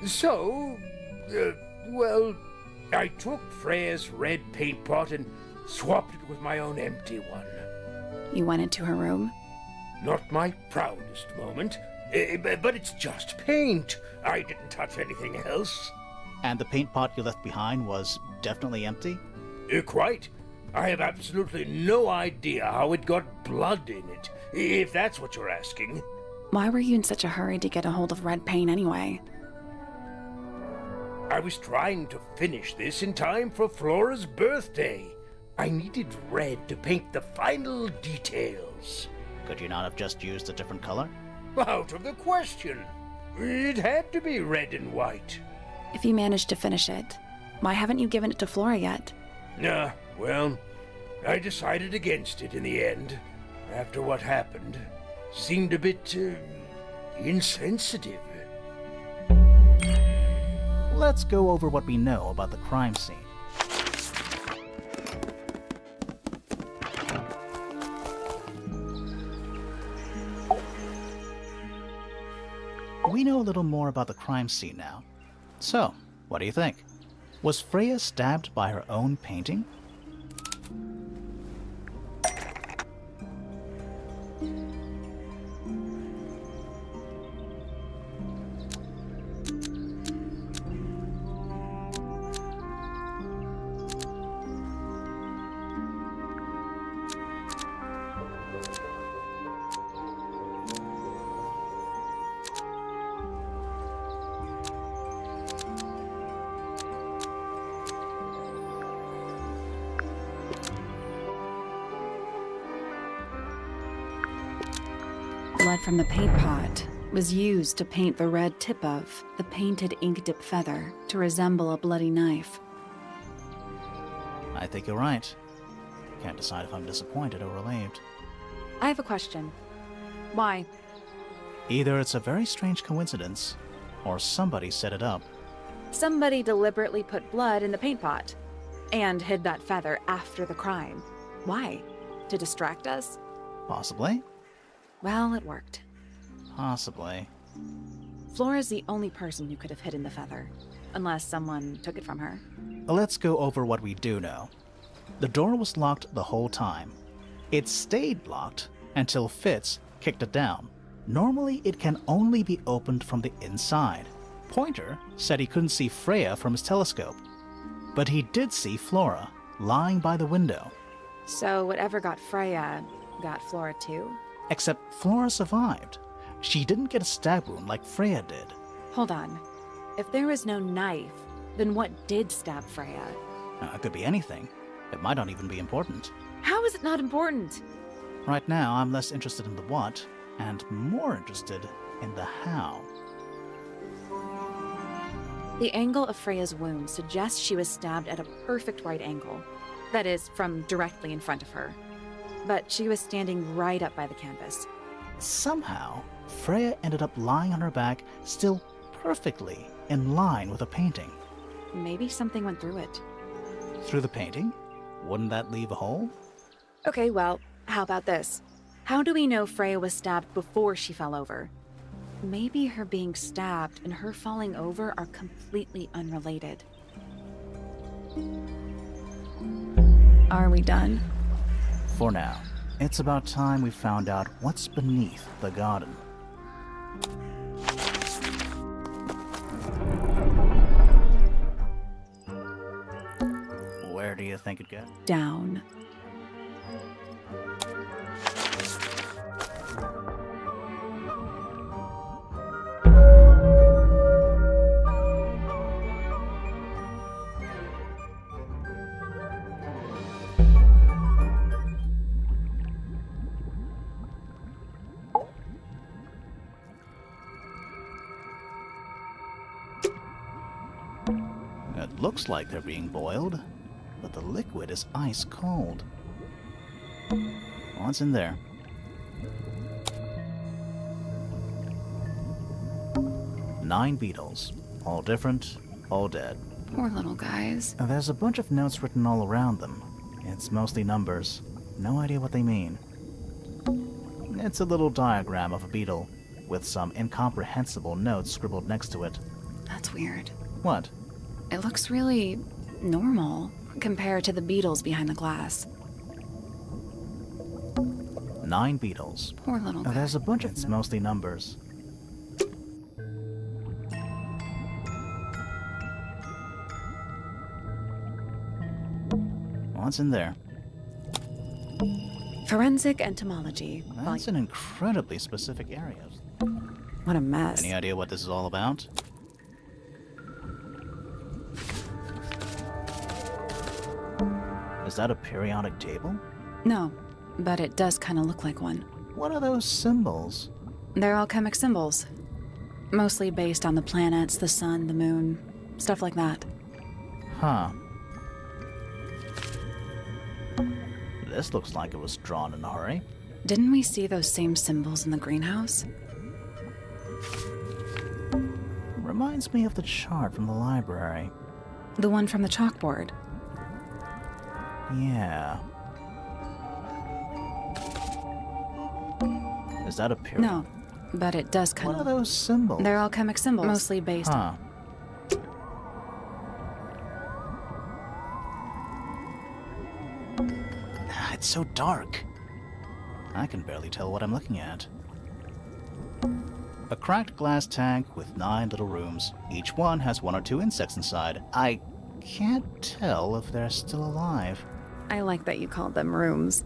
So, well, I took Freya's red paint pot and swapped it with my own empty one. You went into her room? Not my proudest moment, but it's just paint. I didn't touch anything else. And the paint pot you left behind was definitely empty? Quite. I have absolutely no idea how it got blood in it, if that's what you're asking. Why were you in such a hurry to get a hold of red paint anyway? I was trying to finish this in time for Flora's birthday. I needed red to paint the final details. Could you not have just used a different color? Out of the question. It had to be red and white. If you managed to finish it, why haven't you given it to Flora yet? Well, I decided against it in the end. After what happened, seemed a bit insensitive. Let's go over what we know about the crime scene. We know a little more about the crime scene now. So, what do you think? Was Freya stabbed by her own painting? Blood from the paint pot was used to paint the red tip of the painted ink dip feather to resemble a bloody knife. I think you're right. Can't decide if I'm disappointed or relieved. I have a question. Why? Either it's a very strange coincidence, or somebody set it up. Somebody deliberately put blood in the paint pot and hid that feather after the crime. Why? To distract us? Possibly. Well, it worked. Possibly. Flora's the only person who could have hidden the feather, unless someone took it from her. Let's go over what we do know. The door was locked the whole time. It stayed locked until Fitz kicked it down. Normally, it can only be opened from the inside. Pointer said he couldn't see Freya from his telescope, but he did see Flora lying by the window. So whatever got Freya got Flora too? Except Flora survived. She didn't get a stab wound like Freya did. Hold on. If there was no knife, then what did stab Freya? It could be anything. It might not even be important. How is it not important? Right now, I'm less interested in the what, and more interested in the how. The angle of Freya's wound suggests she was stabbed at a perfect right angle. That is, from directly in front of her. But she was standing right up by the canvas. Somehow, Freya ended up lying on her back, still perfectly in line with a painting. Maybe something went through it. Through the painting? Wouldn't that leave a hole? Okay, well, how about this? How do we know Freya was stabbed before she fell over? Maybe her being stabbed and her falling over are completely unrelated. Are we done? For now. It's about time we found out what's beneath the garden. Where do you think it goes? Down. It looks like they're being boiled, but the liquid is ice cold. What's in there? Nine beetles. All different, all dead. Poor little guys. There's a bunch of notes written all around them. It's mostly numbers. No idea what they mean. It's a little diagram of a beetle, with some incomprehensible notes scribbled next to it. That's weird. What? It looks really normal compared to the beetles behind the glass. 9 beetles. Poor little guy. There's a bunch of... It's mostly numbers. What's in there? Forensic entomology. That's an incredibly specific area. What a mess. Any idea what this is all about? Is that a periodic table? No, but it does kind of look like one. What are those symbols? They're alchemic symbols. Mostly based on the planets, the sun, the moon, stuff like that. Huh. This looks like it was drawn in a hurry. Didn't we see those same symbols in the greenhouse? Reminds me of the chart from the library. The one from the chalkboard. Yeah. Is that a period? No, but it does kind What of... are those symbols? They're alchemic symbols. Mostly based Huh. It's so dark. I can barely tell what I'm looking at. A cracked glass tank with 9 little rooms. Each one has 1 or 2 insects inside. I can't tell if they're still alive. I like that you called them rooms.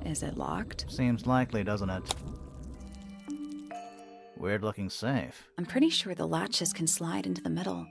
Is it locked? Seems likely, doesn't it? Weird looking safe. I'm pretty sure the latches can slide into the middle.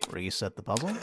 Reset the puzzle.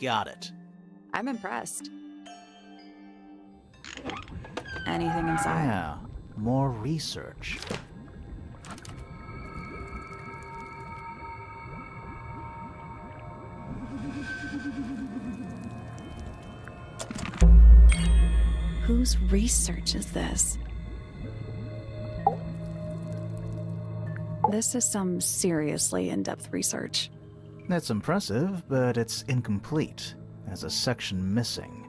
Got it. I'm impressed. Anything inside? Yeah, more research. Whose research is this? This is some seriously in-depth research. That's impressive, but it's incomplete. There's a section missing.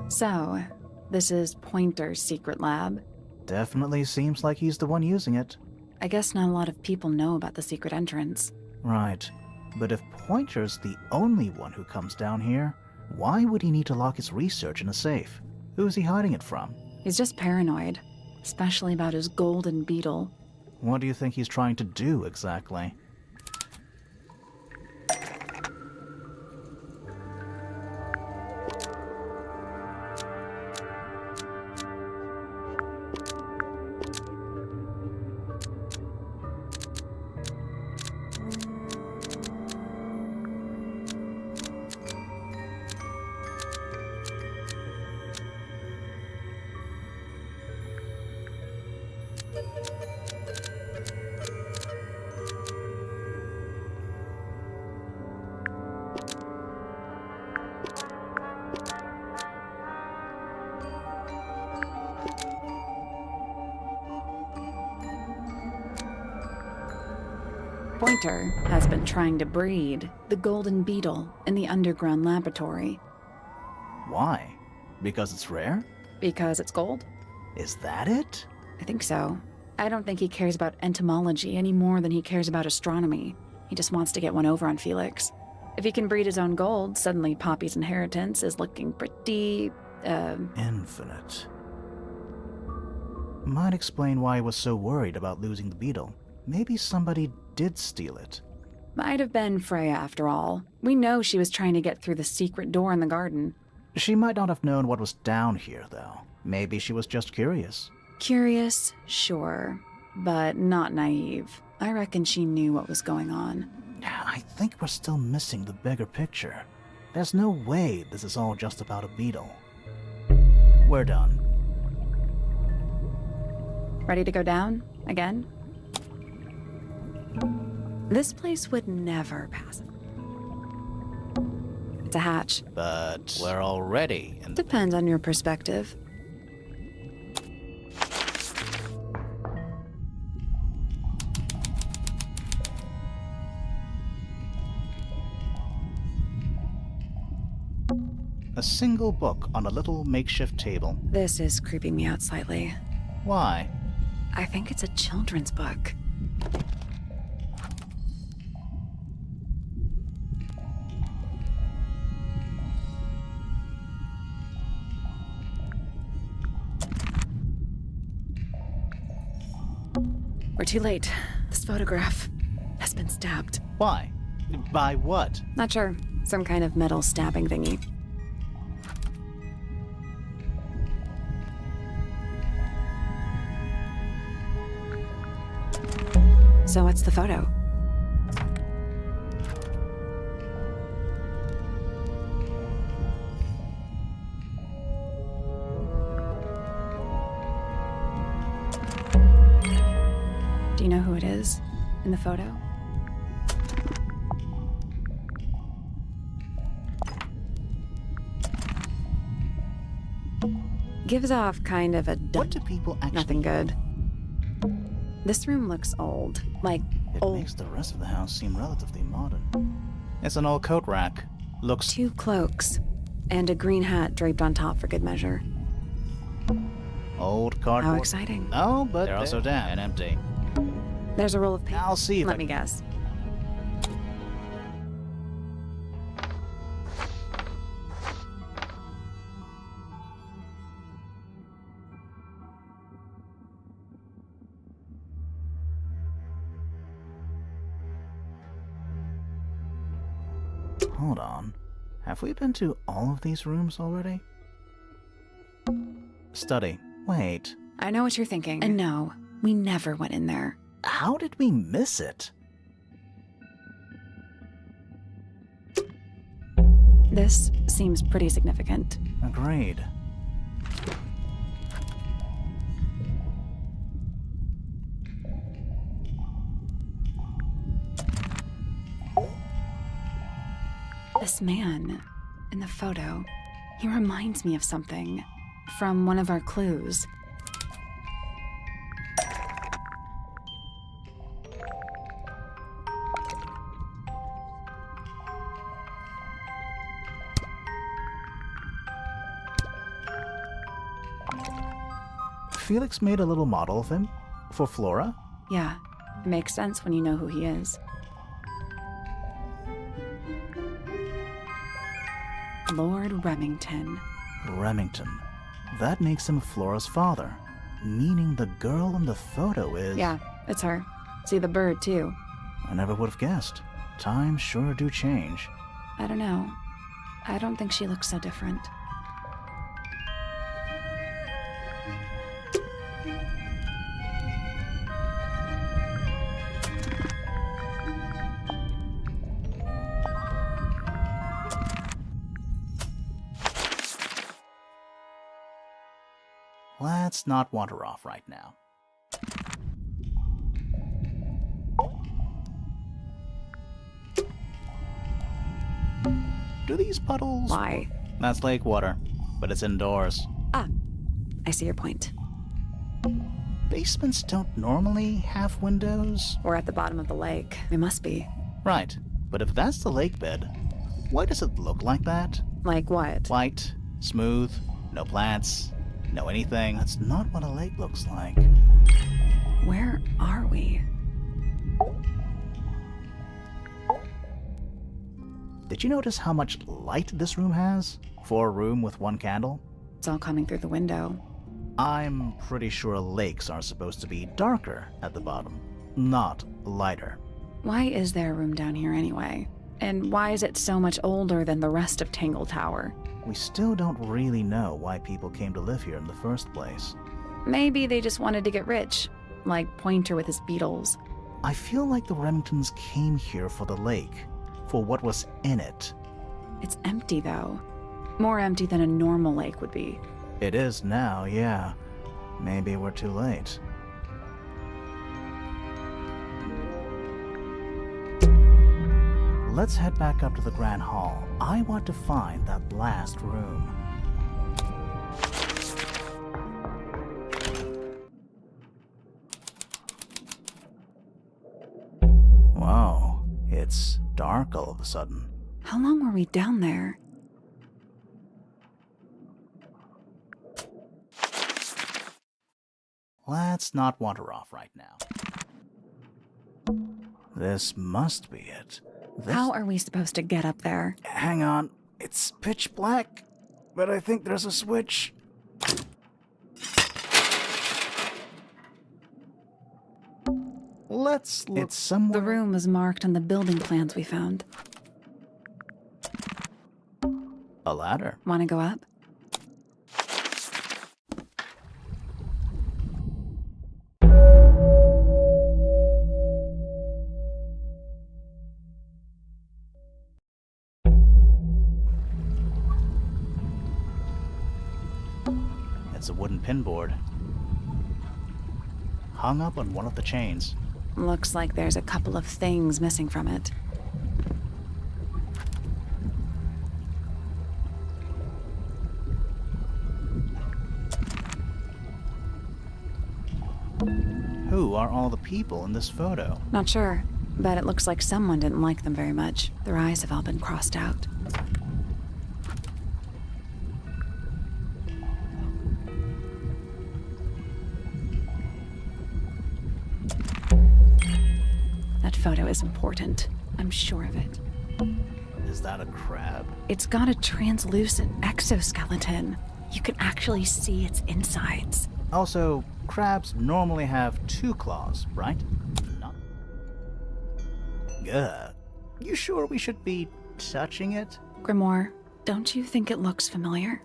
So, this is Pointer's secret lab. Definitely seems like he's the one using it. I guess not a lot of people know about the secret entrance. Right. But if Pointer's the only one who comes down here, why would he need to lock his research in a safe? Who's he hiding it from? He's just paranoid, especially about his golden beetle. What do you think he's trying to do exactly? Pointer has been trying to breed the golden beetle in the underground laboratory. Why? Because it's rare? Because it's gold? Is that it? I think so. I don't think he cares about entomology any more than he cares about astronomy. He just wants to get one over on Felix. If he can breed his own gold, suddenly Poppy's inheritance is looking pretty, Infinite. Might explain why he was so worried about losing the beetle. Maybe somebody did steal it. Might have been Freya after all. We know she was trying to get through the secret door in the garden. She might not have known what was down here, though. Maybe she was just curious. Curious, sure, but not naive. I reckon she knew what was going on. I think we're still missing the bigger picture. There's no way this is all just about a beetle. We're done. Ready to go down? Again? This place would never pass. It's a hatch. But we're already in... Depends on your perspective. A single book on a little makeshift table. This is creeping me out slightly. Why? I think it's a children's book. We're too late. This photograph has been stabbed. Why? By what? Not sure. Some kind of metal stabbing thingy. So what's the photo? Do you know who it is in the photo? Gives off kind of a What do people actually... nothing good. This room looks old. Like, It old. makes the rest of the house seem relatively modern. It's an old coat rack. Looks... 2 cloaks. And a green hat draped on top for good measure. old cardboard. How exciting. No, but they're also damp and empty. There's a roll of paper. I'll see if Let me guess. Hold on. Have we been to all of these rooms already? Study. Wait. I know what you're thinking. And no, we never went in there. How did we miss it? This seems pretty significant. Agreed. This man in the photo, he reminds me of something from one of our clues. Felix made a little model of him for Flora. Yeah, it makes sense when you know who he is. Lord Remington. Remington. That makes him Flora's father, meaning the girl in the photo is... Yeah, it's her. See the bird, too. I never would have guessed. Times sure do change. I don't know. I don't think she looks so different. Let's not wander off right now. Do these puddles... Why? That's lake water, but it's indoors. Ah, I see your point. Basements don't normally have windows. We're at the bottom of the lake. We must be. Right, but if that's the lake bed, why does it look like that? Like what? White, smooth, no plants, no anything. That's not what a lake looks like. Where are we? Did you notice how much light this room has? For a room with one candle? It's all coming through the window. I'm pretty sure lakes are supposed to be darker at the bottom, not lighter. Why is there a room down here anyway? And why is it so much older than the rest of Tangle Tower? We still don't really know why people came to live here in the first place. Maybe they just wanted to get rich, like Pointer with his beetles. I feel like the Remingtons came here for the lake, for what was in it. It's empty, though. More empty than a normal lake would be. It is now, yeah. Maybe we're too late. Let's head back up to the Grand Hall. I want to find that last room. Wow, it's dark all of a sudden. How long were we down there? Let's not wander off right now. This must be it. How are we supposed to get up there? Hang on. It's pitch black, but I think there's a switch. Let's look. It's somewhere. The room was marked on the building plans we found. A ladder. Want to go up? It's a wooden pinboard, hung up on one of the chains. Looks like there's a couple of things missing from it. Who are all the people in this photo? Not sure, but it looks like someone didn't like them very much. Their eyes have all been crossed out. That photo is important. I'm sure of it. Is that a crab? It's got a translucent exoskeleton. You can actually see its insides. Also, crabs normally have 2 claws, right? Not. You sure we should be touching it? Grimoire, don't you think it looks familiar?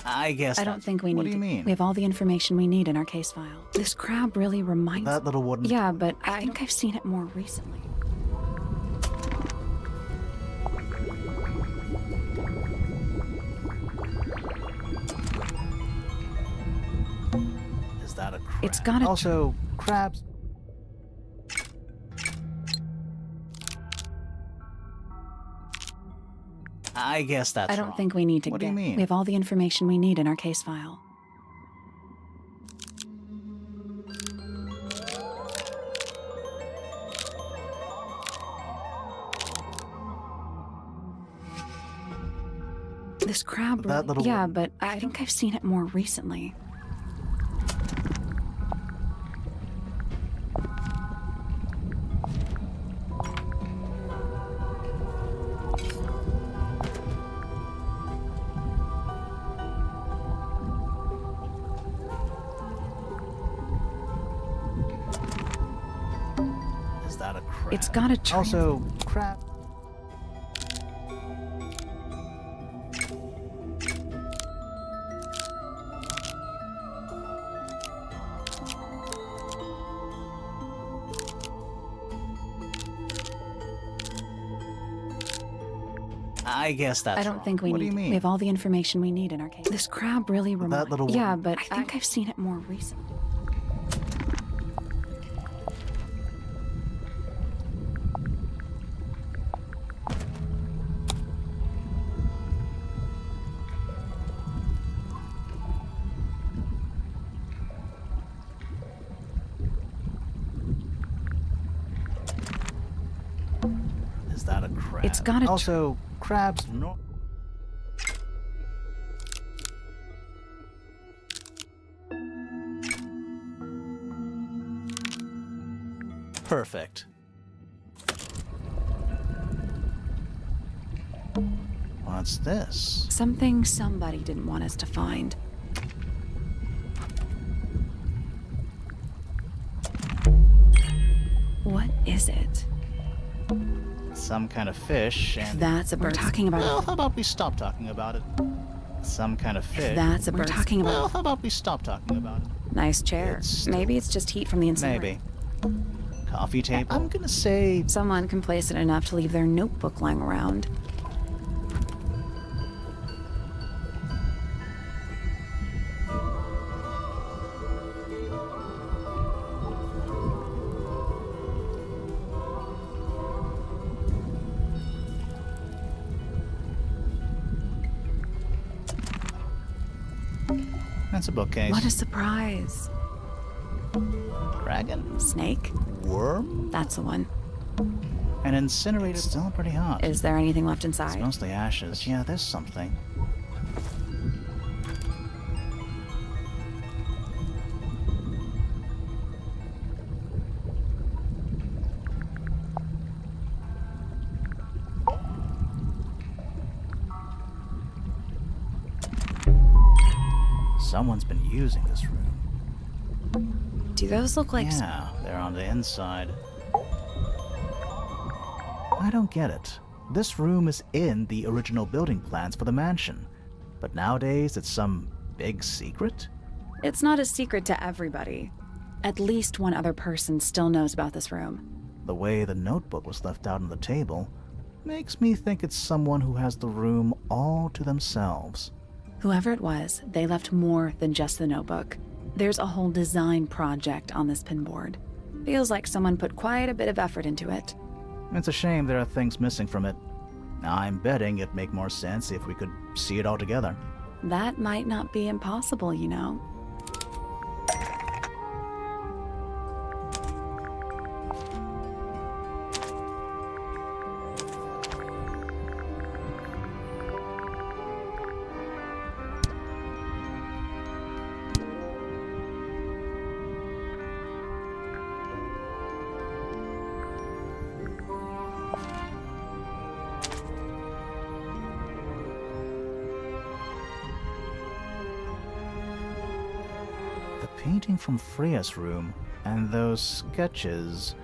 I guess I don't think we need What do you to- mean? We have all the information we need in our case file. This crab really reminds... That little wooden... Yeah, but I think I've seen it more recently. Is that a crab? It's got a... Also, crabs... I guess that's I don't wrong. think we need to What do you mean? We have all the information we need in our case file. This crab... That little... Yeah, but I think I've seen it more recently. Is that a crab? It's got a... Also, crab... I guess that's I don't wrong. think we What need... do you mean? We have all the information we need in our case. This crab really reminds... That little... Yeah, but I think I've seen it more recently. Is that a crab? It's got a... Also, crabs... No... Perfect. What's this? Something somebody didn't want us to find. What is it? Some kind of fish, and... That's a bird. We're talking about... Well, how about we stop talking about it? Some kind of fish. That's a bird. We're talking Well, about... how about we stop talking about it? Nice chair. Maybe it's just heat from the inside. Maybe. Coffee table? I'm gonna say... Someone complacent enough to leave their notebook lying around. That's a bookcase. What a surprise. Dragon? Snake? Worm? That's the one. An incinerator. Still pretty hot. Is there anything left It's inside? mostly ashes. Yeah, there's something. Someone's been using this room. Do those look like... Yeah, they're on the inside. I don't get it. This room is in the original building plans for the mansion, but nowadays it's some big secret? It's not a secret to everybody. At least one other person still knows about this room. The way the notebook was left out on the table makes me think it's someone who has the room all to themselves. Whoever it was, they left more than just the notebook. There's a whole design project on this pinboard. Feels like someone put quite a bit of effort into it. It's a shame there are things missing from it. I'm betting it'd make more sense if we could see it all together. That might not be impossible, you know. painting from Freya's room and those sketches.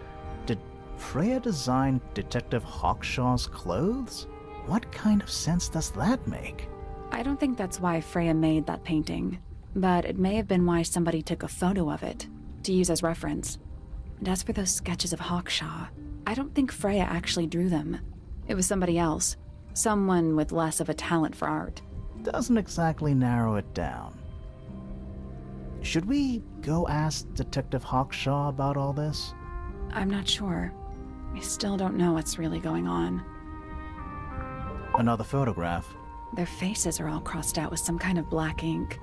Did Freya design Detective Hawkshaw's clothes? What kind of sense does that make? I don't think that's why Freya made that painting, but it may have been why somebody took a photo of it to use as reference. And as for those sketches of Hawkshaw, I don't think Freya actually drew them. It was somebody else, someone with less of a talent for art. Doesn't exactly narrow it down. Should we go ask Detective Hawkshaw about all this? I'm not sure. I still don't know what's really going on. Another photograph. Their faces are all crossed out with some kind of black ink.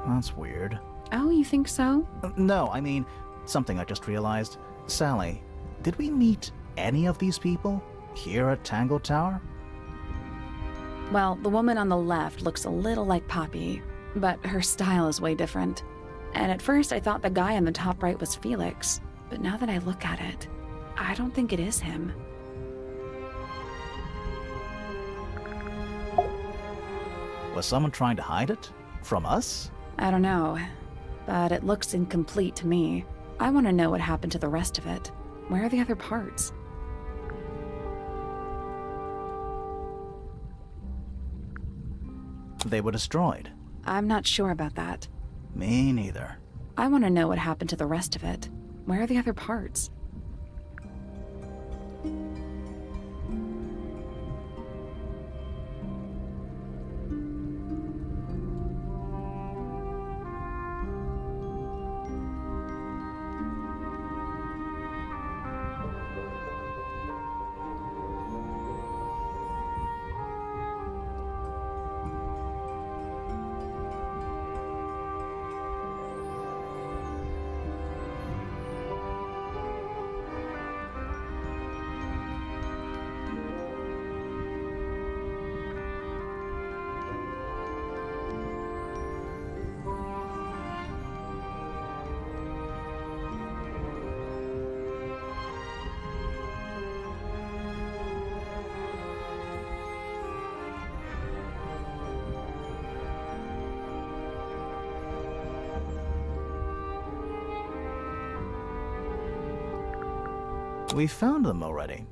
That's weird. Oh, you think so? No, I mean, something I just realized. Sally, did we meet any of these people here at Tangle Tower? Well, the woman on the left looks a little like Poppy, but her style is way different. And at first I thought the guy on the top right was Felix, but now that I look at it, I don't think it is him. Was someone trying to hide it? From us? I don't know, but it looks incomplete to me. I want to know what happened to the rest of it. Where are the other parts? They were destroyed. I'm not sure about that. Me neither. I want to know what happened to the rest of it. Where are the other parts? We found them already.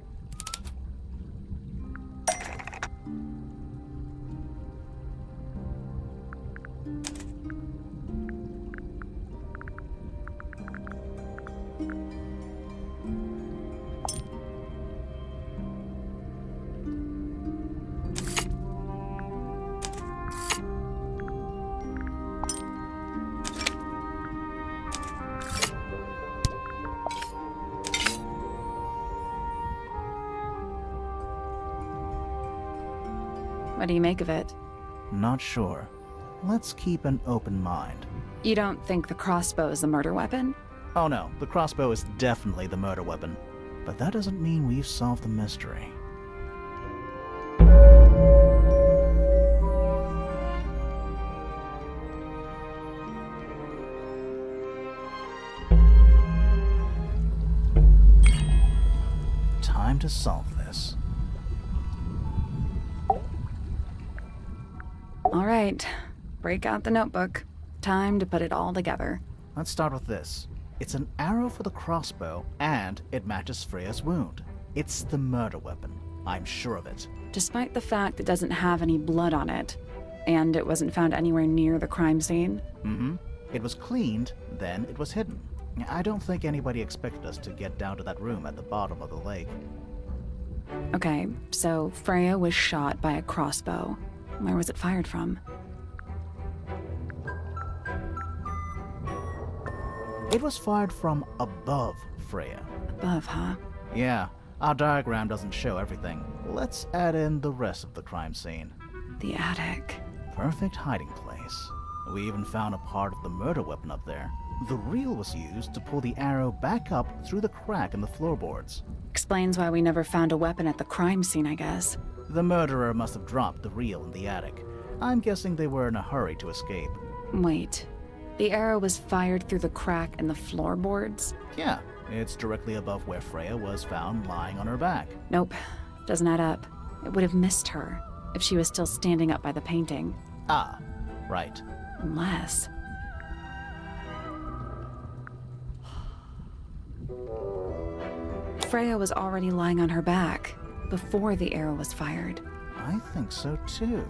What do you make of it? Not sure. Let's keep an open mind. You don't think the crossbow is the murder weapon? Oh no, the crossbow is definitely the murder weapon. But that doesn't mean we've solved the mystery. Time to solve this. All right, break out the notebook. Time to put it all together. Let's start with this. It's an arrow for the crossbow, and it matches Freya's wound. It's the murder weapon. I'm sure of it. Despite the fact it doesn't have any blood on it, and it wasn't found anywhere near the crime scene. Mm-hmm. It was cleaned, then it was hidden. I don't think anybody expected us to get down to that room at the bottom of the lake. Okay, so Freya was shot by a crossbow. Where was it fired from? It was fired from above Freya. Above, huh? Yeah, our diagram doesn't show everything. Let's add in the rest of the crime scene. The attic. Perfect hiding place. We even found a part of the murder weapon up there. The reel was used to pull the arrow back up through the crack in the floorboards. Explains why we never found a weapon at the crime scene, I guess. The murderer must have dropped the reel in the attic. I'm guessing they were in a hurry to escape. Wait. The arrow was fired through the crack in the floorboards? Yeah, it's directly above where Freya was found lying on her back. Nope. Doesn't add up. It would have missed her if she was still standing up by the painting. Ah, right. Unless... Freya was already lying on her back before the arrow was fired. I think so too.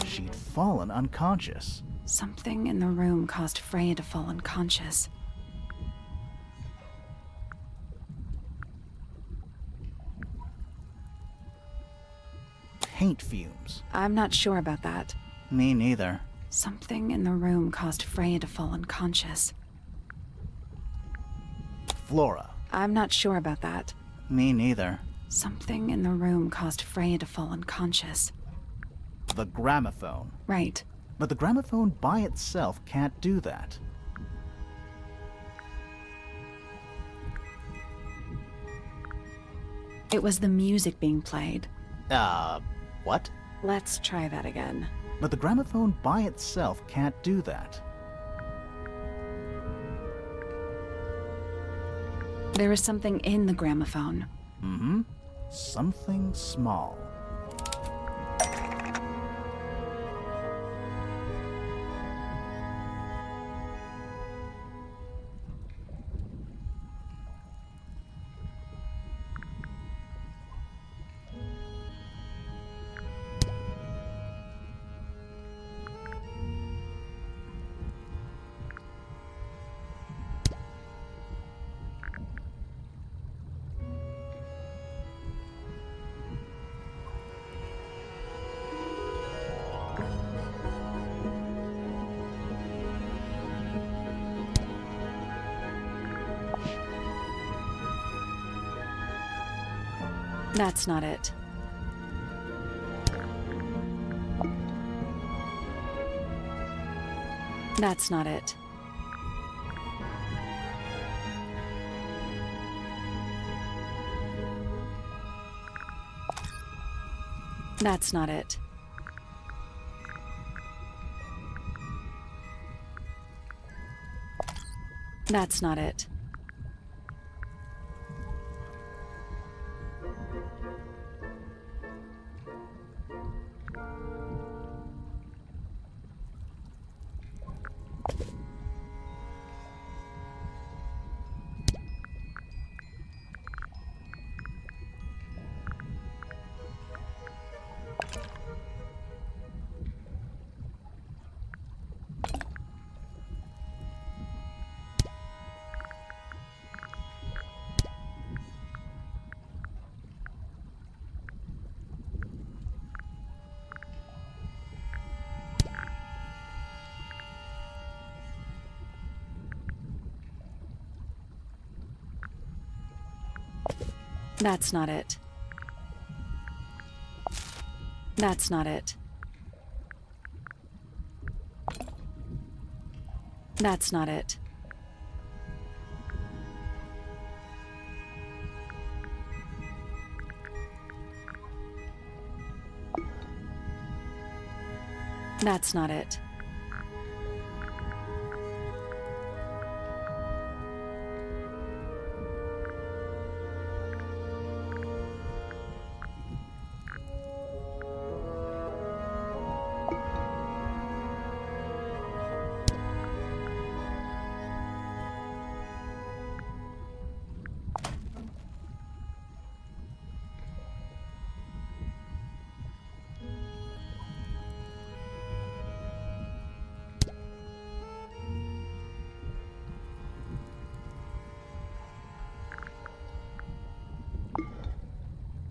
She'd fallen unconscious. Something in the room caused Freya to fall unconscious. Paint fumes. I'm not sure about that. Me neither. Something in the room caused Freya to fall unconscious. Flora. I'm not sure about that. Me neither. Something in the room caused Freya to fall unconscious. The gramophone. Right. But the gramophone by itself can't do that. It was the music being played. What? Let's try that again. But the gramophone by itself can't do that. There is something in the gramophone. Mm-hmm. Something small. That's not it. That's not it. That's not it. That's not it. That's not it. That's not it. That's not it.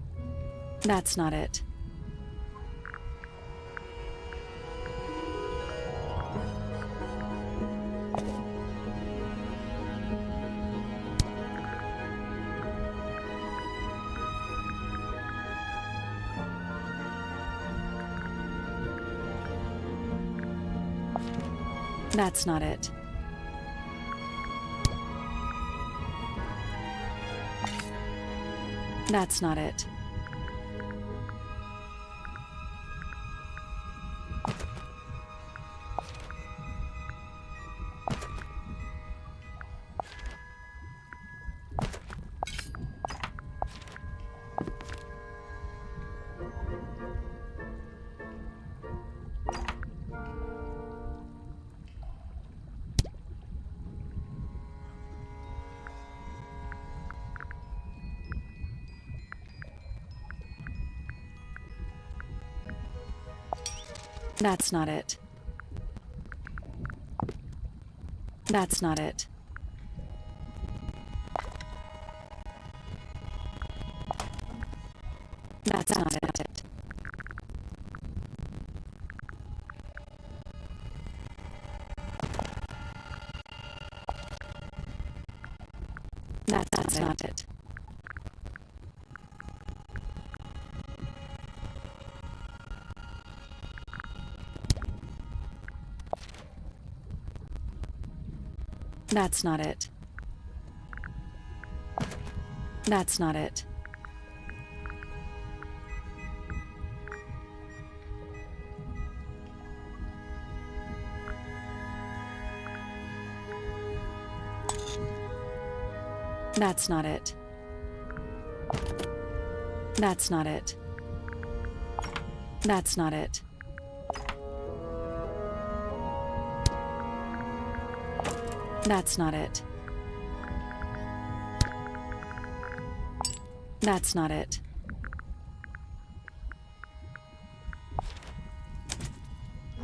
That's not it. That's not it. That's not it. That's not it. That's not it. That's not it. That's not it. That's not it. That's not it. That's not it. That's not it. That's not it. That's not it. That's not it. That's not it.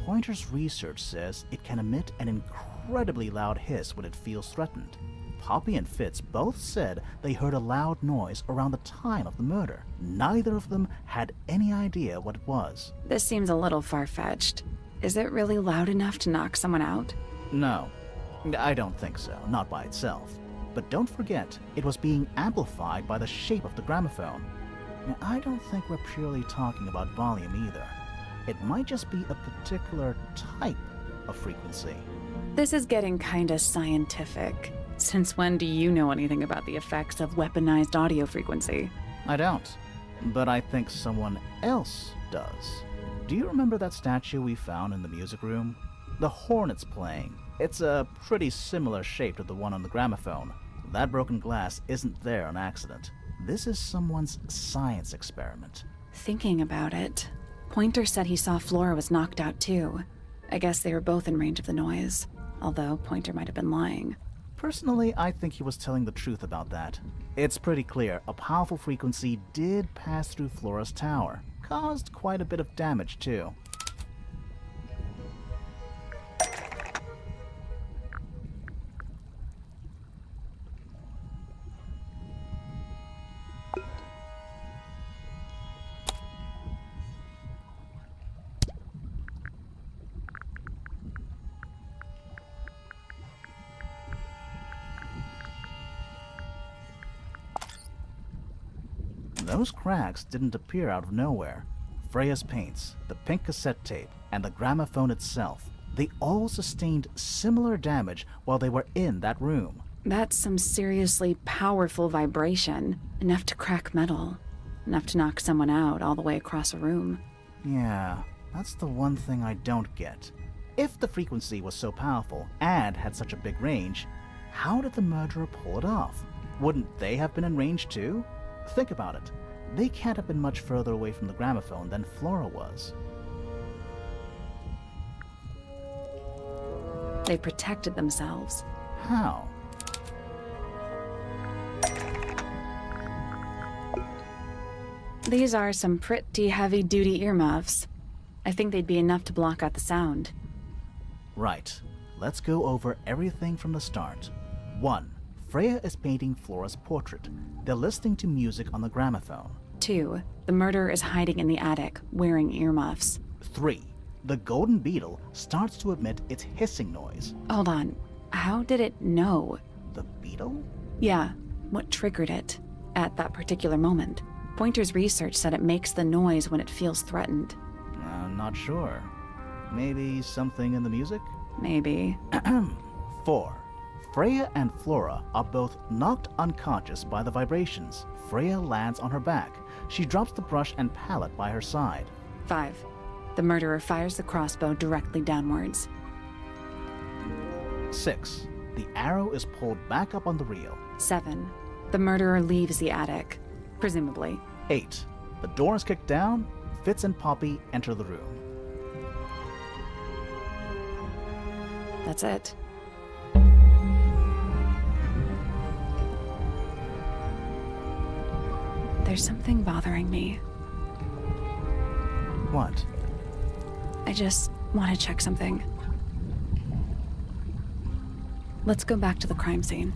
Pointer's research says it can emit an incredibly loud hiss when it feels threatened. Poppy and Fitz both said they heard a loud noise around the time of the murder. Neither of them had any idea what it was. This seems a little far-fetched. Is it really loud enough to knock someone out? No, I don't think so, not by itself. But don't forget, it was being amplified by the shape of the gramophone. Now, I don't think we're purely talking about volume either. It might just be a particular type of frequency. This is getting kinda scientific. Since when do you know anything about the effects of weaponized audio frequency? I don't, but I think someone else does. Do you remember that statue we found in the music room? The horn it's playing. It's a pretty similar shape to the one on the gramophone. That broken glass isn't there on accident. This is someone's science experiment. Thinking about it, Pointer said he saw Flora was knocked out too. I guess they were both in range of the noise, although Pointer might have been lying. Personally, I think he was telling the truth about that. It's pretty clear a powerful frequency did pass through Flora's tower. Caused quite a bit of damage too. Those cracks didn't appear out of nowhere. Freya's paints, the pink cassette tape, and the gramophone itself, they all sustained similar damage while they were in that room. That's some seriously powerful vibration. Enough to crack metal. Enough to knock someone out all the way across a room. Yeah, that's the one thing I don't get. If the frequency was so powerful and had such a big range, how did the murderer pull it off? Wouldn't they have been in range too? Think about it. They can't have been much further away from the gramophone than Flora was. They protected themselves. How? These are some pretty heavy-duty earmuffs. I think they'd be enough to block out the sound. Right. Let's go over everything from the start. 1. Freya is painting Flora's portrait. They're listening to music on the gramophone. 2. The murderer is hiding in the attic, wearing earmuffs. 3. The golden beetle starts to emit its hissing noise. Hold on. How did it know? The beetle? Yeah. What triggered it? At that particular moment. Pointer's research said it makes the noise when it feels threatened. I'm not sure. Maybe something in the music? Maybe. 4. Freya and Flora are both knocked unconscious by the vibrations. Freya lands on her back. She drops the brush and palette by her side. 5. The murderer fires the crossbow directly downwards. 6. The arrow is pulled back up on the reel. 7. The murderer leaves the attic, presumably. 8. The door is kicked down. Fitz and Poppy enter the room. That's it. There's something bothering me. What? I just want to check something. Let's go back to the crime scene.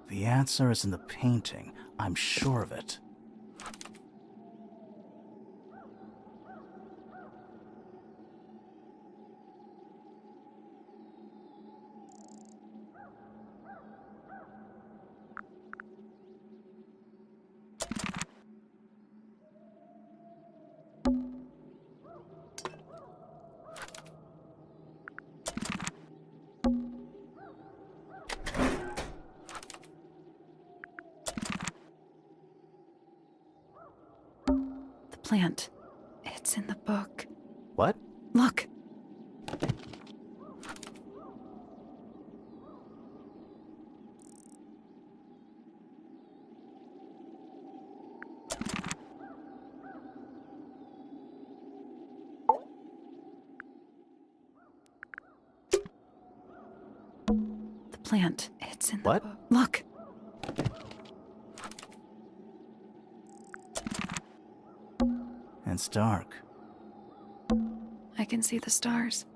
The answer is in the painting. I'm sure of it. The plant. It's in the book. What? Look. The plant. It's in the What? book. Look. It's dark. I can see the stars.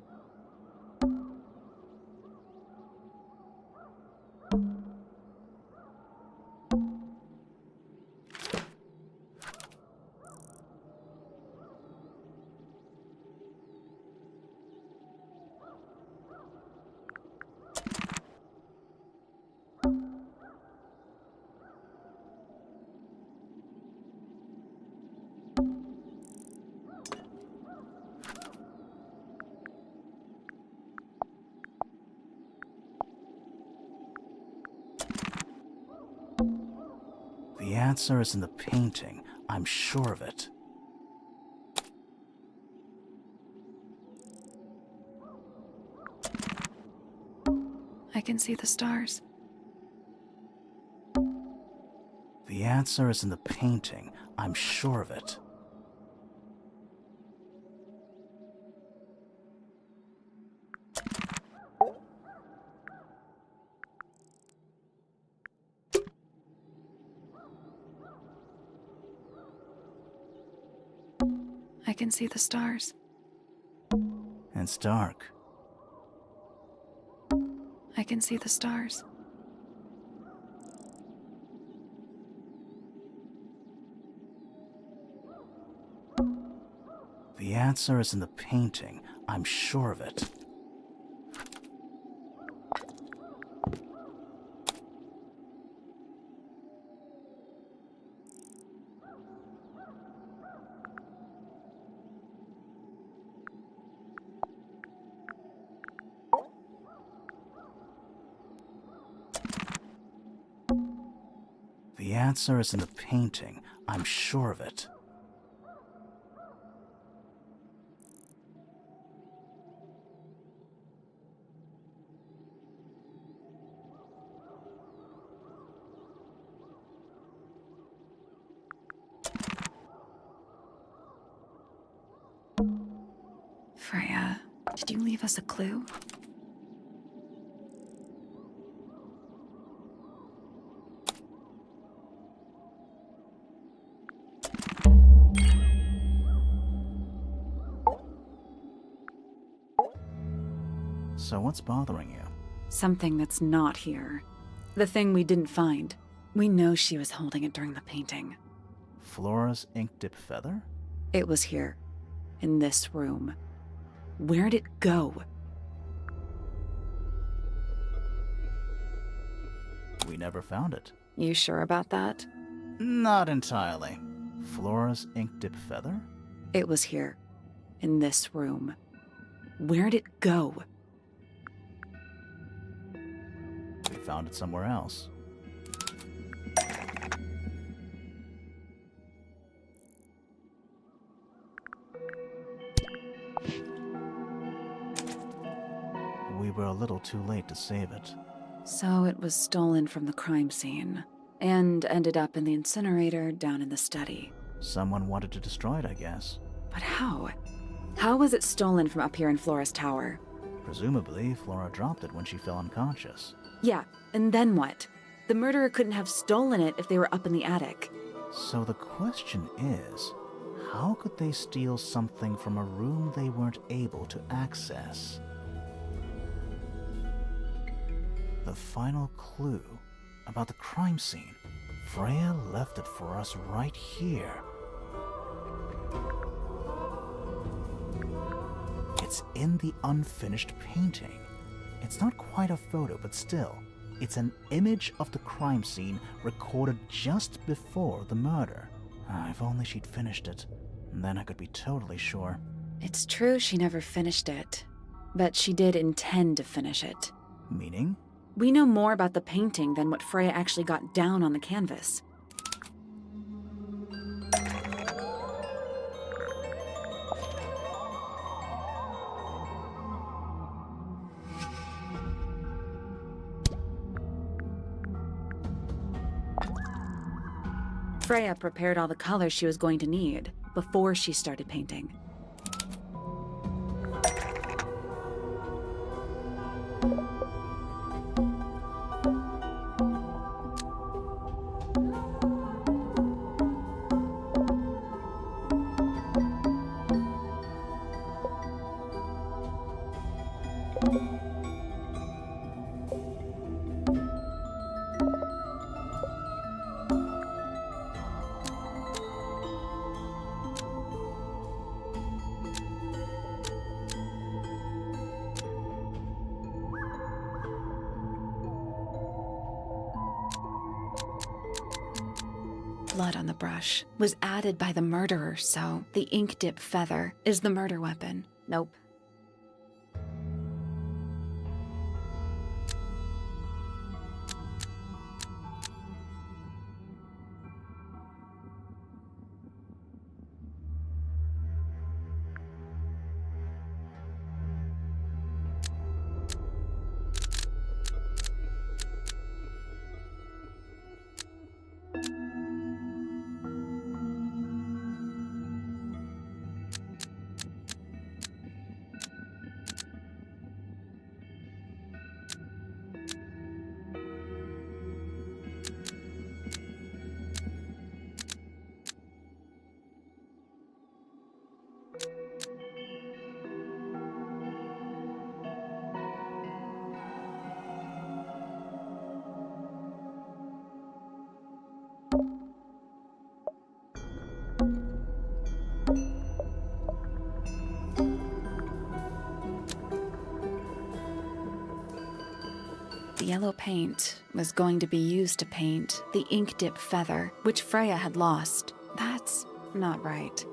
The answer is in the painting. I'm sure of it. I can see the stars. The answer is in the painting. I'm sure of it. I can see the stars. It's dark. I can see the stars. The answer is in the painting. I'm sure of it. The answer is in the painting. I'm sure of it. Freya, did you leave us a clue? So what's bothering you? Something that's not here. The thing we didn't find. We know she was holding it during the painting. Flora's ink dip feather? It was here. In this room. Where'd it go? We never found it. You sure about that? Not entirely. Flora's ink dip feather? It was here. In this room. Where'd it go? We found it somewhere else. We we were a little too late to save it. So it was stolen from the crime scene and ended up in the incinerator down in the study. Someone wanted to destroy it, I guess. But how? How was it stolen from up here in Flora's tower? Presumably, Flora dropped it when she fell unconscious. Yeah, and then what? The murderer couldn't have stolen it if they were up in the attic. So the question is, how could they steal something from a room they weren't able to access? The final clue about the crime scene. Freya left it for us right here. It's in the unfinished painting. It's not quite a photo, but still, it's an image of the crime scene recorded just before the murder. If only she'd finished it, then I could be totally sure. It's true she never finished it, but she did intend to finish it. Meaning? We know more about the painting than what Freya actually got down on the canvas. Freya prepared all the colors she was going to need before she started painting. Blood on the brush was added by the murderer, so the ink dip feather is the murder weapon. Nope. The yellow paint was going to be used to paint the ink dip feather, which Freya had lost. That's not right.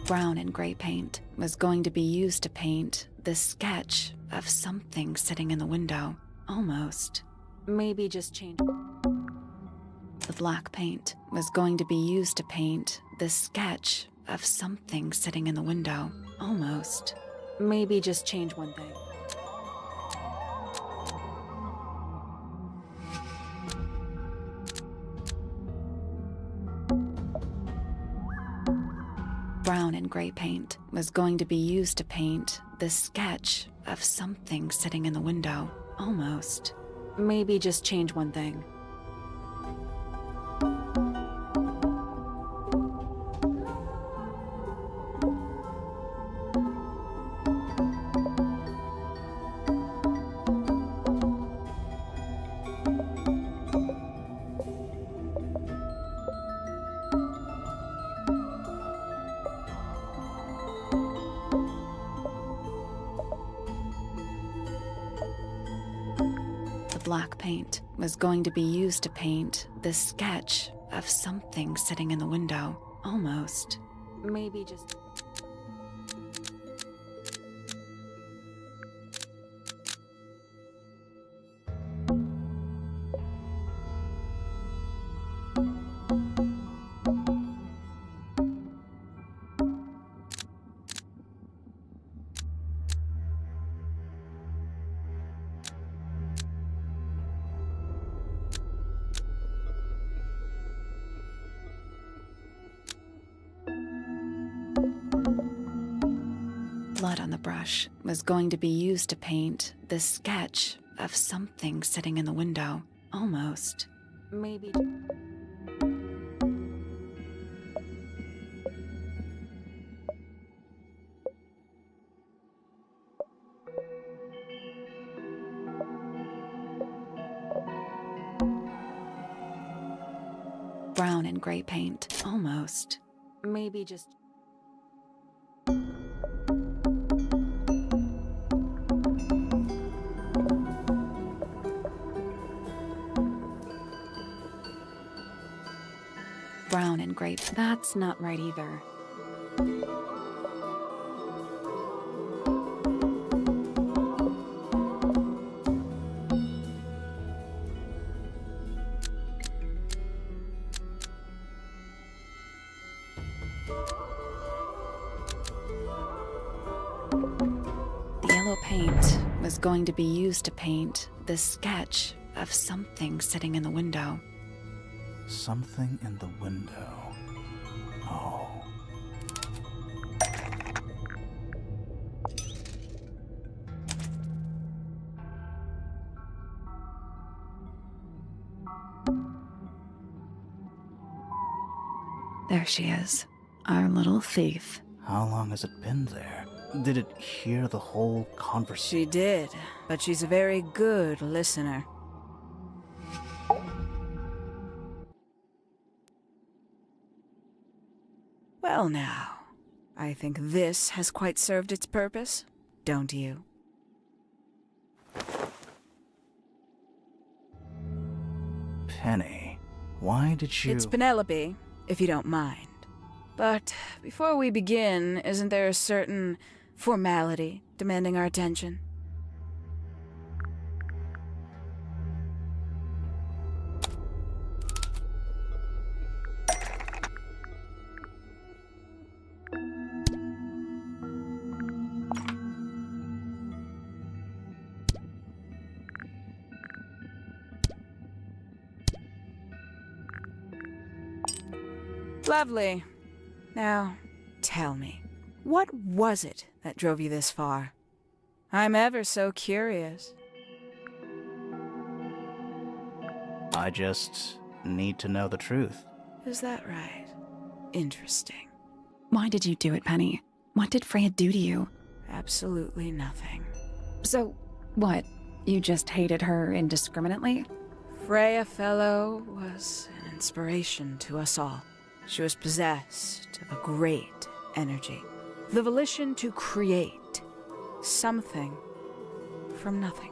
Brown and gray paint was going to be used to paint this sketch of something sitting in the window. Almost. Maybe just change. The black paint was going to be used to paint this sketch of something sitting in the window. Almost. Maybe just change one thing. Brown and gray paint was going to be used to paint this sketch of something sitting in the window. Almost. Maybe just change one thing. black paint was going to be used to paint this sketch of something sitting in the window. Almost. Maybe just... blood on the brush was going to be used to paint this sketch of something sitting in the window. Almost. Maybe... brown and gray paint. Almost. Maybe just... brown and gray. That's not right either. The yellow paint was going to be used to paint this sketch of something sitting in the window. Something in the window. Oh. There she is, our little thief. How long has it been there? Did it hear the whole conversation? She did, but she's a very good listener. Well now, I think this has quite served its purpose, don't you? Penny, why did you... It's Penelope, if you don't mind. But before we begin, isn't there a certain formality demanding our attention? Lovely. Now, tell me, what was it that drove you this far? I'm ever so curious. I just need to know the truth. Is that right? Interesting. Why did you do it, Penny? What did Freya do to you? Absolutely nothing. So, what? You just hated her indiscriminately? Freya Fellow was an inspiration to us all. She was possessed of a great energy. The volition to create something from nothing.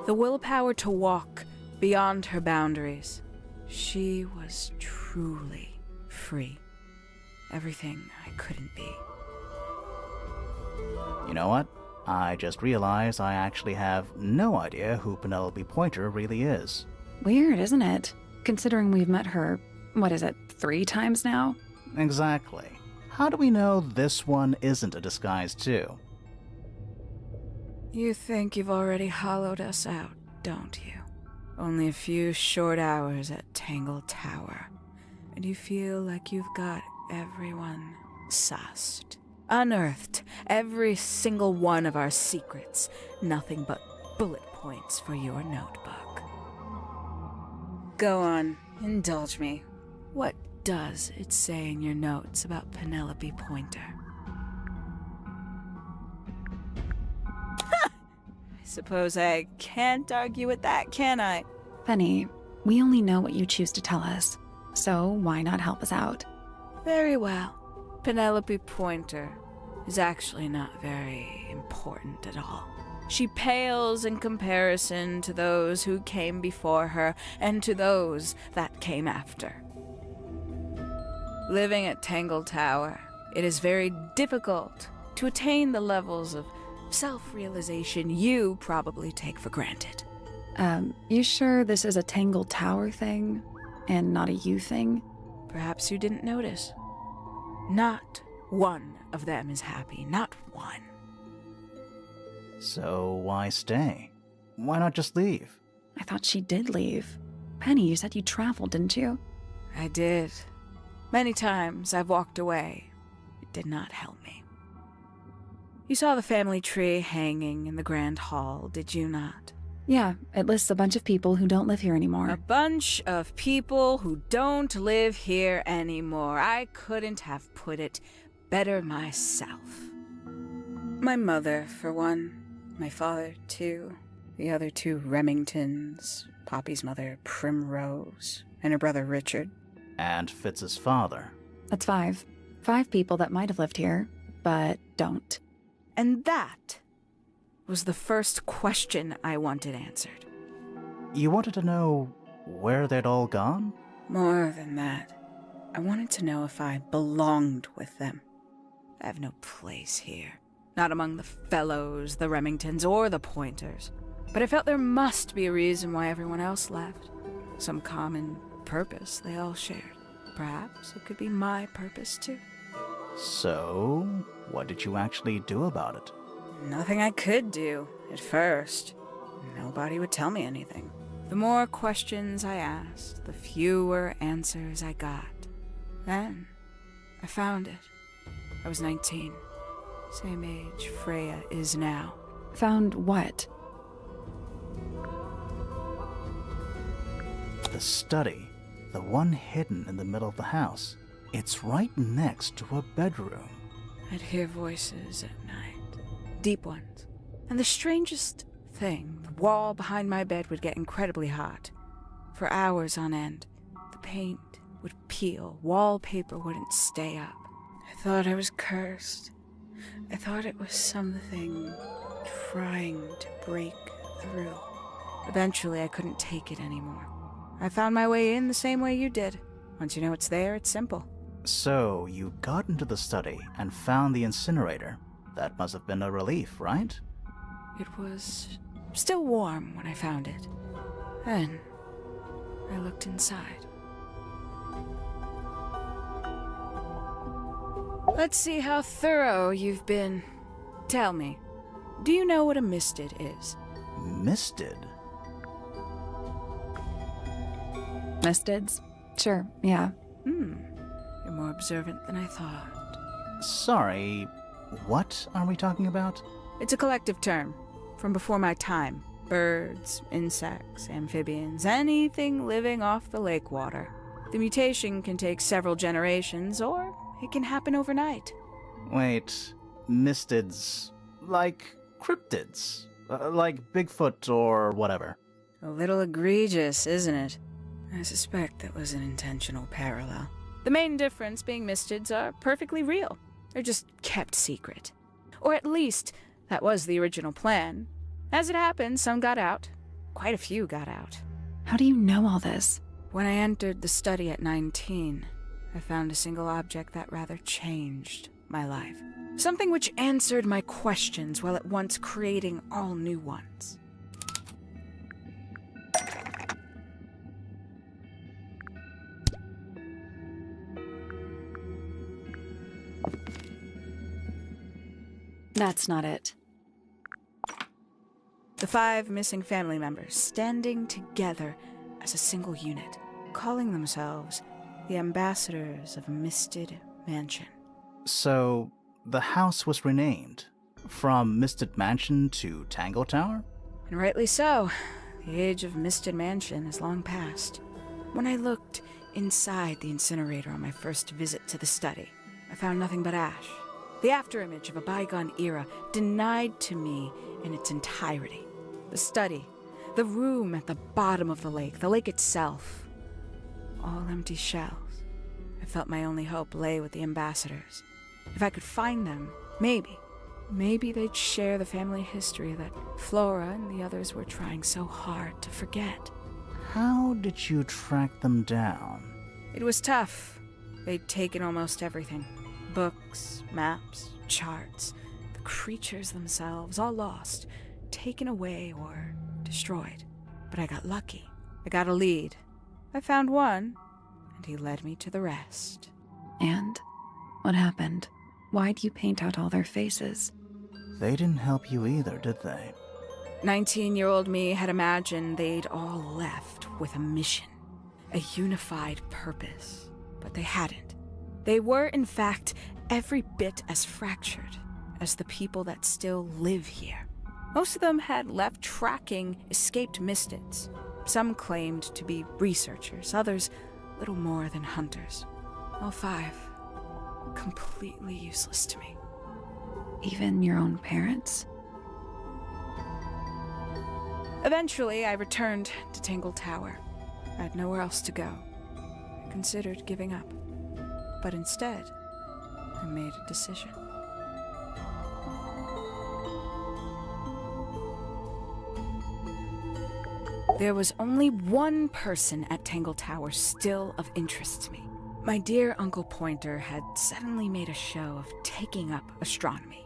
The willpower to walk beyond her boundaries. She was truly free. Everything I couldn't be. You know what? I just realized I actually have no idea who Penelope Pointer really is. Weird, isn't it? Considering we've met her, what is it, 3 times now? Exactly. How do we know this one isn't a disguise too? You think you've already hollowed us out, don't you? Only a few short hours at Tangle Tower, and you feel like you've got everyone sussed. Unearthed every single one of our secrets. Nothing but bullet points for your notebook. Go on, indulge me. What does it say in your notes about Penelope Pointer? I suppose I can't argue with that, can I? Penny, we only know what you choose to tell us, so why not help us out? Very well. Penelope Pointer is actually not very important at all. She pales in comparison to those who came before her and to those that came after. Living at Tangle Tower, it is very difficult to attain the levels of self-realization you probably take for granted. You sure this is a Tangle Tower thing and not a you thing? Perhaps you didn't notice. Not one of them is happy, not one. So why stay? Why not just leave? I thought she did leave. Penny, you said you traveled, didn't you? I did. Many times I've walked away. It did not help me. You saw the family tree hanging in the grand hall, did you not? Yeah, it lists a bunch of people who don't live here anymore. A bunch of people who don't live here anymore. I couldn't have put it better myself. My mother, for one. My father, too. The other two Remingtons. Poppy's mother, Primrose. And her brother, Richard. And Fitz's father. That's 5. 5 people that might have lived here, but don't. And that was the first question I wanted answered. You wanted to know where they'd all gone? More than that, I wanted to know if I belonged with them. I have no place here. Not among the Fellows, the Remingtons, or the Pointers. But I felt there must be a reason why everyone else left. Some common purpose they all shared. Perhaps it could be my purpose, too. So, what did you actually do about it? Nothing I could do, at first. Nobody would tell me anything. The more questions I asked, the fewer answers I got. Then, I found it. I was 19. Same age Freya is now. Found what? The study. The one hidden in the middle of the house. It's right next to a bedroom. I'd hear voices at night. Deep ones. And the strangest thing, the wall behind my bed would get incredibly hot. For hours on end. The paint would peel. Wallpaper wouldn't stay up. I thought I was cursed. I thought it was something trying to break through. Eventually, I couldn't take it anymore. I found my way in the same way you did. Once you know it's there, it's simple. So, you got into the study and found the incinerator. That must have been a relief, right? It was still warm when I found it. Then, I looked inside. Let's see how thorough you've been. Tell me, do you know what a misted is? Misted? Mistids? Sure, yeah. You're more observant than I thought. Sorry, what are we talking about? It's a collective term, from before my time. Birds, insects, amphibians, anything living off the lake water. The mutation can take several generations, or it can happen overnight. Wait, mistids, like cryptids, like Bigfoot or whatever. A little egregious, isn't it? I suspect that was an intentional parallel. The main difference being mistids are perfectly real. They're just kept secret. Or at least, that was the original plan. As it happened, some got out. Quite a few got out. How do you know all this? When I entered the study at 19, I found a single object that rather changed my life. Something which answered my questions while at once creating all new ones. That's not it. The 5 missing family members standing together as a single unit, calling themselves the ambassadors of a misted mansion. So, the house was renamed from Misted Mansion to Tangle Tower? And rightly so. The age of Misted Mansion is long past. When I looked inside the incinerator on my first visit to the study, I found nothing but ash. The afterimage of a bygone era denied to me in its entirety. The study, the room at the bottom of the lake itself, all empty shells. I felt my only hope lay with the ambassadors. If I could find them, maybe Maybe they'd share the family history that Flora and the others were trying so hard to forget. How did you track them down? It was tough. They'd taken almost everything. Books, maps, charts, the creatures themselves, all lost, taken away or destroyed. But I got lucky. I got a lead. I found one, and he led me to the rest. And what happened? Why'd you paint out all their faces? They didn't help you either, did they? 19-year-old me had imagined they'd all left with a mission, a unified purpose, but they hadn't. They were, in fact, every bit as fractured as the people that still live here. Most of them had left tracking escaped mystics. Some claimed to be researchers, others little more than hunters. All 5 completely useless to me. Even your own parents? Eventually, I returned to Tangle Tower. I had nowhere else to go. I considered giving up. But instead, I made a decision. There was only one person at Tangle Tower still of interest to me. My dear Uncle Pointer had suddenly made a show of taking up astronomy.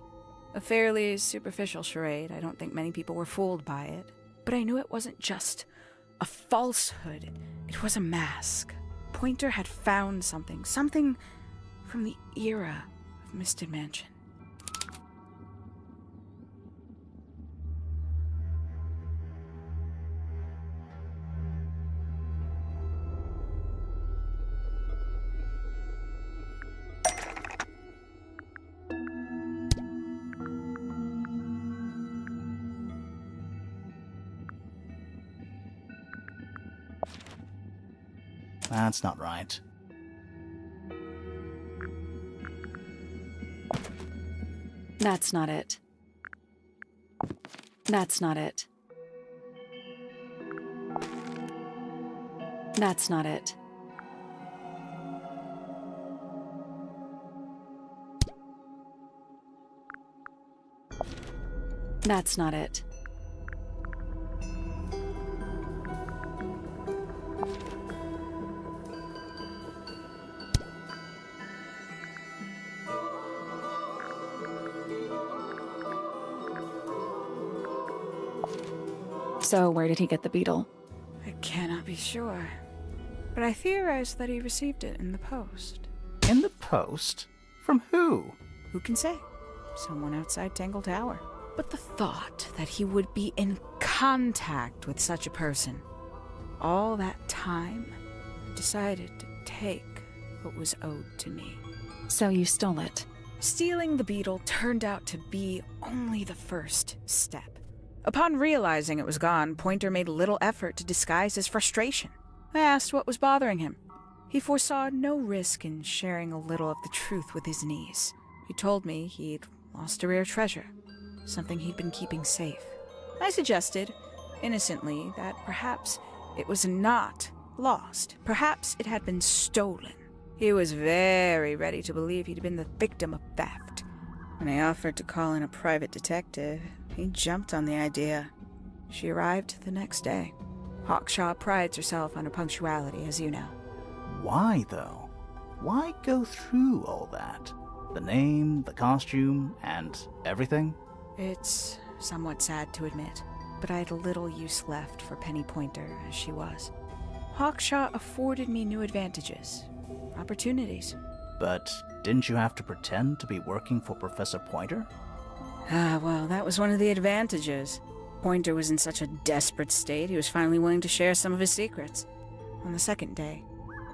A fairly superficial charade. I don't think many people were fooled by it. But I knew it wasn't just a falsehood. It was a mask. Pointer had found something from the era of Misted Mansion. That's not right. That's not it. That's not it. That's not it. That's not it. So, where did he get the beetle? I cannot be sure, but I theorize that he received it in the post. In the post? From who? Who can say? Someone outside Tangle Tower. But the thought that he would be in contact with such a person, all that time, I decided to take what was owed to me. So you stole it. Stealing the beetle turned out to be only the first step. Upon realizing it was gone, Pointer made little effort to disguise his frustration. I asked what was bothering him. He foresaw no risk in sharing a little of the truth with his niece. He told me he'd lost a rare treasure, something he'd been keeping safe. I suggested, innocently, that perhaps it was not lost. Perhaps it had been stolen. He was very ready to believe he'd been the victim of theft. When I offered to call in a private detective, he jumped on the idea. She arrived the next day. Hawkshaw prides herself on her punctuality, as you know. Why, though? Why go through all that? The name, the costume, and everything? It's somewhat sad to admit, but I had little use left for Penny Pointer as she was. Hawkshaw afforded me new advantages, opportunities. But didn't you have to pretend to be working for Professor Pointer? Well, that was one of the advantages. Pointer was in such a desperate state, he was finally willing to share some of his secrets. On the second day,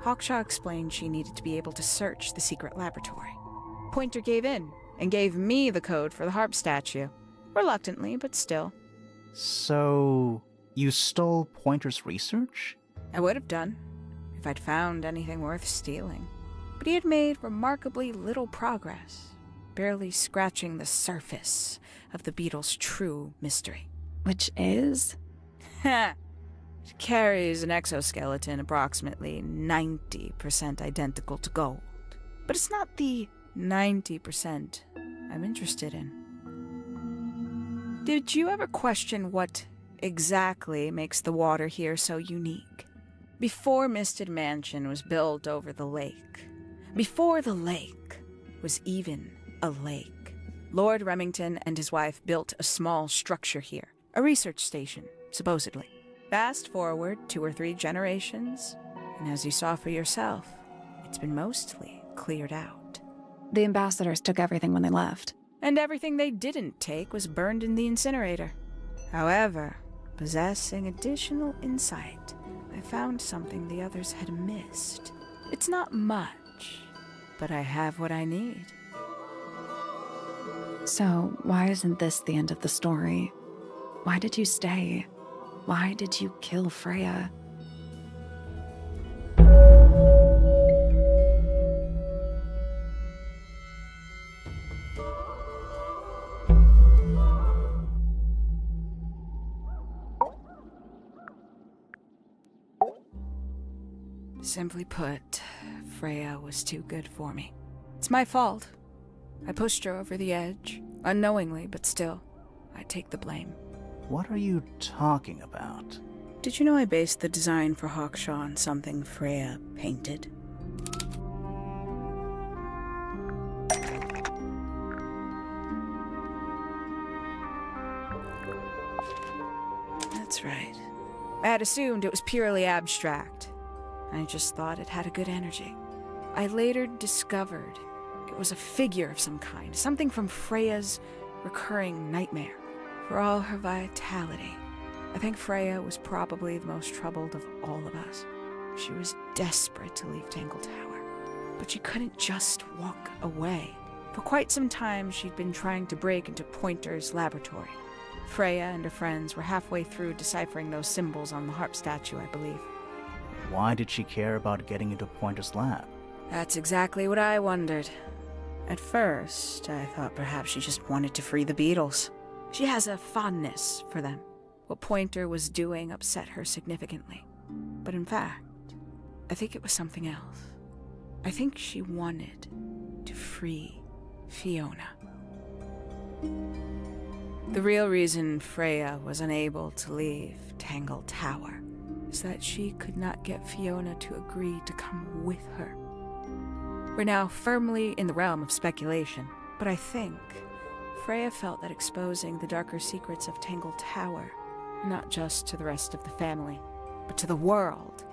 Hawkshaw explained she needed to be able to search the secret laboratory. Pointer gave in and gave me the code for the harp statue. Reluctantly, but still. So, you stole Pointer's research? I would have done, if I'd found anything worth stealing. But he had made remarkably little progress, barely scratching the surface of the beetle's true mystery. Which is? It carries an exoskeleton approximately 90% identical to gold. But it's not the 90% I'm interested in. Did you ever question what exactly makes the water here so unique? Before Misted Mansion was built over the lake, before the lake was even a lake, Lord Remington and his wife built a small structure here, a research station, supposedly. Fast forward 2 or 3 generations, and as you saw for yourself, it's been mostly cleared out. The ambassadors took everything when they left. And everything they didn't take was burned in the incinerator. However, possessing additional insight, I found something the others had missed. It's not much, but I have what I need. So, why isn't this the end of the story? Why did you stay? Why did you kill Freya? Simply put, Freya was too good for me. It's my fault. I pushed her over the edge, unknowingly, but still, I take the blame. What are you talking about? Did you know I based the design for Hawkshaw on something Freya painted? That's right. I had assumed it was purely abstract. I just thought it had a good energy. I later discovered it was a figure of some kind, something from Freya's recurring nightmare. For all her vitality, I think Freya was probably the most troubled of all of us. She was desperate to leave Tangle Tower, but she couldn't just walk away. For quite some time, she'd been trying to break into Pointer's laboratory. Freya and her friends were halfway through deciphering those symbols on the harp statue, I believe. Why did she care about getting into Pointer's lab? That's exactly what I wondered. At first, I thought perhaps she just wanted to free the beetles. She has a fondness for them. What Pointer was doing upset her significantly. But in fact, I think it was something else. I think she wanted to free Fiona. The real reason Freya was unable to leave Tangle Tower is that she could not get Fiona to agree to come with her. We're now firmly in the realm of speculation, but I think Freya felt that exposing the darker secrets of Tangle Tower, not just to the rest of the family, but to the world,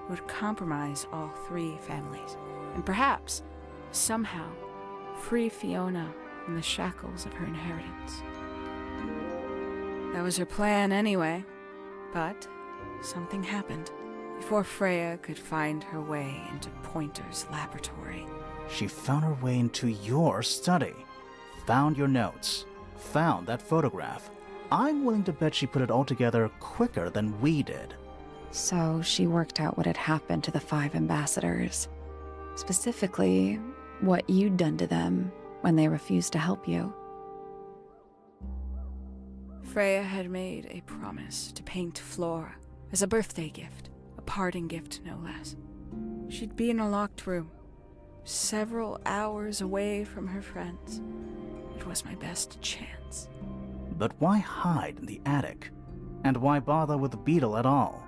would compromise all 3 families, and perhaps, somehow, free Fiona from the shackles of her inheritance. That was her plan anyway, but something happened. Before Freya could find her way into Pointer's laboratory. She found her way into your study, found your notes, found that photograph. I'm willing to bet she put it all together quicker than we did. So she worked out what had happened to the 5 ambassadors. Specifically, what you'd done to them when they refused to help you. Freya had made a promise to paint Flora as a birthday gift, a parting gift no less. She'd be in a locked room, several hours away from her friends. It was my best chance. But why hide in the attic? And why bother with the beetle at all?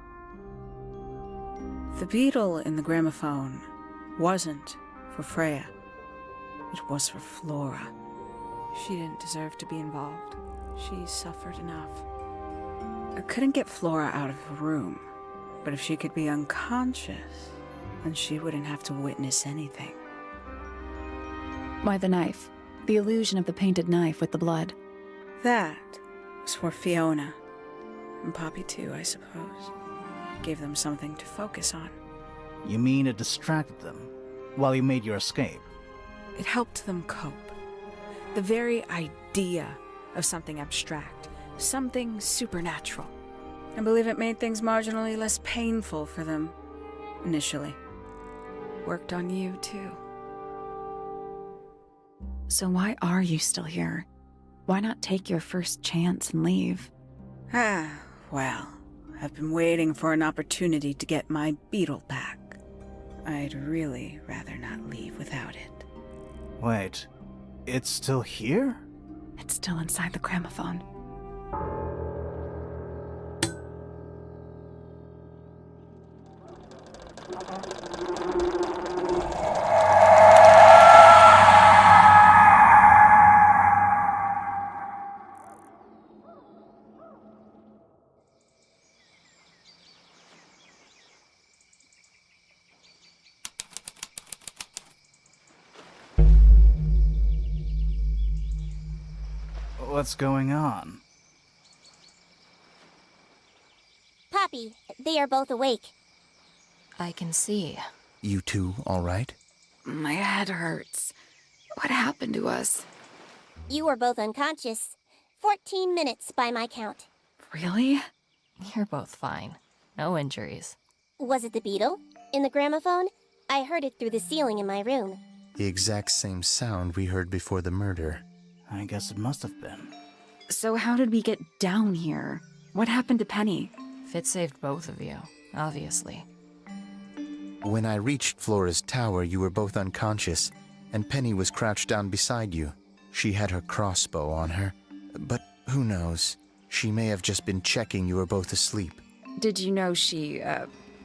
The beetle in the gramophone wasn't for Freya. It was for Flora. She didn't deserve to be involved. She suffered enough. I couldn't get Flora out of her room, but if she could be unconscious, then she wouldn't have to witness anything. Why the knife? The illusion of the painted knife with the blood. That was for Fiona. And Poppy too, I suppose. Gave them something to focus on. You mean it distracted them while you made your escape? It helped them cope. The very idea of something abstract, something supernatural. I believe it made things marginally less painful for them, initially. Worked on you, too. So why are you still here? Why not take your first chance and leave? Well, I've been waiting for an opportunity to get my beetle back. I'd really rather not leave without it. Wait, it's still here? It's still inside the gramophone. What's going on? Poppy, they are both awake. I can see. You two all right? My head hurts. What happened to us? You were both unconscious. 14 minutes by my count. Really? You're both fine. No injuries. Was it the beetle? In the gramophone? I heard it through the ceiling in my room. The exact same sound we heard before the murder. I guess it must have been. So how did we get down here? What happened to Penny? Fitz saved both of you, obviously. When I reached Flora's tower, you were both unconscious, and Penny was crouched down beside you. She had her crossbow on her, but who knows? She may have just been checking you were both asleep. Did you know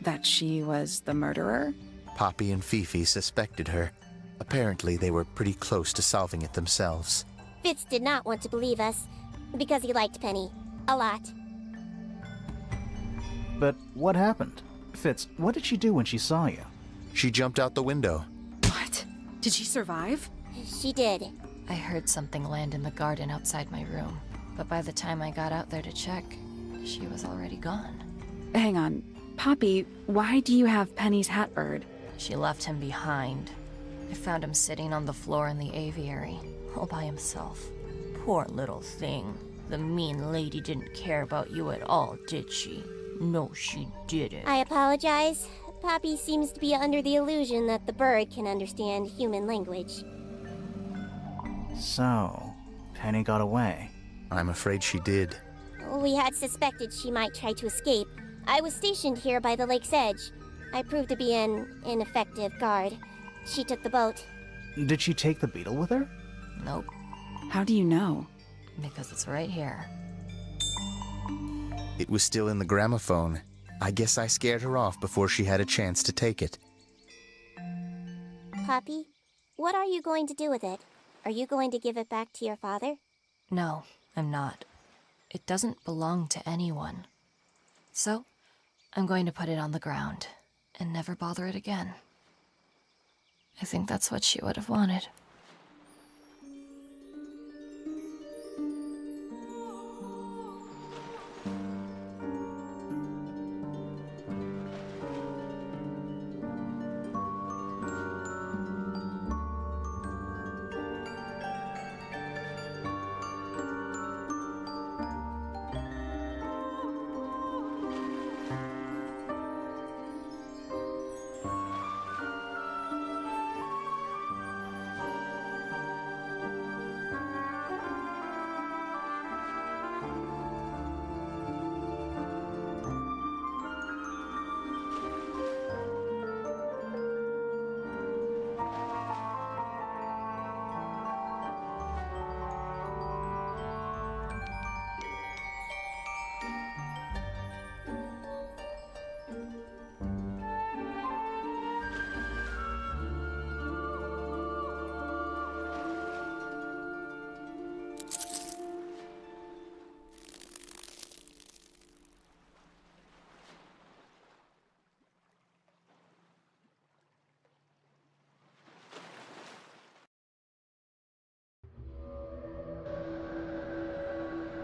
that she was the murderer? Poppy and Fifi suspected her. Apparently, they were pretty close to solving it themselves. Fitz did not want to believe us, because he liked Penny. A lot. But what happened? Fitz, what did she do when she saw you? She jumped out the window. What? Did she survive? She did. I heard something land in the garden outside my room, but by the time I got out there to check, she was already gone. Hang on. Poppy, why do you have Penny's hat bird? She left him behind. I found him sitting on the floor in the aviary, all by himself. Poor little thing. The mean lady didn't care about you at all, did she? No, she didn't. I apologize. Poppy seems to be under the illusion that the bird can understand human language. So, Penny got away. I'm afraid she did. We had suspected she might try to escape. I was stationed here by the lake's edge. I proved to be an ineffective guard. She took the boat. Did she take the beetle with her? Nope, How do you know? because it's right here. It was still in the gramophone. I guess I scared her off before she had a chance to take it. Poppy, what are you going to do with it? Are you going to give it back to your father? No, I'm not. It doesn't belong to anyone. So, I'm going to put it on the ground and never bother it again. I think that's what she would have wanted.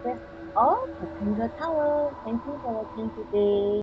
That's all for Tangle Tower. Thank you for watching today.